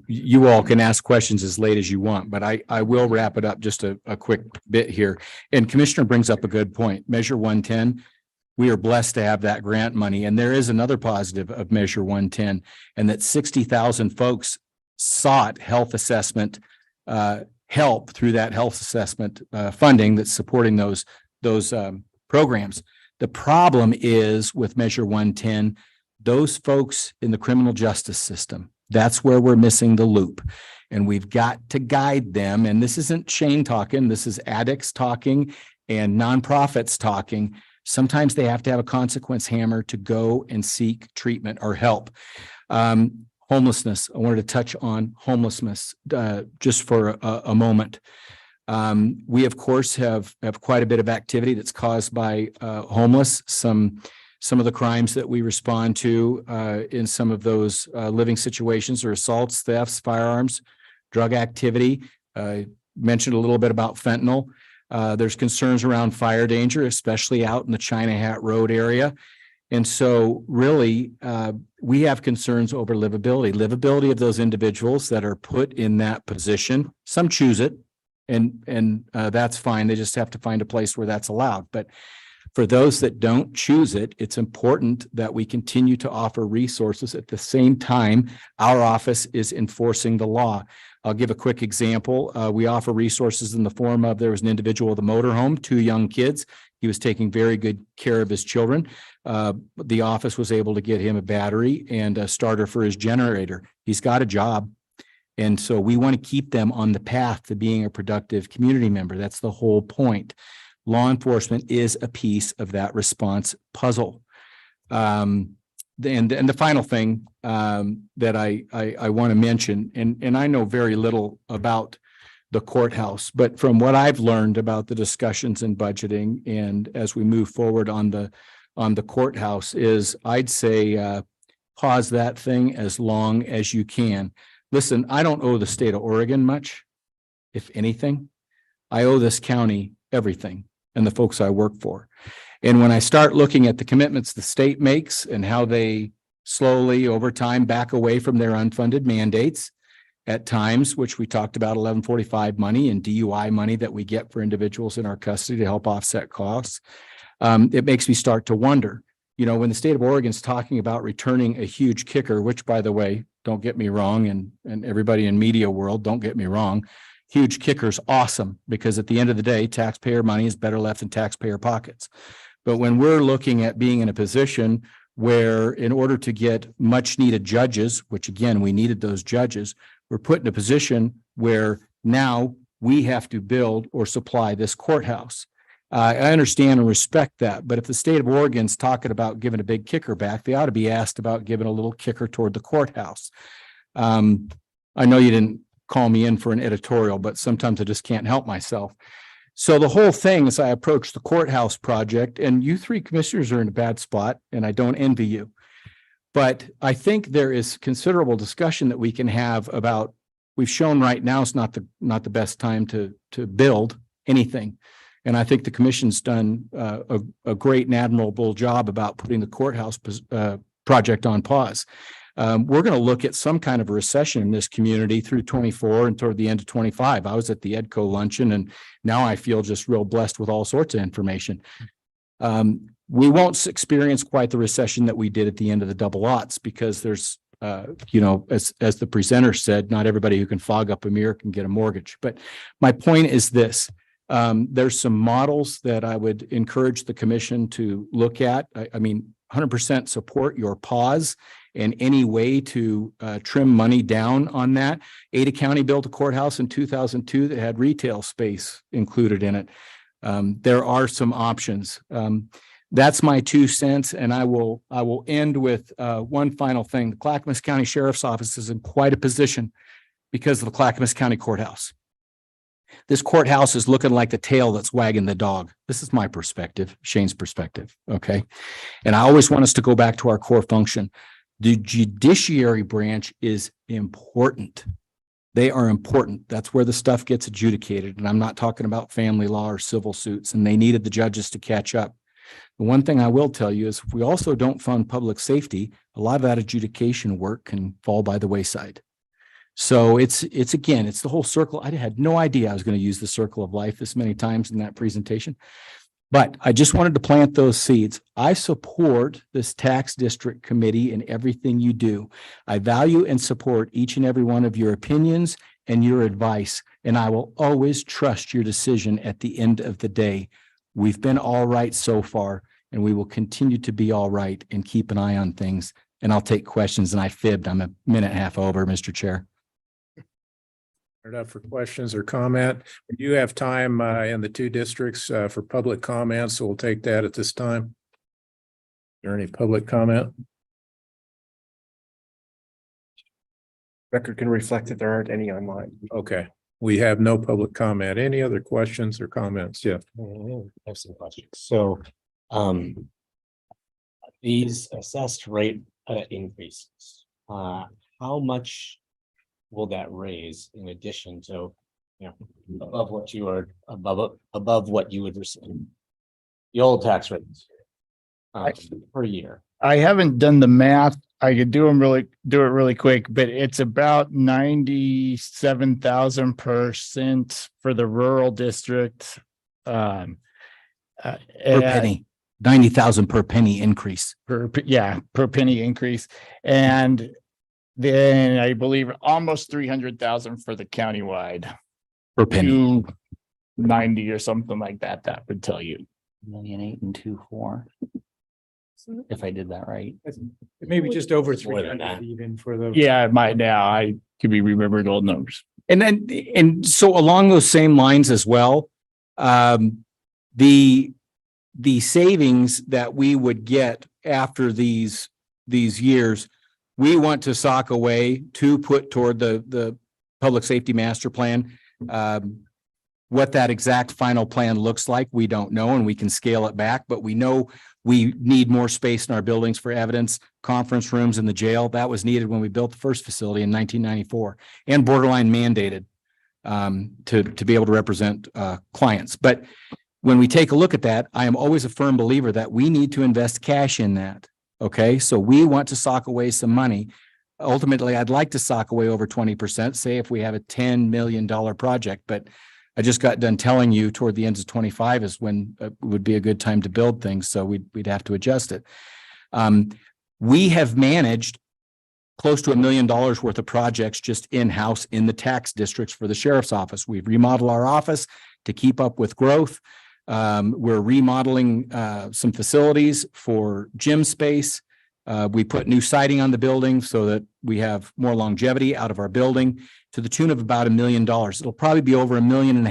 you all can ask questions as late as you want, but I will wrap it up just a quick bit here. And Commissioner brings up a good point. Measure 110, we are blessed to have that grant money. And there is another positive of Measure 110, and that 60,000 folks sought health assessment help through that health assessment funding that's supporting those programs. The problem is with Measure 110, those folks in the criminal justice system, that's where we're missing the loop. And we've got to guide them. And this isn't Shane talking, this is addicts talking and nonprofits talking. Sometimes they have to have a consequence hammer to go and seek treatment or help. Homelessness, I wanted to touch on homelessness just for a moment. We, of course, have quite a bit of activity that's caused by homeless. Some of the crimes that we respond to in some of those living situations are assaults, thefts, firearms, drug activity. Mentioned a little bit about fentanyl. There's concerns around fire danger, especially out in the China Hat Road area. And so really, we have concerns over livability of those individuals that are put in that position. Some choose it and that's fine. They just have to find a place where that's allowed. But for those that don't choose it, it's important that we continue to offer resources. At the same time, our office is enforcing the law. I'll give a quick example. We offer resources in the form of, there was an individual with a motorhome, 2 young kids. He was taking very good care of his children. The office was able to get him a battery and a starter for his generator. He's got a job. And so we want to keep them on the path to being a productive community member. That's the whole point. Law enforcement is a piece of that response puzzle. And the final thing that I want to mention, and I know very little about the courthouse. But from what I've learned about the discussions in budgeting and as we move forward on the courthouse is I'd say pause that thing as long as you can. Listen, I don't owe the state of Oregon much, if anything. I owe this county everything and the folks I work for. And when I start looking at the commitments the state makes and how they slowly over time back away from their unfunded mandates at times, which we talked about 1145 money and DUI money that we get for individuals in our custody to help offset costs. It makes me start to wonder, you know, when the state of Oregon's talking about returning a huge kicker, which by the way, don't get me wrong, and everybody in media world, don't get me wrong, huge kicker's awesome because at the end of the day, taxpayer money is better left in taxpayer pockets. But when we're looking at being in a position where in order to get much needed judges, which again, we needed those judges, we're put in a position where now we have to build or supply this courthouse. I understand and respect that, but if the state of Oregon's talking about giving a big kicker back, they ought to be asked about giving a little kicker toward the courthouse. I know you didn't call me in for an editorial, but sometimes I just can't help myself. So the whole thing as I approach the courthouse project, and you three commissioners are in a bad spot, and I don't envy you. But I think there is considerable discussion that we can have about, we've shown right now it's not the best time to build anything. And I think the commission's done a great and admirable job about putting the courthouse project on pause. We're going to look at some kind of a recession in this community through 24 and toward the end of 25. I was at the EDCO luncheon and now I feel just real blessed with all sorts of information. We won't experience quite the recession that we did at the end of the double aughts because there's, you know, as the presenter said, not everybody who can fog up a mirror can get a mortgage. But my point is this. There's some models that I would encourage the commission to look at. I mean, 100% support your pause and any way to trim money down on that. Ada County built a courthouse in 2002 that had retail space included in it. There are some options. That's my 2 cents, and I will end with one final thing. The Clackamas County Sheriff's Office is in quite a position because of the Clackamas County Courthouse. This courthouse is looking like the tail that's wagging the dog. This is my perspective, Shane's perspective, okay? And I always want us to go back to our core function. The judiciary branch is important. They are important. That's where the stuff gets adjudicated. And I'm not talking about family law or civil suits, and they needed the judges to catch up. The one thing I will tell you is if we also don't fund public safety, a lot of that adjudication work can fall by the wayside. So it's again, it's the whole circle. I had no idea I was going to use the circle of life this many times in that presentation, but I just wanted to plant those seeds. I support this tax district committee in everything you do. I value and support each and every one of your opinions and your advice, and I will always trust your decision at the end of the day. We've been all right so far, and we will continue to be all right and keep an eye on things. And I'll take questions, and I fibbed. I'm a minute and a half over, Mr. Chair. Up for questions or comment. We do have time in the 2 districts for public comments, so we'll take that at this time. Is there any public comment? Record can reflect that there aren't any online. Okay, we have no public comment. Any other questions or comments? Yeah. I have some questions. So, these assessed rate increases, how much will that raise in addition to, you know, above what you are above what you would receive? The old tax rates per year. I haven't done the math. I could do it really quick, but it's about 97,000% for the rural district. Per penny, 90,000 per penny increase. Per penny increase. And then I believe almost 300,000 for the countywide. Per penny. 290 or something like that. That would tell you. 1,800,000 and 2,400,000. If I did that right. Maybe just over More than 300 that. even for the. Yeah, it might now. I could be remembered old numbers. And so along those same lines as well, the savings that we would get after these years, we want to sock away to put toward the public safety master plan. What that exact final plan looks like, we don't know, and we can scale it back, but we know we need more space in our buildings for evidence, conference rooms in the jail. That was needed when we built the first facility in 1994 and borderline mandated to be able to represent clients. But when we take a look at that, I am always a firm believer that we need to invest cash in that. Okay, so we want to sock away some money. Ultimately, I'd like to sock away over 20%, say if we have a $10 million project, but I just got done telling you toward the end of 25 is when would be a good time to build things. So we'd have to adjust it. We have managed close to $1 million worth of projects just in-house in the tax districts for the sheriff's office. We've remodeled our office to keep up with growth. We're remodeling some facilities for gym space. We put new siding on the building so that we have more longevity out of our building to the tune of about $1 million. It'll probably be over $1.5 million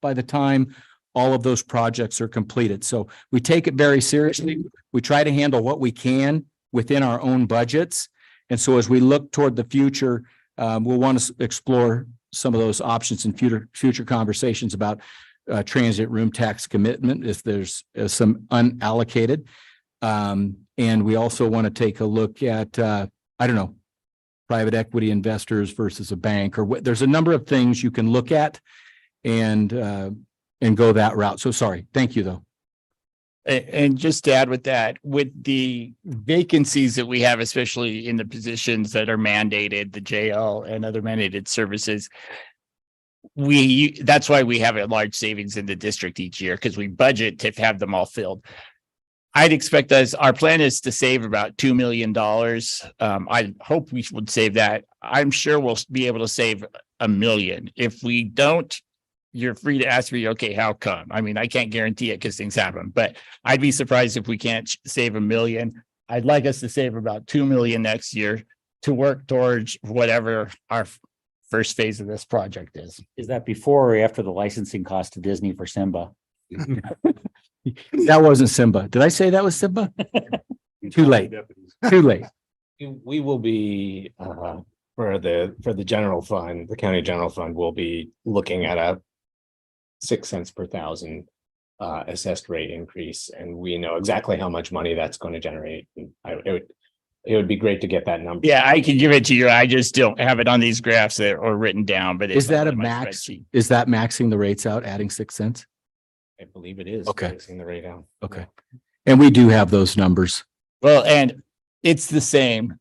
by the time all of those projects are completed. So we take it very seriously. We try to handle what we can within our own budgets. And so as we look toward the future, we'll want to explore some of those options in future conversations about transient room tax commitment if there's some unallocated. And we also want to take a look at, private equity investors versus a bank, or there's a number of things you can look at and go that route. So sorry. Thank you, though. And just to add with that, with the vacancies that we have, especially in the positions that are mandated, the jail and other mandated services, that's why we have a large savings in the district each year, because we budget to have them all filled. I'd expect our plan is to save about $2 million. I hope we would save that. I'm sure we'll be able to save $1 million. If we don't, you're free to ask me, okay, how come? I mean, I can't guarantee it because things happen, but I'd be surprised if we can't save $1 million. I'd like us to save about $2 million next year to work towards whatever our first phase of this project is. Is that before or after the licensing cost to Disney for Simba? That wasn't Simba. Did I say that was Simba? Too late. Too late. We will be, for the general fund, the county general fund will be looking at a 6 cents per thousand assessed rate increase. And we know exactly how much money that's going to generate. It would be great to get that number. Yeah, I can give it to you. I just don't have it on these graphs or written down, but Is that a max? Is that maxing the rates out, adding 6 cents? I believe it is. Okay. Fixing the rate down. Okay. And we do have those numbers. Well, and it's the same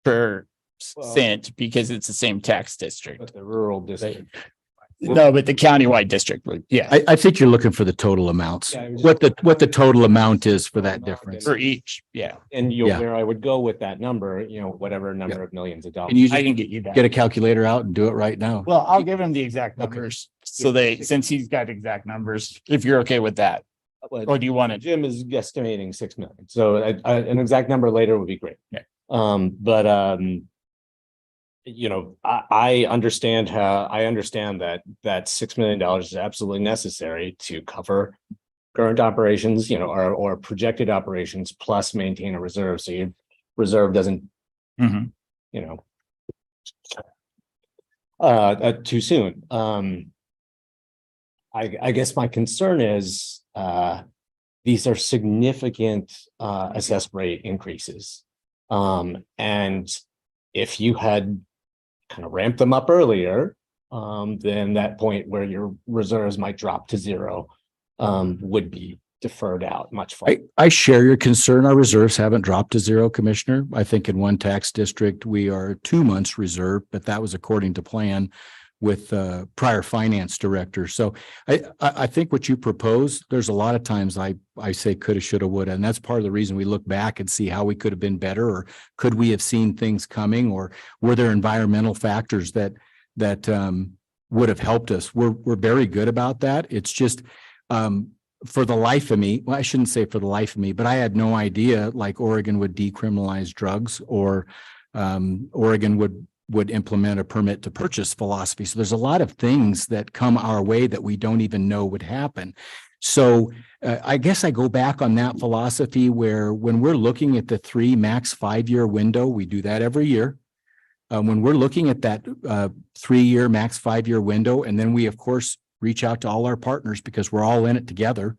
per cent because it's the same tax district. But the rural district. No, but the countywide district, yeah. I think you're looking for the total amounts, Yeah, what the total amount is for that difference. For each, yeah. And Yeah. where I would go with that number, whatever number of millions of dollars. Can you I can get you that. get a calculator out and do it right now? Well, I'll give him the exact numbers. So since he's got exact numbers, if you're okay with that. Or do you want it? Jim is guesstimating 6 million. So an exact number later would be great. Yeah. I understand that $6 million is absolutely necessary to cover current operations, or projected operations plus maintain a reserve. So your reserve doesn't, too soon. I guess my concern is, these are significant, assessed rate increases. And if you had kind of ramped them up earlier, then that point where your reserves might drop to zero, would be deferred out much farther. I share your concern. Our reserves haven't dropped to zero, Commissioner. I think in one tax district, we are 2 months reserved, but that was according to plan with prior finance director. So I think what you propose, there's a lot of times I say coulda, shoulda, woulda, and that's part of the reason we look back and see how we could have been better, or could we have seen things coming, or were there environmental factors that would have helped us. We're very good about that. It's just for the life of me, well, I shouldn't say for the life of me, but I had no idea like Oregon would decriminalize drugs, or Oregon would implement a permit to purchase philosophy. So there's a lot of things that come our way that we don't even know would happen. So I guess I go back on that philosophy where when we're looking at the 3 max 5-year window, we do that every year. When we're looking at that 3-year, max 5-year window, and then we, of course, reach out to all our partners because we're all in it together.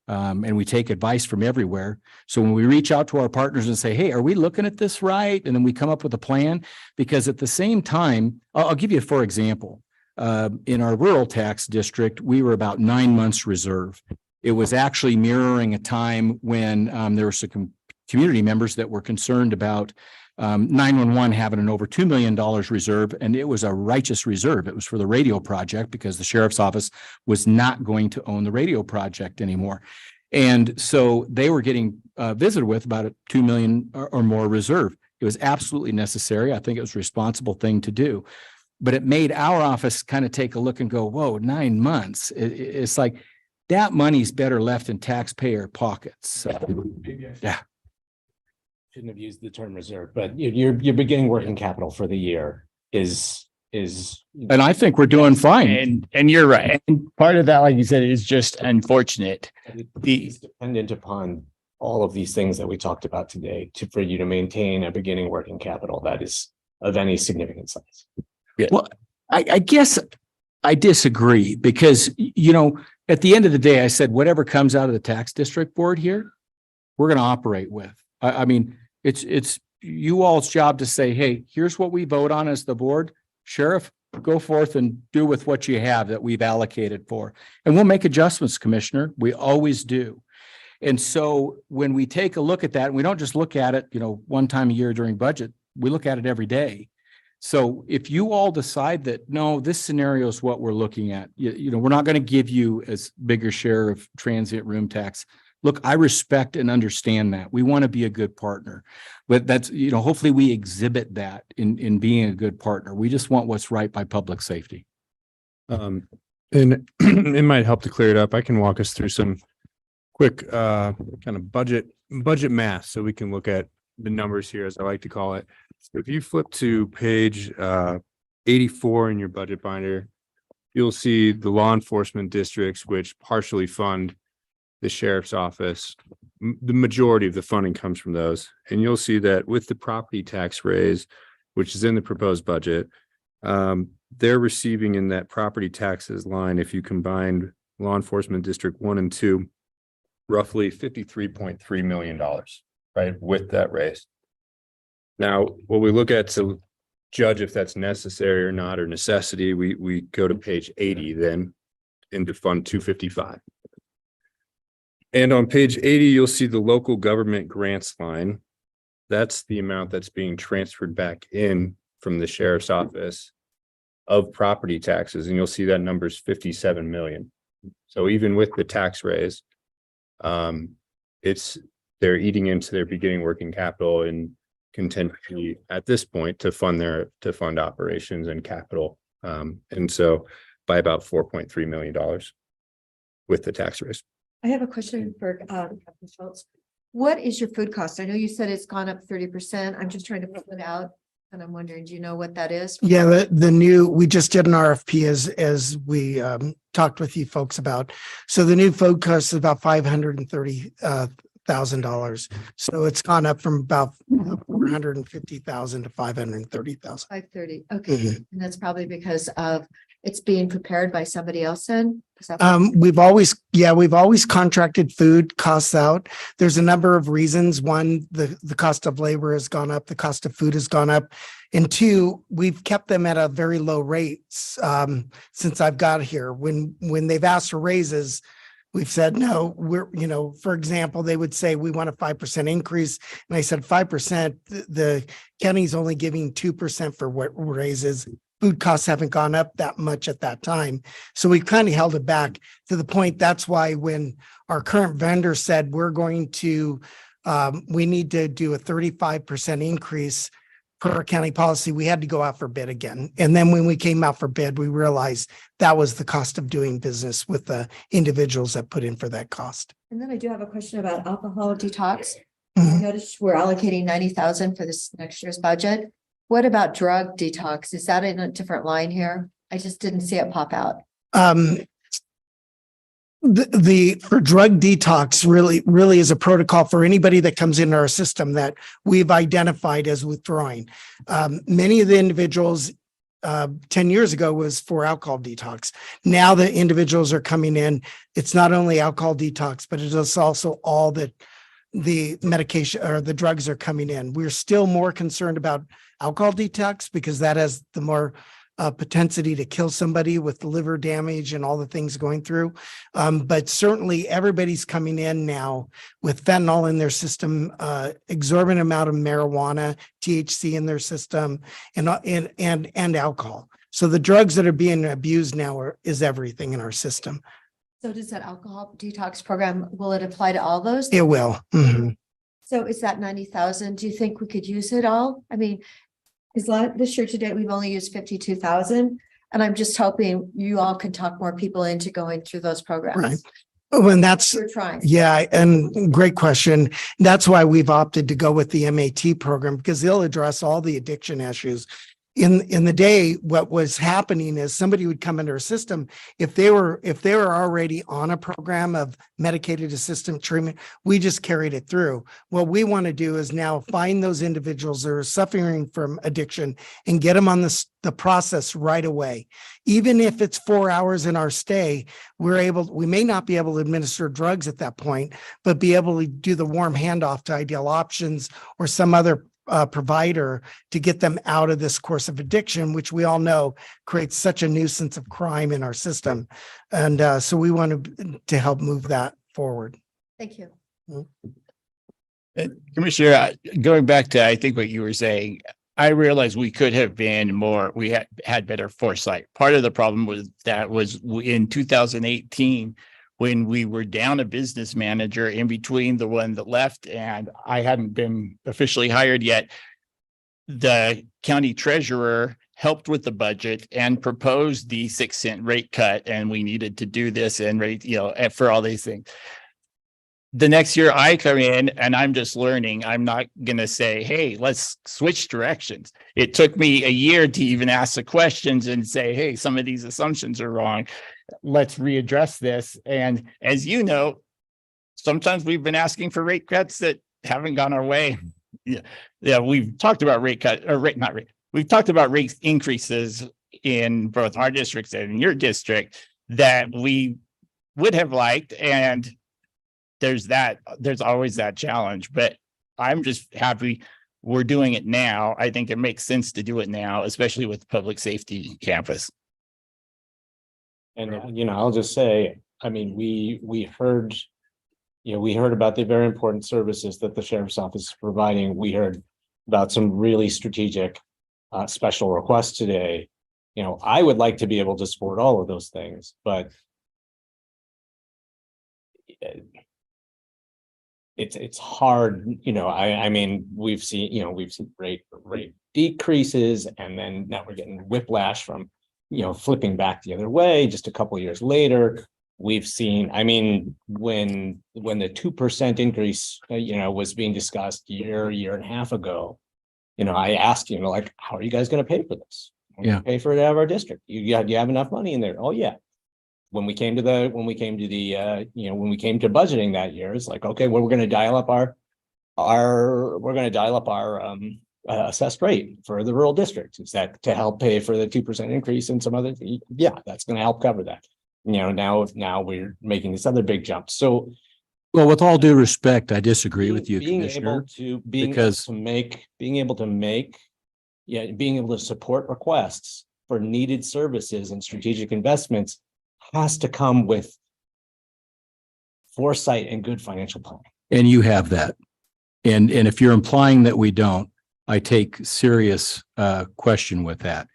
And we take advice from everywhere. So when we reach out to our partners and say, hey, are we looking at this right? And then we come up with a plan, because at the same time, I'll give you, for example, in our rural tax district, we were about 9 months reserve. It was actually mirroring a time when there were some community members that were concerned about 911 having an over $2 million reserve, and it was a righteous reserve. It was for the radio project because the sheriff's office was not going to own the radio project anymore. And so they were getting visited with about a 2 million or more reserve. It was absolutely necessary. I think it was a responsible thing to do, but it made our office kind of take a look and go, whoa, 9 months. It's like that money's better left in taxpayer pockets. So, yeah. Shouldn't have used the term reserve, but your beginning working capital for the year is. And I think we're doing fine. And you're right. And part of that, like you said, is just unfortunate. It's dependent upon all of these things that we talked about today for you to maintain a beginning working capital that is of any significant size. Well, I guess I disagree because, at the end of the day, I said, whatever comes out of the tax district board here, we're going to operate with. I mean, it's you all's job to say, hey, here's what we vote on as the board. Sheriff, go forth and do with what you have that we've allocated for. And we'll make adjustments, Commissioner. We always do. And so when we take a look at that, and we don't just look at it, one time a year during budget, we look at it every day. So if you all decide that, no, this scenario is what we're looking at, we're not going to give you as bigger share of transient room tax. Look, I respect and understand that. We want to be a good partner, but that's, hopefully we exhibit that in being a good partner. We just want what's right by public safety. And it might help to clear it up. I can walk us through some quick kind of budget math so we can look at the numbers here, as I like to call it. So if you flip to page 84 in your budget binder, you'll see the law enforcement districts, which partially fund the sheriff's office. The majority of the funding comes from those. And you'll see that with the property tax raise, which is in the proposed budget, they're receiving in that property taxes line, if you combine law enforcement district 1 and 2, roughly $53.3 million, right, with that raise. Now, what we look at to judge if that's necessary or not, or necessity, we go to page 80 then into Fund 255. And on page 80, you'll see the local government grants line. That's the amount that's being transferred back in from the sheriff's office of property taxes. And you'll see that number is 57 million. So even with the tax raise, they're eating into their beginning working capital and contingency at this point to fund operations and capital. And so by about $4.3 million with the tax raise. I have a question for Captain Schultz. What is your food cost? I know you said it's gone up 30%. I'm just trying to put it out. And I'm wondering, do you know what that is? Yeah, we just did an RFP as we talked with you folks about. So the new food cost is about $530,000. So it's gone up from about 450,000 to 530,000. 530. Okay. And that's probably because of it's being prepared by somebody else then? We've always contracted food costs out. There's a number of reasons. One, the cost of labor has gone up, the cost of food has gone up. And two, we've kept them at a very low rate since I've got here. When they've asked for raises, we've said, no, for example, they would say, we want a 5% increase. And I said, 5%, the county's only giving 2% for what raises. Food costs haven't gone up that much at that time. So we kind of held it back to the point. That's why when our current vendor said we need to do a 35% increase per our county policy, we had to go out for bid again. And then when we came out for bid, we realized that was the cost of doing business with the individuals that put in for that cost. And then I do have a question about alcohol detox. I noticed we're allocating 90,000 for this next year's budget. What about drug detox? Is that in a different line here? I just didn't see it pop out. for drug detox really is a protocol for anybody that comes into our system that we've identified as withdrawing. Many of the individuals 10 years ago was for alcohol detox. Now the individuals are coming in. It's not only alcohol detox, but it is also all the medication or the drugs are coming in. We're still more concerned about alcohol detox because that has the more propensity to kill somebody with liver damage and all the things going through. But certainly everybody's coming in now with fentanyl in their system, exorbitant amount of marijuana, THC in their system, and alcohol. So the drugs that are being abused now is everything in our system. So does that alcohol detox program, will it apply to all those? It will. Mhm. So is that 90,000? Do you think we could use it all? I mean, because this year to date, we've only used 52,000. And I'm just hoping you all can talk more people into going through those programs. Right. When that's, We're trying. yeah, and great question. That's why we've opted to go with the MAT program because they'll address all the addiction issues. In the day, what was happening is somebody would come into our system. If they were already on a program of medicated assisted treatment, we just carried it through. What we want to do is now find those individuals that are suffering from addiction and get them on the process right away. Even if it's 4 hours in our stay, we may not be able to administer drugs at that point, but be able to do the warm handoff to Ideal Options or some other provider to get them out of this course of addiction, which we all know creates such a nuisance of crime in our system. And so we want to help move that forward. Thank you. Commissioner, going back to, I think what you were saying, I realized we could have been more, we had better foresight. Part of the problem was in 2018, when we were down a business manager in between the one that left and I hadn't been officially hired yet, the county treasurer helped with the budget and proposed the 6-cent rate cut. And we needed to do this and rate, for all these things. The next year I come in and I'm just learning. I'm not going to say, hey, let's switch directions. It took me a year to even ask the questions and say, hey, some of these assumptions are wrong. Let's readdress this. And as you know, sometimes we've been asking for rate cuts that haven't gone our way. Yeah, we've talked about we've talked about rate increases in both our districts and in your district that we would have liked. And there's always that challenge, but I'm just happy we're doing it now. I think it makes sense to do it now, especially with public safety campus. And, I'll just say, I mean, we heard about the very important services that the sheriff's office is providing. We heard about some really strategic special requests today. I would like to be able to support all of those things, but it's hard, I mean, we've seen rate decreases, and then now we're getting whiplash from, flipping back the other way. Just a couple of years later, we've seen, I mean, when the 2% increase, was being discussed year and a half ago, I asked, how are you guys going to pay for this? Pay for it out of our district. You have enough money in there? Oh yeah. When we came to budgeting that year, it's like, okay, well, we're going to dial up our assessed rate for the rural districts. Is that to help pay for the 2% increase and some other? Yeah, that's going to help cover that. Now we're making this other big jump. So, well, with all due respect, I disagree with you, Commissioner. Being able to support requests for needed services and strategic investments has to come with foresight and good financial planning. And you have that. And if you're implying that we don't, I take serious question with that.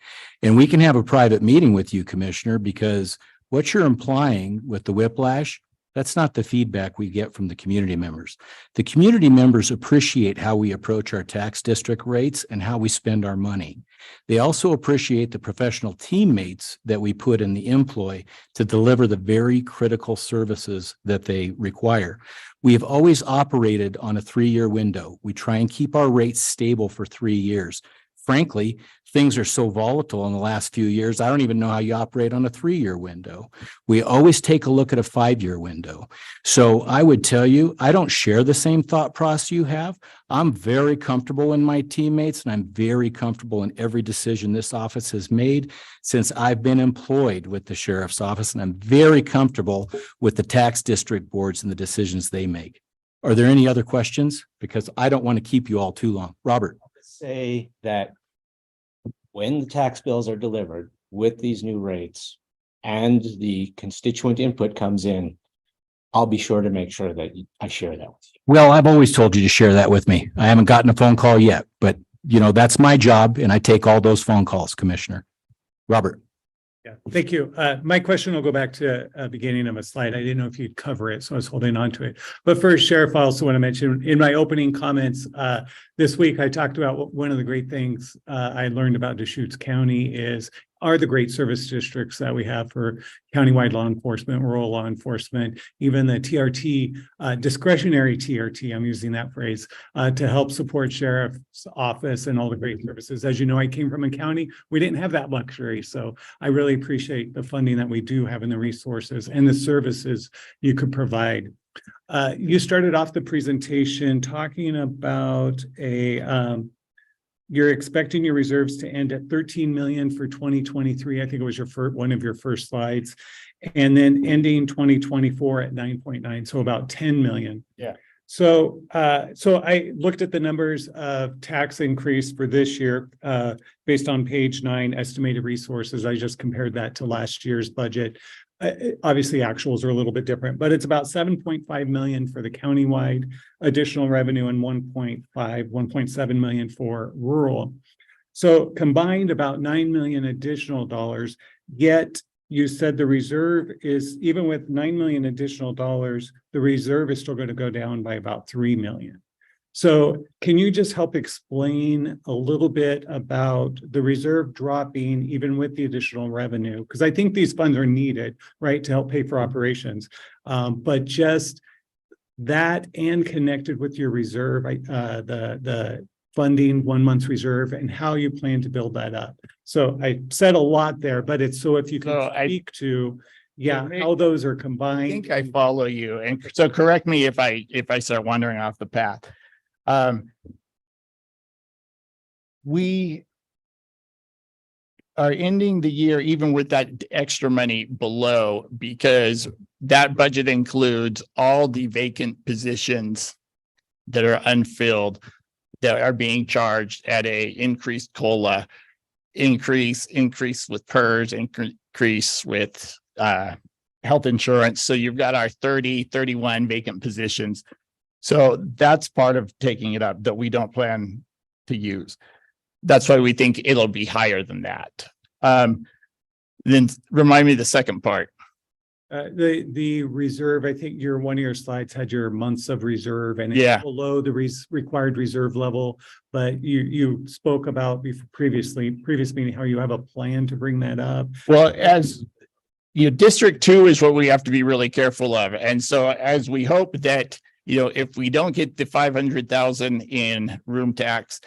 And we can have a private meeting with you, Commissioner, because what you're implying with the whiplash, that's not the feedback we get from the community members. The community members appreciate how we approach our tax district rates and how we spend our money. They also appreciate the professional teammates that we put in the employ to deliver the very critical services that they require. We have always operated on a 3-year window. We try and keep our rates stable for 3 years. frankly, things are so volatile in the last few years. I don't even know how you operate on a 3-year window. We always take a look at a 5-year window. So I would tell you, I don't share the same thought process you have. I'm very comfortable in my teammates, and I'm very comfortable in every decision this office has made since I've been employed with the sheriff's office, and I'm very comfortable with the tax district boards and the decisions they make. Are there any other questions? Because I don't want to keep you all too long. Robert. Say that when the tax bills are delivered with these new rates and the constituent input comes in, I'll be sure to make sure that I share that with you. Well, I've always told you to share that with me. I haven't gotten a phone call yet, but that's my job, and I take all those phone calls, Commissioner. Robert. Yeah, thank you. My question will go back to beginning of a slide. I didn't know if you'd cover it, so I was holding on to it. But first, Sheriff, I also want to mention in my opening comments this week, I talked about one of the great things I learned about Deschutes County are the great service districts that we have for countywide law enforcement, rural law enforcement, even the TRT, discretionary TRT, I'm using that phrase, to help support sheriff's office and all the great services. As you know, I came from a county, we didn't have that luxury. So I really appreciate the funding that we do have and the resources and the services you could provide. You started off the presentation talking about you're expecting your reserves to end at 13 million for 2023. I think it was one of your first slides, and then ending 2024 at 9.9, so about 10 million. Yeah. So I looked at the numbers of tax increase for this year based on page 9, estimated resources. I just compared that to last year's budget. Obviously, actuals are a little bit different, but it's about 7.5 million for the countywide additional revenue and 1.7 million for rural. So combined about 9 million additional dollars, yet you said the reserve is, even with 9 million additional dollars, the reserve is still going to go down by about 3 million. So can you just help explain a little bit about the reserve dropping even with the additional revenue? Because I think these funds are needed, right, to help pay for operations. But just that and connected with your reserve, the funding 1 month's reserve and how you plan to build that up. So I said a lot there, but it's so if you can speak to how those are combined. I think I follow you. And so correct me if I start wandering off the path. We are ending the year even with that extra money below, because that budget includes all the vacant positions that are unfilled that are being charged at a increased COLA, increase with PERS, increase with health insurance. So you've got our 31 vacant positions. So that's part of taking it up that we don't plan to use. That's why we think it'll be higher than that. Then remind me the second part. The reserve, I think one of your slides had your months of reserve and it's below the required reserve level. But you spoke about previous meeting how you have a plan to bring that up. Well, as District 2 is what we have to be really careful of. And so as we hope that if we don't get the 500,000 in room tax,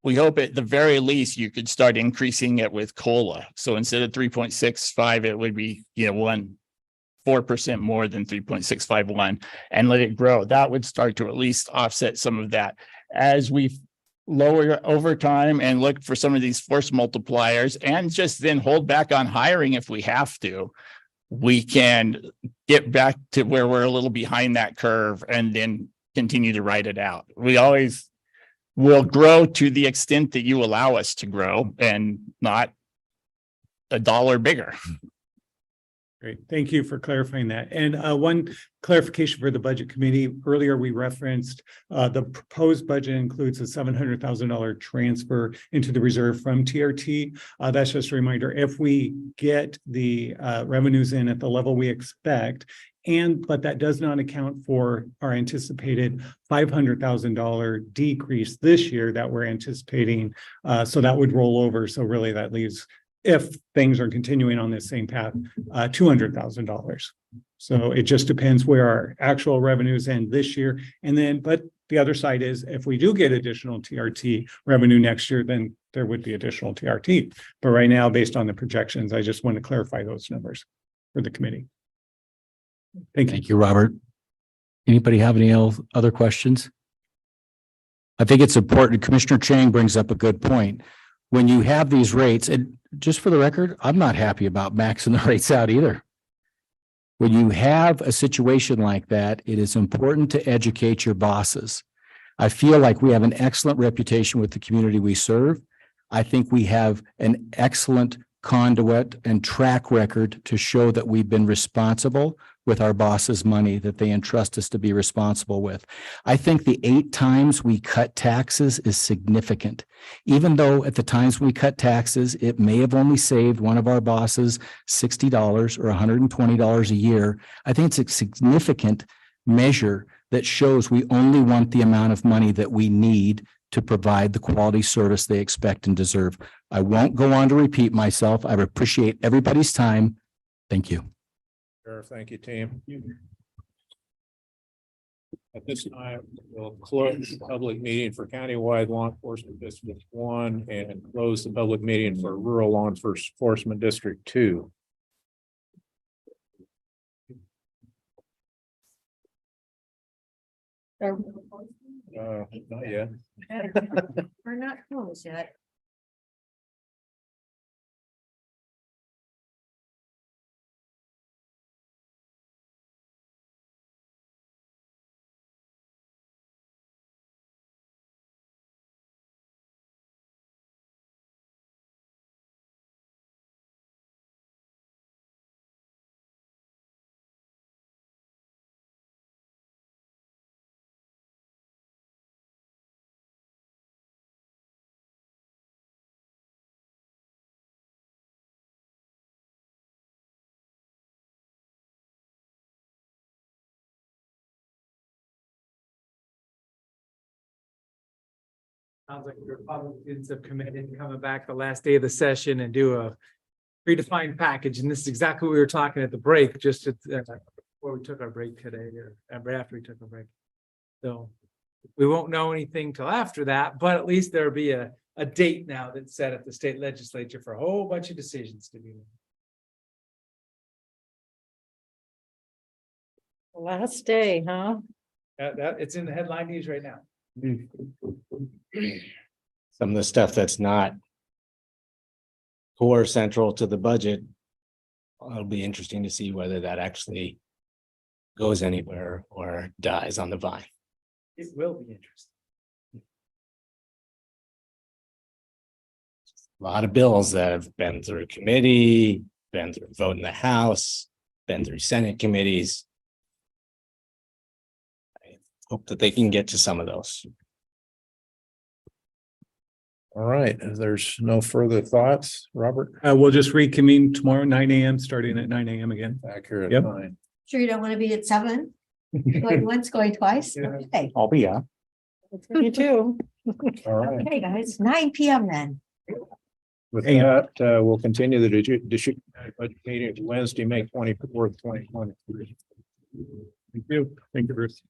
we hope at the very least you could start increasing it with COLA. So instead of 3.65, it would be 4% more than 3.651 and let it grow. That would start to at least offset some of that. As we lower over time and look for some of these force multipliers and just then hold back on hiring if we have to, we can get back to where we're a little behind that curve and then continue to ride it out. We always will grow to the extent that you allow us to grow and not a dollar bigger. Great. Thank you for clarifying that. And one clarification for the budget committee. Earlier, we referenced the proposed budget includes a $700,000 transfer into the reserve from TRT. That's just a reminder. If we get the revenues in at the level we expect, but that does not account for our anticipated $500,000 decrease this year that we're anticipating. So that would roll over. So really that leaves, if things are continuing on this same path, $200,000. So it just depends where our actual revenues end this year. And then, but the other side is if we do get additional TRT revenue next year, then there would be additional TRT. But right now, based on the projections, I just want to clarify those numbers for the committee. Thank you. Thank you, Robert. Anybody have any other questions? I think it's important. Commissioner Chang brings up a good point. When you have these rates, and just for the record, I'm not happy about maxing the rates out either. When you have a situation like that, it is important to educate your bosses. I feel like we have an excellent reputation with the community we serve. I think we have an excellent conduit and track record to show that we've been responsible with our bosses' money that they entrust us to be responsible with. I think the 8 times we cut taxes is significant. Even though at the times we cut taxes, it may have only saved one of our bosses $60 or $120 a year. I think it's a significant measure that shows we only want the amount of money that we need to provide the quality service they expect and deserve. I won't go on to repeat myself. I appreciate everybody's time. Thank you. Sure, thank you, team. At this time, we'll close the public meeting for Countywide Law Enforcement District 1 and close the public meeting for Rural Law Enforcement District 2. Not yet. We're not closed yet. Sounds like the Republicans have committed to coming back the last day of the session and do a predefined package. And this is exactly what we were talking at the break, just at, before we took our break today, or right after we took a break. So we won't know anything till after that, but at least there'll be a date now that's set at the state legislature for a whole bunch of decisions to be made. Last day, huh? That it's in the headline news right now. Some of the stuff that's not core central to the budget, it'll be interesting to see whether that actually goes anywhere or dies on the vine. It will be interesting. A lot of bills that have been through committee, been through vote in the House, been through Senate committees. I hope that they can get to some of those. All right, if there's no further thoughts, Robert? We'll just reconvene tomorrow, 9 a.m., starting at 9 a.m. again. Accurate Yep. time. Sure you don't want to be at 7? Going once, going twice? Okay. I'll be on. Me too. All right. Okay, guys, 9 PM then. With that, we'll continue the Deschutes County budget meeting Wednesday, May 24th, 2023. Thank you. Thank you, Bruce.